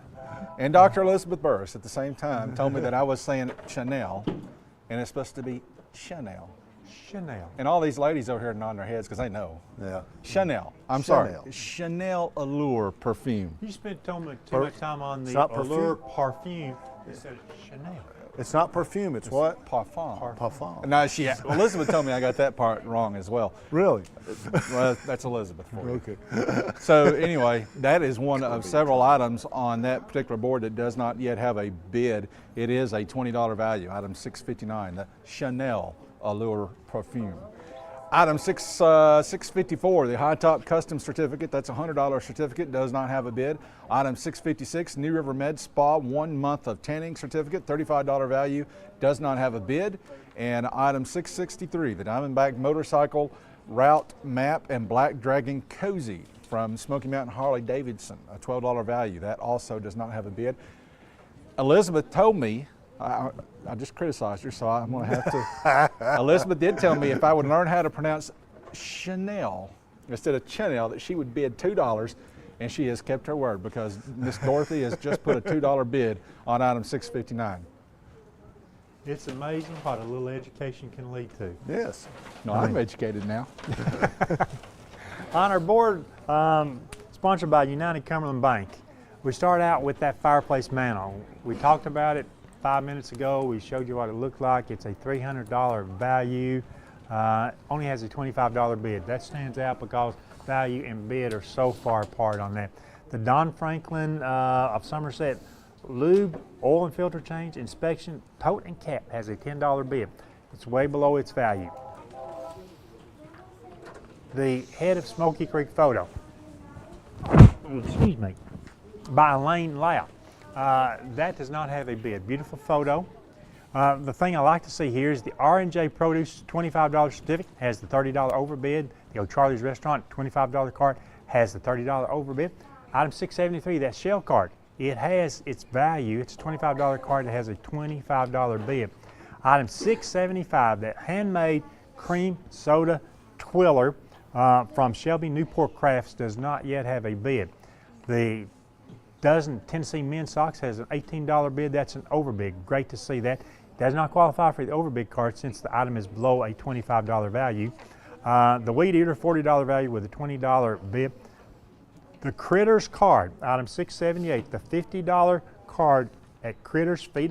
and Dr. Elizabeth Burris at the same time told me that I was saying Chanel, and it's supposed to be Chanel. Chanel. And all these ladies over here nodding their heads because they know. Yeah. Chanel. I'm sorry. Chanel Allure perfume. You spent too much time on the Allure perfume instead of Chanel. It's not perfume, it's what? Parfum. Parfum. No, Elizabeth told me I got that part wrong as well. Really? Well, that's Elizabeth for you. Okay. So anyway, that is one of several items on that particular board that does not yet have a bid. It is a $20 value, item 659, the Chanel Allure perfume. Item 654, the High Top Custom Certificate. That's a $100 certificate, does not have a bid. Item 656, New River Med Spa 1 month of tanning certificate, $35 value, does not have a bid. And item 663, the Diamondback Motorcycle Route Map and Black Dragon Cozy from Smoky Mountain Harley Davidson, a $12 value. That also does not have a bid. Elizabeth told me, I just criticized her, so I'm going to have to. Elizabeth did tell me if I would learn how to pronounce Chanel instead of Chanel, that she would bid $2, and she has kept her word because Miss Dorothy has just put a $2 bid on item 659. It's amazing what a little education can lead to. Yes. No, I'm educated now. On our board, sponsored by United Cumberland Bank, we start out with that fireplace mantle. We talked about it 5 minutes ago. We showed you what it looked like. It's a $300 value. Only has a $25 bid. That stands out because value and bid are so far apart on that. The Don Franklin of Somerset lube, oil and filter change, inspection, tote and cap has a $10 bid. It's way below its value. The Head of Smoky Creek photo, excuse me, by Elaine Lau. That does not have a bid. Beautiful photo. The thing I like to see here is the R&J Produce $25 certificate has the $30 overbid. The O'Charlie's Restaurant $25 card has the $30 overbid. Item 673, that shell card, it has its value. It's a $25 card that has a $25 bid. Item 675, that handmade cream soda twiller from Shelby Newport Crafts does not yet have a bid. The dozen Tennessee men's socks has an $18 bid. That's an overbid. Great to see that. Does not qualify for the overbid card since the item is below a $25 value. The Weed Eater, $40 value with a $20 bid. The Critters card, item 678, the $50 card at Critters Feed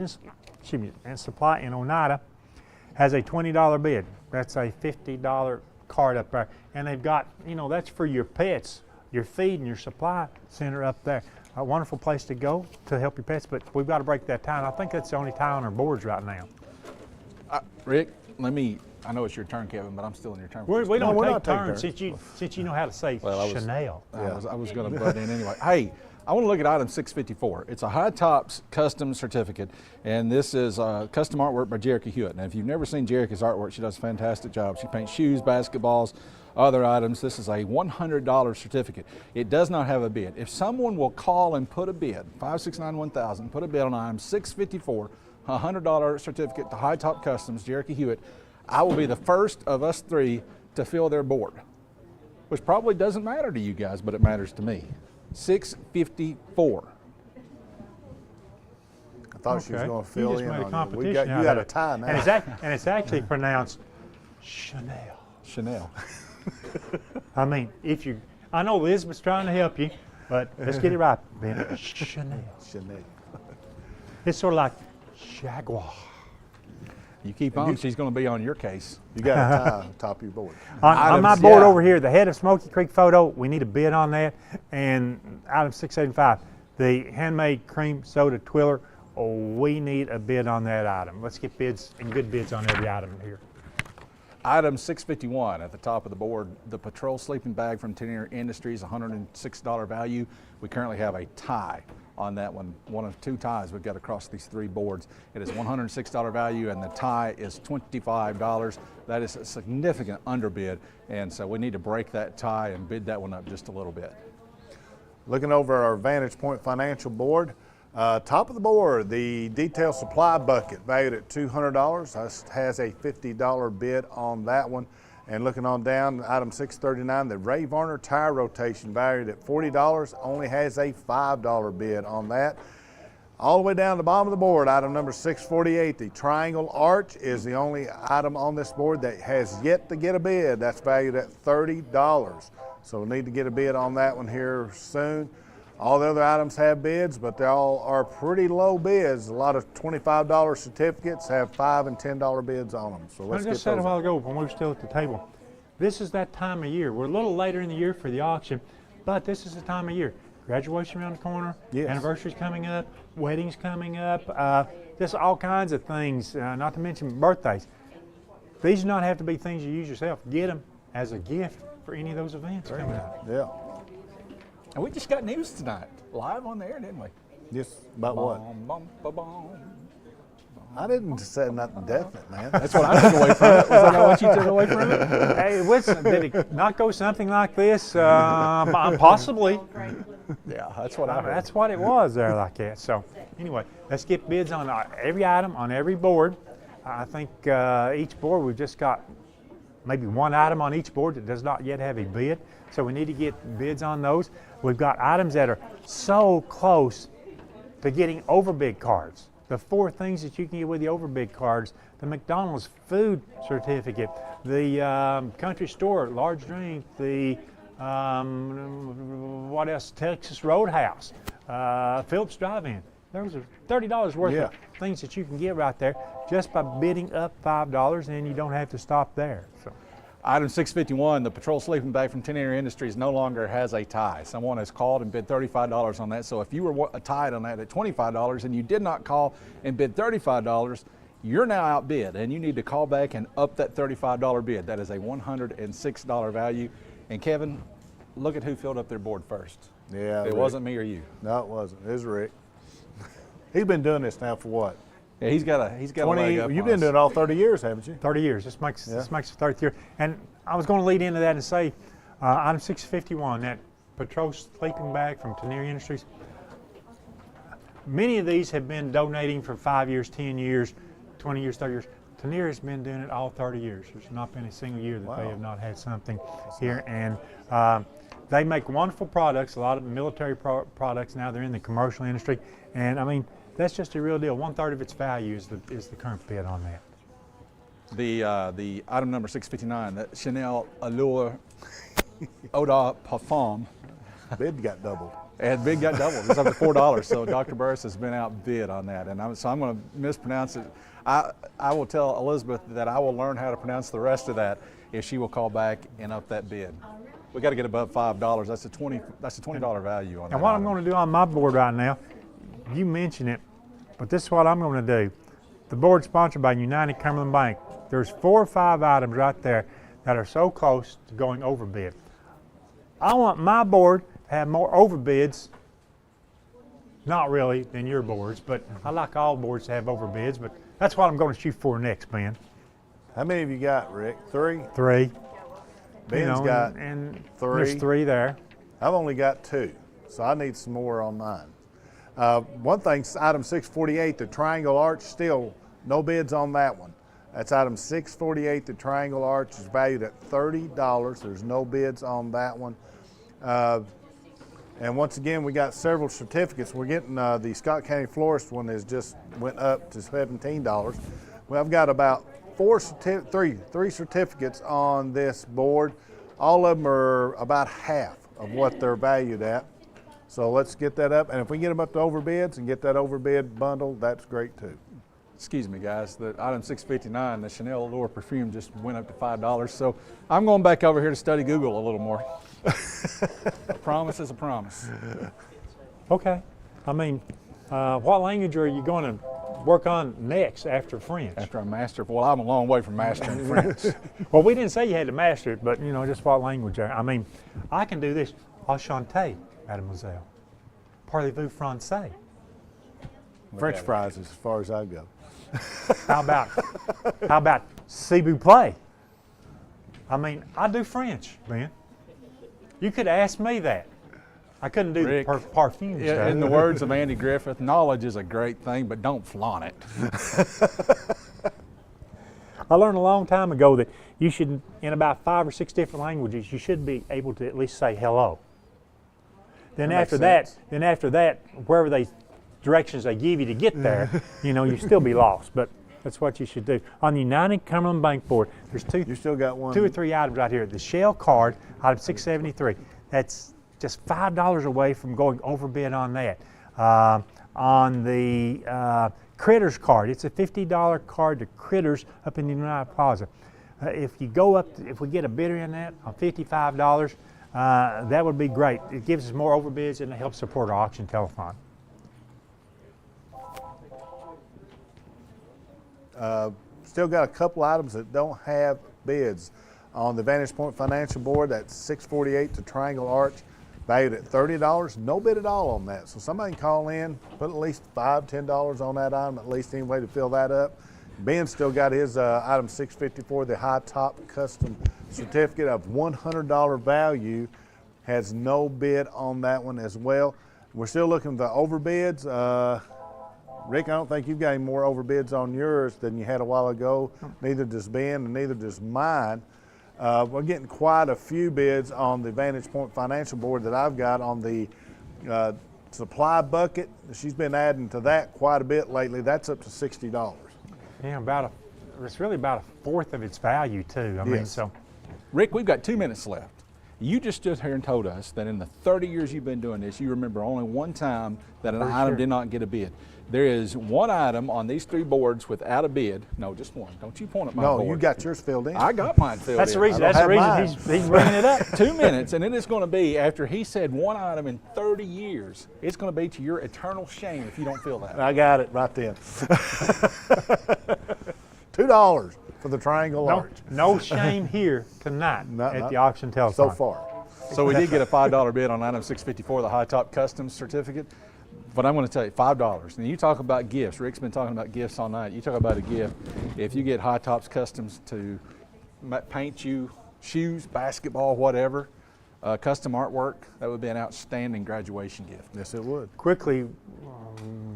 and Supply in Oneida has a $20 bid. That's a $50 card up there. And they've got, you know, that's for your pets, your feed and your supply center up there. A wonderful place to go to help your pets, but we've got to break that tie. And I think that's the only tie on our boards right now. Rick, I know it's your turn, Kevin, but I'm still in your turn. We don't take turns since you know how to say Chanel. I was going to butt in anyway. Hey, I want to look at item 654. It's a High Tops custom certificate, and this is custom artwork by Jerica Hewitt. Now, if you've never seen Jerica's artwork, she does a fantastic job. She paints shoes, basketballs, other items. This is a $100 certificate. It does not have a bid. If someone will call and put a bid, 569-1000, put a bid on item 654, a $100 certificate to High Top Customs, Jerica Hewitt, I will be the first of us three to fill their board, which probably doesn't matter to you guys, but it matters to me. 654. I thought she was going to fill in on you. You got a tie now. And it's actually pronounced Chanel. Chanel. I mean, I know Elizabeth's trying to help you, but let's get it right, Ben. Chanel. Chanel. It's sort of like Jaguar. You keep on, she's going to be on your case. You got a tie on top of your board. On my board over here, the head of Smoky Creek photo, we need a bid on that. And item 675, the handmade cream soda twiller, we need a bid on that item. Let's get bids and good bids on every item here. Item 651 at the top of the board, the Patrol sleeping bag from Tennier Industries, $106 value. We currently have a tie on that one of two ties we've got across these three boards. It is $106 value and the tie is $25. That is a significant underbid, and so we need to break that tie and bid that one up just a little bit. Looking over our Vantage Point Financial Board, top of the board, the detail supply bucket valued at $200 has a $50 bid on that one. And looking on down, item 639, the Ray Varner tire rotation valued at $40 only has a $5 bid on that. All the way down the bottom of the board, item number 648, the triangle arch is the only item on this board that has yet to get a bid. That's valued at $30. So we need to get a bid on that one here soon. All the other items have bids, but they all are pretty low bids. A lot of $25 certificates have $5 and $10 bids on them. So let's I just said a while ago when we were still at the table, this is that time of year. We're a little later in the year for the auction, but this is the time of year. Graduation around the corner, anniversaries coming up, weddings coming up, just all kinds of things, not to mention birthdays. These do not have to be things you use yourself. Get them as a gift for any of those events coming up. Yeah. And we just got news tonight, live on the air, didn't we? Yes, about what? I didn't say nothing definite, man. That's what I took away from it. Was that what you took away from it? Hey, did it not go something like this? Possibly. Yeah, that's what I heard. That's what it was there like that. So anyway, let's get bids on every item on every board. I think each board we've just got maybe one item on each board that does not yet have a bid. So we need to get bids on those. We've got items that are so close to getting overbid cards. The four things that you can get with the overbid cards: the McDonald's food certificate, the country store large drink, the what else? Texas Roadhouse, Phillips Drive-In. Those are $30 worth of things that you can get right there just by bidding up $5, and you don't have to stop there. So. Item 651, the Patrol sleeping bag from Tennier Industries no longer has a tie. Someone has called and bid $35 on that. So if you were tied on that at $25 and you did not call and bid $35, you're now outbid, and you need to call back and up that $35 bid. That is a $106 value. And Kevin, look at who filled up their board first. Yeah, it wasn't me or you. No, it wasn't. It was Rick. He's been doing this now for what? Yeah, he's got a leg up You've on been us. doing it all 30 years, haven't you? 30 years. This makes the 30th year. And I was going to lead into that and say, item 651, that patrol sleeping bag from Tenier Industries. Many of these have been donating for 5 years, 10 years, 20 years, 30 years. Tenier has been doing it all 30 years. There's not been a single year that they have not had something here. And they make wonderful products, a lot of military products. Now they're in the commercial industry. And I mean, that's just a real deal. 1/3 of its value is the current bid on that. The item number 659, the Chanel Allure Eau de Parfum. Bid got doubled. And bid got doubled. It's up to $4. So Dr. Burris has been outbid on that. And I'm going to mispronounce it. I will tell Elizabeth that I will learn how to pronounce the rest of that if she will call back and up that bid. We got to get above $5. That's a $20 value on that. And what I'm going to do on my board right now, you mentioned it, but this is what I'm going to do. The board's sponsored by United Cumberland Bank. There's 4 or 5 items right there that are so close to going over bid. I want my board to have more over bids, not really, than your boards, but I like all boards to have over bids, but that's what I'm going to shoot for next, Ben. How many have you got, Rick? 3? 3. Ben's got and 3. There's 3 there. I've only got 2, so I need some more on mine. One thing, item 648, the triangle arch, still no bids on that one. That's item 648, the triangle arch is valued at $30. There's no bids on that one. And once again, we got several certificates. We're getting the Scott County Florist one has just went up to $17. Well, I've got about 3 certificates on this board. All of them are about half of what they're valued at. So let's get that up, and if we get them up to overbids and get that overbid bundle, that's great too. Excuse me, guys. The item 659, the Chanel Allure perfume, just went up to $5. So I'm going back over here to study Google a little more. A promise is a promise. Okay. I mean, what language are you going to work on next after French? After I master, well, I'm a long way from mastering French. Well, we didn't say you had to master it, but you know, just what language. I mean, I can do this. Enchanté, mademoiselle. Parlez-vous français? French fries as far as I go. How about s'il vous plaît? I mean, I do French, man. You could ask me that. I couldn't do Rick, the perfume stuff. In the words of Andy Griffith, knowledge is a great thing, but don't flaunt it. I learned a long time ago that you should, in about 5 or 6 different languages, you should be able to at least say hello. Then after that, wherever they directions they give you to get there, you know, you still be lost. But that's what you should do. On the United Cumberland Bank board, there's You still got one. 2 or 3 items right here. The Shell card, item 673. That's just $5 away from going overbid on that. On the Critters card, it's a $50 card to Critters up in the United Plaza. If you go up, if we get a bidder in that on $55, that would be great. It gives us more overbids and it helps support our auction telethon. Still got a couple items that don't have bids. On the Vantage Point Financial Board, that's 648 to Triangle Arch, valued at $30. No bid at all on that. So somebody can call in, put at least $5, $10 on that item, at least any way to fill that up. Ben still got his item 654, the high top custom certificate of $100 value, has no bid on that one as well. We're still looking for the overbids. Rick, I don't think you've got any more overbids on yours than you had a while ago. Neither does Ben, and neither does mine. We're getting quite a few bids on the Vantage Point Financial Board that I've got on the supply bucket. She's been adding to that quite a bit lately. That's up to $60. Yeah, it's really about 1/4 of its value too. I mean, so. Rick, we've got 2 minutes left. You just stood here and told us that in the 30 years you've been doing this, you remember only one time that an item did not get a bid. There is one item on these 3 boards without a bid. No, just one. Don't you point at my board. No, you got yours filled in. I got mine filled in. That's the reason he's bringing it up. 2 minutes, and it is going to be, after he said one item in 30 years, it's going to be to your eternal shame if you don't fill that. I got it right then. $2 for the Triangle Arch. No shame here tonight at the auction telethon. So far. So we did get a $5 bid on item 654, the high top customs certificate. But I'm going to tell you, $5. And you talk about gifts. Rick's been talking about gifts all night. You talk about a gift. If you get High Tops Customs to paint you shoes, basketball, whatever, custom artwork, that would be an outstanding graduation gift. Yes, it would. Quickly,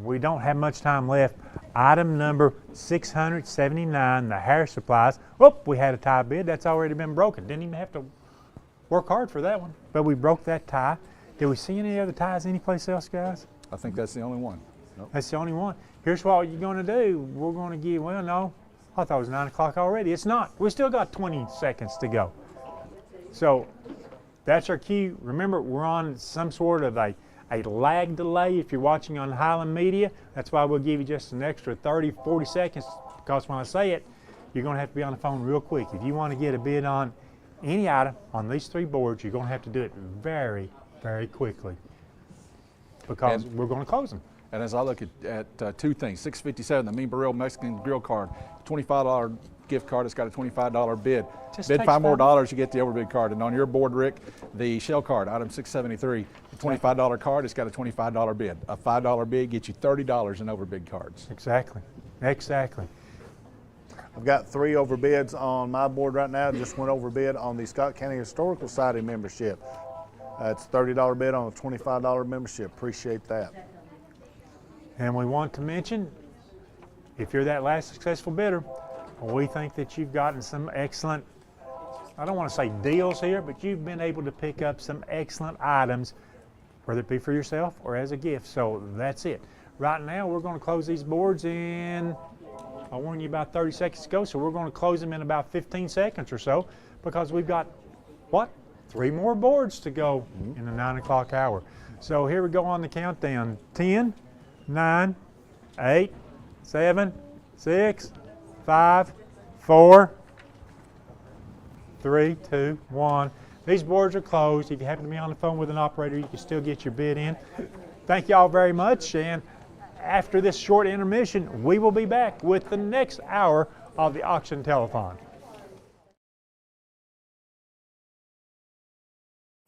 we don't have much time left. Item number 679, the hair supplies. Whoop, we had a tie bid. That's already been broken. Didn't even have to work hard for that one. But we broke that tie. Did we see any other ties anyplace else, guys? I think that's the only one. Nope. That's the only one. Here's what you're going to do. We're going to give, well, no, I thought it was 9 o'clock already. It's not. We still got 20 seconds to go. So that's our cue. Remember, we're on some sort of a lag delay if you're watching on Highland Media. That's why we'll give you just an extra 30, 40 seconds, because when I say it, you're going to have to be on the phone real quick. If you want to get a bid on any item on these 3 boards, you're going to have to do it very, very quickly, because we're going to close them. And as I look at 2 things, 657, the Mean Burrell Mexican Grill card, $25 gift card, it's got a $25 bid. Just bid takes 5 more five. dollars, you get the overbid card. And on your board, Rick, the shell card, item 673, the $25 card, it's got a $25 bid. A $5 bid gets you $30 in overbid cards. Exactly, exactly. I've got 3 overbids on my board right now. Just went overbid on the Scott County Historical Society membership. It's a $30 bid on a $25 membership. Appreciate that. And we want to mention, if you're that last successful bidder, we think that you've gotten some excellent, I don't want to say deals here, but you've been able to pick up some excellent items, whether it be for yourself or as a gift. So that's it. Right now, we're going to close these boards in, I warned you about 30 seconds ago, so we're going to close them in about 15 seconds or so, because we've got, what, 3 more boards to go in the 9 o'clock hour. So here we go on the countdown. 10, 9, 8, 7, 6, 5, 4, 3, 2, 1. These boards are closed. If you happen to be on the phone with an operator, you can still get your bid in. Thank you all very much. And after this short intermission, we will be back with the next hour of the auction telethon.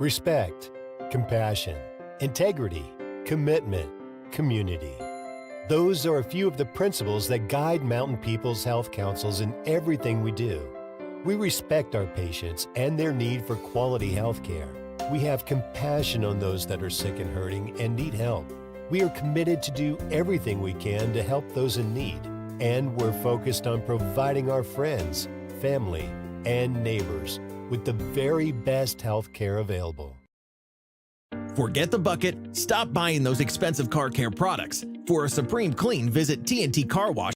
Respect, compassion, integrity, commitment, community. Those are a few of the principles that guide Mountain People's Health Councils in everything we do. We respect our patients and their need for quality health care. We have compassion on those that are sick and hurting and need help. We are committed to do everything we can to help those in need. And we're focused on providing our friends, family, and neighbors with the very best health care available. Forget the bucket. Stop buying those expensive car care products. For a supreme clean, visit TNT Car Wash.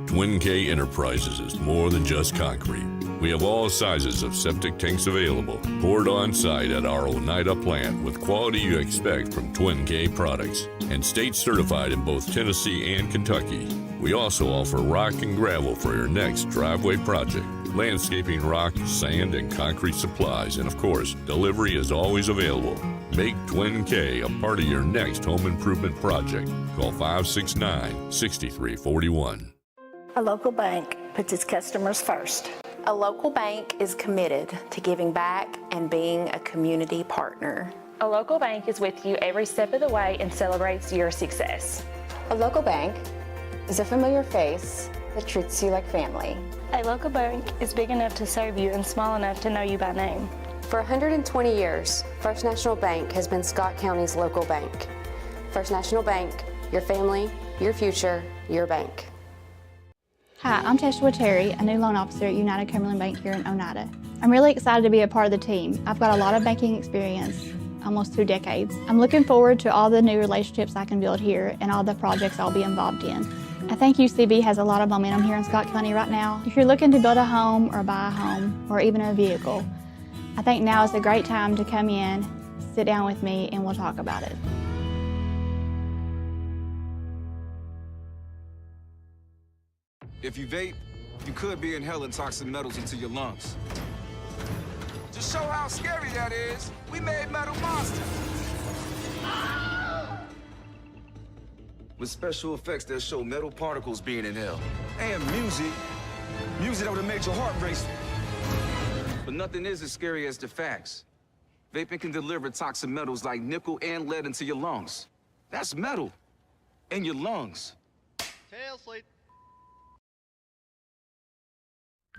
Twin K Enterprises is more than just concrete. We have all sizes of septic tanks available, poured on site at our Oneida plant with quality you expect from Twin K products, and state certified in both Tennessee and Kentucky. We also offer rock and gravel for your next driveway project, landscaping rock, sand, and concrete supplies, and of course, delivery is always available. Make Twin K a part of your next home improvement project. Call 569-6341. A local bank puts its customers first. A local bank is committed to giving back and being a community partner. A local bank is with you every step of the way and celebrates your success. A local bank is a familiar face that treats you like family. A local bank is big enough to serve you and small enough to know you by name. For 120 years, First National Bank has been Scott County's local bank. First National Bank, your family, your future, your bank. Hi, I'm Teshua Terry, a new loan officer at United Cumberland Bank here in Oneida. I'm really excited to be a part of the team. I've got a lot of banking experience, almost 2 decades. I'm looking forward to all the new relationships I can build here and all the projects I'll be involved in. I think UCB has a lot of momentum here in Scott County right now. If you're looking to build a home or buy a home or even a vehicle, I think now is a great time to come in, sit down with me, and we'll talk about it. If you vape, you could be inhaling toxic metals into your lungs. To show how scary that is, we made Metal Monster. With special effects that show metal particles being inhaled. And music that would have made your heart race. But nothing is as scary as the facts. Vaping can deliver toxic metals like nickel and lead into your lungs. That's metal in your lungs. Tail slate.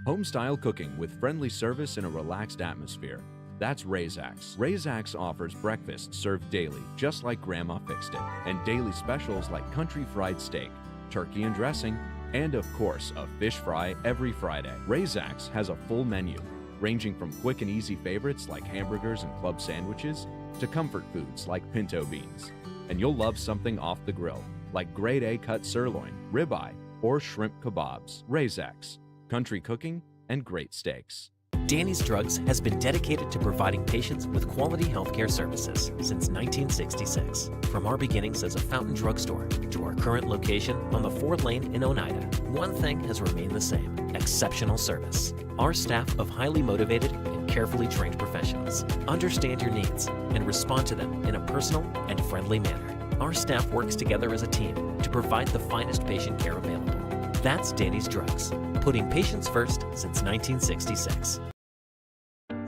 Home-style cooking with friendly service in a relaxed atmosphere. That's Razak's. Razak's offers breakfast served daily, just like Grandma fixed it, and daily specials like country fried steak, turkey and dressing, and of course, a fish fry every Friday. Razak's has a full menu, ranging from quick and easy favorites like hamburgers and club sandwiches to comfort foods like pinto beans. And you'll love something off the grill, like grade A cut sirloin, ribeye, or shrimp kebabs. Razak's. Country cooking and great steaks. Danny's Drugs has been dedicated to providing patients with quality healthcare services since 1966. From our beginnings as a Fountain drugstore to our current location on the 4th Lane in Oneida, one thing has remained the same: exceptional service. Our staff of highly motivated and carefully trained professionals understand your needs and respond to them in a personal and friendly manner. Our staff works together as a team to provide the finest patient care available. That's Danny's Drugs, putting patients first since 1966.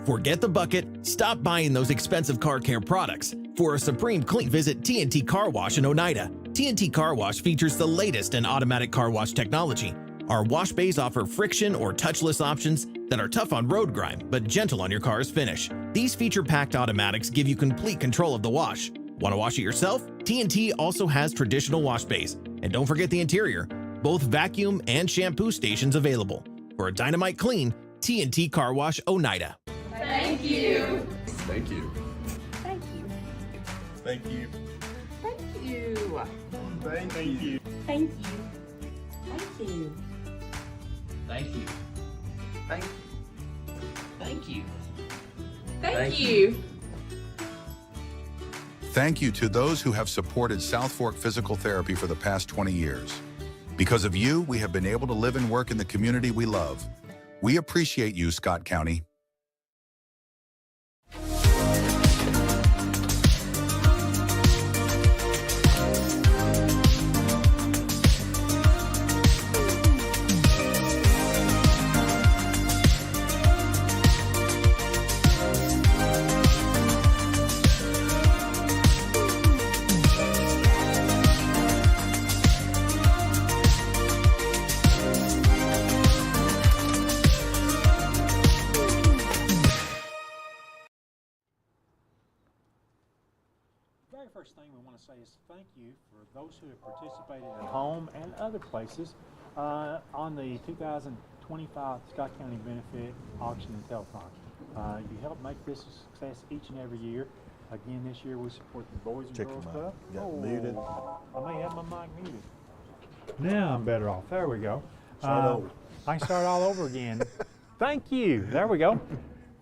Forget the bucket. Stop buying those expensive car care products. For a supreme clean, visit TNT Car Wash in Oneida. TNT Car Wash features the latest in automatic car wash technology. Our wash bays offer friction or touchless options that are tough on road grime, but gentle on your car's finish. These feature-packed automatics give you complete control of the wash. Want to wash it yourself? TNT also has traditional wash bays. And don't forget the interior. Both vacuum and shampoo stations available. For a dynamite clean, TNT Car Wash Oneida. Thank you. Thank you. Thank you. Thank you. Thank you. Thank you. Thank you. Thank you. Thank you. Thank you. Thank you. Thank you. Thank you to those who have supported South Fork Physical Therapy for the past 20 years. Because of you, we have been able to live and work in the community we love. We appreciate you, Scott County. Very first thing we want to say is thank you for those who have participated at home and other places on the 2025 Scott County Benefit Auction and Telethon. You help make this a success each and every year. Again, this year we support the Boys and Girls Club. Got muted. I may have my mic muted. Now I'm better off. There we go. Start over. I can start all over again. Thank you. There we go.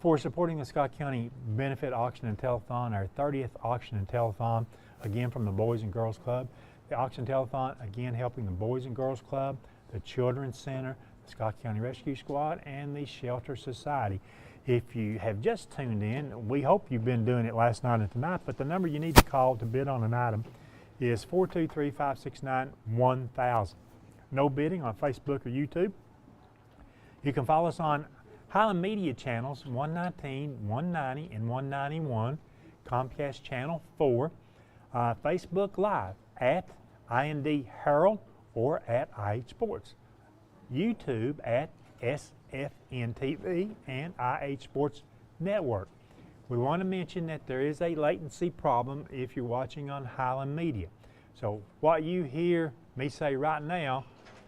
For supporting the Scott County Benefit Auction and Telethon, our 30th Auction and Telethon, again from the Boys and Girls Club. The Auction Telethon, again helping the Boys and Girls Club, the Children's Center, the Scott County Rescue Squad, and the Shelter Society. If you have just tuned in, we hope you've been doing it last night and tonight, but the number you need to call to bid on an item is 423-569-1000. No bidding on Facebook or YouTube. You can follow us on Highland Media channels 119, 190, and 191, Comcast Channel 4, Facebook Live at IND Herald or at IH Sports, YouTube at SFN TV and IH Sports Network. We want to mention that there is a latency problem if you're watching on Highland Media. So what you hear me say right now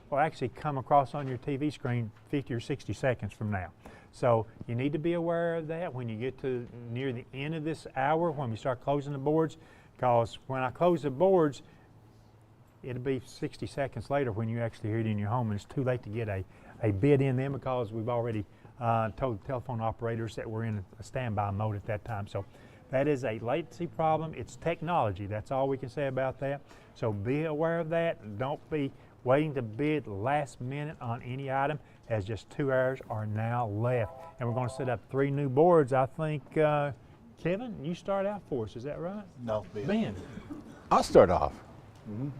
will actually come across on your TV screen 50 or 60 seconds from now. So you need to be aware of that when you get to near the end of this hour when we start closing the boards, because when I close the boards, it'll be 60 seconds later when you actually hear it in your home, and it's too late to get a bid in then because we've already told the telephone operators that we're in a standby mode at that time. So that is a latency problem. It's technology. That's all we can say about that. So be aware of that. And don't be waiting to bid last minute on any item, as just 2 hours are now left. And we're going to set up 3 new boards. I think, Kevin, you start out for us. Is that right? No, Ben. I'll start off.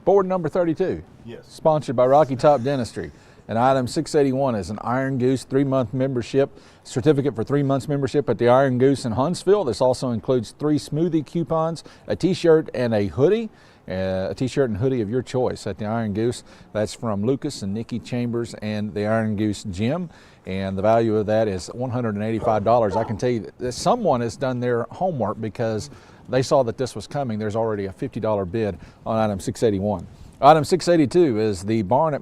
Board number 32. Yes. Sponsored by Rocky Top Dentistry. And item 681 is an Iron Goose 3-month membership, certificate for 3 months membership at the Iron Goose in Huntsville. This also includes 3 smoothie coupons, a t-shirt and a hoodie. A t-shirt and hoodie of your choice at the Iron Goose. That's from Lucas and Nikki Chambers and the Iron Goose Gym. And the value of that is $185. I can tell you that someone has done their homework because they saw that this was coming. There's already a $50 bid on item 681. Item 682 is the Barn at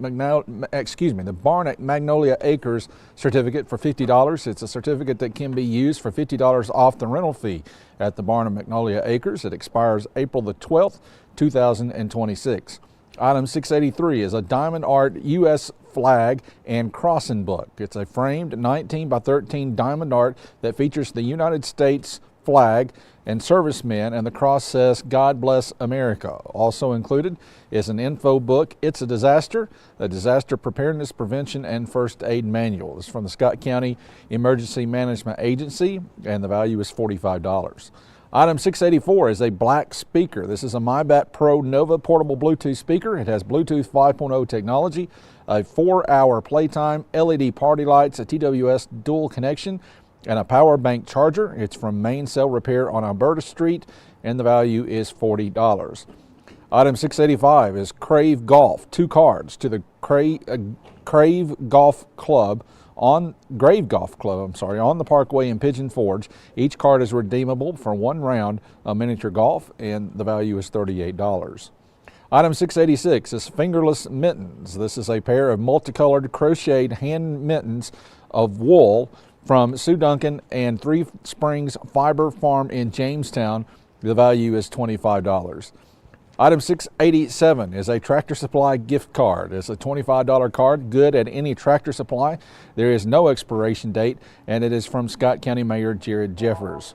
Magnolia Acres certificate for $50. It's a certificate that can be used for $50 off the rental fee at the Barn at Magnolia Acres. It expires April the 12th, 2026. Item 683 is a Diamond Art U.S. flag and crossing book. It's a framed 19 by 13 diamond art that features the United States flag and servicemen, and the cross says, "God bless America." Also included is an info book, "It's a Disaster Preparedness, Prevention, and First Aid Manual." It's from the Scott County Emergency Management Agency, and the value is $45. Item 684 is a black speaker. This is a MyBat Pro Nova portable Bluetooth speaker. It has Bluetooth 5.0 technology, a 4-hour playtime, LED party lights, a TWS dual connection, and a power bank charger. It's from Main Cell Repair on Alberta Street, and the value is $40. Item 685 is Crave Golf. 2 cards to the Grave Golf Club on the Parkway in Pigeon Forge. Each card is redeemable for 1 round of miniature golf, and the value is $38. Item 686 is Fingerless Mittens. This is a pair of multicolored crocheted hand mittens of wool from Sue Duncan and 3 Springs Fiber Farm in Jamestown. The value is $25. Item 687 is a Tractor Supply gift card. It's a $25 card, good at any Tractor Supply. There is no expiration date, and it is from Scott County Mayor Jared Jeffers.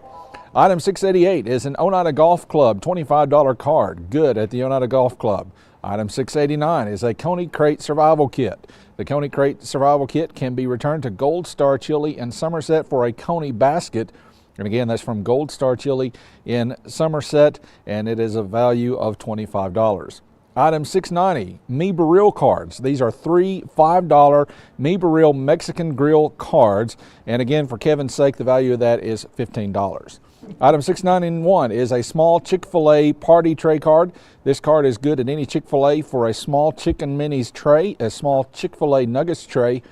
Item 688 is an Oneida Golf Club $25 card, good at the Oneida Golf Club. Item 689 is a Coney Crate Survival Kit. The Coney Crate Survival Kit can be returned to Gold Star Chili in Somerset for a Coney basket. And again, that's from Gold Star Chili in Somerset, and it is a value of $25. Item 690, Mi Baril cards. These are 3 $5 Mi Baril Mexican Grill cards. And again, for Kevin's sake, the value of that is $15. Item 691 is a small Chick-fil-A party tray card. This card is good at any Chick-fil-A for a small chicken minis tray, a small Chick-fil-A nuggets tray,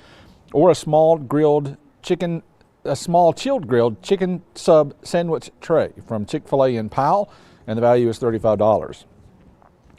or a small chilled grilled chicken sub sandwich tray from Chick-fil-A in Powell, and the value is $35.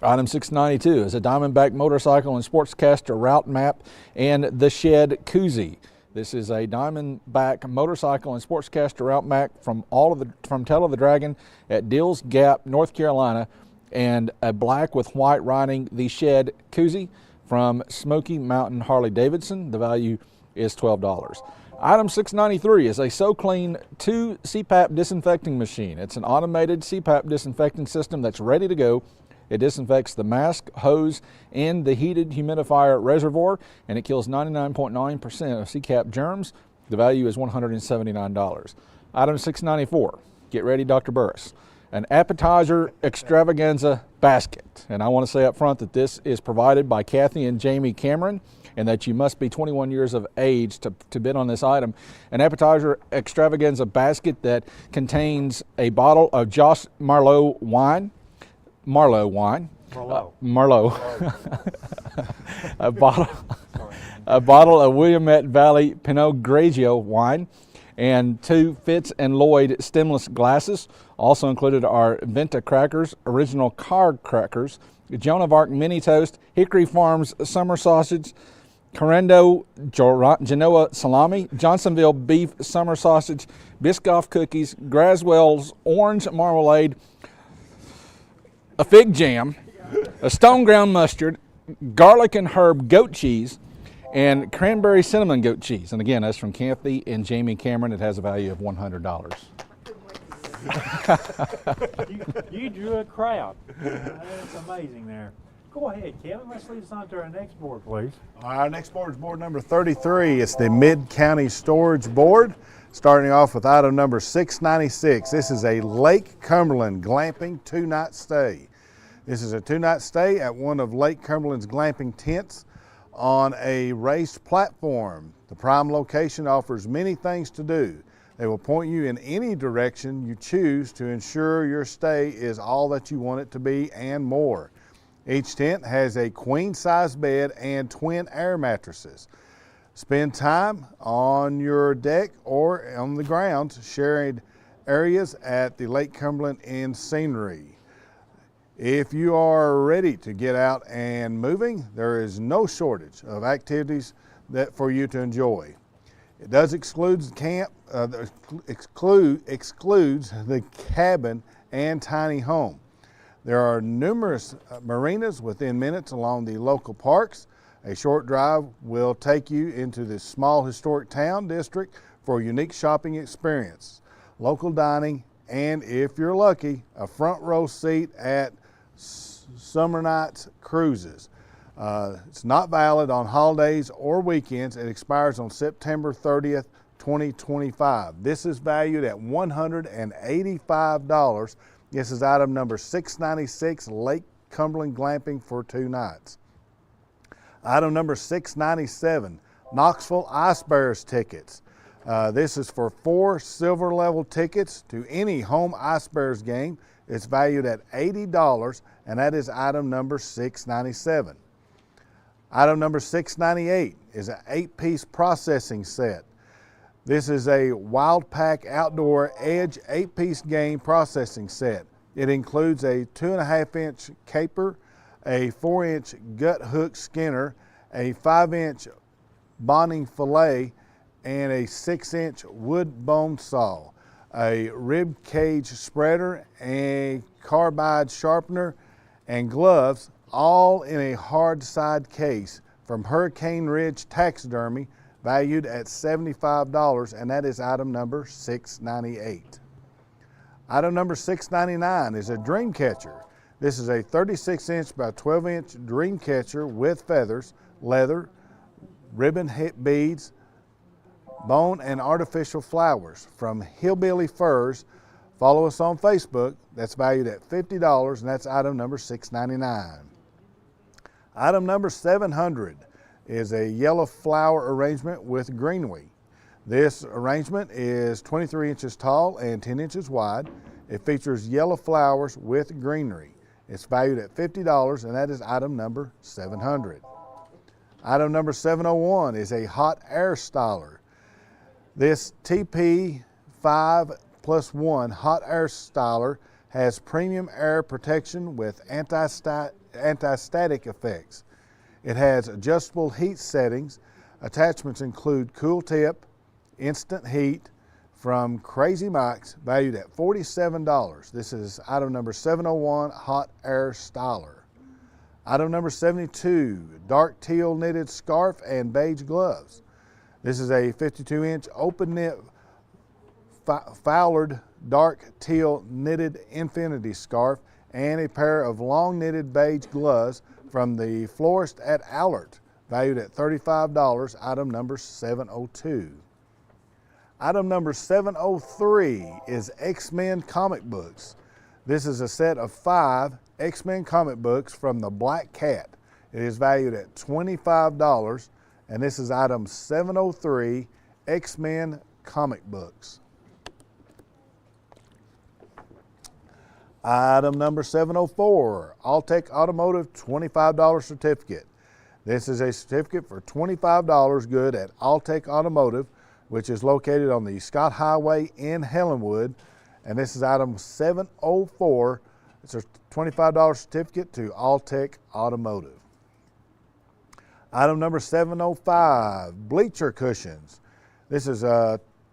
Item 692 is a Diamondback motorcycle and sportscaster route map and the Shed koozie. This is a Diamondback motorcycle and sportscaster route map from Tail of the Dragon at Dills Gap, North Carolina, and a black with white writing, the Shed koozie from Smoky Mountain Harley Davidson. The value is $12. Item 693 is a SoClean 2 CPAP disinfecting machine. It's an automated CPAP disinfecting system that's ready to go. It disinfects the mask, hose, and the heated humidifier reservoir, and it kills 99.9% of CCAP germs. The value is $179. Item 694, get ready, Dr. Burris, an appetizer extravaganza basket. And I want to say up front that this is provided by Kathy and Jamie Cameron, and that you must be 21 years of age to bid on this item. An appetizer extravaganza basket that contains a bottle of Josh Marlowe wine, a bottle of Willamette Valley Pinot Grigio wine, and 2 Fitz and Lloyd stemless glasses. Also included are Venta crackers, original car crackers, Joan of Arc mini toast, Hickory Farms summer sausage, Corando Genoa salami, Johnsonville beef summer sausage, Biscoff cookies, Graswell's orange marmalade, a fig jam, a stone ground mustard, garlic and herb goat cheese, and cranberry cinnamon goat cheese. And again, that's from Kathy and Jamie Cameron. It has a value of $100. You drew a crowd. That's amazing there. Go ahead, Kevin. Let's lead us on to our next board, please. Our next board is board number 33. It's the Mid-County Storage Board. Starting off with item number 696. This is a Lake Cumberland glamping 2-night stay. This is a 2-night stay at one of Lake Cumberland's glamping tents on a raised platform. The prime location offers many things to do. They will point you in any direction you choose to ensure your stay is all that you want it to be and more. Each tent has a queen-size bed and twin air mattresses. Spend time on your deck or on the grounds sharing areas at the Lake Cumberland Inn scenery. If you are ready to get out and moving, there is no shortage of activities for you to enjoy. It does exclude camp, excludes the cabin and tiny home. There are numerous marinas within minutes along the local parks. A short drive will take you into the small historic town district for a unique shopping experience, local dining, and if you're lucky, a front row seat at summer nights cruises. It's not valid on holidays or weekends. It expires on September 30th, 2025. This is valued at $185. This is item number 696, Lake Cumberland Glamping for 2 nights. Item number 697, Knoxville Ice Bears tickets. This is for 4 silver level tickets to any home Ice Bears game. It's valued at $80, and that is item number 697. Item number 698 is an 8-piece processing set. This is a Wild Pack Outdoor Edge 8-piece game processing set. It includes a 2.5-inch caper, a 4-inch gut hook skinner, a 5-inch bonding fillet, and a 6-inch wood bone saw, a rib cage spreader, a carbide sharpener, and gloves, all in a hard side case from Hurricane Ridge Taxidermy, valued at $75, and that is item number 698. Item number 699 is a dream catcher. This is a 36-inch by 12-inch dream catcher with feathers, leather, ribbon hip beads, bone, and artificial flowers from Hillbilly Furs. Follow us on Facebook. That's valued at $50, and that's item number 699. Item number 700 is a yellow flower arrangement with greenery. This arrangement is 23 inches tall and 10 inches wide. It features yellow flowers with greenery. It's valued at $50, and that is item number 700. Item number 701 is a hot air styler. This TP 5+1 hot air styler has premium air protection with anti-static effects. It has adjustable heat settings. Attachments include cool tip, instant heat from Crazy Mike's, valued at $47. This is item number 701, hot air styler. Item number 72, dark teal knitted scarf and beige gloves. This is a 52-inch open knit foulard dark teal knitted infinity scarf and a pair of long knitted beige gloves from the florist at Allert, valued at $35, item number 702. Item number 703 is X-Men comic books. This is a set of 5 X-Men comic books from the Black Cat. It is valued at $25, and this is item 703, X-Men comic books. Item number 704, Alltech Automotive $25 certificate. This is a certificate for $25 good at Alltech Automotive, which is located on the Scott Highway in Helenwood, and this is item 704. It's a $25 certificate to Alltech Automotive. Item number 705, bleacher cushions. This is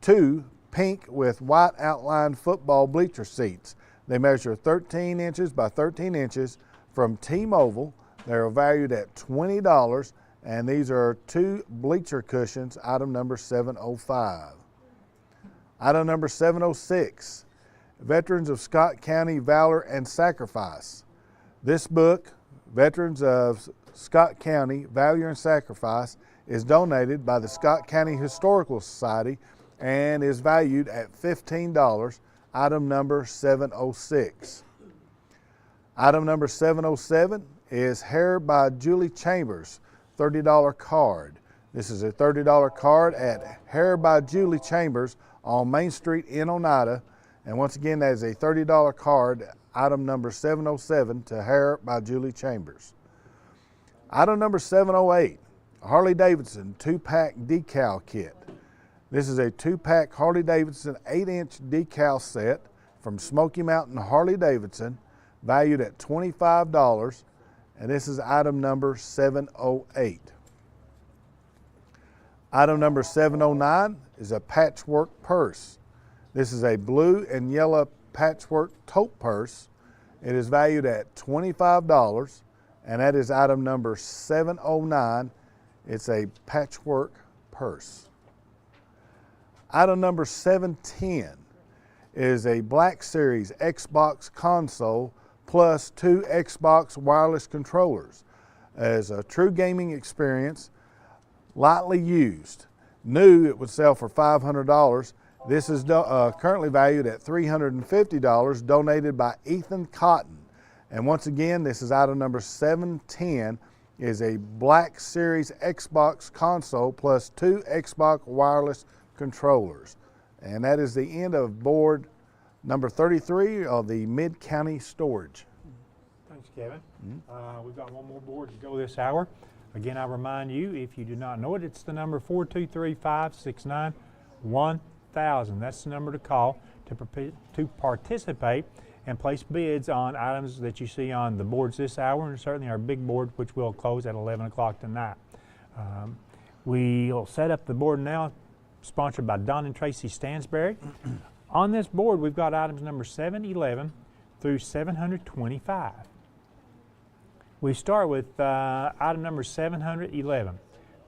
2 pink with white outlined football bleacher seats. They measure 13 inches by 13 inches from T-Mobile. They're valued at $20, and these are 2 bleacher cushions, item number 705. Item number 706, Veterans of Scott County Valor and Sacrifice. This book, Veterans of Scott County Valor and Sacrifice, is donated by the Scott County Historical Society and is valued at $15, item number 706. Item number 707 is Hair by Julie Chambers. $30 card. This is a $30 card at Hair by Julie Chambers on Main Street in Oneida. And once again, that is a $30 card, item number 707 to Hair by Julie Chambers. Item number 708, Harley Davidson 2-pack decal kit. This is a 2-pack Harley Davidson 8-inch decal set from Smoky Mountain Harley Davidson, valued at $25, and this is item number 708. Item number 709 is a patchwork purse. This is a blue and yellow patchwork tote purse. It is valued at $25, and that is item number 709. It's a patchwork purse. Item number 710 is a Black Series Xbox console plus 2 Xbox wireless controllers. As a true gaming experience, lightly used. New, it would sell for $500. This is currently valued at $350, donated by Ethan Cotton. And once again, this is item number 710, is a Black Series Xbox console plus 2 Xbox wireless controllers. And that is the end of board number 33 of the Mid-County Storage. Thanks, Kevin. We've got one more board to go this hour. Again, I remind you, if you do not know it, it's the number 423-569-1000. That's the number to call to participate and place bids on items that you see on the boards this hour, and certainly our big board, which will close at 11 o'clock tonight. We'll set up the board now, sponsored by Don and Tracy Stansberry. On this board, we've got items number 711 through 725. We start with item number 711.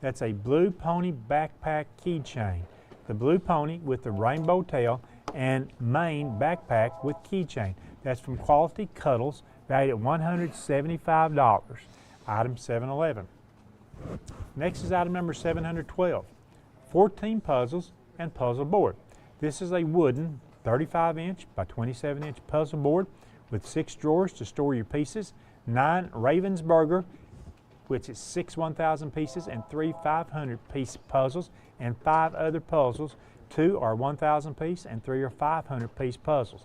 That's a Blue Pony backpack keychain. The Blue Pony with the rainbow tail and main backpack with keychain. That's from Quality Cuddles, valued at $175. Item 711. Next is item number 712. 14 puzzles and puzzle board. This is a wooden 35-inch by 27-inch puzzle board with 6 drawers to store your pieces, 9 Ravensburger, which is 6 1,000 pieces, and 3 500-piece puzzles, and 5 other puzzles. 2 are 1,000 piece and 3 are 500-piece puzzles.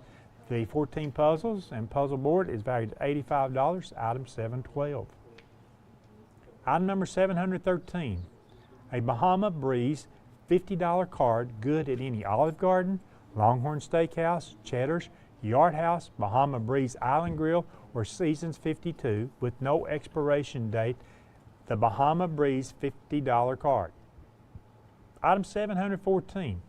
The 14 puzzles and puzzle board is valued at $85, item 712. Item number 713, a Bahama Breeze $50 card, good at any Olive Garden, Longhorn Steakhouse, Cheddar's, Yard House, Bahama Breeze Island Grill, or Seasons 52 with no expiration date. The Bahama Breeze $50 card. Item 714,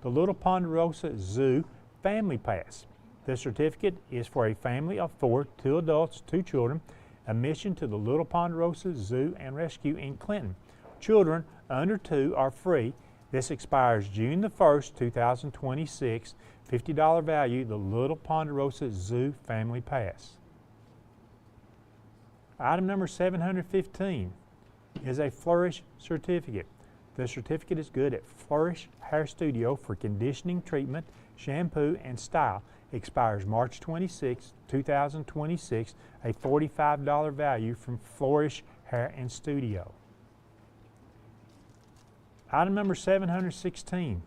the Little Ponderosa Zoo Family Pass. This certificate is for a family of 4, 2 adults, 2 children, admission to the Little Ponderosa Zoo and Rescue in Clinton. Children under 2 are free. This expires June the 1st, 2026. $50 value, the Little Ponderosa Zoo Family Pass. Item number 715 is a Flourish certificate. The certificate is good at Flourish Hair Studio for conditioning, treatment, shampoo, and style. Expires March 26, 2026. A $45 value from Flourish Hair and Studio. Item number 716,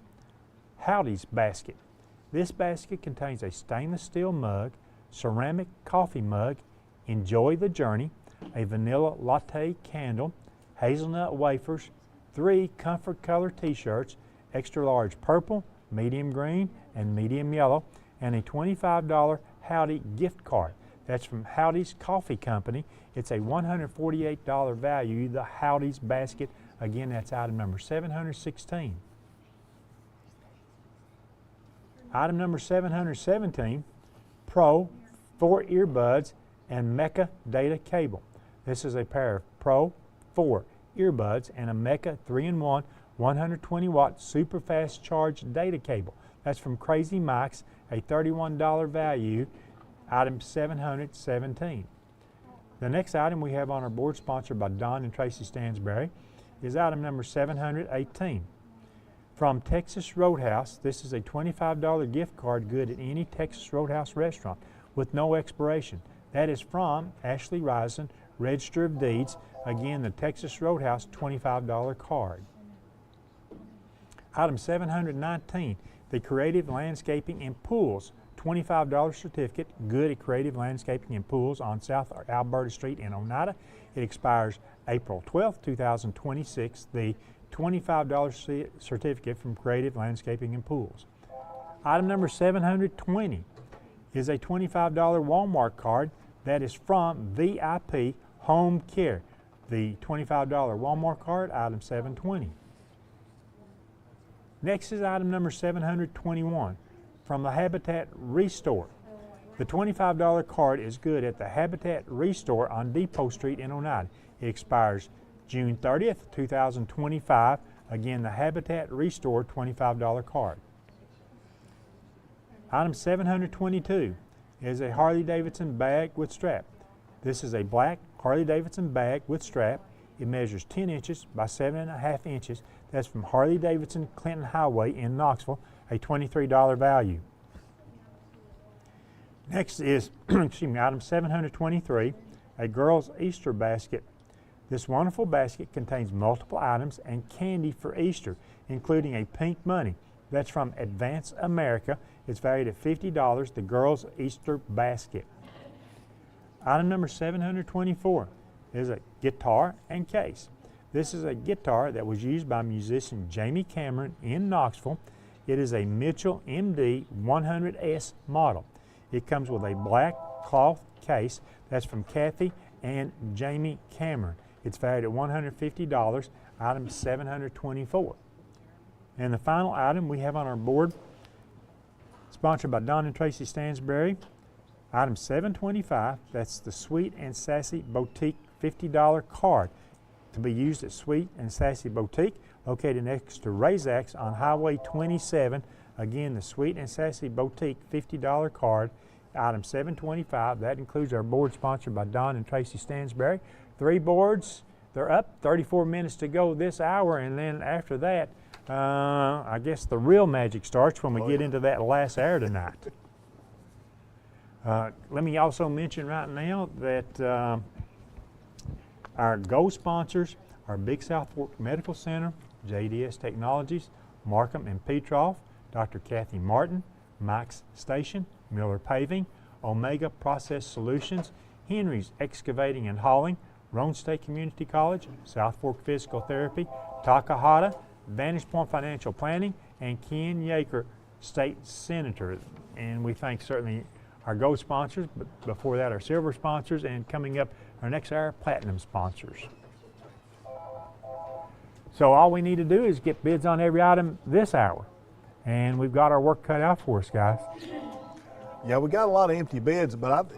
Howdy's Basket. This basket contains a stainless steel mug, ceramic coffee mug, Enjoy the Journey, a vanilla latte candle, hazelnut wafers, 3 comfort color t-shirts, extra large purple, medium green, and medium yellow, and a $25 Howdy gift card. That's from Howdy's Coffee Company. It's a $148 value, the Howdy's Basket. Again, that's item number 716. Item number 717, Pro 4 earbuds and Mecca data cable. This is a pair of Pro 4 earbuds and a Mecca 3-in-1 120-watt super fast charge data cable. That's from Crazy Mike's, a $31 value, item 717. The next item we have on our board, sponsored by Don and Tracy Stansberry, is item number 718. From Texas Roadhouse, this is a $25 gift card, good at any Texas Roadhouse restaurant with no expiration. That is from Ashley Risen, Register of Deeds. Again, the Texas Roadhouse $25 card. Item 719, the Creative Landscaping and Pools $25 certificate, good at Creative Landscaping and Pools on South Alberta Street in Oneida. It expires April 12, 2026. The $25 certificate from Creative Landscaping and Pools. Item number 720 is a $25 Walmart card that is from VIP Home Care. The $25 Walmart card, item 720. Next is item number 721 from the Habitat Restore. The $25 card is good at the Habitat Restore on Depot Street in Oneida. It expires June 30th, 2025. Again, the Habitat Restore $25 card. Item 722 is a Harley-Davidson bag with strap. This is a black Harley-Davidson bag with strap. It measures 10 inches by 7.5 inches. That's from Harley-Davidson Clinton Highway in Knoxville, a $23 value. Next is item 723, a girl's Easter basket. This wonderful basket contains multiple items and candy for Easter, including a pink money. That's from Advance America. It's valued at $50, the girl's Easter basket. Item number 724 is a guitar and case. This is a guitar that was used by musician Jamie Cameron in Knoxville. It is a Mitchell MD 100S model. It comes with a black cloth case. That's from Kathy and Jamie Cameron. It's valued at $150, item 724. And the final item we have on our board, sponsored by Don and Tracy Stansberry, item 725, that's the Sweet and Sassy Boutique $50 card to be used at Sweet and Sassy Boutique, located next to Razak's on Highway 27. Again, the Sweet and Sassy Boutique $50 card, item 725. That includes our board sponsored by Don and Tracy Stansberry. 3 boards, they're up, 34 minutes to go this hour, and then after that, I guess the real magic starts when we get into that last hour tonight. Let me also mention right now that our gold sponsors are Big South Fork Medical Center, JDS Technologies, Markham and Petroff, Dr. Kathy Martin, Mike's Station, Miller Paving, Omega Process Solutions, Henry's Excavating and Hauling, Roan State Community College, South Fork Physical Therapy, Takahata, Vantage Point Financial Planning, and Ken Yaker, State Senator. And we thank certainly our gold sponsors, but before that our silver sponsors, and coming up our next hour, platinum sponsors. So all we need to do is get bids on every item this hour. And we've got our work cut out for us, guys. Yeah, we got a lot of empty bids, but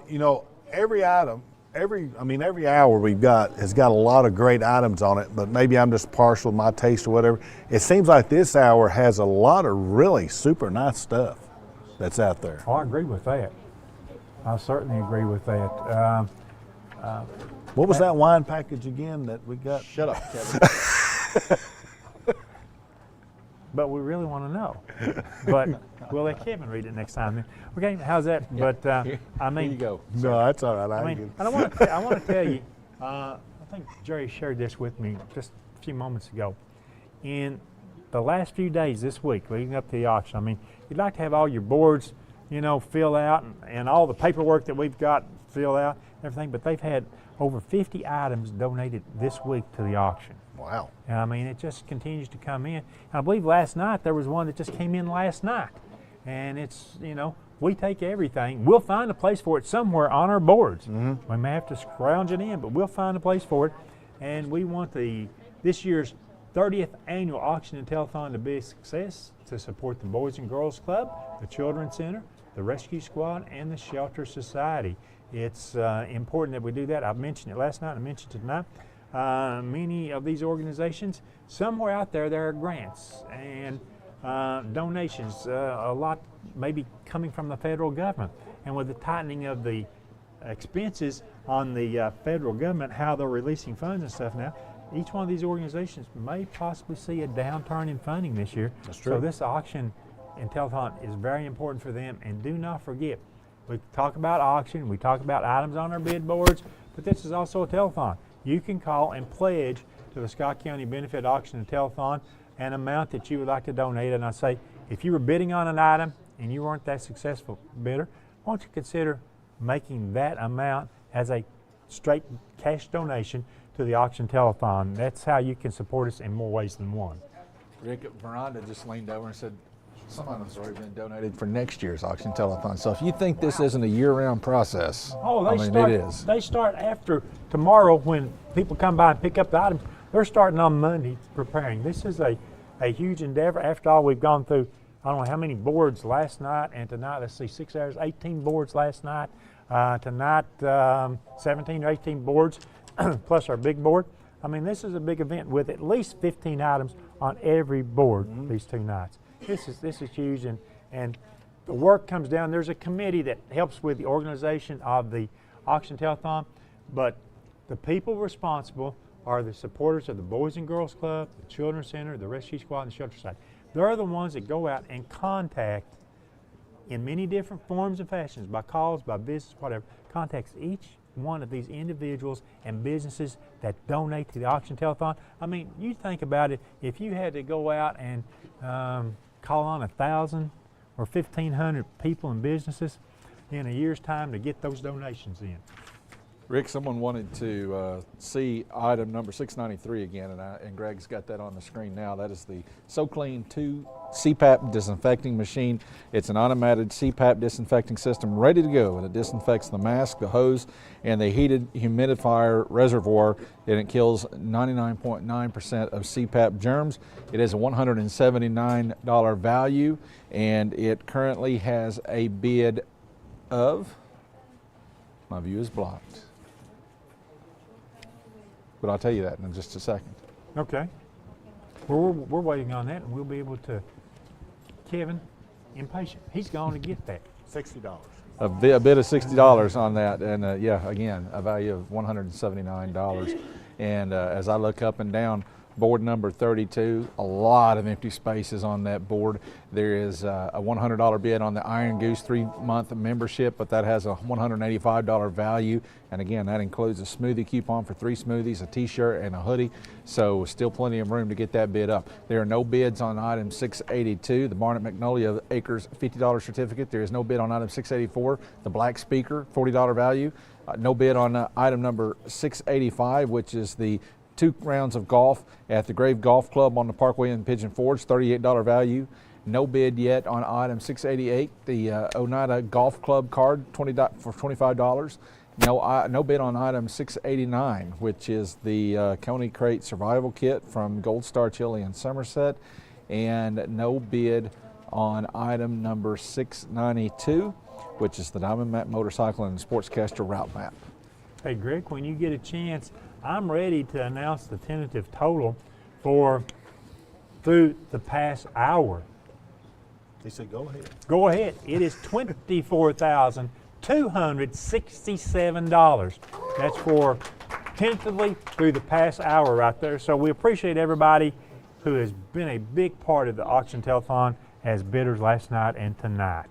every item, every hour we've got has got a lot of great items on it, but maybe I'm just partial to my taste or whatever. It seems like this hour has a lot of really super nice stuff that's out there. Oh, I agree with that. I certainly agree with that. What was that wine package again that we got? Shut up, Kevin. But we really want to know. But we'll let Kevin read it next time. Okay, how's that? Yeah. But I mean, here you go. No, that's all right. I want to tell you. I think Jerry shared this with me just a few moments ago. In the last few days this week, leading up to the auction, I mean, you'd like to have all your boards, fill out, and all the paperwork that we've got fill out, everything. But they've had over 50 items donated this week to the auction. Wow. And I mean, it just continues to come in. And I believe last night there was one that just came in last night. And it's, we take everything. We'll find a place for it somewhere on our boards. Mm-hmm. We may have to scrounge it in, but we'll find a place for it. And we want this year's 30th annual auction and telethon to be a success, to support the Boys and Girls Club, the Children's Center, the Rescue Squad, and the Shelter Society. It's important that we do that. I mentioned it last night, I mentioned it tonight. Many of these organizations, somewhere out there are grants and donations, a lot maybe coming from the federal government. And with the tightening of the expenses on the federal government, how they're releasing funds and stuff now, each one of these organizations may possibly see a downturn in funding this year. That's true. So this auction and telethon is very important for them. And do not forget, we talk about auction, we talk about items on our bid boards, but this is also a telethon. You can call and pledge to the Scott County Benefit Auction and Telethon an amount that you would like to donate. And I say, if you were bidding on an item and you weren't that successful bidder, why don't you consider making that amount as a straight cash donation to the auction telethon. That's how you can support us in more ways than one. Rick, Veranda just leaned over and said, some items have already been donated for next year's auction telethon. So if you think this isn't a year-round process, it is. They start after tomorrow when people come by and pick up the items. They're starting on Monday preparing. This is a huge endeavor. After all, we've gone through, I don't know how many boards last night and tonight. Let's see, 6 hours, 18 boards last night. Tonight, 17 or 18 boards, plus our big board. I mean, this is a big event with at least 15 items on every board these 2 nights. This is huge, and the work comes down. There's a committee that helps with the organization of the auction telethon, but the people responsible are the supporters of the Boys and Girls Club, the Children's Center, the Rescue Squad, and the Shelter Society. They're the ones that go out and contact in many different forms and fashions, by calls, by business, whatever, contacts each one of these individuals and businesses that donate to the auction telethon. I mean, you think about it, if you had to go out and call on 1,000 or 1,500 people and businesses in a year's time to get those donations in. Rick, someone wanted to see item number 693 again, and Greg's got that on the screen now. That is the SoClean 2 CPAP disinfecting machine. It's an automated CPAP disinfecting system ready to go, and it disinfects the mask, the hose, and the heated humidifier reservoir, and it kills 99.9% of CPAP germs. It is a $179 value, and it currently has a bid of, my view is blocked, but I'll tell you that in just a second. Okay. Well, we're waiting on that, and we'll be able to. Kevin, impatient. He's going to get that. $60. A bid of $60 on that, and yeah, again, a value of $179. And as I look up and down board number 32, a lot of empty spaces on that board. There is a $100 bid on the Iron Goose 3-month membership, but that has a $185 value. And again, that includes a smoothie coupon for 3 smoothies, a t-shirt, and a hoodie. So still plenty of room to get that bid up. There are no bids on item 682, the Barnett Magnolia Acres $50 certificate. There is no bid on item 684, the Black Speaker $40 value. No bid on item number 685, which is the 2 rounds of golf at the Grave Golf Club on the Parkway in Pigeon Forge, $38 value. No bid yet on item 688, the Oneida Golf Club card, for $25. No bid on item 689, which is the Coney Crate Survival Kit from Gold Star Chili in Somerset, and no bid on item number 692, which is the Diamond Map Motorcycle and Sportscaster Route Map. Hey Greg, when you get a chance, I'm ready to announce the tentative total for through the past hour. He said, go ahead. Go ahead. It is $24,267. That's for tentatively through the past hour right there. So we appreciate everybody who has been a big part of the auction telethon as bidders last night and tonight.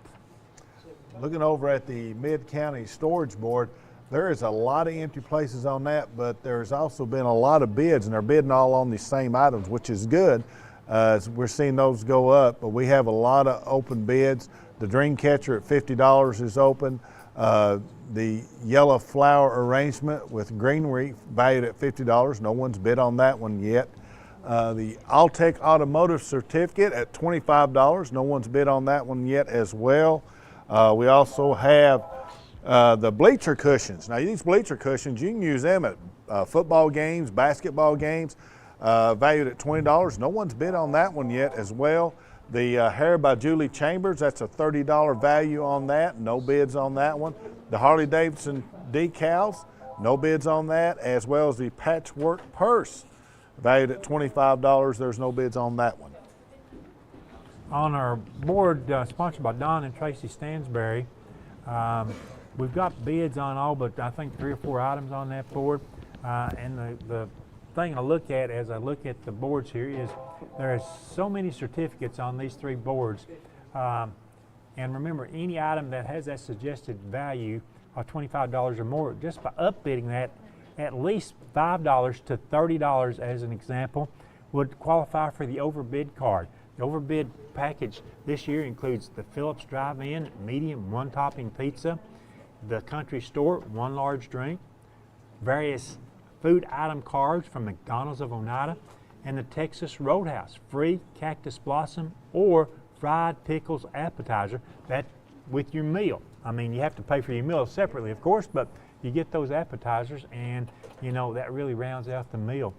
Looking over at the Mid-County Storage Board, there is a lot of empty places on that, but there's also been a lot of bids, and they're bidding all on these same items, which is good. We're seeing those go up, but we have a lot of open bids. The Dream Catcher at $50 is open. The Yellow Flower Arrangement with greenery valued at $50. No one's bid on that one yet. The Alltech Automotive Certificate at $25. No one's bid on that one yet as well. We also have the bleacher cushions. Now these bleacher cushions, you can use them at football games, basketball games, valued at $20. No one's bid on that one yet as well. The Hair by Julie Chambers, that's a $30 value on that. No bids on that one. The Harley Davidson decals, no bids on that, as well as the Patchwork Purse, valued at $25. There's no bids on that one. On our board sponsored by Don and Tracy Stansberry, we've got bids on all but I think 3 or 4 items on that board. And the thing I look at as I look at the boards here is there are so many certificates on these 3 boards. And remember, any item that has that suggested value $25 or more, just by upbidding that at least $5 to $30 as an example, would qualify for the overbid card. The overbid package this year includes the Phillips Drive-In medium 1-topping pizza, the Country Store 1 large drink, various food item cards from McDonald's of Oneida, and the Texas Roadhouse free cactus blossom or fried pickles appetizer, that with your meal. I mean, you have to pay for your meal separately, of course, but you get those appetizers, and you know that really rounds out the meal.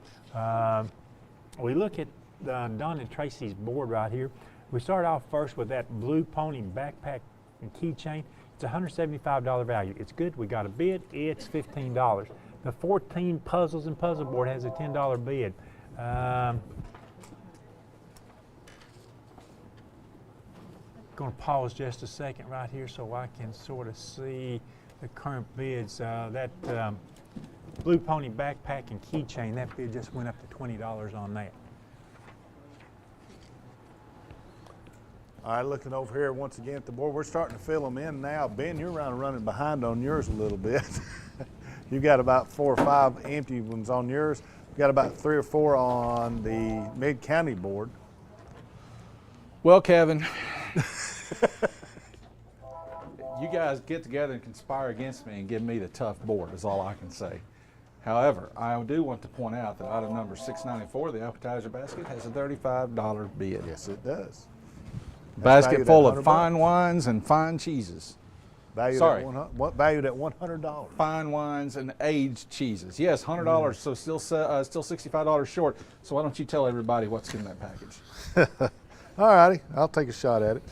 We look at Don and Tracy's board right here. We start off first with that Blue Pony backpack and keychain. It's a $175 value. It's good. We got a bid. It's $15. The 14 puzzles and puzzle board has a $10 bid. Going to pause just a second right here so I can sort of see the current bids. That Blue Pony backpack and keychain, that bid just went up to $20 on that. All right, looking over here once again at the board, we're starting to fill them in now. Ben, you're running behind on yours a little bit. You got about 4 or 5 empty ones on yours. You got about 3 or 4 on the Mid-County board. Well, Kevin, you guys get together and conspire against me and give me the tough board is all I can say. However, I do want to point out that item number 694, the appetizer basket, has a $35 bid. Yes, it does. Basket full of fine wines and fine cheeses. Valued at $100. Fine wines and aged cheeses. Yes, $100, so still $65 short. So why don't you tell everybody what's in that package? All righty, I'll take a shot at it.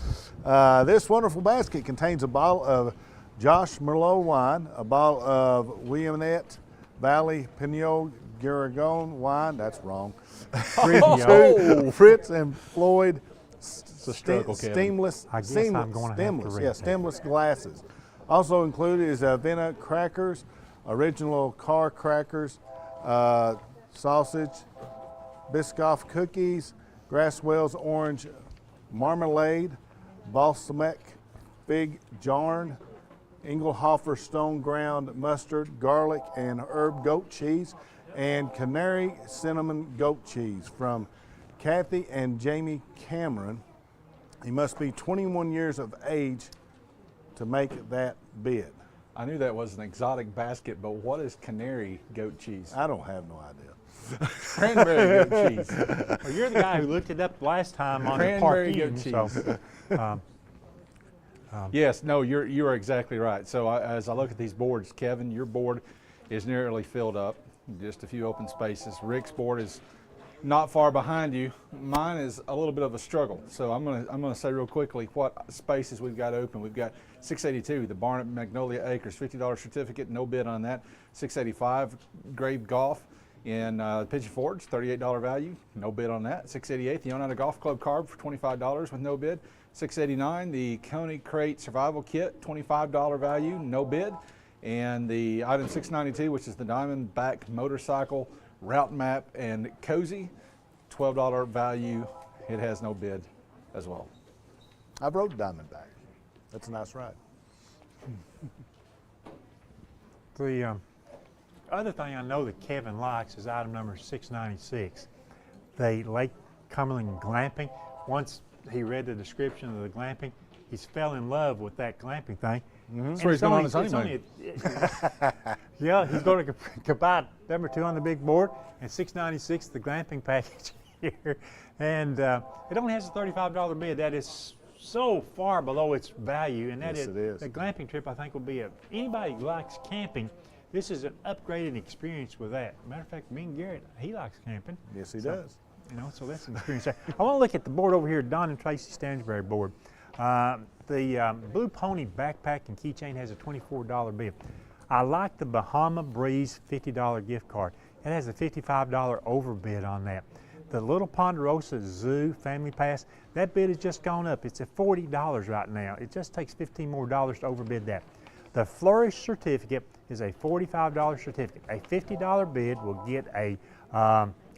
This wonderful basket contains a bottle of Josh Merlot wine, a bottle of Willamette Valley Pinot Giragon wine. That's wrong. Fritz and Floyd stemless glasses. Also included is Vienna crackers, original car crackers, sausage, Biscoff cookies, Grasswell's orange marmalade, balsamic fig jarn, Engelhofer stone ground mustard, garlic and herb goat cheese, and canary cinnamon goat cheese from Kathy and Jamie Cameron. He must be 21 years of age to make that bid. I knew that was an exotic basket, but what is canary goat cheese? I don't have no idea. Cranberry goat cheese. Well, you're the guy who looked it up last time on the Cranberry goat parking, cheese. Yes, no, you are exactly right. So as I look at these boards, Kevin, your board is nearly filled up, just a few open spaces. Rick's board is not far behind you. Mine is a little bit of a struggle. So I'm gonna say real quickly what spaces we've got open. We've got 682, the Barnett Magnolia Acres, $50 certificate, no bid on that. 685, Grave Golf in Pigeon Forge, $38 value, no bid on that. 688, the Oneida Golf Club card for $25 with no bid. 689, the Coney Crate Survival Kit, $25 value, no bid. And the item 692, which is the Diamondback Motorcycle Route Map and Cozy, $12 value. It has no bid as well. I rode Diamondback. That's a nice ride. The other thing I know that Kevin likes is item number 696, the Lake Cumberland glamping. Once he read the description of the glamping, he's fell in love with that glamping thing. That's where he's going on his honeymoon. Yeah, he's going to buy number 2 on the big board, and 696 the glamping package here. And it only has a $35 bid. That is so far below its value, and that Yes, it is. the glamping trip I think will be anybody who likes camping. This is an upgraded experience with that. Matter of fact, me and Garrett, he likes camping. Yes, he does. You know, so that's an experience there. I want to look at the board over here, Don and Tracy Stansberry board. The Blue Pony backpack and keychain has a $24 bid. I like the Bahama Breeze $50 gift card. It has a $55 overbid on that. The Little Ponderosa Zoo Family Pass, that bid has just gone up. It's at $40 right now. It just takes $15 more to overbid that. The Flourish certificate is a $45 certificate. A $50 bid will get a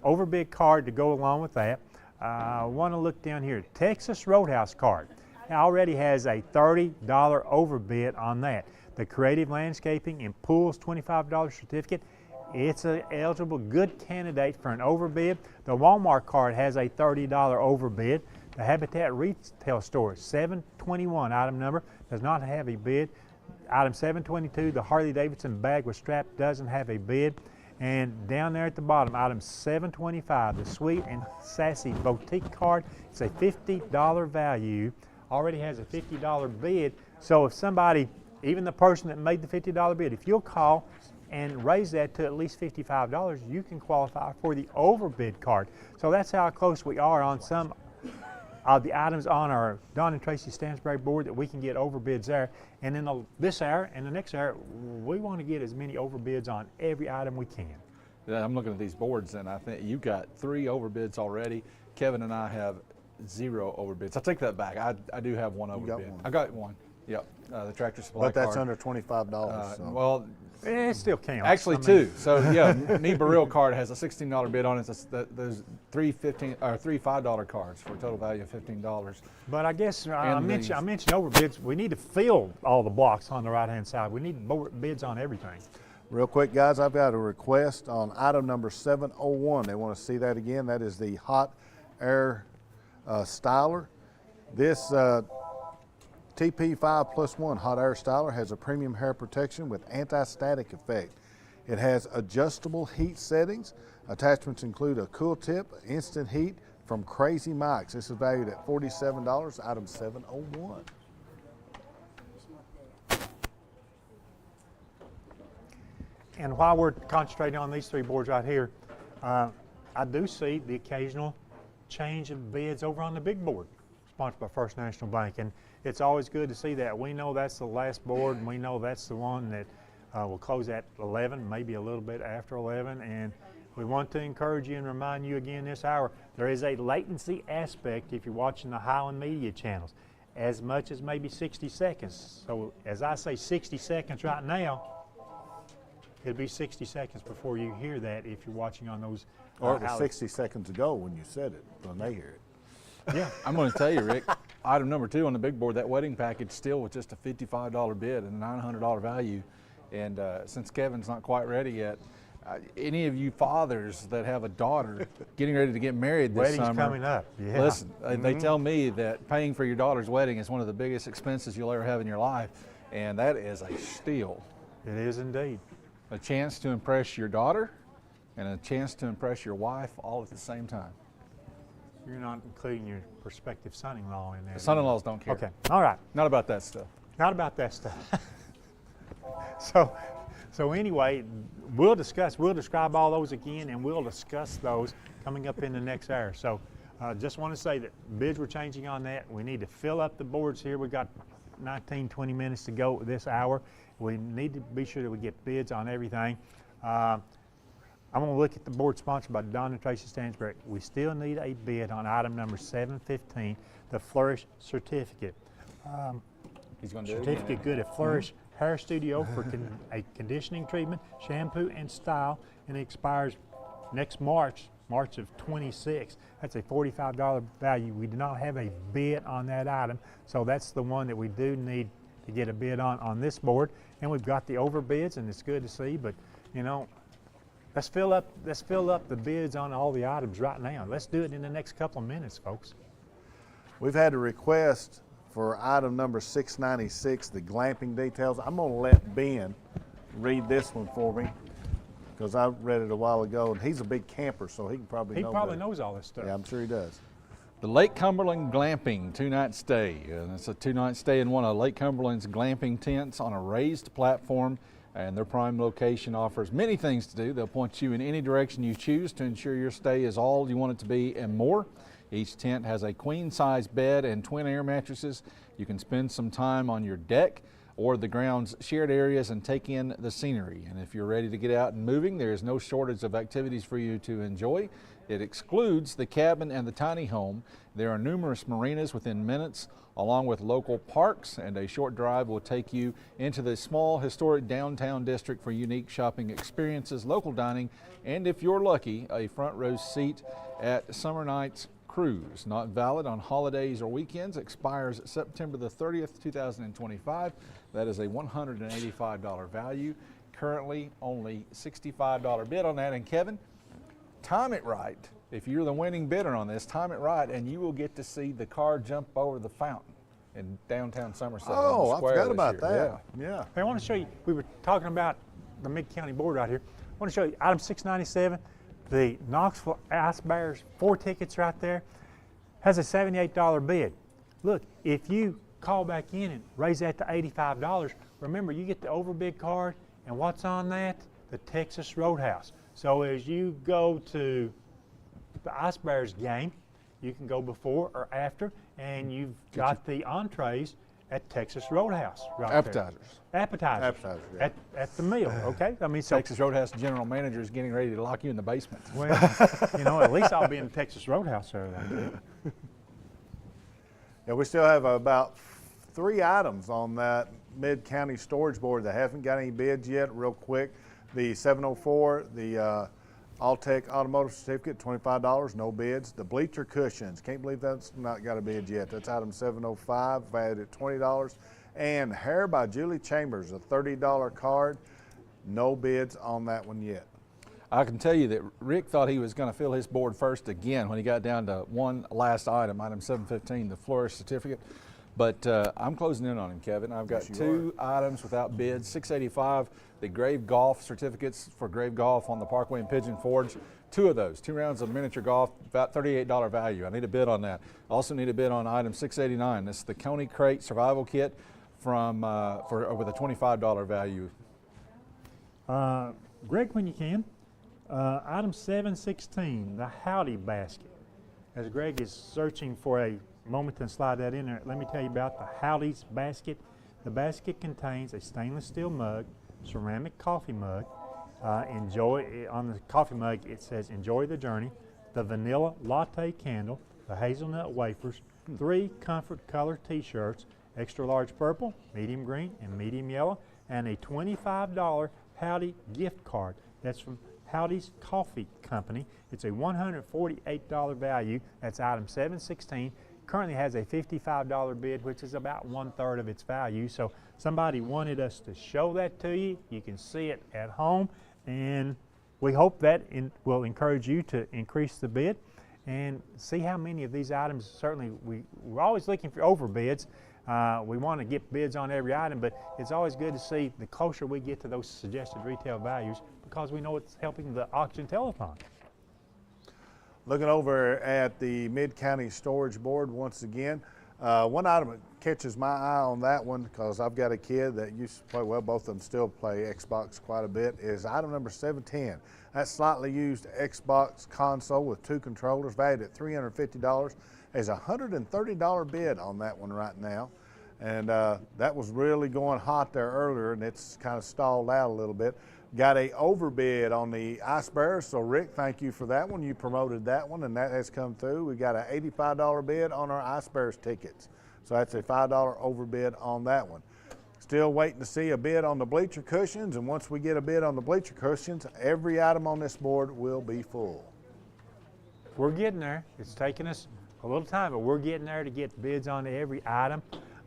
overbid card to go along with that. I want to look down here. Texas Roadhouse card. It already has a $30 overbid on that. The Creative Landscaping and Pools $25 certificate. It's an eligible good candidate for an overbid. The Walmart card has a $30 overbid. The Habitat retail store, 721 item number, does not have a bid. Item 722, the Harley-Davidson bag with strap, doesn't have a bid. And down there at the bottom, item 725, the Sweet and Sassy Boutique card, it's a $50 value, already has a $50 bid. So if somebody, even the person that made the $50 bid, if you'll call and raise that to at least $55, you can qualify for the overbid card. So that's how close we are on some of the items on our Don and Tracy Stansbury board that we can get overbids there. And in this hour and the next hour, we want to get as many overbids on every item we can. Yeah, I'm looking at these boards, and I think you've got 3 overbids already. Kevin and I have 0 overbids. I take that back. I do have 1 overbid. got one. I got one. Yep, the Tractor Supply But that's card. under $25. So. Well, it still counts. Actually, 2. So yeah, Me Baril card has a $16 bid on it. There's 3 $5 cards for a total value of $15. But I guess I mentioned overbids. We need to fill all the blocks on the right-hand side. We need bids on everything. Real quick, guys, I've got a request on item number 701. They want to see that again. That is the hot air styler. This TP5+1 hot air styler has a premium hair protection with anti-static effect. It has adjustable heat settings. Attachments include a cool tip, instant heat from Crazy Mike's. This is valued at $47, item 701. And while we're concentrating on these 3 boards right here, I do see the occasional change of bids over on the big board, sponsored by First National Bank. And it's always good to see that. We know that's the last board, and we know that's the one that will close at 11, maybe a little bit after 11. And we want to encourage you and remind you again this hour, there is a latency aspect if you're watching the Highland Media channels, as much as maybe 60 seconds. So as I say 60 seconds right now, it'll be 60 seconds before you hear that if you're watching on those. Or it was 60 seconds ago when you said it, when they hear it. Yeah, I'm going to tell you, Rick, item number 2 on the big board, that wedding package still with just a $55 bid and a $900 value. And since Kevin's not quite ready yet, any of you fathers that have a daughter getting ready to get married this Wedding's summer, coming up. Yeah. Listen, they tell me that paying for your daughter's wedding is one of the biggest expenses you'll ever have in your life, and that is a steal. It is indeed. A chance to impress your daughter and a chance to impress your wife all at the same time. You're not including your prospective son-in-law in there. The son-in-laws don't care. Okay, all right. Not about that stuff. Not about that stuff. So anyway, we'll describe all those again, and we'll discuss those coming up in the next hour. So just want to say that bids were changing on that. We need to fill up the boards here. We've got 19, 20 minutes to go this hour. We need to be sure that we get bids on everything. I'm going to look at the board sponsored by Don and Tracy Stansbury. We still need a bid on item number 715, the Flourish certificate. He's going to do certificate it again. good at Flourish Hair Studio for a conditioning treatment, shampoo, and style, and it expires next March of 26. That's a $45 value. We do not have a bid on that item, so that's the one that we do need to get a bid on this board. And we've got the overbids, and it's good to see, but you know, let's fill up the bids on all the items right now. Let's do it in the next couple of minutes, folks. We've had a request for item number 696, the glamping details. I'm going to let Ben read this one for me because I read it a while ago, and he's a big camper, so he can probably know. He probably knows all this stuff. Yeah, I'm sure he does. The Lake Cumberland Glamping 2-night stay. And it's a 2-night stay in one of Lake Cumberland's glamping tents on a raised platform, and their prime location offers many things to do. They'll point you in any direction you choose to ensure your stay is all you want it to be and more. Each tent has a queen-size bed and twin air mattresses. You can spend some time on your deck or the ground's shared areas and take in the scenery. And if you're ready to get out and moving, there is no shortage of activities for you to enjoy. It excludes the cabin and the tiny home. There are numerous marinas within minutes, along with local parks, and a short drive will take you into the small historic downtown district for unique shopping experiences, local dining, and if you're lucky, a front row seat at summer night's Cruise, not valid on holidays or weekends, expires September the 30th, 2025. That is a $185 value. Currently only $65 bid on that. And Kevin, time it right. If you're the winning bidder on this, time it right, and you will get to see the car jump over the fountain in downtown Somerset. Oh, I forgot about that. Yeah. Hey, I want to show you, we were talking about the Mid-County Board right here. I want to show you item 697, the Knoxville Ice Bears, 4 tickets right there, has a $78 bid. Look, if you call back in and raise that to $85, remember you get the overbid card, and what's on that? The Texas Roadhouse. So as you go to the Ice Bears game, you can go before or after, and you've got the entrees at Texas Roadhouse right Appetizers. there. Appetizers. Yeah. At the meal, okay? I mean, so Texas Roadhouse general manager is getting ready to lock you in the basement. well, at least I'll be in the Texas Roadhouse there that day. Yeah, we still have about 3 items on that Mid-County Storage Board that haven't got any bids yet. Real quick, the 704, the Alltech Automotive Certificate, $25, no bids. The bleacher cushions, can't believe that's not got a bid yet. That's item 705, valued at $20. And Hair by Julie Chambers, a $30 card, no bids on that one yet. I can tell you that Rick thought he was going to fill his board first again when he got down to one last item, item 715, the florist certificate. But I'm closing in on him, Kevin. I've got 2 items without bids. 685, the Grave Golf certificates for Grave Golf on the Parkway in Pigeon Forge. 2 of those, 2 rounds of miniature golf, about $38 value. I need a bid on that. I also need a bid on item 689. This is the Coney Crate Survival Kit from with a $25 value. Greg, when you can, item 716, the Howdy Basket. As Greg is searching for a moment to slide that in there, let me tell you about the Howdy's Basket. The basket contains a stainless steel mug, ceramic coffee mug. On the coffee mug it says enjoy the journey, the vanilla latte candle, the hazelnut wafers, 3 comfort color t-shirts, extra large purple, medium green, and medium yellow, and a $25 Howdy gift card. That's from Howdy's Coffee Company. It's a $148 value. That's item 716. Currently has a $55 bid, which is about 1/3 of its value. So somebody wanted us to show that to you. You can see it at home, and we hope that will encourage you to increase the bid and see how many of these items. Certainly, we're always looking for overbids. We want to get bids on every item, but it's always good to see the closer we get to those suggested retail values, because we know it's helping the auction telethon. Looking over at the Mid-County Storage Board once again, one item that catches my eye on that one, because I've got a kid that used to play, well, both of them still play Xbox quite a bit, is item number 710. That slightly used Xbox console with 2 controllers, valued at $350. There's a $130 bid on that one right now. And that was really going hot there earlier, and it's kind of stalled out a little bit. Got a overbid on the Ice Bears, so Rick, thank you for that one. You promoted that one, and that has come through. We got an $85 bid on our Ice Bears tickets, so that's a $5 overbid on that one. Still waiting to see a bid on the bleacher cushions, and once we get a bid on the bleacher cushions, every item on this board will be full. We're getting there. It's taking us a little time, but we're getting there to get bids on every item.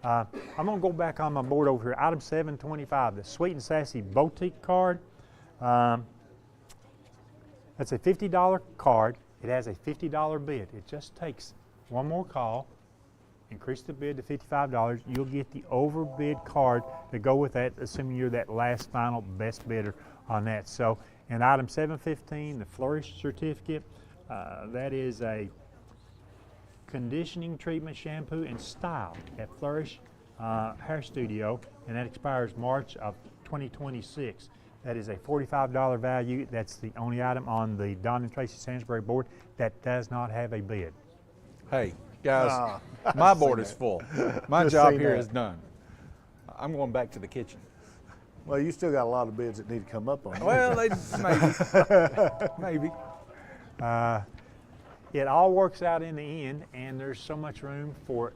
I'm going to go back on my board over here. Item 725, the Sweet and Sassy Boutique card. That's a $50 card. It has a $50 bid. It just takes one more call, increase the bid to $55. You'll get the overbid card to go with that, assuming you're that last final best bidder on that. So, in item 715, the Flourish certificate, that is a conditioning treatment shampoo and style at Flourish Hair Studio, and that expires March of 2026. That is a $45 value. That's the only item on the Don and Tracy Sansbury board that does not have a bid. Hey, guys, my board is full. My job here is done. I'm going back to the kitchen. Well, you still got a lot of bids that need to come up on you. Well, maybe. It all works out in the end, and there's so much room for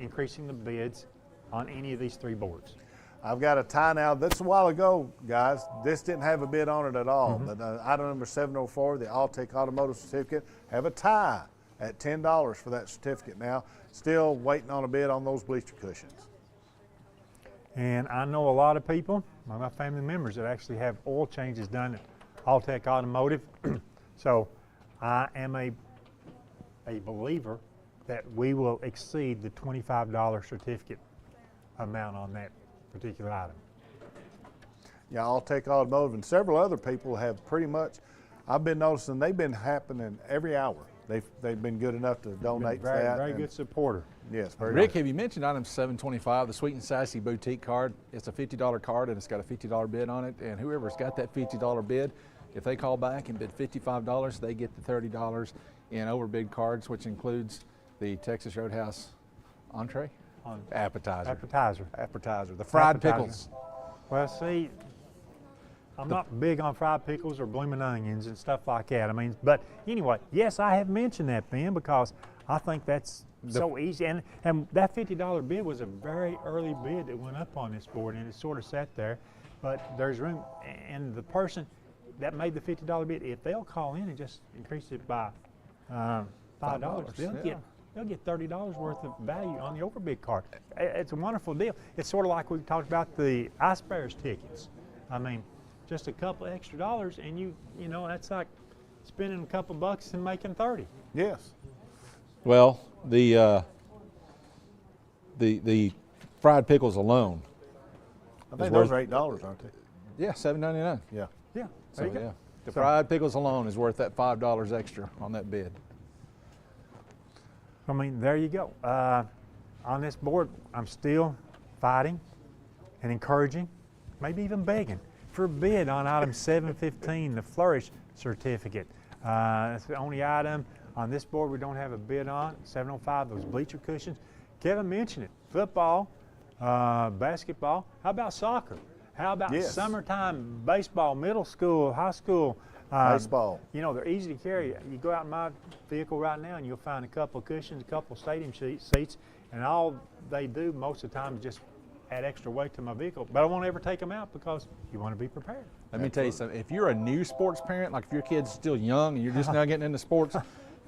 increasing the bids on any of these 3 boards. I've got a tie now. That's a while ago, guys. This didn't have a bid on it at all. But item number 704, the Alltech Automotive Certificate, have a tie at $10 for that certificate now. Still waiting on a bid on those bleacher cushions. And I know a lot of people, my family members, that actually have oil changes done at Alltech Automotive. So I am a believer that we will exceed the $25 certificate amount on that particular item. Yeah, Alltech Automotive and several other people have pretty much, I've been noticing they've been happening every hour. They've been good enough to donate Very, that. very good supporter. Yes, very Rick, good. have you mentioned item 725, the Sweet and Sassy Boutique card? It's a $50 card and it's got a $50 bid on it. And whoever's got that $50 bid, if they call back and bid $55, they get the $30 in overbid cards, which includes the Texas Roadhouse entree, appetizer, the fried pickles. Well, see, I'm not big on fried pickles or blooming onions and stuff like that. I mean, but anyway, yes, I have mentioned that, Ben, because I think that's so easy. And that $50 bid was a very early bid that went up on this board, and it sort of sat there. But there's room, and the person that made the $50 bid, if they'll call in and just increase it by $5, they'll get $30 worth of value on the overbid card. It's a wonderful deal. It's sort of like we talked about the Ice Bears tickets. I mean, just a couple extra dollars, and you know, that's like spending a couple bucks and making 30. Yes. Well, the fried pickles alone. I think those are $8, aren't they? Yeah, $7.99. Yeah. Yeah. So yeah, the fried pickles alone is worth that $5 extra on that bid. I mean, there you go. On this board, I'm still fighting and encouraging, maybe even begging for a bid on item 715, the Flourish certificate. That's the only item on this board we don't have a bid on. 705, those bleacher cushions. Kevin mentioned it. Football, basketball. How about soccer? How about summertime baseball, middle school, high school? Baseball. You know, they're easy to carry. You go out in my vehicle right now and you'll find a couple of cushions, a couple of stadium seats, and all they do most of the time is just add extra weight to my vehicle. But I won't ever take them out because you want to be prepared. Let me tell you something. If you're a new sports parent, like if your kid's still young and you're just now getting into sports,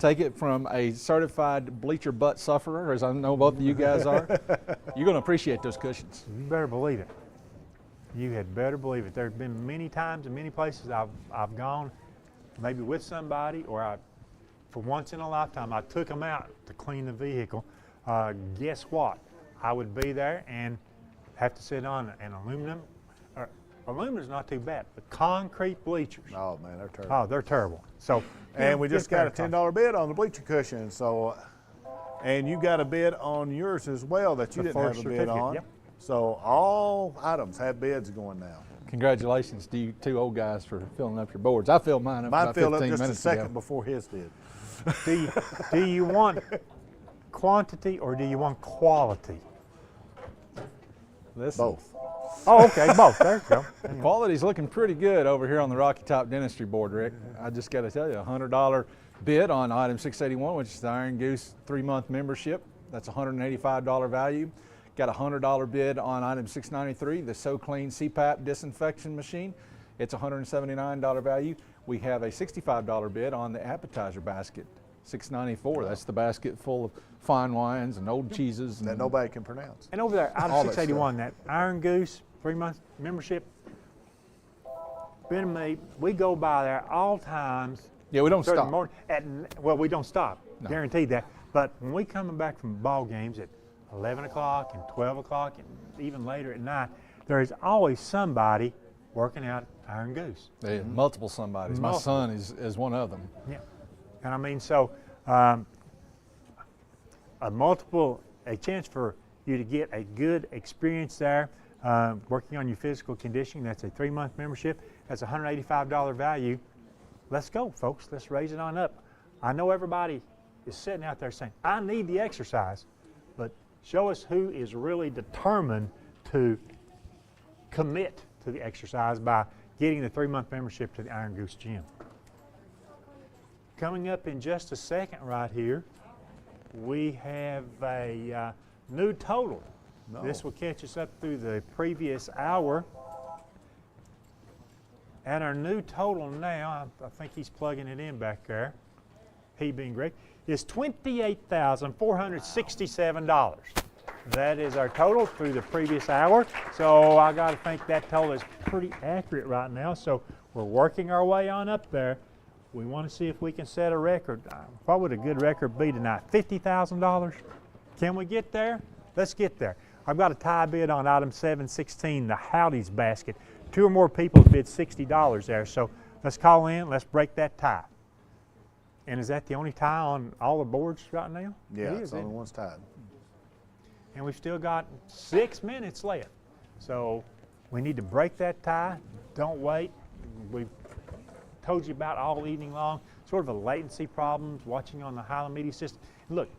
take it from a certified bleacher butt sufferer, as I know both of you guys are. You're going to appreciate those cushions. You better believe it. You had better believe it. There have been many times and many places I've gone, maybe with somebody, or for once in a lifetime, I took them out to clean the vehicle. Guess what? I would be there and have to sit on an aluminum. Aluminum is not too bad, but concrete bleachers. Oh man, they're terrible. Oh, they're terrible. So, and we just got a $10 bid on the bleacher cushion. So, and you got a bid on yours as well that you didn't have a bid on. Yep. So all items have bids going now. Congratulations to you two old guys for filling up your boards. I filled mine up about 15 minutes ago. Mine filled up just a second before his did. Do you want quantity or do you want quality? Listen. Both. Oh, okay, both. There you go. Quality's looking pretty good over here on the Rocky Top Dentistry board, Rick. I just got to tell you, $100 bid on item 681, which is the Iron Goose 3-month membership. That's $185 value. Got a $100 bid on item 693, the So Clean CPAP disinfection machine. It's $179 value. We have a $65 bid on the appetizer basket, $694. That's the basket full of fine wines and old cheeses that nobody can pronounce. And over there, item 681, that Iron Goose 3-month membership. Ben and me, we go by there all times. Yeah, we don't stop. Well, we don't stop, No. guaranteed that. But when we coming back from ball games at 11 o'clock and 12 o'clock and even later at night, there is always somebody working out Iron Goose. Yeah, multiple somebodies. My son is one of them. Yeah, and I mean, so a chance for you to get a good experience there, working on your physical conditioning. That's a 3-month membership. That's a $185 value. Let's go, folks. Let's raise it on up. I know everybody is sitting out there saying, I need the exercise, but show us who is really determined to commit to the exercise by getting the 3-month membership to the Iron Goose Gym. Coming up in just a second right here, we have a new total. This will catch us up through the previous hour. And our new total now, I think he's plugging it in back there. he being Greg, is $28,467. That is our total through the previous hour. So I got to think that total is pretty accurate right now. So we're working our way on up there. We want to see if we can set a record. What would a good record be tonight? $50,000? Can we get there? Let's get there. I've got a tie bid on item 716, the Howdy's basket. 2 or more people bid $60 there. So let's call in. Let's break that tie. And is that the only tie on all the boards right now? Yeah, it's the only one's tied. And we've still got 6 minutes left. So we need to break that tie. Don't wait. We've told you about all evening long, sort of a latency problems watching on the Highland Media system. Look,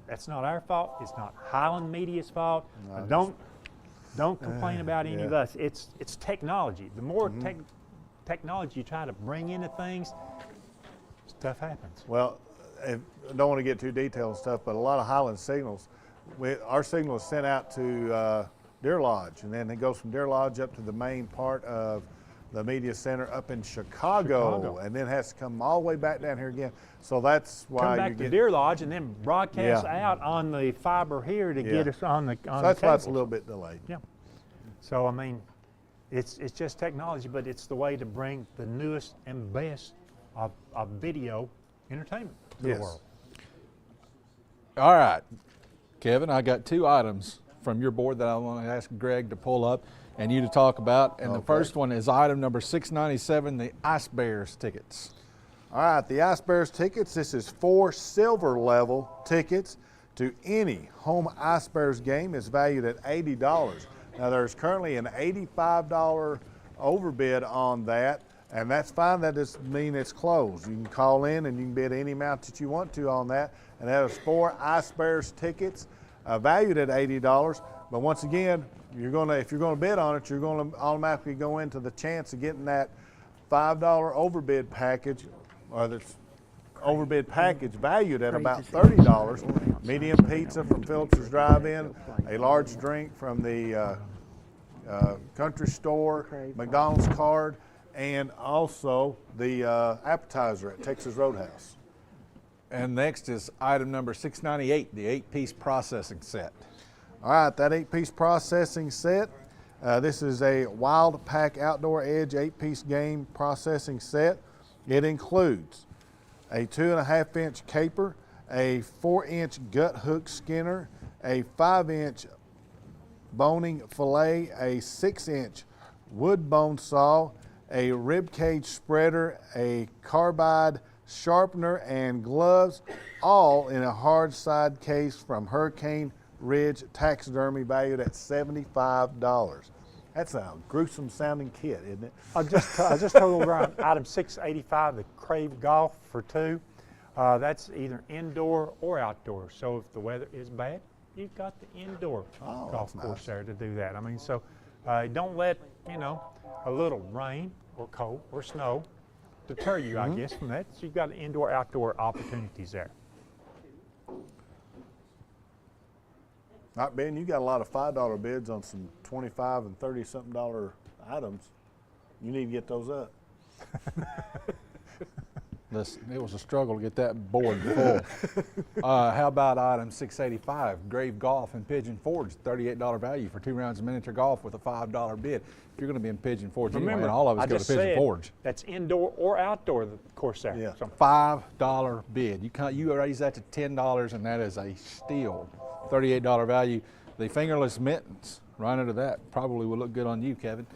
that's not our fault. It's not Highland Media's fault. No, Don't complain about any of us. It's technology. The more technology you try to bring into things, stuff happens. Well, I don't want to get too detailed and stuff, but a lot of Highland signals, our signal is sent out to Deer Lodge, and then it goes from Deer Lodge up to the main part of the media center up in Chicago, and then has to come all the way back down here again. So that's why come back to Deer Lodge and then broadcast out on the fiber here to get us on the so that's why it's a little bit delayed. Yeah. So I mean, it's just technology, but it's the way to bring the newest and best of video entertainment to the world. All right, Kevin, I got 2 items from your board that I want to ask Greg to pull up and you to talk about. And the first one is item number 697, the Ice Bears tickets. All right, the Ice Bears tickets, this is 4 silver level tickets to any home Ice Bears game. Is valued at $80. Now there's currently an $85 overbid on that, and that's fine. That doesn't mean it's closed. You can call in and you can bid any amount that you want to on that. And that is 4 Ice Bears tickets valued at $80. But once again, if you're gonna bid on it, you're gonna automatically go into the chance of getting that $5 overbid package, or the overbid package valued at about $30. Medium pizza from Phillips's Drive-In, a large drink from the country store, McDonald's card, and also the appetizer at Texas Roadhouse. And next is item number 698, the 8-piece processing set. All right, that 8-piece processing set, this is a Wild Pack Outdoor Edge 8-piece game processing set. It includes a 2.5-inch caper, a 4-inch gut hook skinner, a 5-inch boning fillet, a 6-inch wood bone saw, a rib cage spreader, a carbide sharpener, and gloves, all in a hard side case from Hurricane Ridge Taxidermy, valued at $75. That's a gruesome sounding kit, isn't it? I just told over on item 685, the Crave Golf for 2. That's either indoor or outdoor. So if the weather is bad, you've got the indoor golf course there to do that. I mean, so don't let, a little rain or cold or snow deter you, I guess, from that. So you've got indoor-outdoor opportunities there. All right, Ben, you got a lot of $5 bids on some $25 and $30-something items. You need to get those up. Listen, it was a struggle to get that board full. How about item 685, Grave Golf in Pigeon Forge, $38 value for 2 rounds of miniature golf with a $5 bid. If you're going to be in Pigeon Forge, remember, all of us go to Pigeon Forge. That's indoor or outdoor, the course there. Yeah. So $5 bid. You raise that to $10, and that is a steal. $38 value. The fingerless mittens, right under that, probably will look good on you, Kevin.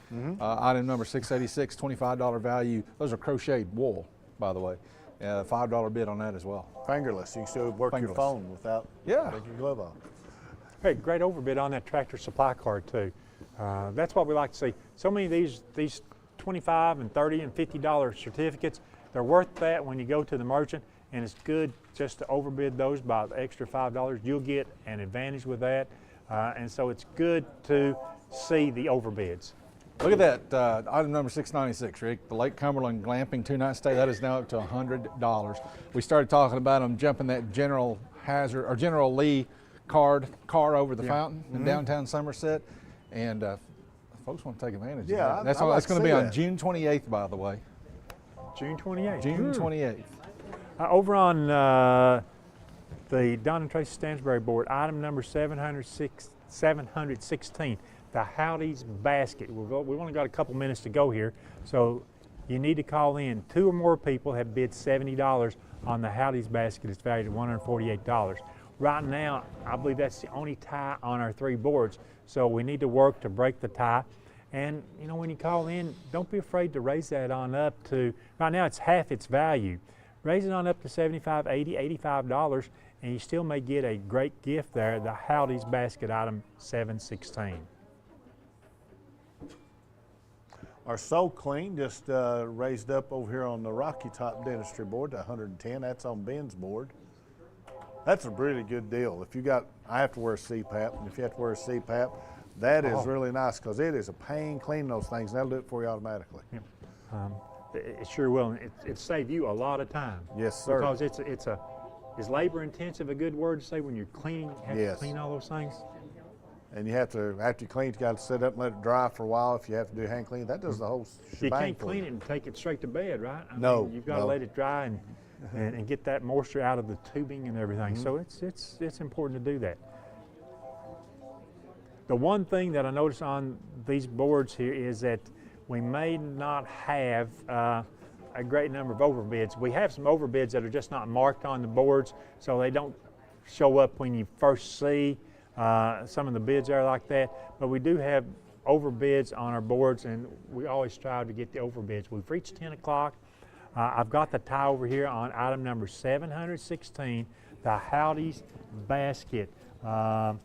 Item number 686, $25 value. Those are crocheted wool, by the way. $5 bid on that as well. Fingerless. You can still work your phone without taking your glove off. Hey, great overbid on that Tractor Supply card too. That's what we like to see. So many of these $25 and $30 and $50 certificates, they're worth that when you go to the merchant, and it's good just to overbid those by the extra $5. You'll get an advantage with that, and so it's good to see the overbids. Look at that, item number 696, Rick, the Lake Cumberland Glamping 2-night stay. That is now up to $100. We started talking about them jumping that General Lee car over the fountain in downtown Somerset, and folks want to take advantage of that. That's going to be on June 28th, by the way. June 28th. June 28th. Over on the Don and Tracy Stansbury board, item number 716, the Howdy's basket. We've only got a couple minutes to go here, so you need to call in. 2 or more people have bid $70 on the Howdy's basket. It's valued at $148. Right now, I believe that's the only tie on our 3 boards, so we need to work to break the tie. And you know, when you call in, don't be afraid to raise that on up to, right now it's half its value. Raise it on up to $75, $80, $85, and you still may get a great gift there, the Howdy's basket, item 716. Our So Clean just raised up over here on the Rocky Top Dentistry board to 110. That's on Ben's board. That's a really good deal. If you got, I have to wear a CPAP, and if you have to wear a CPAP, that is really nice because it is a pain cleaning those things, and that'll do it for you automatically. Yep. It sure will. It saved you a lot of time. Yes, sir. Because is labor intensive a good word to say when you're cleaning, have to clean all those things? And you have to, after you clean, you got to sit up and let it dry for a while. If you have to do hand cleaning, that does the whole shebang. You can't clean it and take it straight to bed, right? I mean, you've got to let it dry and get that moisture out of the tubing and everything. So it's important to do that. The one thing that I noticed on these boards here is that we may not have a great number of overbids. We have some overbids that are just not marked on the boards, so they don't show up when you first see some of the bids are like that. But we do have overbids on our boards, and we always strive to get the overbids. We've reached 10 o'clock. I've got the tie over here on item number 716, the Howdy's basket. The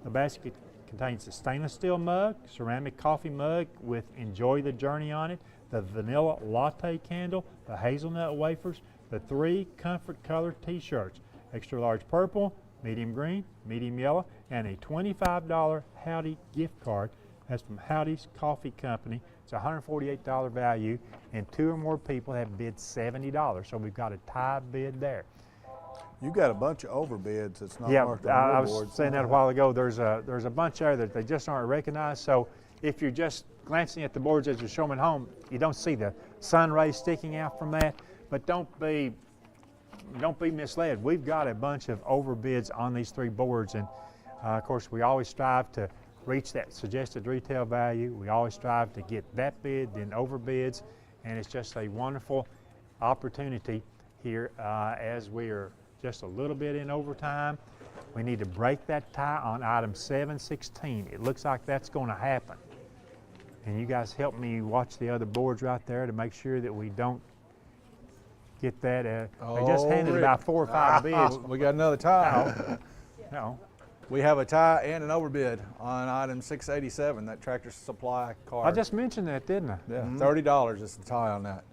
basket contains a stainless steel mug, ceramic coffee mug with Enjoy the Journey on it, the vanilla latte candle, the hazelnut wafers, the 3 comfort color t-shirts, extra large purple, medium green, medium yellow, and a $25 Howdy gift card. That's from Howdy's Coffee Company. It's a $148 value, and 2 or more people have bid $70. So we've got a tie bid there. You got a bunch of overbids that's not marked on I your was board. saying that a while ago. There's a bunch there that they just aren't recognized. So if you're just glancing at the boards as you're showing home, you don't see the sun rays sticking out from that. But don't be misled. We've got a bunch of overbids on these 3 boards, and of course we always strive to reach that suggested retail value. We always strive to get that bid, then overbids, and it's just a wonderful opportunity here as we are just a little bit in overtime. We need to break that tie on item 716. It looks like that's going to happen. And you guys help me watch the other boards right there to make sure that we don't get that. They just handed about 4 or 5 bids. We got another tie. No. We have a tie and an overbid on item 687, that Tractor Supply card. I just mentioned that, didn't I? Yeah, $30 is the tie on that.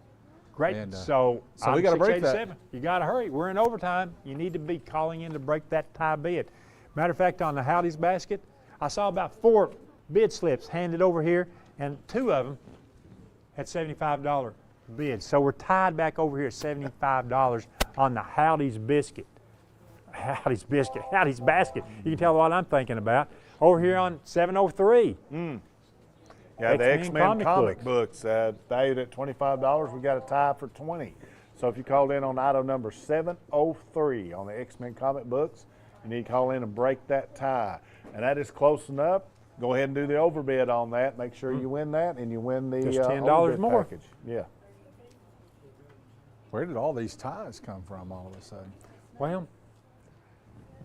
Great. And, so we got to break that. You got to hurry. We're in overtime. You need to be calling in to break that tie bid. Matter of fact, on the Howdy's basket, I saw about 4 bid slips handed over here, and 2 of them had $75 bids. So we're tied back over here at $75 on the Howdy's biscuit. Howdy's biscuit, Howdy's basket. You can tell what I'm thinking about. Over here on 703. Yeah, the X-Men comic books valued at $25. We got a tie for $20. So if you called in on item number 703 on the X-Men comic books, you need to call in and break that tie. And that is close enough. Go ahead and do the overbid on that. Make sure you win that, and you win the just $10 more package. Yeah. Where did all these ties come from all of a sudden? Well,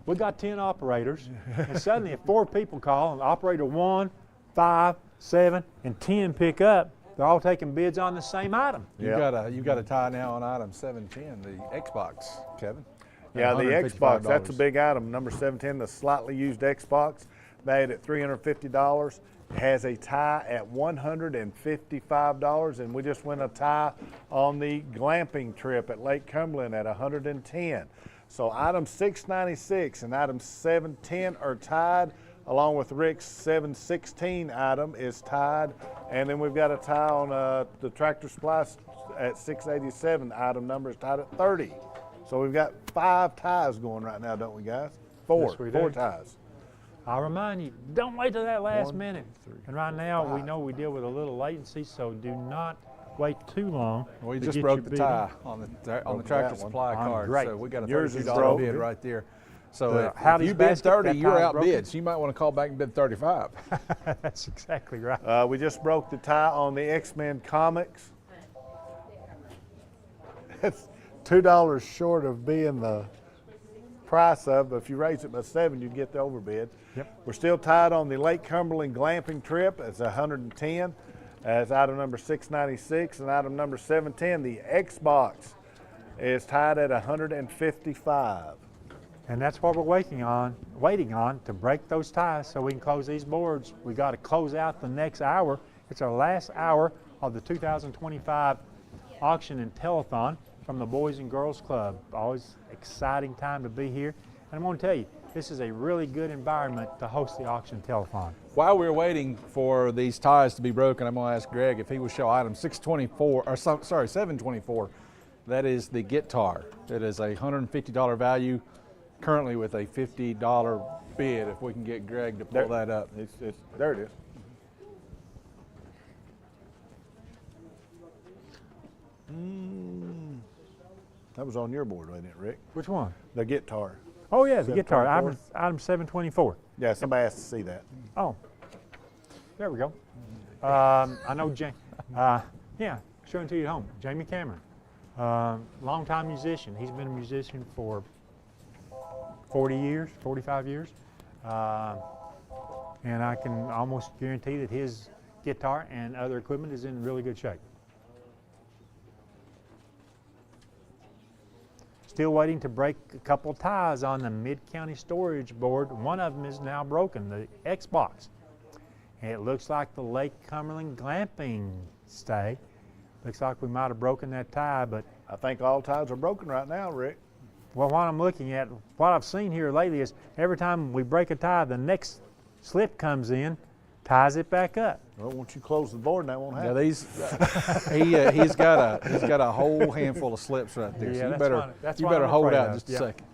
we got 10 operators, and suddenly if 4 people call, and operator 1, 5, 7, and 10 pick up, they're all taking bids on the same item. You've got a tie now on item 710, the Xbox, Kevin. Yeah, the Xbox, that's a big item. Number 710, the slightly used Xbox, valued at $350. It has a tie at $155, and we just won a tie on the glamping trip at Lake Cumberland at $110. So item 696 and item 710 are tied, along with Rick's 716 item is tied. And then we've got a tie on the Tractor Supply at 687. Item number is tied at 30. So we've got 5 ties going right now, don't we, guys? 4. Yes, we 4 do. ties. I'll remind you, don't wait till that last 1, minute. 2, 3, and right now, 5. we know we deal with a little latency, so do not wait too long. We to just get broke your the bid tie in. on the Broke Tractor that one. Supply card. Great. So we got a Yours is $32 broke. bid right there. So The if Howdy's you bid basket, 30, that you're tie's outbid. broken. So you might want to call back and bid 35. That's exactly right. We just broke the tie on the X-Men comics. It's $2 short of being the price of, but if you raise it by 7, you'd get the overbid. Yep. We're still tied on the Lake Cumberland glamping trip. It's 110. As item number 696 and item number 710, the Xbox is tied at 155. And that's what we're waiting on to break those ties so we can close these boards. We got to close out the next hour. It's our last hour of the 2025 auction and telethon from the Boys and Girls Club. Always exciting time to be here. And I'm going to tell you, this is a really good environment to host the auction telethon. While we're waiting for these ties to be broken, I'm going to ask Greg if he will show item 724. That is the guitar. It is a $150 value, currently with a $50 bid. If we can get Greg to pull that up. There it is. That was on your board, wasn't it, Rick? Which one? The guitar. Oh yeah, the guitar, 724. item 724. Yeah, somebody has to see that. Oh, there we go. I know, yeah, showing to you at home. Jamie Cameron, longtime musician. He's been a musician for 40 years, 45 years. And I can almost guarantee that his guitar and other equipment is in really good shape. Still waiting to break a couple ties on the Mid-County storage board. One of them is now broken, the Xbox. And it looks like the Lake Cumberland glamping stay. Looks like we might have broken that tie, but I think all ties are broken right now, Rick. well, what I'm looking at, what I've seen here lately is every time we break a tie, the next slip comes in, ties it back up. Well, once you close the board, that won't happen. Yeah, he's got a whole handful of slips right there. Yeah, So you better hold out just a second.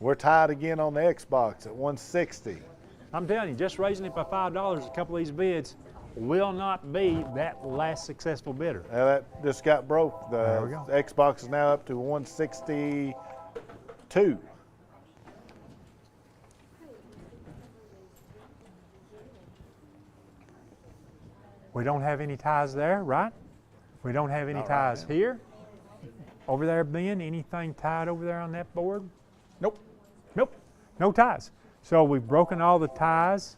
We're tied again on the Xbox at 160. I'm telling you, just raising it by $5, a couple of these bids will not be that last successful bidder. That just got broke. There we go. The Xbox is now up to 162. We don't have any ties there, right? We don't have any Not ties right now. here. Over there, Ben, anything tied over there on that board? Nope. Nope, no ties. So we've broken all the ties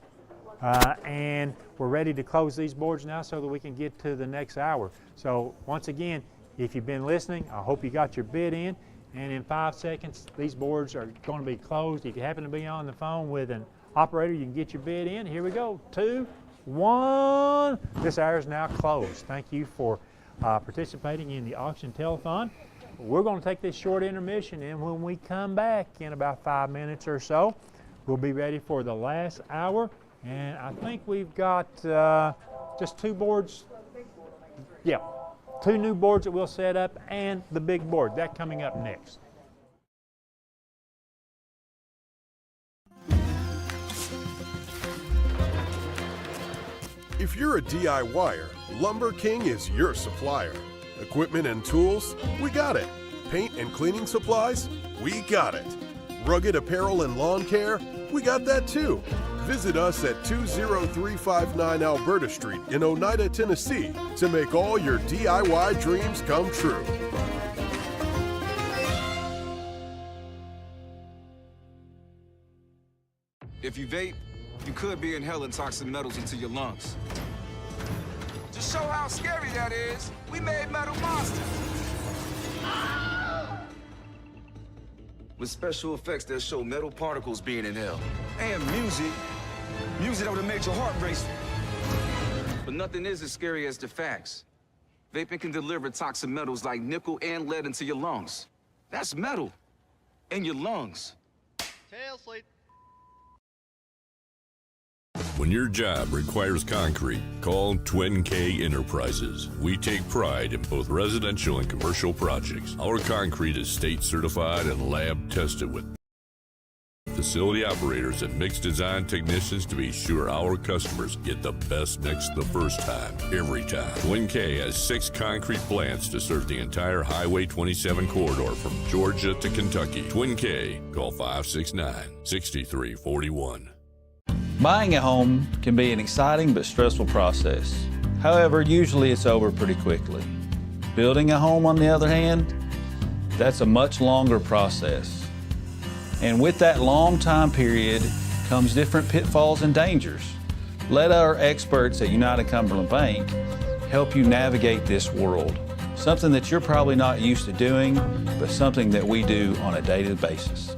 and we're ready to close these boards now so that we can get to the next hour. So once again, if you've been listening, I hope you got your bid in, and in 5 seconds, these boards are going to be closed. If you happen to be on the phone with an operator, you can get your bid in. Here we go, 2, 1. This hour is now closed. Thank you for participating in the auction telethon. We're going to take this short intermission, and when we come back in about 5 minutes or so, we'll be ready for the last hour. And I think we've got just 2 boards. Yeah, 2 new boards that we'll set up and the big board. That coming up next. If you're a DIYer, Lumber King is your supplier. Equipment and tools? We got it. Paint and cleaning supplies? We got it. Rugged apparel and lawn care? We got that too. Visit us at 20359 Alberta Street in Oneida, Tennessee to make all your DIY dreams come true. If you vape, you could be inhaling toxic metals into your lungs. To show how scary that is, we made metal monsters. With special effects that show metal particles being inhaled. And music that would make your heart race. But nothing is as scary as the facts. Vaping can deliver toxic metals like nickel and lead into your lungs. That's metal in your lungs. Tail slate. When your job requires concrete, call Twin K Enterprises. We take pride in both residential and commercial projects. Our concrete is state certified and lab tested with Facility operators and mix design technicians to be sure our customers get the best mix the first time, every time. Twin K has 6 concrete plants to serve the entire Highway 27 corridor from Georgia to Kentucky. Twin K, call 569-6341. Buying a home can be an exciting but stressful process. However, usually it's over pretty quickly. Building a home, on the other hand, that's a much longer process. And with that long time period comes different pitfalls and dangers. Let our experts at United Cumberland Bank help you navigate this world. Something that you're probably not used to doing, but something that we do on a daily basis.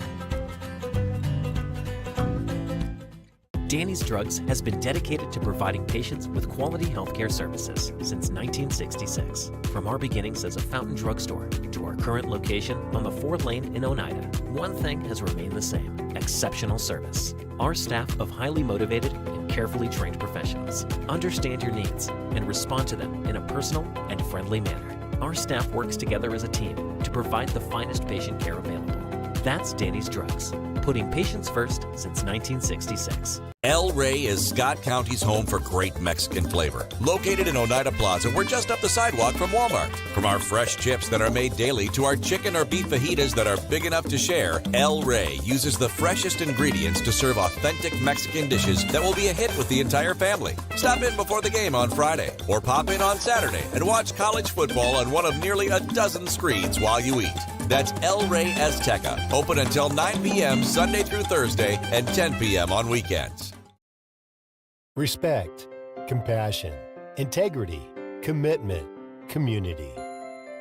Danny's Drugs has been dedicated to providing patients with quality healthcare services since 1966. From our beginnings as a fountain drugstore to our current location on the 4th lane in Oneida, one thing has remained the same: exceptional service. Our staff of highly motivated and carefully trained professionals understand your needs and respond to them in a personal and friendly manner. Our staff works together as a team to provide the finest patient care available. That's Danny's Drugs, putting patients first since 1966. El Rey is Scott County's home for great Mexican flavor. Located in Oneida Plaza, we're just up the sidewalk from Walmart. From our fresh chips that are made daily to our chicken or beef fajitas that are big enough to share, El Rey uses the freshest ingredients to serve authentic Mexican dishes that will be a hit with the entire family. Stop in before the game on Friday or pop in on Saturday and watch college football on one of nearly a dozen screens while you eat. That's El Rey Azteca, open until 9 p.m. Sunday through Thursday and 10 p.m. on weekends. Respect, compassion, integrity, commitment, community.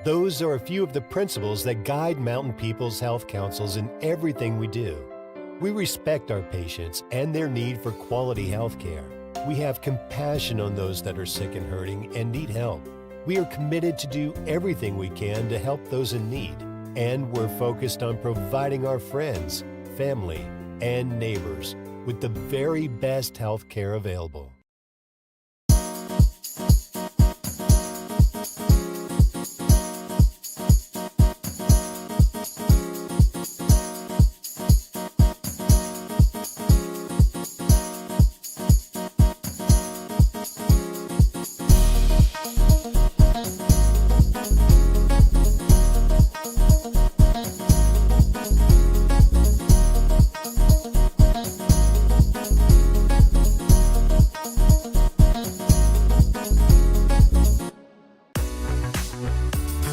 Those are a few of the principles that guide Mountain People's Health Councils in everything we do. We respect our patients and their need for quality health care. We have compassion on those that are sick and hurting and need help. We are committed to do everything we can to help those in need. And we're focused on providing our friends, family, and neighbors with the very best health care available.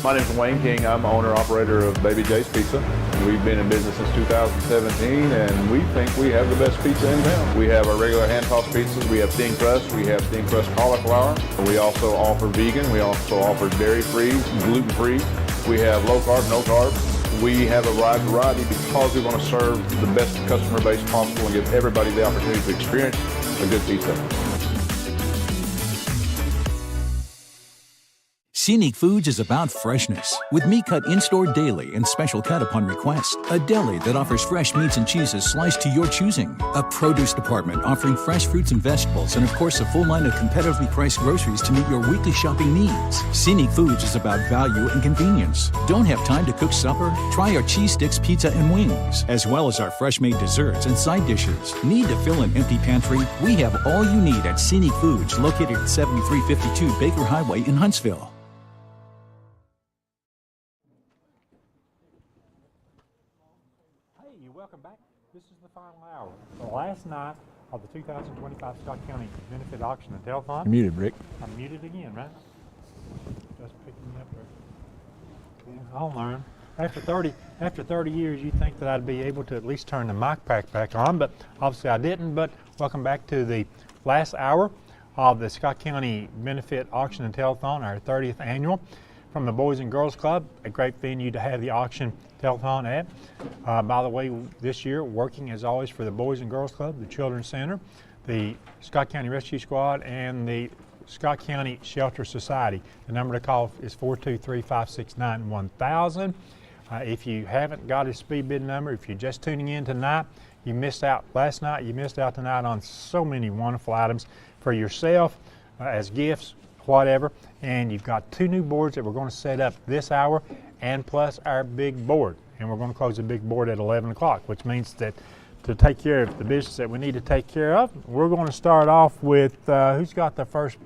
My name is Wayne King. I'm owner-operator of Baby J's Pizza. We've been in business since 2017, and we think we have the best pizza in town. We have our regular hand-tossed pizzas. We have thin crust. We have thin crust cauliflower. We also offer vegan. We also offer dairy-free, gluten-free. We have low-carb, no-carb. We have a wide variety because we want to serve the best customer base possible and give everybody the opportunity to experience a good pizza. Scenic Foods is about freshness, with meat cut in-store daily and special cut upon request. A deli that offers fresh meats and cheeses sliced to your choosing. A produce department offering fresh fruits and vegetables, and of course a full line of competitively priced groceries to meet your weekly shopping needs. Scenic Foods is about value and convenience. Don't have time to cook supper? Try our cheese sticks, pizza, and wings, as well as our fresh-made desserts and side dishes. Need to fill an empty pantry? We have all you need at Scenic Foods, located at 7352 Baker Highway in Huntsville. Welcome back. This is the final hour, the last night of the 2025 Scott County Benefit Auction and Telethon. You're muted, Rick. I'm muted again, right? Just picking me up there. Yeah, I'll learn. After 30 years, you'd think that I'd be able to at least turn the mic pack back on, but obviously I didn't. But welcome back to the last hour of the Scott County Benefit Auction and Telethon, our 30th annual. From the Boys and Girls Club, a great venue to have the auction telethon at. By the way, this year, working as always for the Boys and Girls Club, the Children's Center, the Scott County Rescue Squad, and the Scott County Shelter Society. The number to call is 423-569-1000. If you haven't got his speed bid number, if you're just tuning in tonight, you missed out last night, you missed out tonight on so many wonderful items for yourself as gifts, whatever. And you've got 2 new boards that we're going to set up this hour, and plus our big board. And we're going to close the big board at 11 o'clock, which means that to take care of the business that we need to take care of. We're going to start off with who's got the first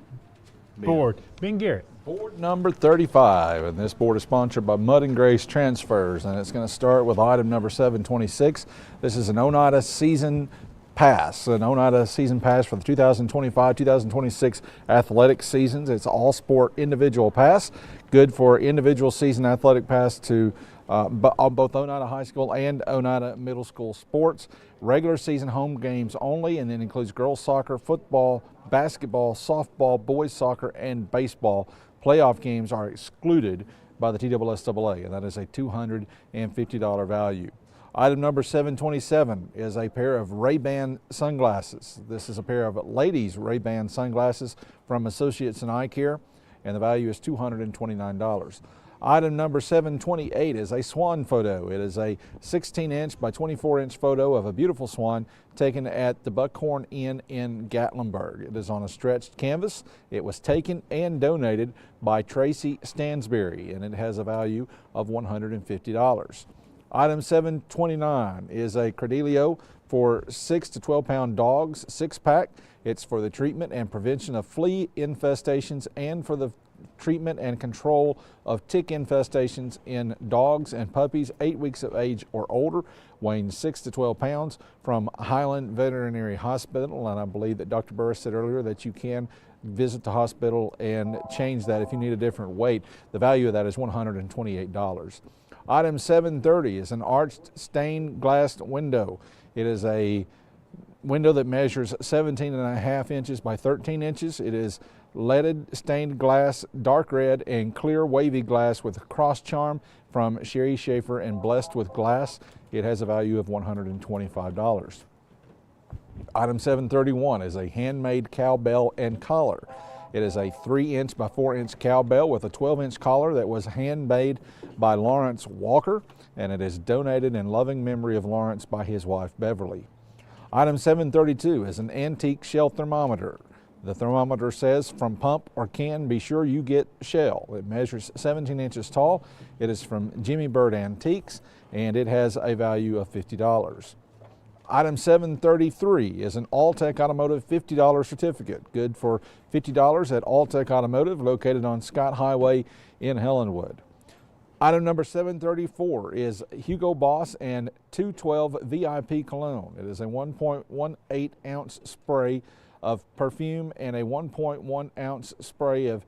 board? Ben Garrett. Board number 35, and this board is sponsored by Mud and Grace Transfers, and it's going to start with item number 726. This is an Oneida season pass, for the 2025-2026 athletic seasons. It's all sport individual pass, good for individual season athletic pass to both Oneida High School and Oneida Middle School sports. Regular season home games only, and then includes girls soccer, football, basketball, softball, boys soccer, and baseball. Playoff games are excluded by the TSSAA, and that is a $250 value. Item number 727 is a pair of Ray-Ban sunglasses. This is a pair of ladies' Ray-Ban sunglasses from Associates in Eye Care, and the value is $229. Item number 728 is a swan photo. It is a 16-inch by 24-inch photo of a beautiful swan taken at the Buckhorn Inn in Gatlinburg. It is on a stretched canvas. It was taken and donated by Tracy Stansberry, and it has a value of $150. Item 729 is a Credelio for 6 to 12 pound dogs, 6-pack. It's for the treatment and prevention of flea infestations and for the treatment and control of tick infestations in dogs and puppies 8 weeks of age or older, weighing 6 to 12 pounds, from Highland Veterinary Hospital. And I believe that Dr. Burris said earlier that you can visit the hospital and change that if you need a different weight. The value of that is $128. Item 730 is an arched stained glass window. It is a window that measures 17.5 inches by 13 inches. It is leaded stained glass, dark red, and clear wavy glass with a cross charm from Sherry Schaefer and blessed with glass. It has a value of $125. Item 731 is a handmade cowbell and collar. It is a 3-inch by 4-inch cowbell with a 12-inch collar that was handmade by Lawrence Walker, and it is donated in loving memory of Lawrence by his wife Beverly. Item 732 is an antique Shell thermometer. The thermometer says, from pump or can, be sure you get Shell. It measures 17 inches tall. It is from Jimmy Bird Antiques, and it has a value of $50. Item 733 is an Alltech Automotive $50 certificate, good for $50 at Alltech Automotive, located on Scott Highway in Helenwood. Item number 734 is Hugo Boss and 212 VIP Cologne. It is a 1.18 ounce spray of perfume and a 1.1 ounce spray of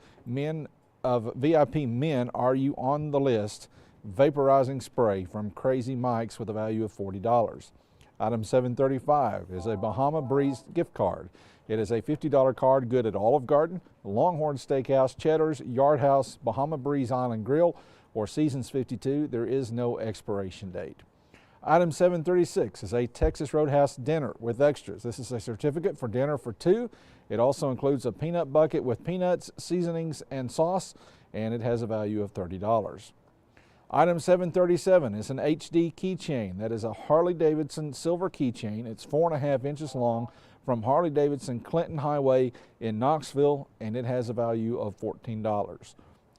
VIP Men Are You on the List vaporizing spray from Crazy Mike's with a value of $40. Item 735 is a Bahama Breeze gift card. It is a $50 card, good at Olive Garden, Longhorn Steakhouse, Cheddar's, Yard House, Bahama Breeze Island Grill, or Seasons 52. There is no expiration date. Item 736 is a Texas Roadhouse dinner with extras. This is a certificate for dinner for two. It also includes a peanut bucket with peanuts, seasonings, and sauce, and it has a value of $30. Item 737 is an HD keychain. That is a Harley-Davidson silver keychain. It's 4.5 inches long from Harley-Davidson Clinton Highway in Knoxville, and it has a value of $14.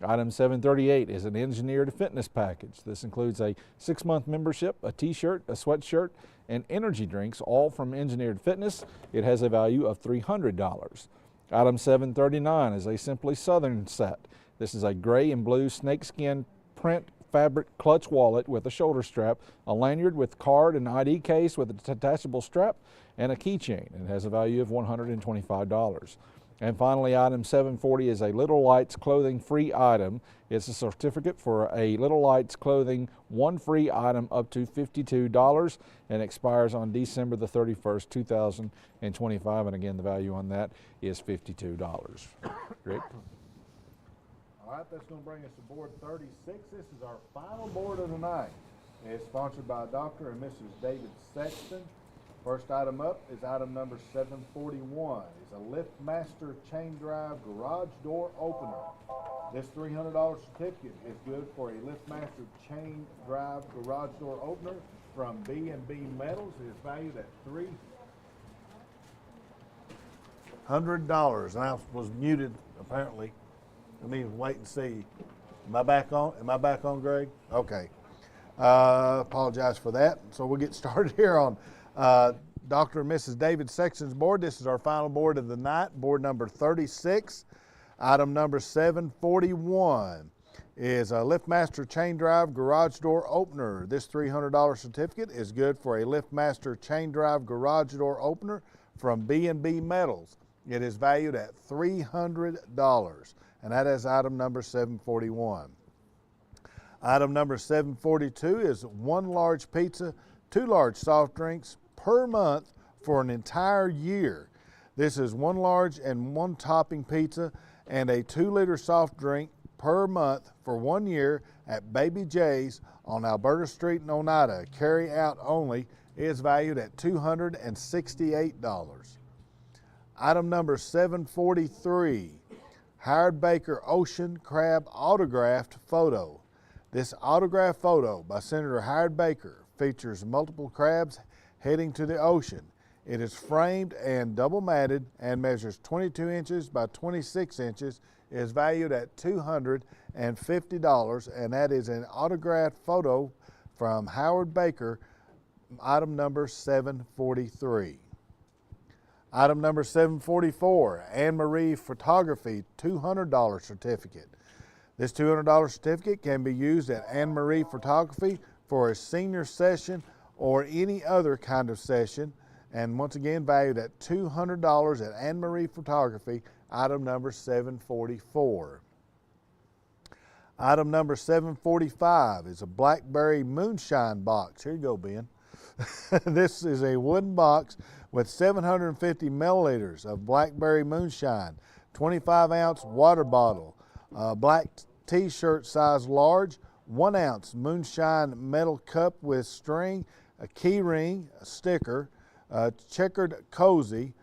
Item 738 is an engineered fitness package. This includes a 6-month membership, a t-shirt, a sweatshirt, and energy drinks, all from Engineered Fitness. It has a value of $300. Item 739 is a Simply Southern set. This is a gray and blue snakeskin print fabric clutch wallet with a shoulder strap, a lanyard with card and ID case with a detachable strap, and a keychain. It has a value of $125. And finally, item 740 is a Little Lights clothing free item. It's a certificate for a Little Lights clothing one free item up to $52 and expires on December the 31st, 2025. And again, the value on that is $52. Rick? All right, that's going to bring us to board 36. This is our final board of the night. It's sponsored by Dr. and Mrs. David Sexton. First item up is item number 741. It's a LiftMaster chain drive garage door opener. This $300 certificate is good for a LiftMaster chain drive garage door opener from B&B Metals. It is valued at $300. And I was muted apparently. Let me wait and see. Am I back on? Am I back on, Greg? Okay. Apologize for that. So we'll get started here on Dr. and Mrs. David Sexton's board. This is our final board of the night, board number 36. Item number 741 is a LiftMaster chain drive garage door opener. This $300 certificate is good for a LiftMaster chain drive garage door opener from B&B Metals. It is valued at $300, and that is item number 741. Item number 742 is 1 large pizza, 2 large soft drinks per month for an entire year. This is 1 large and 1 topping pizza and a 2-liter soft drink per month for 1 year at Baby J's on Alberta Street in Oneida. Carry out only is valued at $268. Item number 743, Howard Baker Ocean Crab autographed photo. This autographed photo by Senator Howard Baker features multiple crabs heading to the ocean. It is framed and double matted and measures 22 inches by 26 inches. It is valued at $250, and that is an autographed photo from Howard Baker, item number 743. Item number 744, Anne-Marie Photography $200 certificate. This $200 certificate can be used at Anne-Marie Photography for a senior session or any other kind of session, and once again valued at $200 at Anne-Marie Photography, item number 744. Item number 745 is a Blackberry Moonshine box. Here you go, Ben. This is a wooden box with 750 milliliters of Blackberry Moonshine, 25-ounce water bottle, black t-shirt size large, 1 ounce moonshine metal cup with string, a key ring, a sticker, a checkered cozy,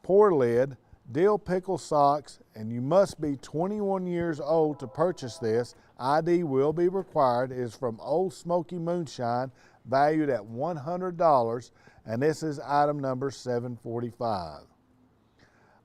pour lid, dill pickle socks, and you must be 21 years old to purchase this. ID will be required. It is from Old Smoky Moonshine, valued at $100, and this is item number 745.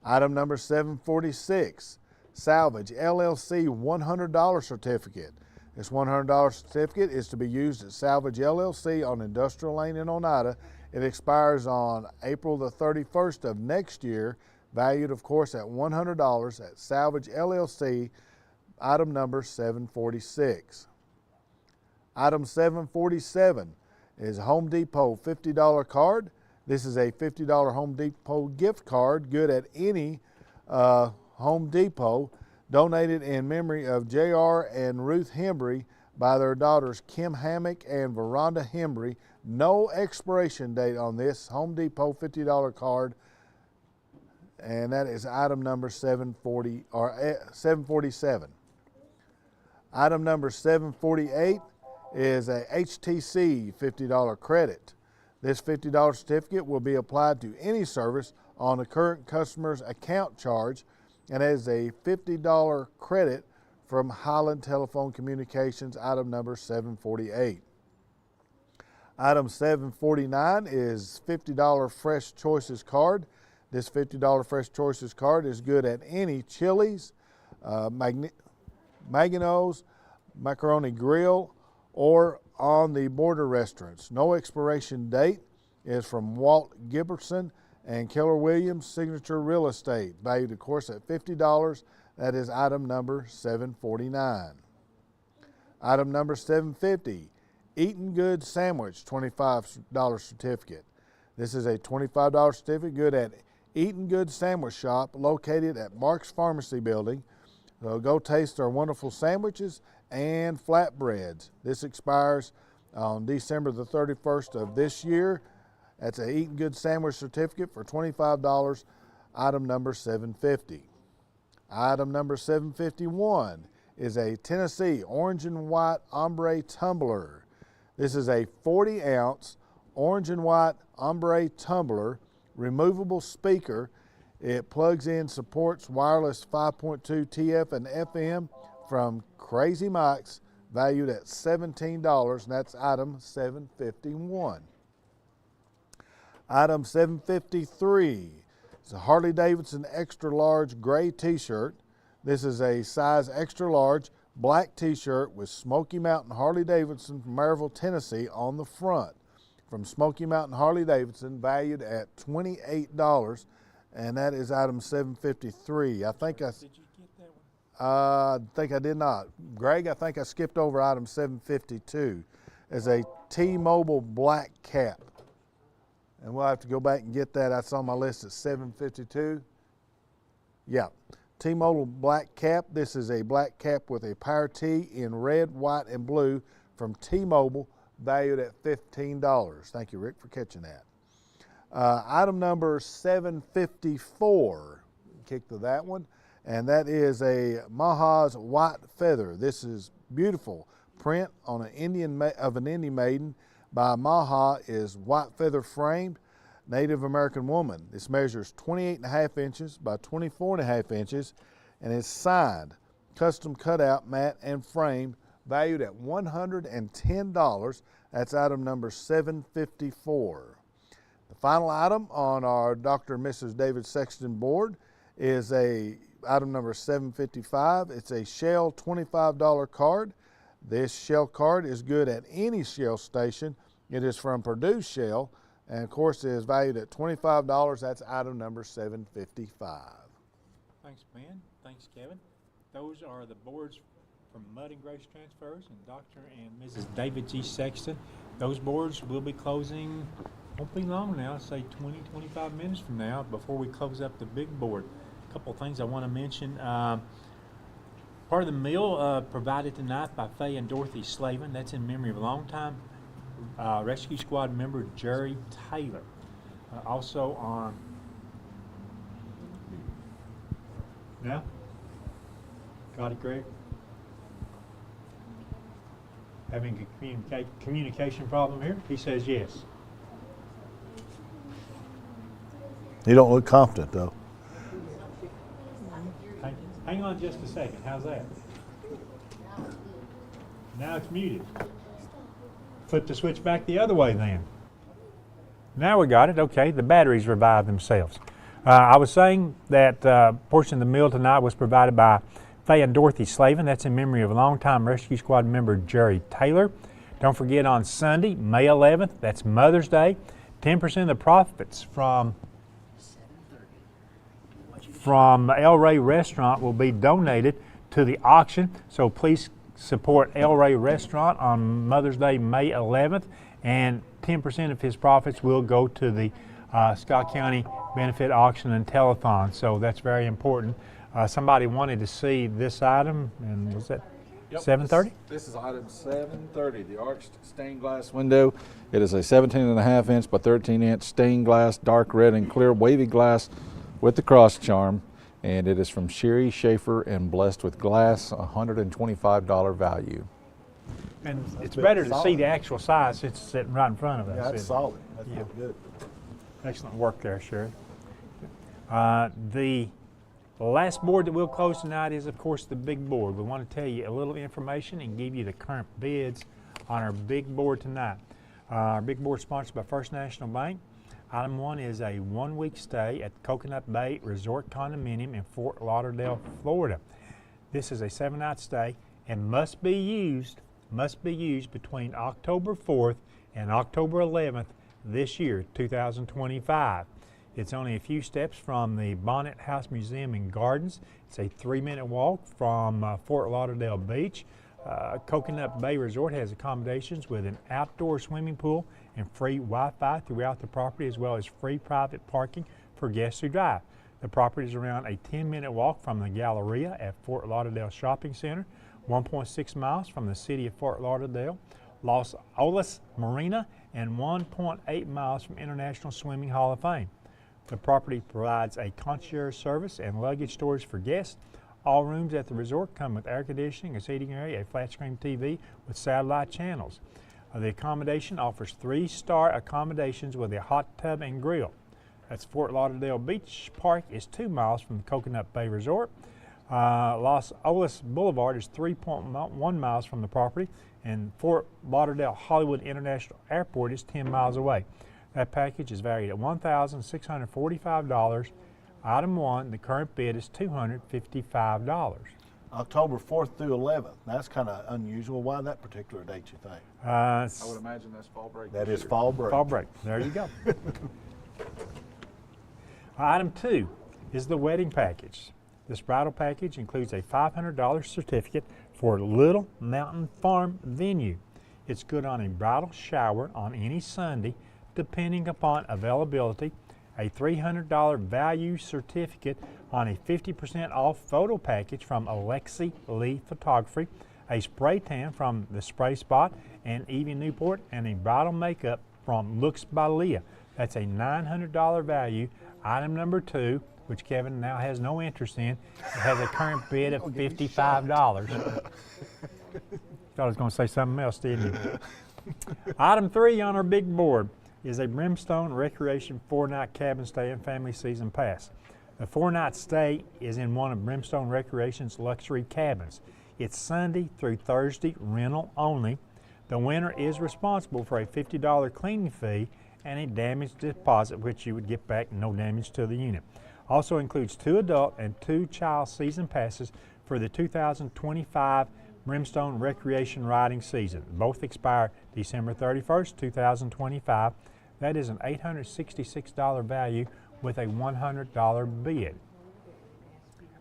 Item number 746, Salvage LLC $100 certificate. This $100 certificate is to be used at Salvage LLC on Industrial Lane in Oneida. It expires on April the 31st of next year, valued of course at $100 at Salvage LLC, item number 746. Item 747 is Home Depot $50 card. This is a $50 Home Depot gift card, good at any Home Depot, donated in memory of J.R. and Ruth Hembry by their daughters Kim Hammock and Veranda Hembry. No expiration date on this Home Depot $50 card, and that is item number 747. Item number 748 is a HTC $50 credit. This $50 certificate will be applied to any service on a current customer's account charge, and is a $50 credit from Highland Telephone Communications, item number 748. Item 749 is $50 Fresh Choices card. This $50 Fresh Choices card is good at any Chili's, Magano's, Macaroni Grill, or on the border restaurants. No expiration date. Is from Walt Giberson and Keller Williams Signature Real Estate, valued of course at $50. That is item number 749. Item number 750, Eatin' Good Sandwich $25 certificate. This is a $25 certificate good at Eatin' Good Sandwich Shop located at Mark's Pharmacy Building. So go taste our wonderful sandwiches and flatbreads. This expires on December the 31st of this year. That's a Eatin' Good Sandwich certificate for $25, item number 750. Item number 751 is a Tennessee Orange and White Ombre Tumbler. This is a 40-ounce Orange and White Ombre Tumbler, removable speaker. It plugs in, supports wireless 5.2 TF and FM from Crazy Mike's, valued at $17, and that's item 751. Item 753 is a Harley Davidson extra large gray t-shirt. This is a size extra large black t-shirt with Smoky Mountain Harley Davidson from Maryville, Tennessee on the front from Smoky Mountain Harley-Davidson, valued at $28, and that is item 753. I think Did you get that one? I think I did not. Greg, I think I skipped over item 752. Is a T-Mobile black cap. And we'll have to go back and get that. That's on my list at 752. Yeah. T-Mobile black cap. This is a black cap with a Power T in red, white, and blue from T-Mobile, valued at $15. Thank you, Rick, for catching that. Item number 754. Kick to that one. And that is a Maha's white feather. This is beautiful print on an Indian maiden by Maha, is white feather framed, Native American woman. This measures 28.5 inches by 24.5 inches and is signed, custom cutout, matte, and framed, valued at $110. That's item number 754. The final item on our Dr. and Mrs. David Sexton board is item number 755. It's a Shell $25 card. This Shell card is good at any Shell station. It is from Purdue Shell, and of course it is valued at $25. That's item number 755. Thanks, Ben. Thanks, Kevin. Those are the boards from Mud and Grace Transfers and Dr. and Mrs. David G. Sexton. Those boards will be closing, won't be long now, say 20, 25 minutes from now, before we close up the big board. A couple of things I want to mention. Part of the meal provided tonight by Faye and Dorothy Slavin. That's in memory of a longtime Rescue Squad member Jerry Taylor. Also on now, got it, Greg? Having a communication problem here? He says yes. You don't look confident, though. Hang on just a second. How's that? Now it's muted. Flip the switch back the other way then. Now we got it. Okay, the batteries revived themselves. I was saying that portion of the meal tonight was provided by Faye and Dorothy Slavin. That's in memory of a longtime Rescue Squad member Jerry Taylor. Don't forget on Sunday, May 11th, that's Mother's Day, 10% of the profits from El Rey Restaurant will be donated to the auction. So please support El Rey Restaurant on Mother's Day, May 11th, and 10% of his profits will go to the Scott County Benefit Auction and Telethon. So that's very important. Somebody wanted to see this item, and was that 7:30? This is item 730, the arched stained glass window. It is a 17.5 inch by 13 inch stained glass, dark red and clear wavy glass with the cross charm, and it is from Sherry Schaefer and blessed with glass, $125 value. And it's better to see the actual size since it's sitting right in front of us. Yeah, that's solid. That's good. Excellent work there, Sherry. The last board that we'll close tonight is, of course, the big board. We want to tell you a little information and give you the current bids on our big board tonight. Our big board is sponsored by First National Bank. Item 1 is a 1-week stay at Coconut Bay Resort Condominium in Fort Lauderdale, Florida. This is a 7-night stay and must be used between October 4th and October 11th this year, 2025. It's only a few steps from the Bonnet House Museum and Gardens. It's a 3-minute walk from Fort Lauderdale Beach. Coconut Bay Resort has accommodations with an outdoor swimming pool and free Wi-Fi throughout the property, as well as free private parking for guests who drive. The property is around a 10-minute walk from the Galleria at Fort Lauderdale Shopping Center, 1.6 miles from the city of Fort Lauderdale, Los Olas Marina, and 1.8 miles from International Swimming Hall of Fame. The property provides a concierge service and luggage storage for guests. All rooms at the resort come with air conditioning, a seating area, a flat screen TV with satellite channels. The accommodation offers 3-star accommodations with a hot tub and grill. That's Fort Lauderdale Beach Park is 2 miles from the Coconut Bay Resort. Los Olas Boulevard is 3.1 miles from the property, and Fort Lauderdale Hollywood International Airport is 10 miles away. That package is valued at $1,645. Item 1, the current bid is $255. October 4th through 11th. That's kind of unusual. Why that particular date, you think? I would imagine that's fall break. That is fall break. Fall break. There you go. Item 2 is the wedding package. This bridal package includes a $500 certificate for Little Mountain Farm venue. It's good on a bridal shower on any Sunday, depending upon availability. A $300 value certificate on a 50% off photo package from Alexi Lee Photography, a spray tan from the Spray Spot and Evie Newport, and a bridal makeup from Looks by Leah. That's a $900 value. Item number 2, which Kevin now has no interest in, has a current bid of $55. Thought I was going to say something else, didn't you? Item 3 on our big board is a Brimstone Recreation 4-night cabin stay and family season pass. The 4-night stay is in one of Brimstone Recreation's luxury cabins. It's Sunday through Thursday rental only. The winner is responsible for a $50 cleaning fee and a damage deposit, which you would get back, no damage to the unit. Also includes 2 adult and 2 child season passes for the 2025 Brimstone Recreation riding season. Both expire December 31st, 2025. That is an $866 value with a $100 bid.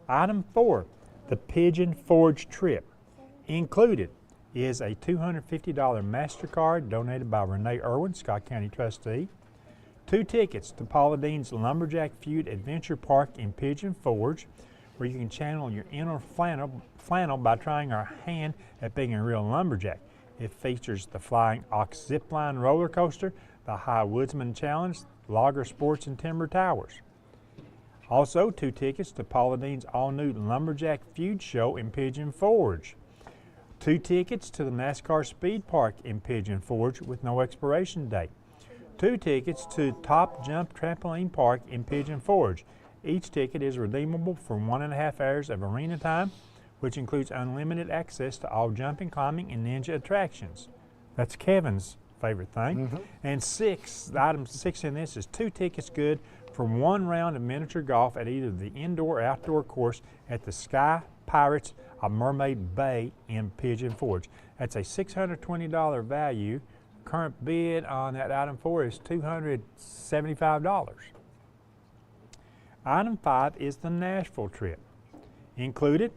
Item 4, the Pigeon Forge trip. Included is a $250 MasterCard donated by Renee Irwin, Scott County trustee, 2 tickets to Paula Dean's Lumberjack Feud Adventure Park in Pigeon Forge, where you can channel your inner flannel by trying our hand at being a real lumberjack. It features the Flying Ox Zipline Roller Coaster, the High Woodsman Challenge, Logger Sports and Timber Towers. Also, 2 tickets to Paula Dean's all-new Lumberjack Feud Show in Pigeon Forge. 2 tickets to the NASCAR Speed Park in Pigeon Forge with no expiration date. 2 tickets to Top Jump Trampoline Park in Pigeon Forge. Each ticket is redeemable for 1.5 hours of arena time, which includes unlimited access to all jumping, climbing, and ninja attractions. That's Kevin's favorite thing. And item 6 in this is 2 tickets good for 1 round of miniature golf at either the indoor or outdoor course at the Sky Pirates of Mermaid Bay in Pigeon Forge. That's a $620 value. Current bid on that item 4 is $275. Item 5 is the Nashville trip. Included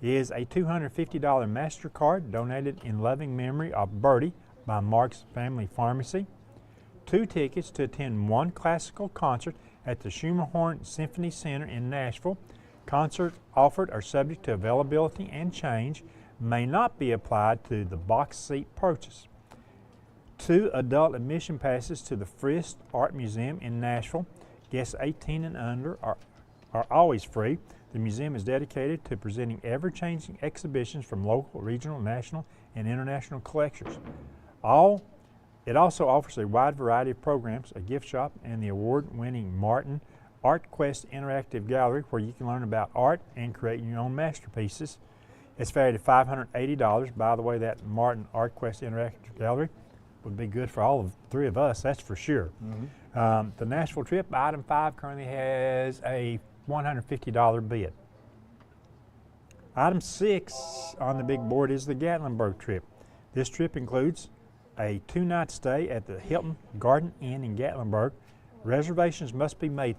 is a $250 MasterCard donated in loving memory of Bertie by Mark's Family Pharmacy, 2 tickets to attend 1 classical concert at the Schumerhorn Symphony Center in Nashville. Concerts offered are subject to availability and change, may not be applied to the box seat purchase. 2 adult admission passes to the Frist Art Museum in Nashville. Guests 18 and under are always free. The museum is dedicated to presenting ever-changing exhibitions from local, regional, national, and international collectors. It also offers a wide variety of programs, a gift shop, and the award-winning Martin Art Quest Interactive Gallery, where you can learn about art and create your own masterpieces. It's valued at $580. By the way, that Martin Art Quest Interactive Gallery would be good for all 3 of us, that's for sure. The Nashville trip, item 5, currently has a $150 bid. Item 6 on the big board is the Gatlinburg trip. This trip includes a 2-night stay at the Hilton Garden Inn in Gatlinburg. Reservations must be made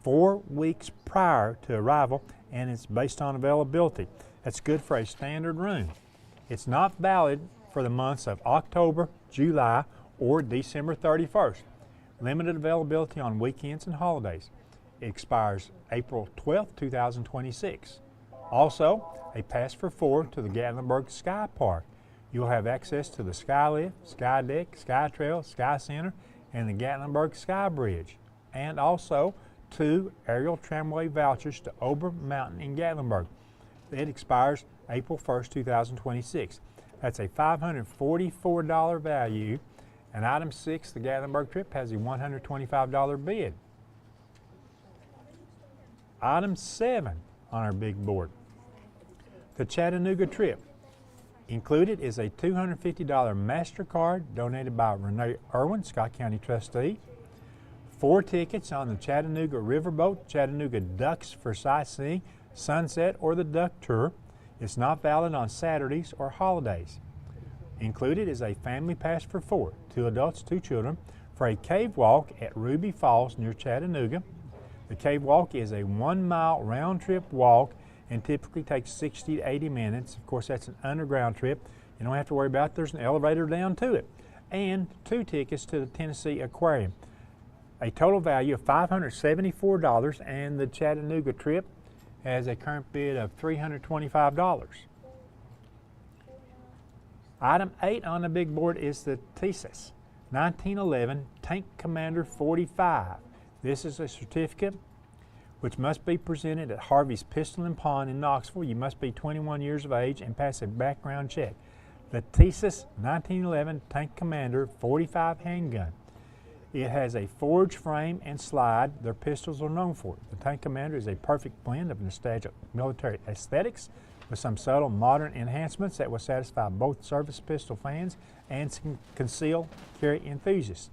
4 weeks prior to arrival, and it's based on availability. That's good for a standard room. It's not valid for the months of October, July, or December 31st. Limited availability on weekends and holidays. It expires April 12, 2026. Also, a pass for 4 to the Gatlinburg Sky Park. You'll have access to the Sky Lift, Sky Deck, Sky Trail, Sky Center, and the Gatlinburg Sky Bridge. And also 2 aerial tramway vouchers to Ober Mountain in Gatlinburg. It expires April 1st, 2026. That's a $544 value. And item 6, the Gatlinburg trip, has a $125 bid. Item 7 on our big board, the Chattanooga trip. Included is a $250 MasterCard donated by Renee Irwin, Scott County trustee, 4 tickets on the Chattanooga Riverboat, Chattanooga Ducks for sightseeing, sunset, or the duck tour. It's not valid on Saturdays or holidays. Included is a family pass for 4, 2 adults, 2 children, for a cave walk at Ruby Falls near Chattanooga. The cave walk is a 1-mile round-trip walk and typically takes 60 to 80 minutes. Of course, that's an underground trip. You don't have to worry about it. There's an elevator down to it. And 2 tickets to the Tennessee Aquarium. A total value of $574, and the Chattanooga trip has a current bid of $325. Item 8 on the big board is the Thesis 1911 Tank Commander 45. This is a certificate which must be presented at Harvey's Pistol and Pawn in Knoxville. You must be 21 years of age and pass a background check. The Thesis 1911 Tank Commander 45 handgun. It has a forged frame and slide. Their pistols are known for it. The Tank Commander is a perfect blend of nostalgic military aesthetics with some subtle modern enhancements that will satisfy both service pistol fans and concealed carry enthusiasts.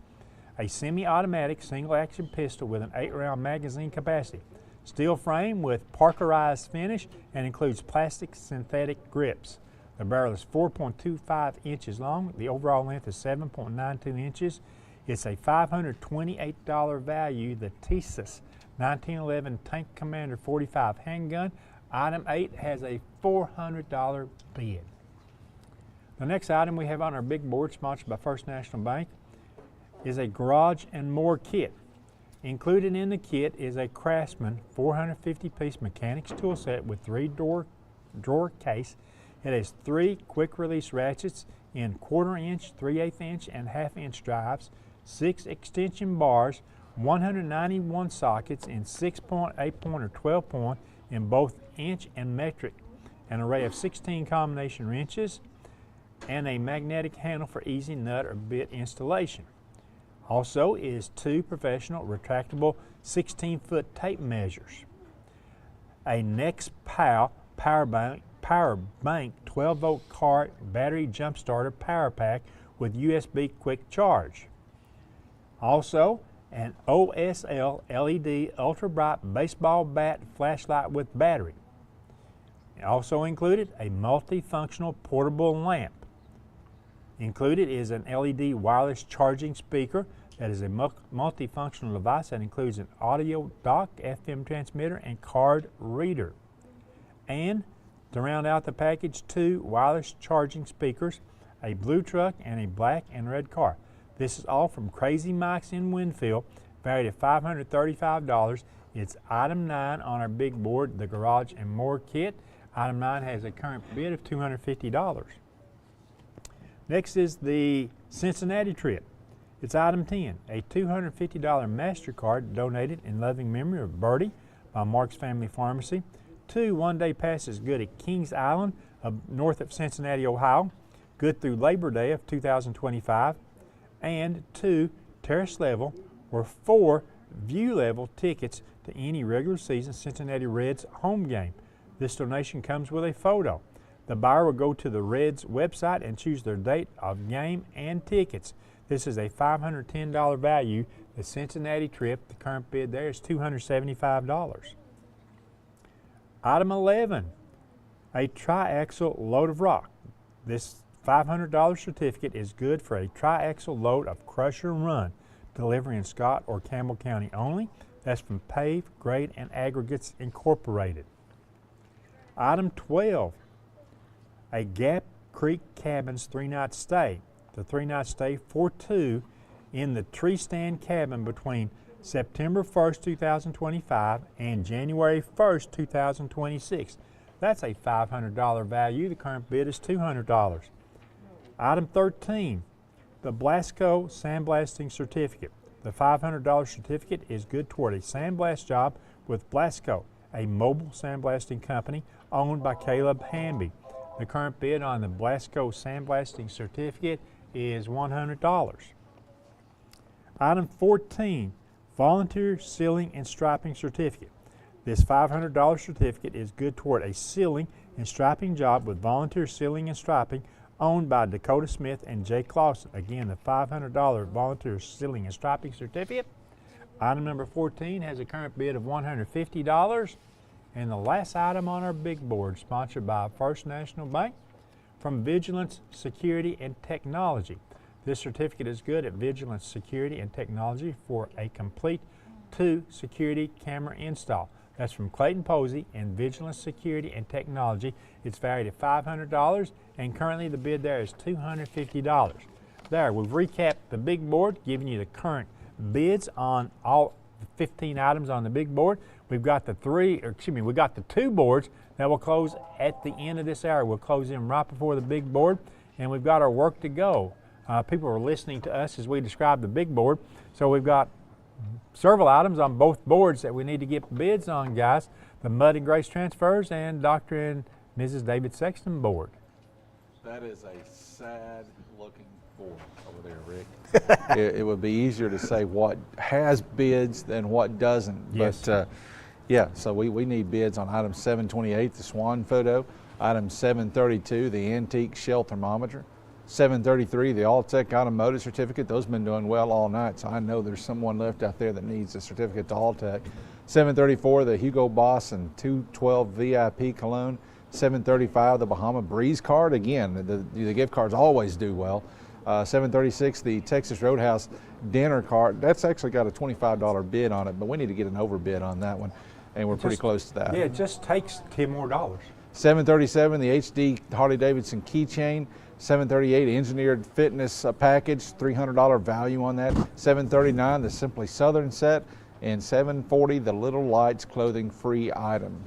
A semi-automatic single-action pistol with an 8-round magazine capacity. Steel frame with parkerized finish and includes plastic synthetic grips. The barrel is 4.25 inches long. The overall length is 7.92 inches. It's a $528 value. The Thesis 1911 Tank Commander 45 handgun. Item 8 has a $400 bid. The next item we have on our big board, sponsored by First National Bank, is a garage and more kit. Included in the kit is a Craftsman 450-piece mechanics tool set with 3-drawer case. It has 3 quick-release ratchets in 1/4 inch, 3/8 inch, and 1/2 inch drives, 6 extension bars, 191 sockets in 6-point, 8-point, or 12-point in both inch and metric, an array of 16 combination wrenches, and a magnetic handle for easy nut or bit installation. Also is 2 professional retractable 16-foot tape measures. A NextPow power bank 12-volt car battery jump starter power pack with USB quick charge. Also, an OSL LED ultra bright baseball bat flashlight with battery. Also included a multifunctional portable lamp. Included is an LED wireless charging speaker that is a multifunctional device that includes an audio dock, FM transmitter, and card reader. And to round out the package, 2 wireless charging speakers, a blue truck, and a black and red car. This is all from Crazy Mike's in Winfield, valued at $535. It's item 9 on our big board, the Garage and More kit. Item 9 has a current bid of $250. Next is the Cincinnati trip. It's item 10, a $250 MasterCard donated in loving memory of Bertie by Mark's Family Pharmacy. 2 one-day passes good at Kings Island, north of Cincinnati, Ohio, good through Labor Day of 2025, and 2 terrace level or 4 view level tickets to any regular season Cincinnati Reds home game. This donation comes with a photo. The buyer will go to the Reds website and choose their date of game and tickets. This is a $510 value. The Cincinnati trip, the current bid there is $275. Item 11, a triaxle load of rock. This $500 certificate is good for a triaxle load of crusher run delivery in Scott or Campbell County only. That's from Pave, Grade, and Aggregates Incorporated. Item 12, a Gap Creek Cabins 3-night stay. The 3-night stay for 2 in the tree stand cabin between September 1st, 2025 and January 1st, 2026. That's a $500 value. The current bid is $200. Item 13, the Blasco Sandblasting Certificate. The $500 certificate is good toward a sandblast job with Blasco, a mobile sandblasting company owned by Caleb Hamby. The current bid on the Blasco Sandblasting Certificate is $100. Item 14, Volunteer Sealing and Striping Certificate. This $500 certificate is good toward a sealing and striping job with Volunteer Sealing and Striping owned by Dakota Smith and Jay Clausen. Again, the $500 Volunteer Sealing and Striping Certificate. Item number 14 has a current bid of $150. And the last item on our big board, sponsored by First National Bank, from Vigilance Security and Technology. This certificate is good at Vigilance Security and Technology for a complete 2 security camera install. That's from Clayton Posey and Vigilance Security and Technology. It's valued at $500, and currently the bid there is $250. There, we've recapped the big board, giving you the current bids on all 15 items on the big board. We've got the 2 boards that will close at the end of this hour. We'll close them right before the big board, and we've got our work to go. People are listening to us as we describe the big board, so we've got several items on both boards that we need to get bids on, guys. The Mud and Grace transfers and Dr. and Mrs. David Sexton board. That is a sad looking board over there, Rick. it would be easier to say what has bids than what doesn't. Yes. But yeah, so we need bids on item 728, the Swan photo, item 732, the antique shell thermometer, 733, the Alltech automotive certificate. Those have been doing well all night, so I know there's someone left out there that needs a certificate to Alltech. 734, the Hugo Boss and 212 VIP cologne. 735, the Bahama Breeze card. Again, the gift cards always do well. 736, the Texas Roadhouse dinner card. That's actually got a $25 bid on it, but we need to get an overbid on that one, and we're pretty close to that. Yeah, it just takes $10 more. 737, the HD Harley-Davidson keychain. 738, engineered fitness package, $300 value on that. 739, the Simply Southern set, and 740, the Little Lights clothing free item.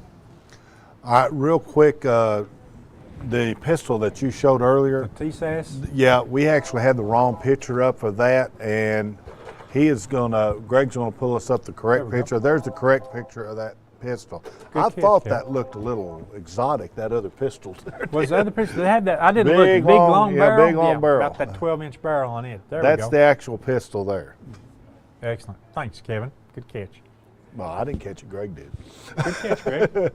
All right, real quick, the pistol that you showed earlier. The TSAS? Yeah, we actually had the wrong picture up for that, and Greg's gonna pull us up the correct picture. There's the correct picture of that pistol. I thought that looked a little exotic, that other pistol. Was the other pistol? They had that. I didn't look. Big long barrel. Yeah, big long barrel. About that 12-inch barrel on it. There That's we go. the actual pistol there. Excellent. Thanks, Kevin. Good catch. Well, I didn't catch it. Greg did. Good catch, Greg.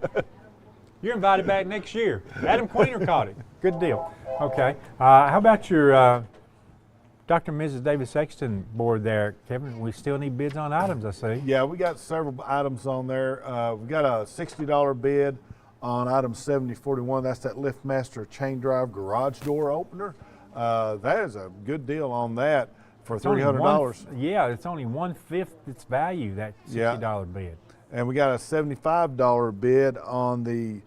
You're invited back next year. Adam Queener caught it. Good deal. Okay. How about your Dr. and Mrs. David Sexton board there, Kevin? We still need bids on items, I see. Yeah, we got several items on there. We got a $60 bid on item 7041. That's that LiftMaster chain drive garage door opener. That is a good deal on that for $300. Yeah, it's only 1/5 its value, that $60 bid. And we got a $75 bid on the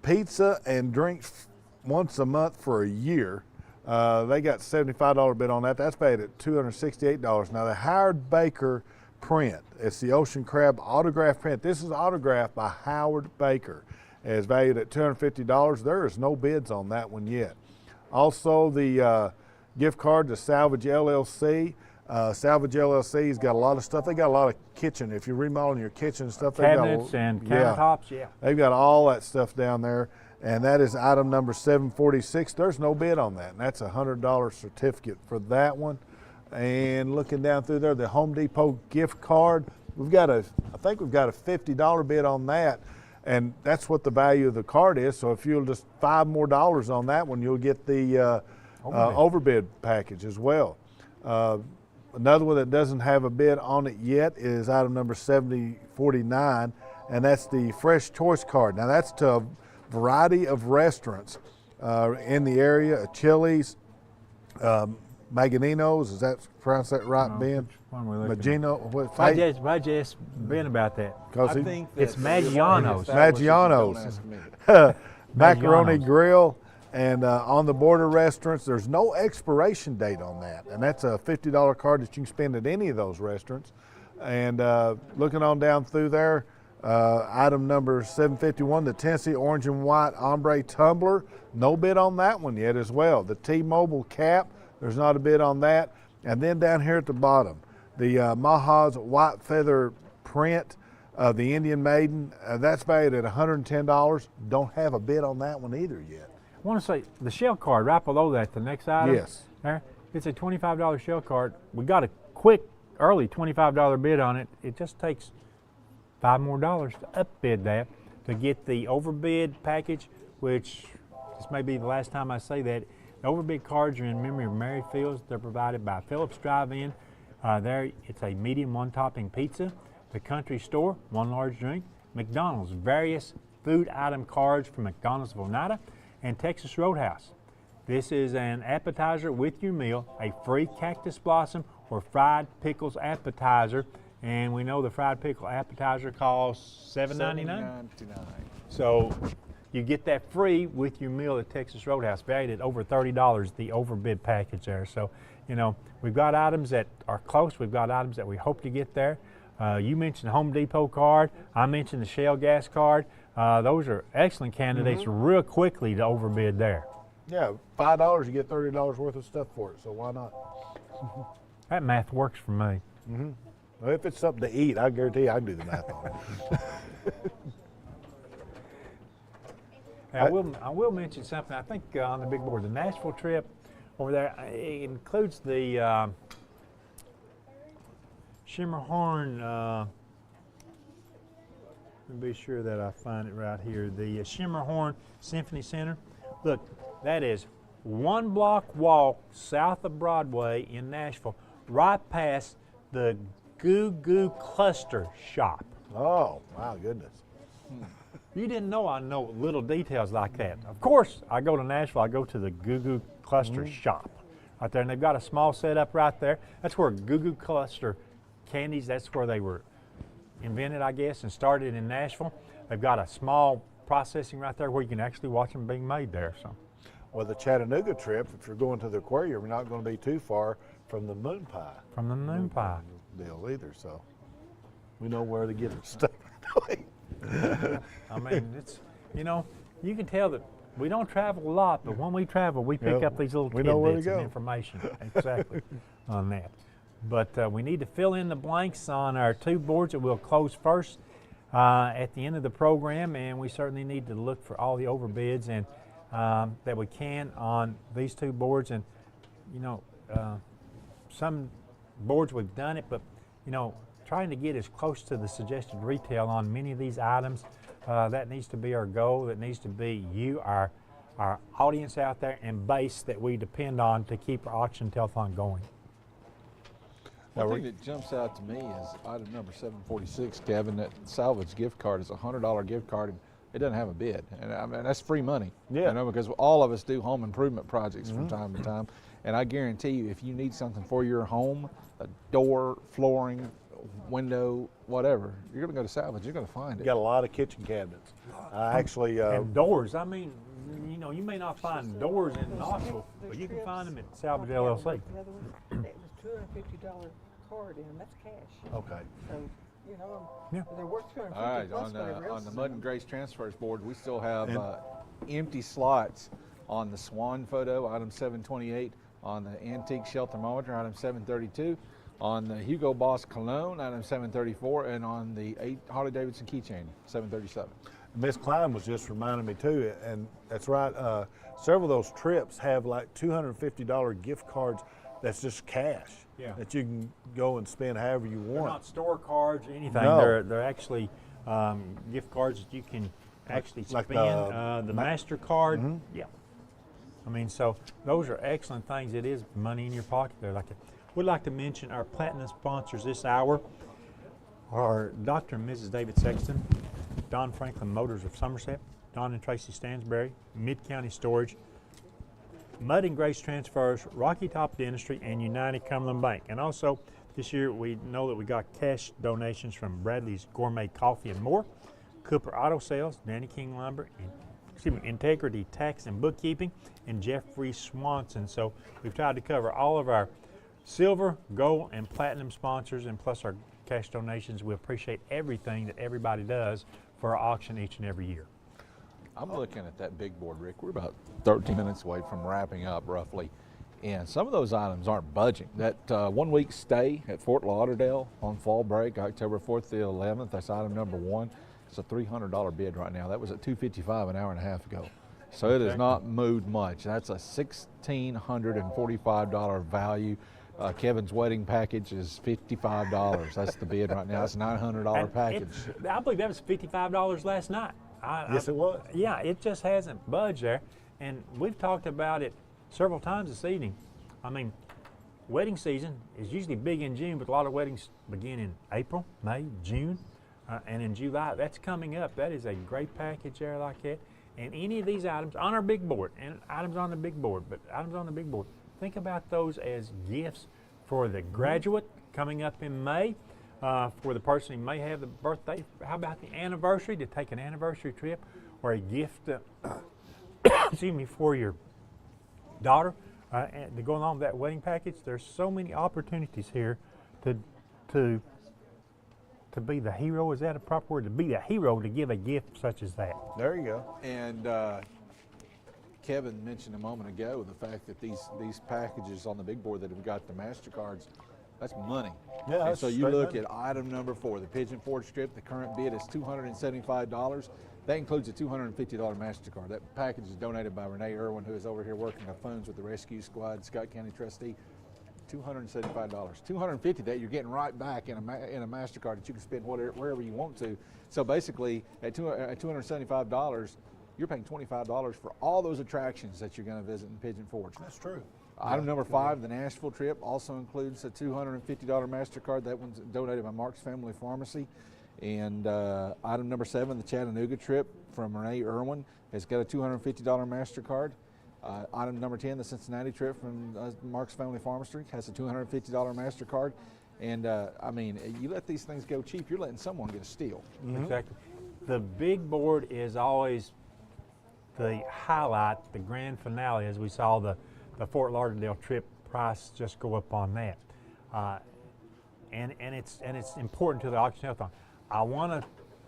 pizza and drinks once a month for a year. They got $75 bid on that. That's paid at $268. Now the Howard Baker print, it's the Ocean Crab autograph print. This is autographed by Howard Baker. It's valued at $250. There is no bids on that one yet. Also the gift card to Salvage LLC. Salvage LLC's got a lot of stuff. They got a lot of kitchen. If you're remodeling your kitchen and stuff, cabinets and countertops, yeah. They've got all that stuff down there. And that is item number 746. There's no bid on that, and that's a $100 certificate for that one. And looking down through there, the Home Depot gift card, I think we've got a $50 bid on that, and that's what the value of the card is. So if you'll just $5 more on that one, you'll get the overbid package as well. Another one that doesn't have a bid on it yet is item number 7049, and that's the Fresh Choice card. Now that's to a variety of restaurants in the area, Chili's, Maganino's, is that pronounce that right, Ben? Magino. I just Ben about that. I think it's Maggiano's. Maggiano's. Macaroni Grill. And on the border restaurants, there's no expiration date on that. And that's a $50 card that you can spend at any of those restaurants. And looking on down through there, item number 751, the Tennessee Orange and White Ombre Tumbler. No bid on that one yet as well. The T-Mobile cap, there's not a bid on that. And then down here at the bottom, the Maha's White Feather print of the Indian Maiden. That's valued at $110. Don't have a bid on that one either yet. I want to say the shell card right below that, the next item. Yes. There, it's a $25 shell card. We got a quick, early $25 bid on it. It just takes $5 more to upbid that to get the overbid package, which this may be the last time I say that. The overbid cards are in memory of Mary Fields. They're provided by Phillips Drive-In. There, it's a medium one-topping pizza. The Country Store, 1 large drink. McDonald's, various food item cards from McDonald's of Oneida and Texas Roadhouse. This is an appetizer with your meal, a free cactus blossom or fried pickles appetizer, and we know the fried pickle appetizer costs $7.99. So you get that free with your meal at Texas Roadhouse, valued at over $30, the overbid package there. So, you know, we've got items that are close, we've got items that we hope to get there. You mentioned the Home Depot card, I mentioned the Shell gas card. Those are excellent candidates real quickly to overbid there. Yeah, $5 you get $30 worth of stuff for it, so why not? That math works for me. Well, if it's something to eat, I guarantee you I can do the math on it. I will mention something. I think on the big board, the Nashville trip over there, it includes the Shimmerhorn. Let me be sure that I find it right here. The Shimmerhorn Symphony Center. Look, that is 1 block walk south of Broadway in Nashville, right past the Goo Goo Cluster shop. Oh, my goodness. You didn't know I know little details like that. Of course, I go to Nashville, I go to the Goo Goo Cluster shop right there, and they've got a small setup right there. That's where Goo Goo Cluster candies, that's where they were invented, I guess, and started in Nashville. They've got a small processing right there where you can actually watch them being made there. So, well, the Chattanooga trip, if you're going to the aquarium, you're not going to be too far from the moon pie. From the moon pie deal either, so we know where to get stuff. I mean, it's, you know, you can tell that we don't travel a lot, but when we travel, we pick up these little tidbits of information exactly on that. But we need to fill in the blanks on our 2 boards that we'll close first at the end of the program, and we certainly need to look for all the overbids and that we can on these 2 boards. And you know, some boards we've done it, but you know, trying to get as close to the suggested retail on many of these items, that needs to be our goal. That needs to be you, our audience out there, and base that we depend on to keep our auction telethon going. One thing that jumps out to me is item number 746, Kevin. That salvage gift card is a $100 gift card, and it doesn't have a bid, and I mean that's free money. Yeah. You know, because all of us do home improvement projects from time to time, and I guarantee you, if you need something for your home, a door, flooring, window, whatever, you're going to go to salvage. You're going to find it. Got a lot of kitchen cabinets. Actually, and doors. I mean, you know, you may not find doors in Knoxville, but you can find them at Salvage LLC. It was $250 card in, that's cash. Okay. So, you know, yeah, they're worth $250 All right, plus whatever else. on the Mud and Grace Transfers board, we still have empty slots on the Swan photo, item 728, on the Antique Shell Thermometer, item 732, on the Hugo Boss Cologne, item 734, and on the Harley-Davidson keychain, 737. Miss Klein was just reminding me too, and that's right, several of those trips have like $250 gift cards that's just cash that you can go and spend however you want. They're not store cards or anything. No. They're actually gift cards that you can actually spend. Like the MasterCard. Yeah. I mean, so those are excellent things. It is money in your pocket there. We'd like to mention our platinum sponsors this hour are Dr. and Mrs. David Sexton, Don Franklin Motors of Somerset, Don and Tracy Stansberry, Mid-County Storage, Mud and Grace Transfers, Rocky Top Dentistry, and United Cumberland Bank. And also, this year we know that we got cash donations from Bradley's Gourmet Coffee and More, Cooper Auto Sales, Danny King Lumber, Integrity Tax and Bookkeeping, and Jeffrey Swanson. So we've tried to cover all of our silver, gold, and platinum sponsors, and plus our cash donations. We appreciate everything that everybody does for our auction each and every year. I'm looking at that big board, Rick. We're about 13 minutes away from wrapping up, roughly. And some of those items aren't budging. That 1 week stay at Fort Lauderdale on fall break, October 4th to 11th, that's item number 1. It's a $300 bid right now. That was at $255 an hour and a half ago. So it has not moved much. That's a $1,645 value. Kevin's wedding package is $55. That's the bid right now. It's a $900 package. I believe that was $55 last night. Yes, it was. Yeah, it just hasn't budged there. And we've talked about it several times this evening. I mean, wedding season is usually big in June, but a lot of weddings begin in April, May, June. and in July. That's coming up. That is a great package there like that. And any of these items on our big board, and items on the big board, think about those as gifts for the graduate coming up in May, for the person who may have the birthday. How about the anniversary, to take an anniversary trip, or a gift excuse me, for your daughter, and to go along with that wedding package. There's so many opportunities here to be the hero. Is that a proper word? To be the hero, to give a gift such as that. There you go. And Kevin mentioned a moment ago the fact that these packages on the big board that have got the MasterCards, that's money. Yeah. And so you look at item number 4, the Pigeon Forge strip. The current bid is $275. That includes a $250 MasterCard. That package is donated by Renee Irwin, who is over here working on phones with the rescue squad, Scott County trustee. $275. $250 that you're getting right back in a MasterCard that you can spend wherever you want to. So basically, at $275, you're paying $25 for all those attractions that you're going to visit in Pigeon Forge. That's true. Item number 5, the Nashville trip, also includes a $250 MasterCard. That one's donated by Mark's Family Pharmacy. And item number 7, the Chattanooga trip from Renee Irwin, has got a $250 MasterCard. Item number 10, the Cincinnati trip from Mark's Family Pharmacy, has a $250 MasterCard. And I mean, you let these things go cheap, you're letting someone get a steal. Exactly. The big board is always the highlight, the grand finale, as we saw the Fort Lauderdale trip price just go up on that. And it's important to the auction telethon. I want to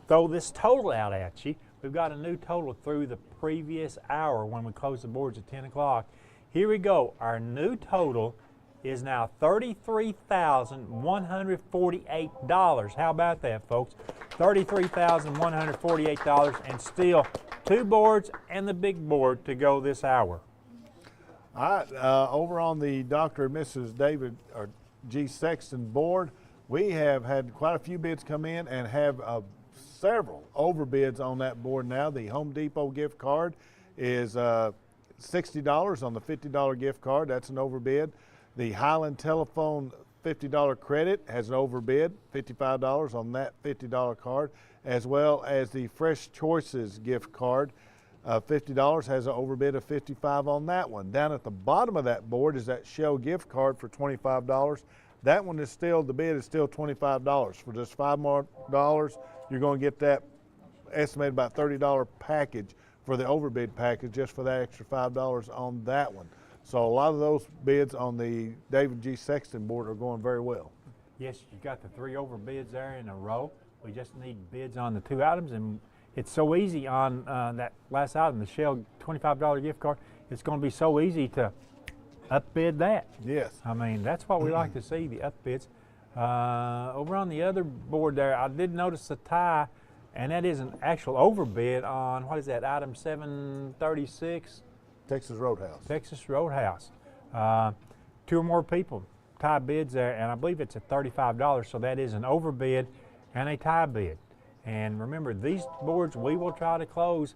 throw this total out at you. We've got a new total through the previous hour when we closed the boards at 10 o'clock. Here we go. Our new total is now $33,148. How about that, folks? $33,148, and still 2 boards and the big board to go this hour. All right, over on the Dr. and Mrs. David or G. Sexton board, we have had quite a few bids come in and have several overbids on that board now. The Home Depot gift card is $60 on the $50 gift card. That's an overbid. The Highland Telephone $50 credit has an overbid, $55 on that $50 card, as well as the Fresh Choices gift card. $50 has an overbid of $55 on that one. Down at the bottom of that board is that Shell gift card for $25. That one is still, the bid is still $25. For just $5 more, you're going to get that estimated about $30 package for the overbid package, just for that extra $5 on that one. So a lot of those bids on the David G. Sexton board are going very well. Yes, you got the 3 overbids there in a row. We just need bids on the 2 items, and it's so easy on that last item, the Shell $25 gift card. It's going to be so easy to upbid that. Yes. I mean, that's what we like to see, the upbids. Over on the other board there, I did notice a tie, and that is an actual overbid on, what is that, item 736? Texas Roadhouse. Texas Roadhouse. 2 or more people tie bids there, and I believe it's at $35, so that is an overbid and a tie bid. And remember, these boards we will try to close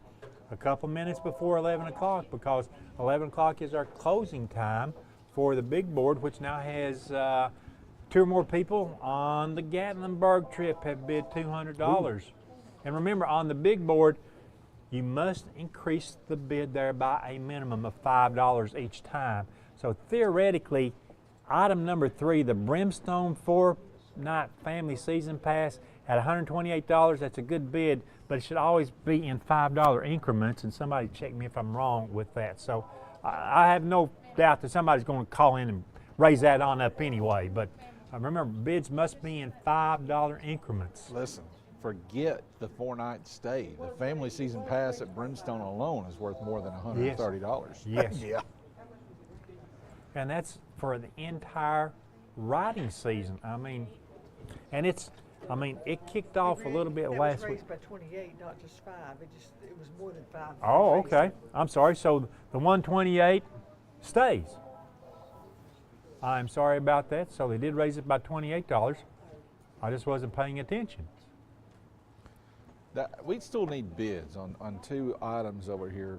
a couple minutes before 11 o'clock, because 11 o'clock is our closing time for the big board, which now has 2 or more people on the Gatlinburg trip have bid $200. Ooh. And remember, on the big board, you must increase the bid there by a minimum of $5 each time. So theoretically, item number 3, the Brimstone 4-night family season pass at $128, that's a good bid, but it should always be in $5 increments, and somebody check me if I'm wrong with that. So I have no doubt that somebody's going to call in and raise that on up anyway, but remember, bids must be in $5 increments. Listen, forget the 4-night stay. The family season pass at Brimstone alone is worth more than $130. Yes. Yeah. And that's for the entire riding season. I mean, and it kicked off a little bit last week. It was raised by 28, not just 5. It was more than 5. Oh, okay. I'm sorry. So the 128 stays. I'm sorry about that. So they did raise it by $28. I just wasn't paying attention. We still need bids on 2 items over here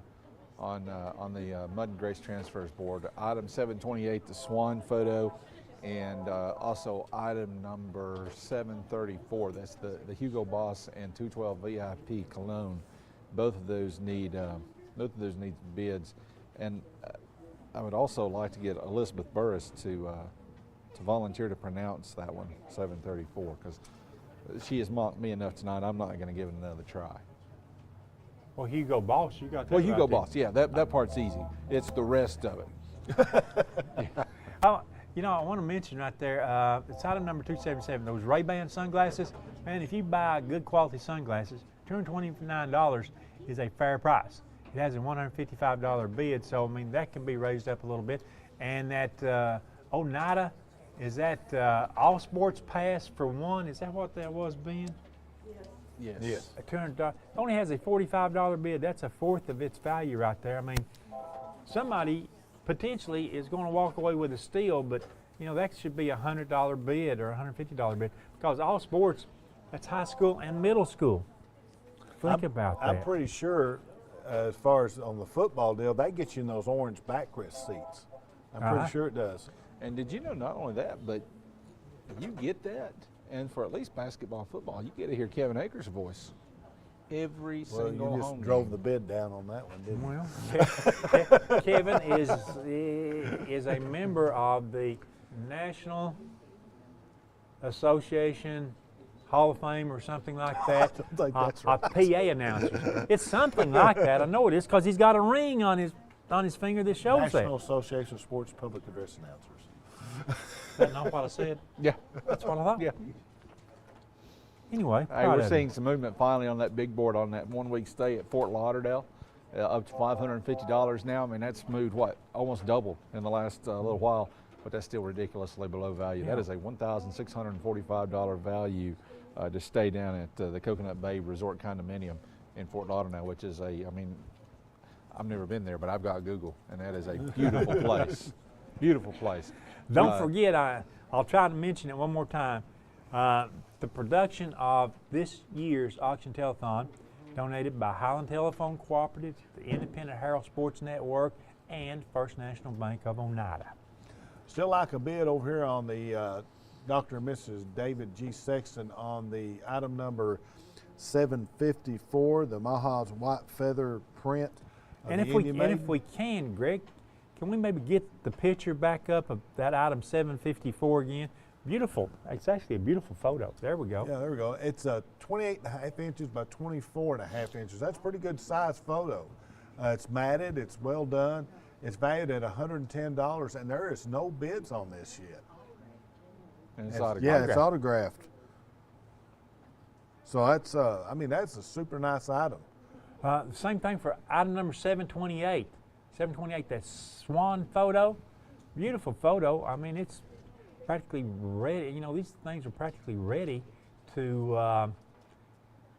on the Mud and Grace Transfers board. Item 728, the Swan photo, and also item number 734. That's the Hugo Boss and 212 VIP cologne. Both of those need bids, and I would also like to get Elizabeth Burris to volunteer to pronounce that one, 734, because she has mocked me enough tonight. I'm not going to give it another try. Well, Hugo Boss, you got that. Well, Hugo right there. Boss, yeah, that part's easy. It's the rest of it. Oh, you know, I want to mention right there, it's item number 277, those Ray-Ban sunglasses. Man, if you buy good quality sunglasses, $229 is a fair price. It has a $155 bid, so I mean that can be raised up a little bit. And that Oneida, is that all sports pass for one? Is that what that was, Ben? Yes. $200. It only has a $45 bid. That's a fourth of its value right there. I mean, somebody potentially is going to walk away with a steal, but you know that should be a $100 bid or a $150 bid, because all sports, that's high school and middle school. Think about that. I'm pretty sure, as far as on the football deal, that gets you in those orange backrest seats. I'm pretty sure it does. And did you know not only that, but you get that, and for at least basketball, football, you get to hear Kevin Akers' voice every single you just home drove game. the bid down on that one, didn't you? Well, Kevin is a member of the National Association Hall of Fame or something like that. I don't think that's right. PA announcers. It's something like that. I know it is because he's got a ring on his finger that shows that. National Association of Sports Public Address Announcers. Is that not what I said? Yeah. That's what I thought? Yeah. Anyway. Hey, we're seeing some movement finally on that big board on that 1 week stay at Fort Lauderdale, up to $550 now. I mean, that's moved, what, almost double in the last little while, but that's still ridiculously below value. Yeah. That is a $1,645 value to stay down at the Coconut Bay Resort Condominium in Fort Lauderdale, which is I mean, I've never been there, but I've got Google, and that is a beautiful place. Beautiful place. Don't forget, I'll try to mention it one more time. The production of this year's auction telethon, donated by Highland Telephone Cooperative, the Independent Herald Sports Network, and First National Bank of Oneida. Still like a bid over here on the Dr. and Mrs. David G. Sexton on the item number 754, the Maha's white feather print. And if we can, Greg, can we maybe get the picture back up of that item 754 again? Beautiful. It's actually a beautiful photo. There we go. Yeah, there we go. It's 28.5 inches by 24.5 inches. That's a pretty good size photo. It's matted. It's well done. It's valued at $110, and there is no bids on this yet. And it's autographed. Yeah, it's autographed. So that's, I mean, that's a super nice item. Same thing for item number 728. 728, that swan photo. Beautiful photo. I mean, it's practically ready. You know, these things are practically ready to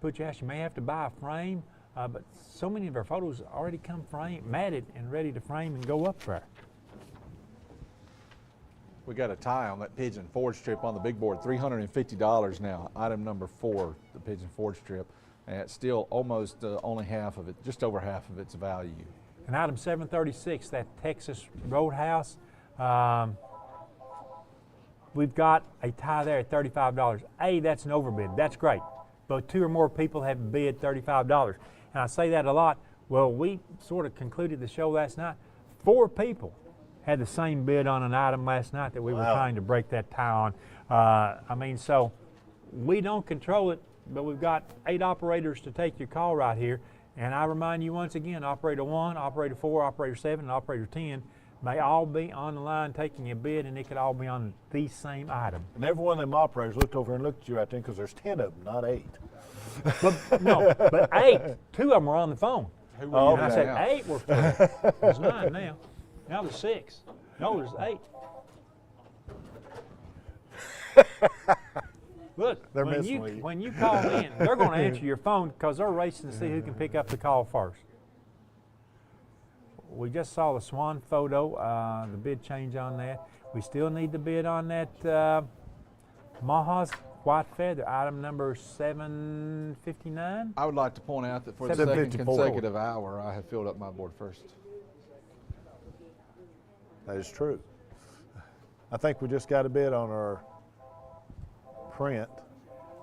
put your house. You may have to buy a frame, but so many of our photos already come matted and ready to frame and go up there. We got a tie on that pigeon forward strip on the big board, $350 now. Item number 4, the pigeon forward strip, and it's still almost only half of it, just over half of its value. And item 736, that Texas Roadhouse, we've got a tie there at $35. That's an overbid. That's great. But 2 or more people have bid $35. And I say that a lot. Well, we sort of concluded the show last night. 4 people had the same bid on an item last night that we were trying to break that tie on. I mean, so we don't control it, but we've got 8 operators to take your call right here. And I remind you once again, Operator 1, Operator 4, Operator 7, and Operator 10 may all be on the line taking a bid, and it could all be on the same item. And every one of them operators looked over and looked at you right then because there's 10 of them, not 8. But 8, 2 of them were on the phone. And I said 8 were free. There's 9 now. Now there's 6. No, there's 8. Look, when you call in, they're going to answer your phone because they're racing to see who can pick up the call first. We just saw the swan photo, the bid change on that. We still need the bid on that Maha's white feather, item number 759. I would like to point out that for the second consecutive hour, I have filled up my board first. That is true. I think we just got a bid on our print.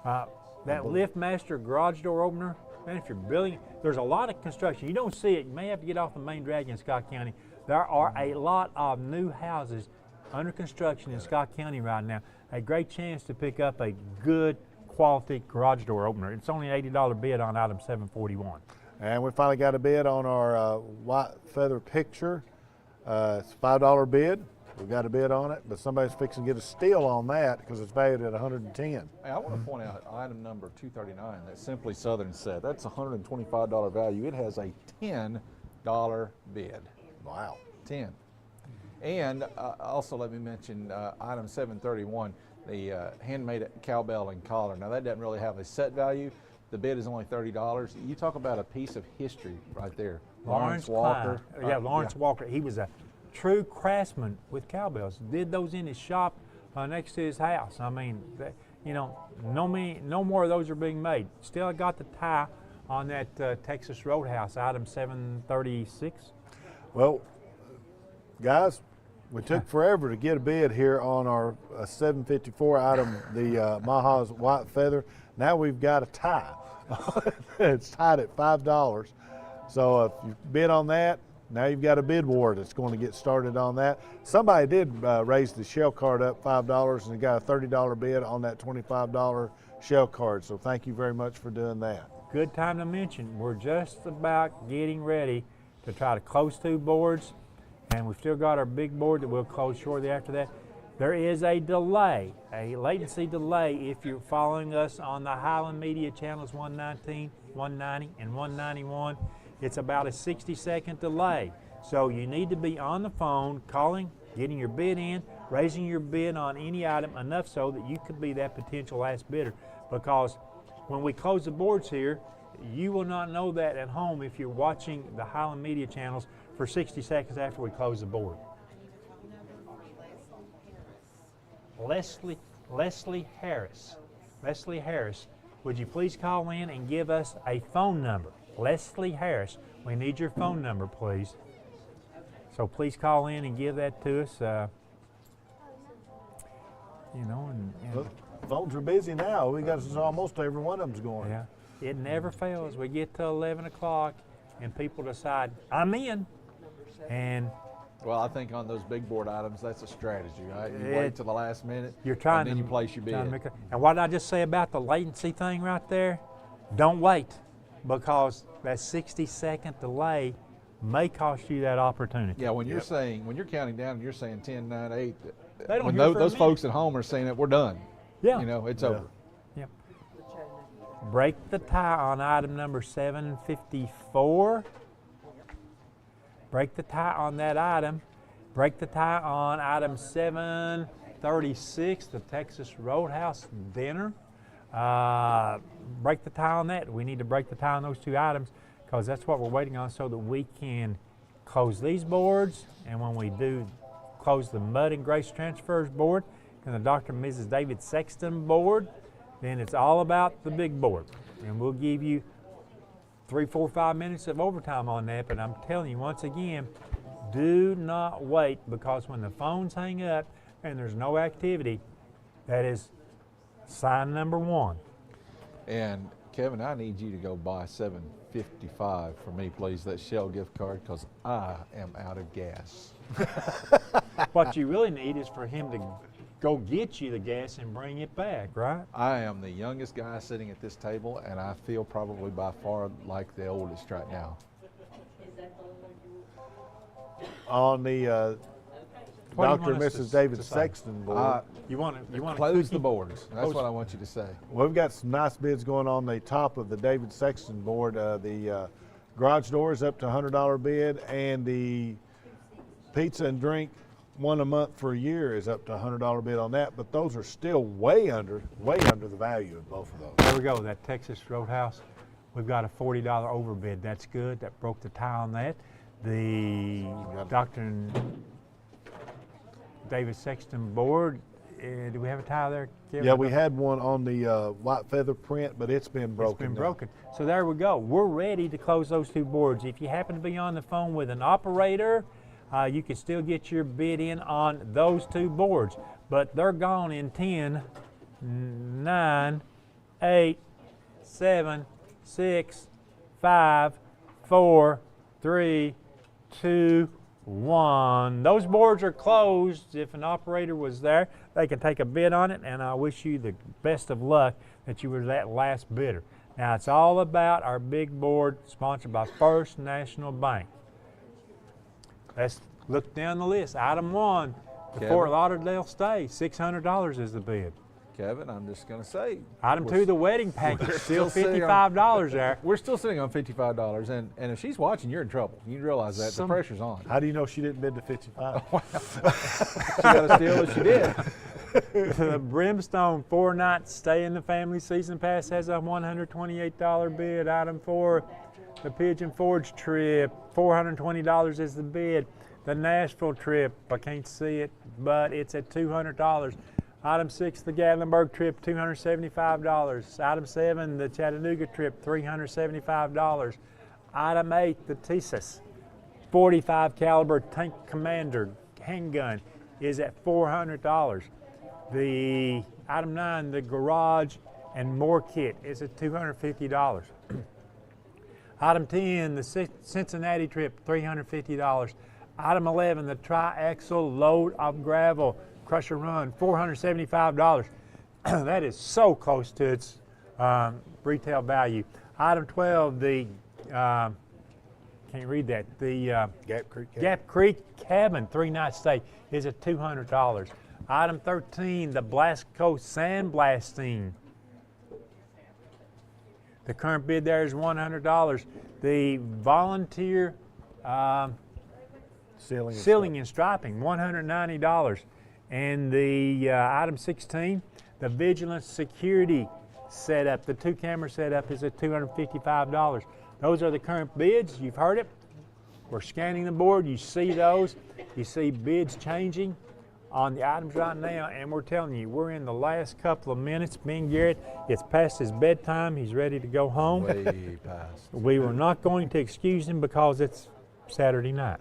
That LiftMaster garage door opener, man, if you're building, there's a lot of construction. You don't see it. You may have to get off the main drag in Scott County. There are a lot of new houses under construction in Scott County right now. A great chance to pick up a good quality garage door opener. It's only an $80 bid on item 741. And we finally got a bid on our white feather picture. It's a $5 bid. We got a bid on it, but somebody's fixing to get a steal on that because it's valued at $110. Hey, I want to point out item number 239, that Simply Southern set. That's a $125 value. It has a $10 bid. Wow. 10. And also let me mention item 731, the handmade cowbell and collar. Now that doesn't really have a set value. The bid is only $30. You talk about a piece of history right there. Lawrence Walker. Lawrence Walker. He was a true craftsman with cowbells. Did those in his shop next to his house. I mean, no more of those are being made. Still got the tie on that Texas Roadhouse, item 736. Well, guys, we took forever to get a bid here on our 754 item, the Maha's white feather. Now we've got a tie. It's tied at $5. So if you bid on that, now you've got a bid war that's going to get started on that. Somebody did raise the shell card up $5 and got a $30 bid on that $25 shell card. So thank you very much for doing that. Good time to mention, we're just about getting ready to try to close 2 boards, and we've still got our big board that we'll close shortly after that. There is a delay, a latency delay if you're following us on the Highland Media channels 119, 190, and 191. It's about a 60-second delay. So you need to be on the phone, calling, getting your bid in, raising your bid on any item enough so that you could be that potential last bidder. Because when we close the boards here, you will not know that at home if you're watching the Highland Media channels for 60 seconds after we close the board. Leslie Harris. Leslie Harris, would you please call in and give us a phone number? Leslie Harris, we need your phone number, please. So please call in and give that to us. Phones are busy now. We got almost every one of them's going. Yeah, it never fails. We get to 11 o'clock and people decide, I'm in. And well, I think on those big board items, that's a strategy, right? You wait till the last minute, you're trying and then you place your bid. And what did I just say about the latency thing right there? Don't wait, because that 60-second delay may cost you that opportunity. Yeah, when you're saying, when you're counting down and you're saying 10, 9, 8, they don't when hear those folks at home are saying that we're done. Yeah. It's over. Yep. Break the tie on item number 754. Break the tie on that item. Break the tie on item 736, the Texas Roadhouse dinner. Break the tie on that. We need to break the tie on those 2 items because that's what we're waiting on so that we can close these boards. And when we do close the Mud and Grace Transfers board and the Dr. and Mrs. David Sexton board, then it's all about the big board. And we'll give you 3, 4, 5 minutes of overtime on that, but I'm telling you once again, do not wait, because when the phones hang up and there's no activity, that is sign number 1. And Kevin, I need you to go buy $7.55 for me, please, that Shell gift card, because I am out of gas. What you really need is for him to go get you the gas and bring it back, right? I am the youngest guy sitting at this table, and I feel probably by far like the oldest right now. On the Dr. and Mrs. David Sexton board. You want to close the boards. That's what I want you to say. Well, we've got some nice bids going on the top of the David Sexton board. The garage door is up to $100 bid, and the pizza and drink 1 a month for a year is up to $100 bid on that, but those are still way under the value of both of those. There we go, that Texas Roadhouse. We've got a $40 overbid. That's good. That broke the tie on that. The Dr. and David Sexton board, do we have a tie there, Kevin? Yeah, we had one on the white feather print, but it's been broken. It's been broken. So there we go. We're ready to close those 2 boards. If you happen to be on the phone with an operator You can still get your bid in on those two boards, but they're gone in 10, 9, 8, 7, 6, 5, 4, 3, 2, 1. Those boards are closed. If an operator was there, they can take a bid on it, and I wish you the best of luck that you were that last bidder. Now, it's all about our big board sponsored by First National Bank. Let's look down the list. Item 1, the Kevin? Fort Lauderdale stay, $600 is the bid. Kevin, I'm just going to say. Item 2, the wedding package, we're still sitting $55 there. We're still sitting on $55, and if she's watching, you're in trouble. You realize that. The pressure's on. How do you know she didn't bid to 55? She got a steal if she did. The Brimstone 4-night stay in the family season pass has a $128 bid. Item 4, the Pigeon Forge trip, $420 is the bid. The Nashville trip, I can't see it, but it's at $200. Item 6, the Gatlinburg trip, $275. Item 7, the Chattanooga trip, $375. Item 8, the Texas 45 caliber tank commander handgun is at $400. The item 9, the garage and more kit is at $250. Item 10, the Cincinnati trip, $350. Item 11, the tri-axle load of gravel crusher run, $475. That is so close to its retail value. Item 12, the can't read that. The Gap Creek Cabin 3-night stay is at $200. Item 13, the Blasco Sandblasting. The current bid there is $100. The Volunteer Sealing and Striping, $190. And the item 16, the Vigilance Security setup, the 2-camera setup is at $255. Those are the current bids. You've heard it. We're scanning the board. You see those. You see bids changing on the items right now, and we're telling you, we're in the last couple of minutes. Ben Garrett, it's past his bedtime. He's ready to go home. Way past. We were not going to excuse him because it's Saturday night.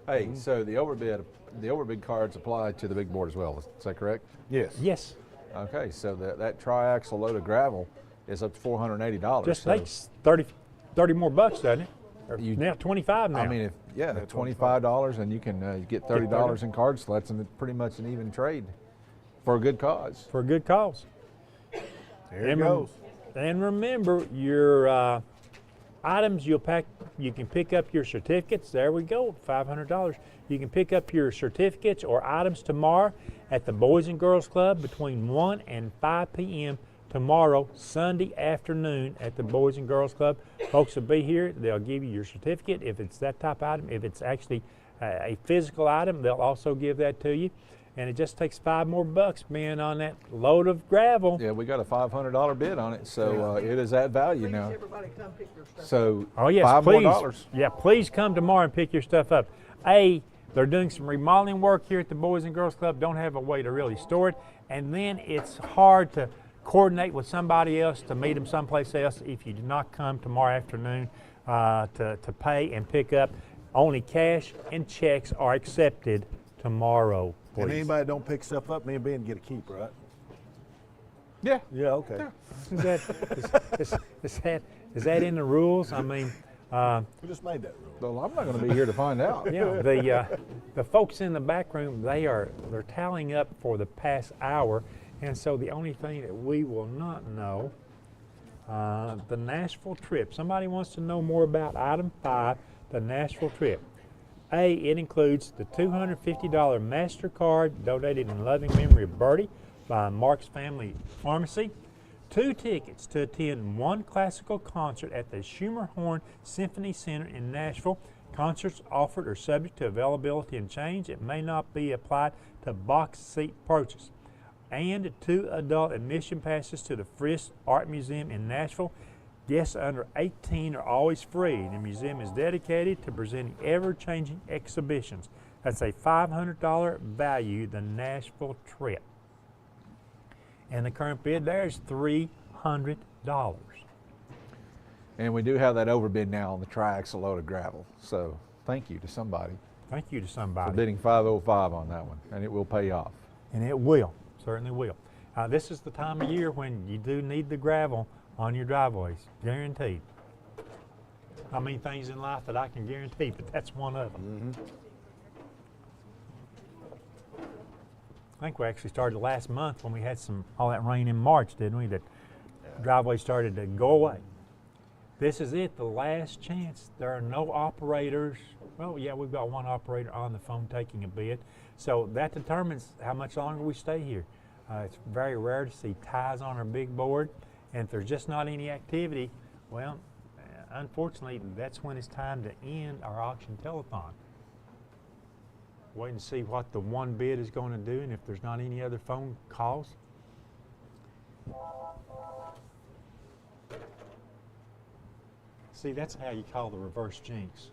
Hey, so the overbid cards apply to the big board as well. Is that correct? Yes. Yes. Okay, so that tri-axle load of gravel is up to $480. Just so takes 30 more bucks, doesn't it? Now 25 now. I mean, $25, and you can get $30 in card slots, and it's pretty much an even trade for a good cause. For a good cause. There it goes. And remember, your items you can pick up your certificates. There we go, $500. You can pick up your certificates or items tomorrow at the Boys and Girls Club between 1 and 5 p.m. tomorrow, Sunday afternoon at the Boys and Girls Club. Folks will be here. They'll give you your certificate if it's that type of item. If it's actually a physical item, they'll also give that to you. And it just takes $5 more being on that load of gravel. Yeah, we got a $500 bid on it, so it is at value now. Everybody come pick their stuff So oh yes, $5 please. more. Yeah, please come tomorrow and pick your stuff up. They're doing some remodeling work here at the Boys and Girls Club. Don't have a way to really store it. And then it's hard to coordinate with somebody else to meet them someplace else if you do not come tomorrow afternoon to pay and pick up. Only cash and checks are accepted tomorrow. Please. And anybody that don't pick stuff up, me and Ben get a keep, right? Yeah. Yeah, okay. Yeah. Is that in the rules? I mean, we just made that Well, rule. I'm not going to be here to find out. Yeah, the folks in the back room, they're tallying up for the past hour, and so the only thing that we will not know, the Nashville trip. Somebody wants to know more about item 5, the Nashville trip. It includes the $250 MasterCard donated in loving memory of Bertie by Mark's Family Pharmacy. 2 tickets to attend 1 classical concert at the Schumerhorn Symphony Center in Nashville. Concerts offered are subject to availability and change. It may not be applied to box seat purchase. And 2 adult admission passes to the Frisk Art Museum in Nashville. Guests under 18 are always free. The museum is dedicated to presenting ever-changing exhibitions. That's a $500 value, the Nashville trip. And the current bid there is $300. And we do have that overbid now on the tri-axle load of gravel. So thank you to somebody Thank you to for somebody. bidding 505 on that one, and it will pay off. And it will, certainly will. This is the time of year when you do need the gravel on your driveways, guaranteed. I mean things in life that I can guarantee, but that's one of them. I think we actually started last month when we had all that rain in March, didn't we? That driveways started to go away. This is it, the last chance. There are no operators. Well, yeah, we've got one operator on the phone taking a bid. So that determines how much longer we stay here. It's very rare to see ties on our big board. And if there's just not any activity, well, unfortunately, that's when it's time to end our auction telethon. Wait and see what the one bid is going to do, and if there's not any other phone calls. See, that's how you call the reverse jinx.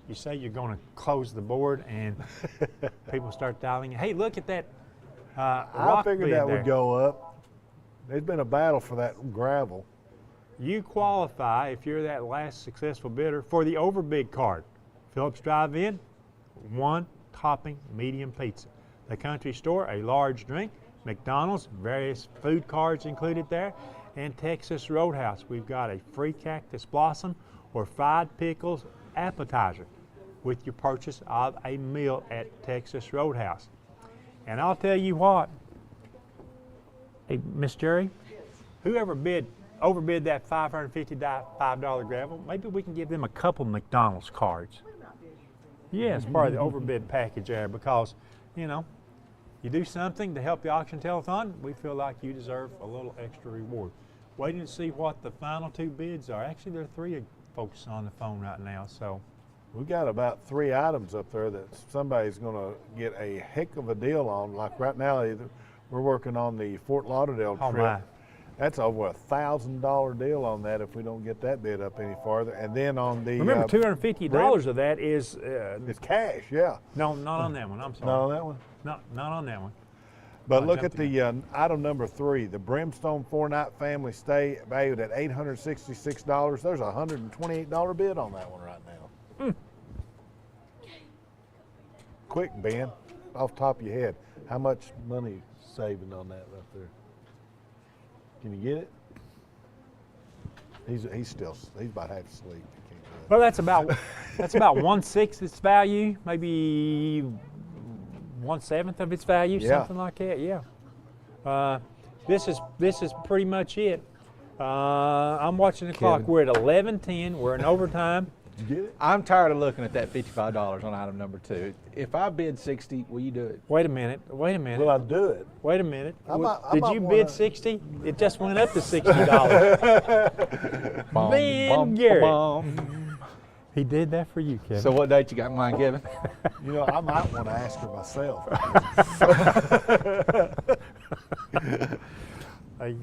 You say you're going to close the board, and people start dialing. Hey, look at that I figured that there would go up. There's been a battle for that gravel. You qualify, if you're that last successful bidder, for the overbid card. Phillips Drive-In, 1 topping medium pizza. The Country Store, a large drink. McDonald's, various food cards included there. And Texas Roadhouse, we've got a free cactus blossom or fried pickles appetizer with your purchase of a meal at Texas Roadhouse. And I'll tell you what, hey, Miss Jerry, whoever overbid that $555 gravel, maybe we can give them a couple McDonald's cards. Yeah, it's part of the overbid package there, because, you know, you do something to help the auction telethon, we feel like you deserve a little extra reward. Waiting to see what the final 2 bids are. Actually, there are 3 folks on the phone right now, so. We got about 3 items up there that somebody's going to get a heck of a deal on. Like right now, we're working on the Fort Lauderdale trip. My. That's over $1,000 deal on that if we don't get that bid up any farther. And then on the remember, $250 of that is it's cash. Yeah. No, not on that one. I'm sorry. Not on that one. Not on that one. But look at the item number 3, the Brimstone 4-night family stay valued at $866. There's a $128 bid on that one right now. Quick, Ben, off the top of your head, how much money saving on that right there? Can you get it? He's about half asleep. Well, that's about 1/6 its value, maybe 1/7 of its value, something like that. Yeah. This is pretty much it. I'm watching the clock. We're at 11:10. We're in overtime. You get it? I'm tired of looking at that $55 on item number 2. If I bid 60, will you do it? Wait a minute. Will I do it? Wait a minute. Did you bid 60? It just went up to $60. Ben Garrett. He did that for you, Kevin. So what date you got in mind, Kevin? You know, I might want to ask her myself.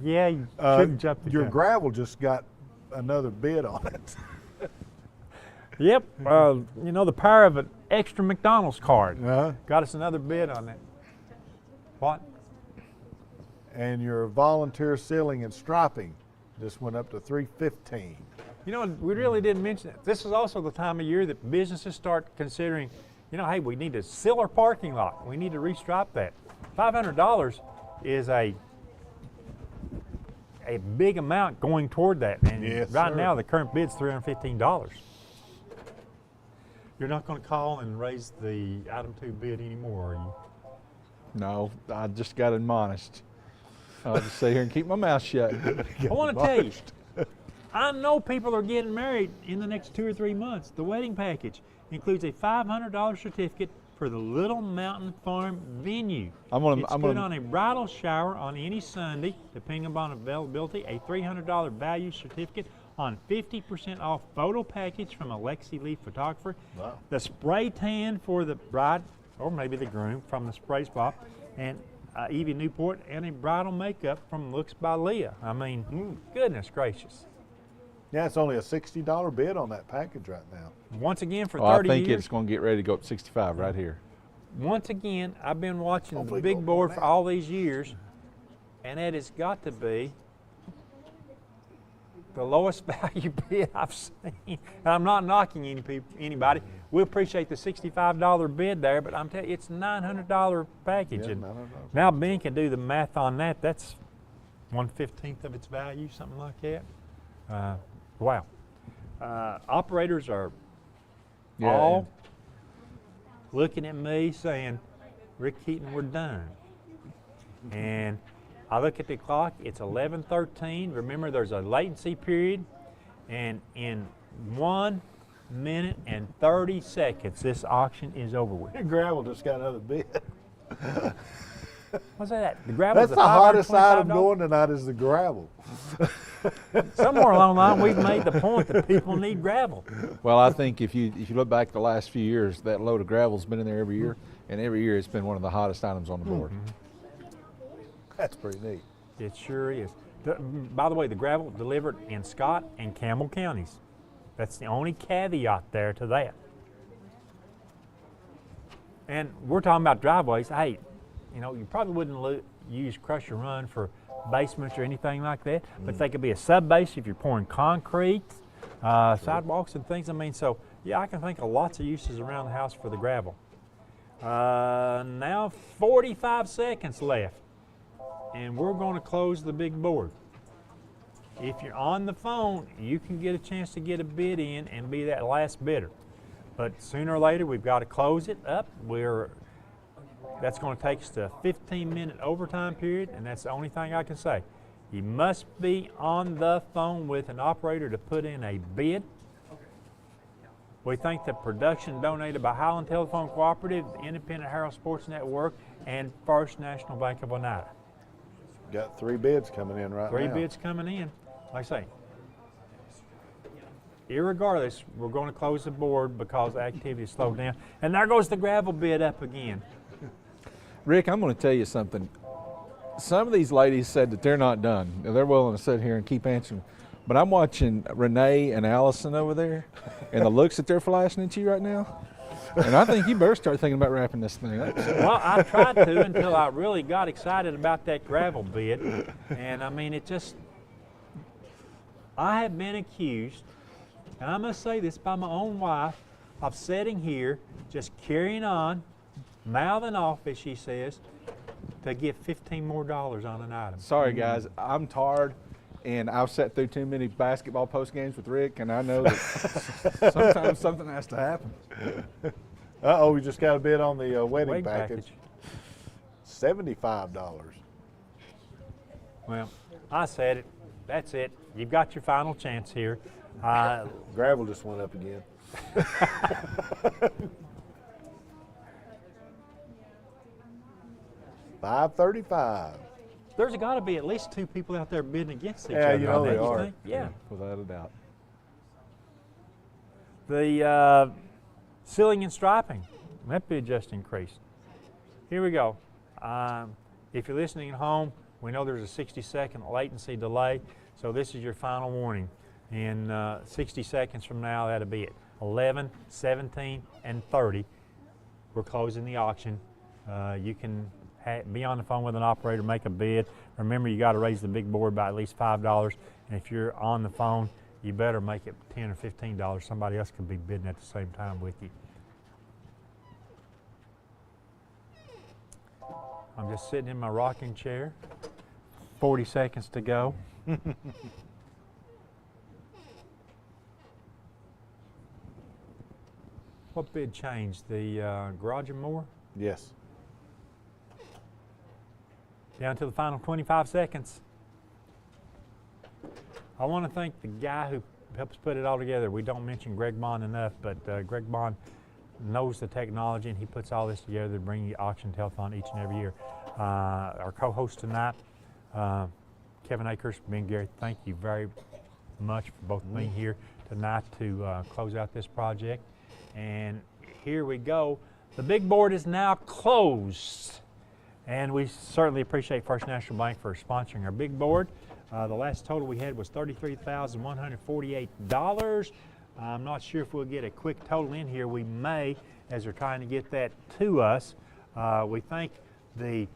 Yeah, you shouldn't jump the Your gun. gravel just got another bid on it. Yep. You know, the power of an extra McDonald's card Uh-huh. got us another bid on that. What? And your volunteer sealing and striping just went up to $315. You know, we really didn't mention it. This is also the time of year that businesses start considering, you know, hey, we need to seal our parking lot. We need to restripe that. $500 is a big amount going toward that. And Yes, right sir. now, the current bid's $315. You're not going to call and raise the item 2 bid anymore, are you? No, I just got admonished. I'll just sit here and keep my mouth shut. I want to tell you, I know people are getting married in the next 2 or 3 months. The wedding package includes a $500 certificate for the Little Mountain Farm venue. It's good on a bridal shower on any Sunday, depending upon availability. A $300 value certificate on 50% off photo package from Alexi Lee Photographer. Wow. The spray tan for the bride, or maybe the groom, from the Spray Spot, and Evie Newport, and a bridal makeup from Looks by Leah. I mean, goodness gracious. Yeah, it's only a $60 bid on that package right now. Once again, for 30 I think years. it's going to get ready to go up 65 right here. Once again, I've been watching Hopefully the big go board more for all these years, and it has got to be the lowest value bid I've seen. And I'm not knocking anybody. We appreciate the $65 bid there, but I'm telling you, it's a $900 package. Yeah, and $900. now Ben can do the math on that. That's 1/15 of its value, something like that. Wow. Operators are all looking at me saying, Rick Keaton, we're done. And I look at the clock, it's 11:13. Remember, there's a latency period, and in 1 minute and 30 seconds, this auction is over with. Gravel just got another bid. What's that? The gravel's That's the hardest item going tonight is the gravel. Somewhere along the line, we've made the point that people need gravel. Well, I think if you look back the last few years, that load of gravel's been in there every year, and every year it's been one of the hottest items on the board. That's pretty neat. It sure is. By the way, the gravel delivered in Scott and Campbell counties. That's the only caveat there to that. And we're talking about driveways. Hey, you know, you probably wouldn't use crush and run for basements or anything like that, but they could be a sub base if you're pouring concrete, sidewalks and things. I mean, so yeah, I can think of lots of uses around the house for the gravel. Now 45 seconds left, and we're going to close the big board. If you're on the phone, you can get a chance to get a bid in and be that last bidder. But sooner or later, we've got to close it up. That's going to take us to a 15-minute overtime period, and that's the only thing I can say. You must be on the phone with an operator to put in a bid. We thank the production donated by Highland Telephone Cooperative, the Independent Herald Sports Network, and First National Bank of Oneida. Got 3 bids coming in right now. 3 bids coming in. Like I say, irregardless, we're going to close the board because activity is slowed down. And there goes the gravel bid up again. Rick, I'm going to tell you something. Some of these ladies said that they're not done. They're willing to sit here and keep answering. But I'm watching Renee and Allison over there, and the looks that they're flashing at you right now. And I think you better start thinking about wrapping this thing up. Well, I tried to until I really got excited about that gravel bid. And I mean, I have been accused, and I must say this by my own wife, of sitting here just carrying on, mouthing off, as she says, to get $15 more on an item. Sorry, guys. I'm tired, and I've sat through too many basketball post games with Rick, and I know that sometimes something has to happen. Uh-oh, we just got a bid on the wedding package. $75. Well, I said it. That's it. You've got your final chance here. Gravel just went up again. $535. There's got to be at least 2 people out there bidding against each Yeah, other. you know they you are. think? Yeah. Without a doubt. The sealing and striping, that bid just increased. Here we go. If you're listening at home, we know there's a 60-second latency delay, so this is your final warning. In 60 seconds from now, that'll be it. 11, 17, and 30. We're closing the auction. You can be on the phone with an operator, make a bid. Remember, you got to raise the big board by at least $5. And if you're on the phone, you better make it $10 or $15. Somebody else could be bidding at the same time with you. I'm just sitting in my rocking chair. 40 seconds to go. What bid changed? The garage and more? Yes. Down to the final 25 seconds. I want to thank the guy who helps put it all together. We don't mention Greg Bond enough, but Greg Bond knows the technology, and he puts all this together to bring you Auction Telethon each and every year. Our co-host tonight, Kevin Akers, Ben Gary, thank you very much for both being here tonight to close out this project. And here we go. The big board is now closed. And we certainly appreciate First National Bank for sponsoring our big board. The last total we had was $33,148. I'm not sure if we'll get a quick total in here. We may, as they're trying to get that to us. We thank the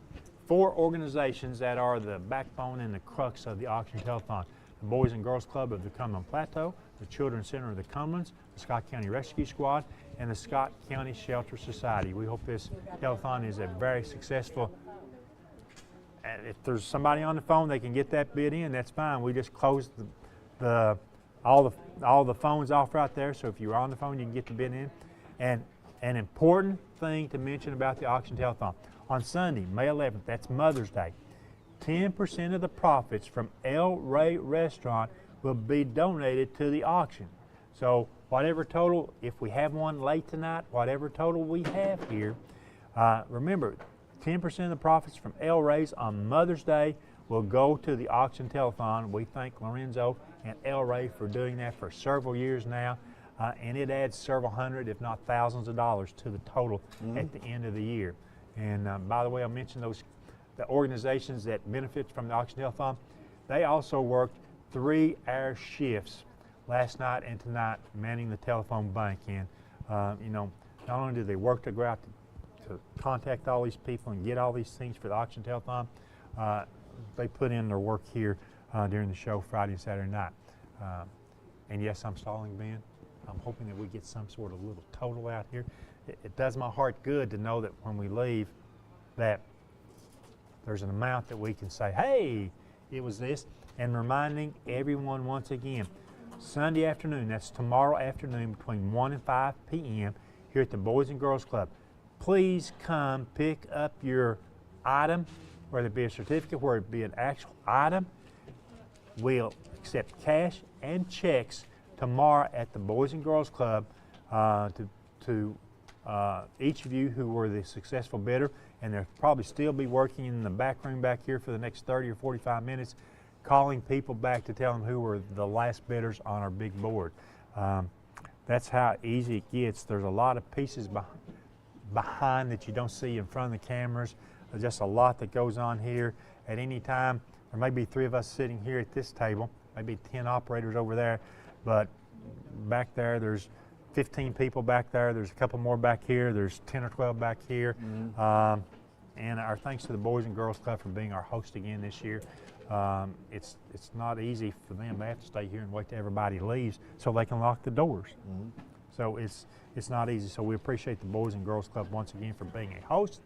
4 organizations that are the backbone and the crux of the Auction Telethon. the Boys and Girls Club of the Cumberland Plateau, the Children's Center of the Cumberlands, the Scott County Rescue Squad, and the Scott County Shelter Society. We hope this telethon is a very successful. And if there's somebody on the phone, they can get that bid in, that's fine. We just closed all the phones off right there, so if you're on the phone, you can get the bid in. And an important thing to mention about the auction telethon, on Sunday, May 11th, that's Mother's Day, 10% of the profits from El Rey Restaurant will be donated to the auction. So whatever total, if we have one late tonight, whatever total we have here, remember, 10% of the profits from El Rey's on Mother's Day will go to the auction telethon. We thank Lorenzo and El Rey for doing that for several years now, and it adds several hundred, if not thousands of dollars to the total at the end of the year. And by the way, I mentioned the organizations that benefit from the auction telethon. They also worked 3-hour shifts last night and tonight manning the telephone bank. And you know, not only do they work to go out to contact all these people and get all these things for the auction telethon, they put in their work here during the show Friday and Saturday night. And yes, I'm stalling, Ben. I'm hoping that we get some sort of little total out here. It does my heart good to know that when we leave that there's an amount that we can say, hey, it was this, and reminding everyone once again, Sunday afternoon, that's tomorrow afternoon between 1 and 5 p.m. here at the Boys and Girls Club. Please come pick up your item, whether it be a certificate, whether it be an actual item. We'll accept cash and checks tomorrow at the Boys and Girls Club to each of you who were the successful bidder, and they'll probably still be working in the back room back here for the next 30 or 45 minutes, calling people back to tell them who were the last bidders on our big board. That's how easy it gets. There's a lot of pieces behind that you don't see in front of the cameras. There's just a lot that goes on here. At any time, there may be 3 of us sitting here at this table, maybe 10 operators over there, but back there, there's 15 people back there. There's a couple more back here. There's 10 or 12 back here. And our thanks to the Boys and Girls Club for being our host again this year. It's not easy for them. They have to stay here and wait till everybody leaves so they can lock the doors. So it's not easy. So we appreciate the Boys and Girls Club once again for being a host.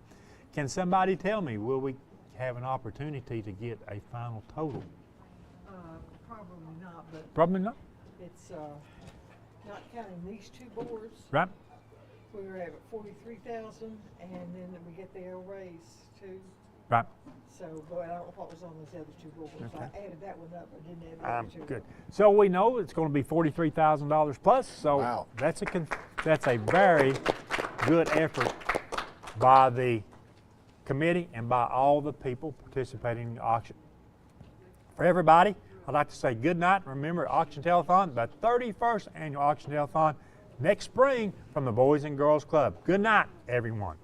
Can somebody tell me, will we have an opportunity to get a final total? Probably not, but Probably not. it's not counting these 2 boards. Right. We were at 43,000, and then we get the L raise too. Right. So, boy, I don't know what was on those other 2 boards. Okay. I added that one up, but didn't add the other 2. Good. So we know it's going to be $43,000 plus. So wow. That's a very good effort by the committee and by all the people participating in the auction. For everybody, I'd like to say good night. Remember, Auction Telethon, the 31st annual Auction Telethon next spring from the Boys and Girls Club. Good night, everyone.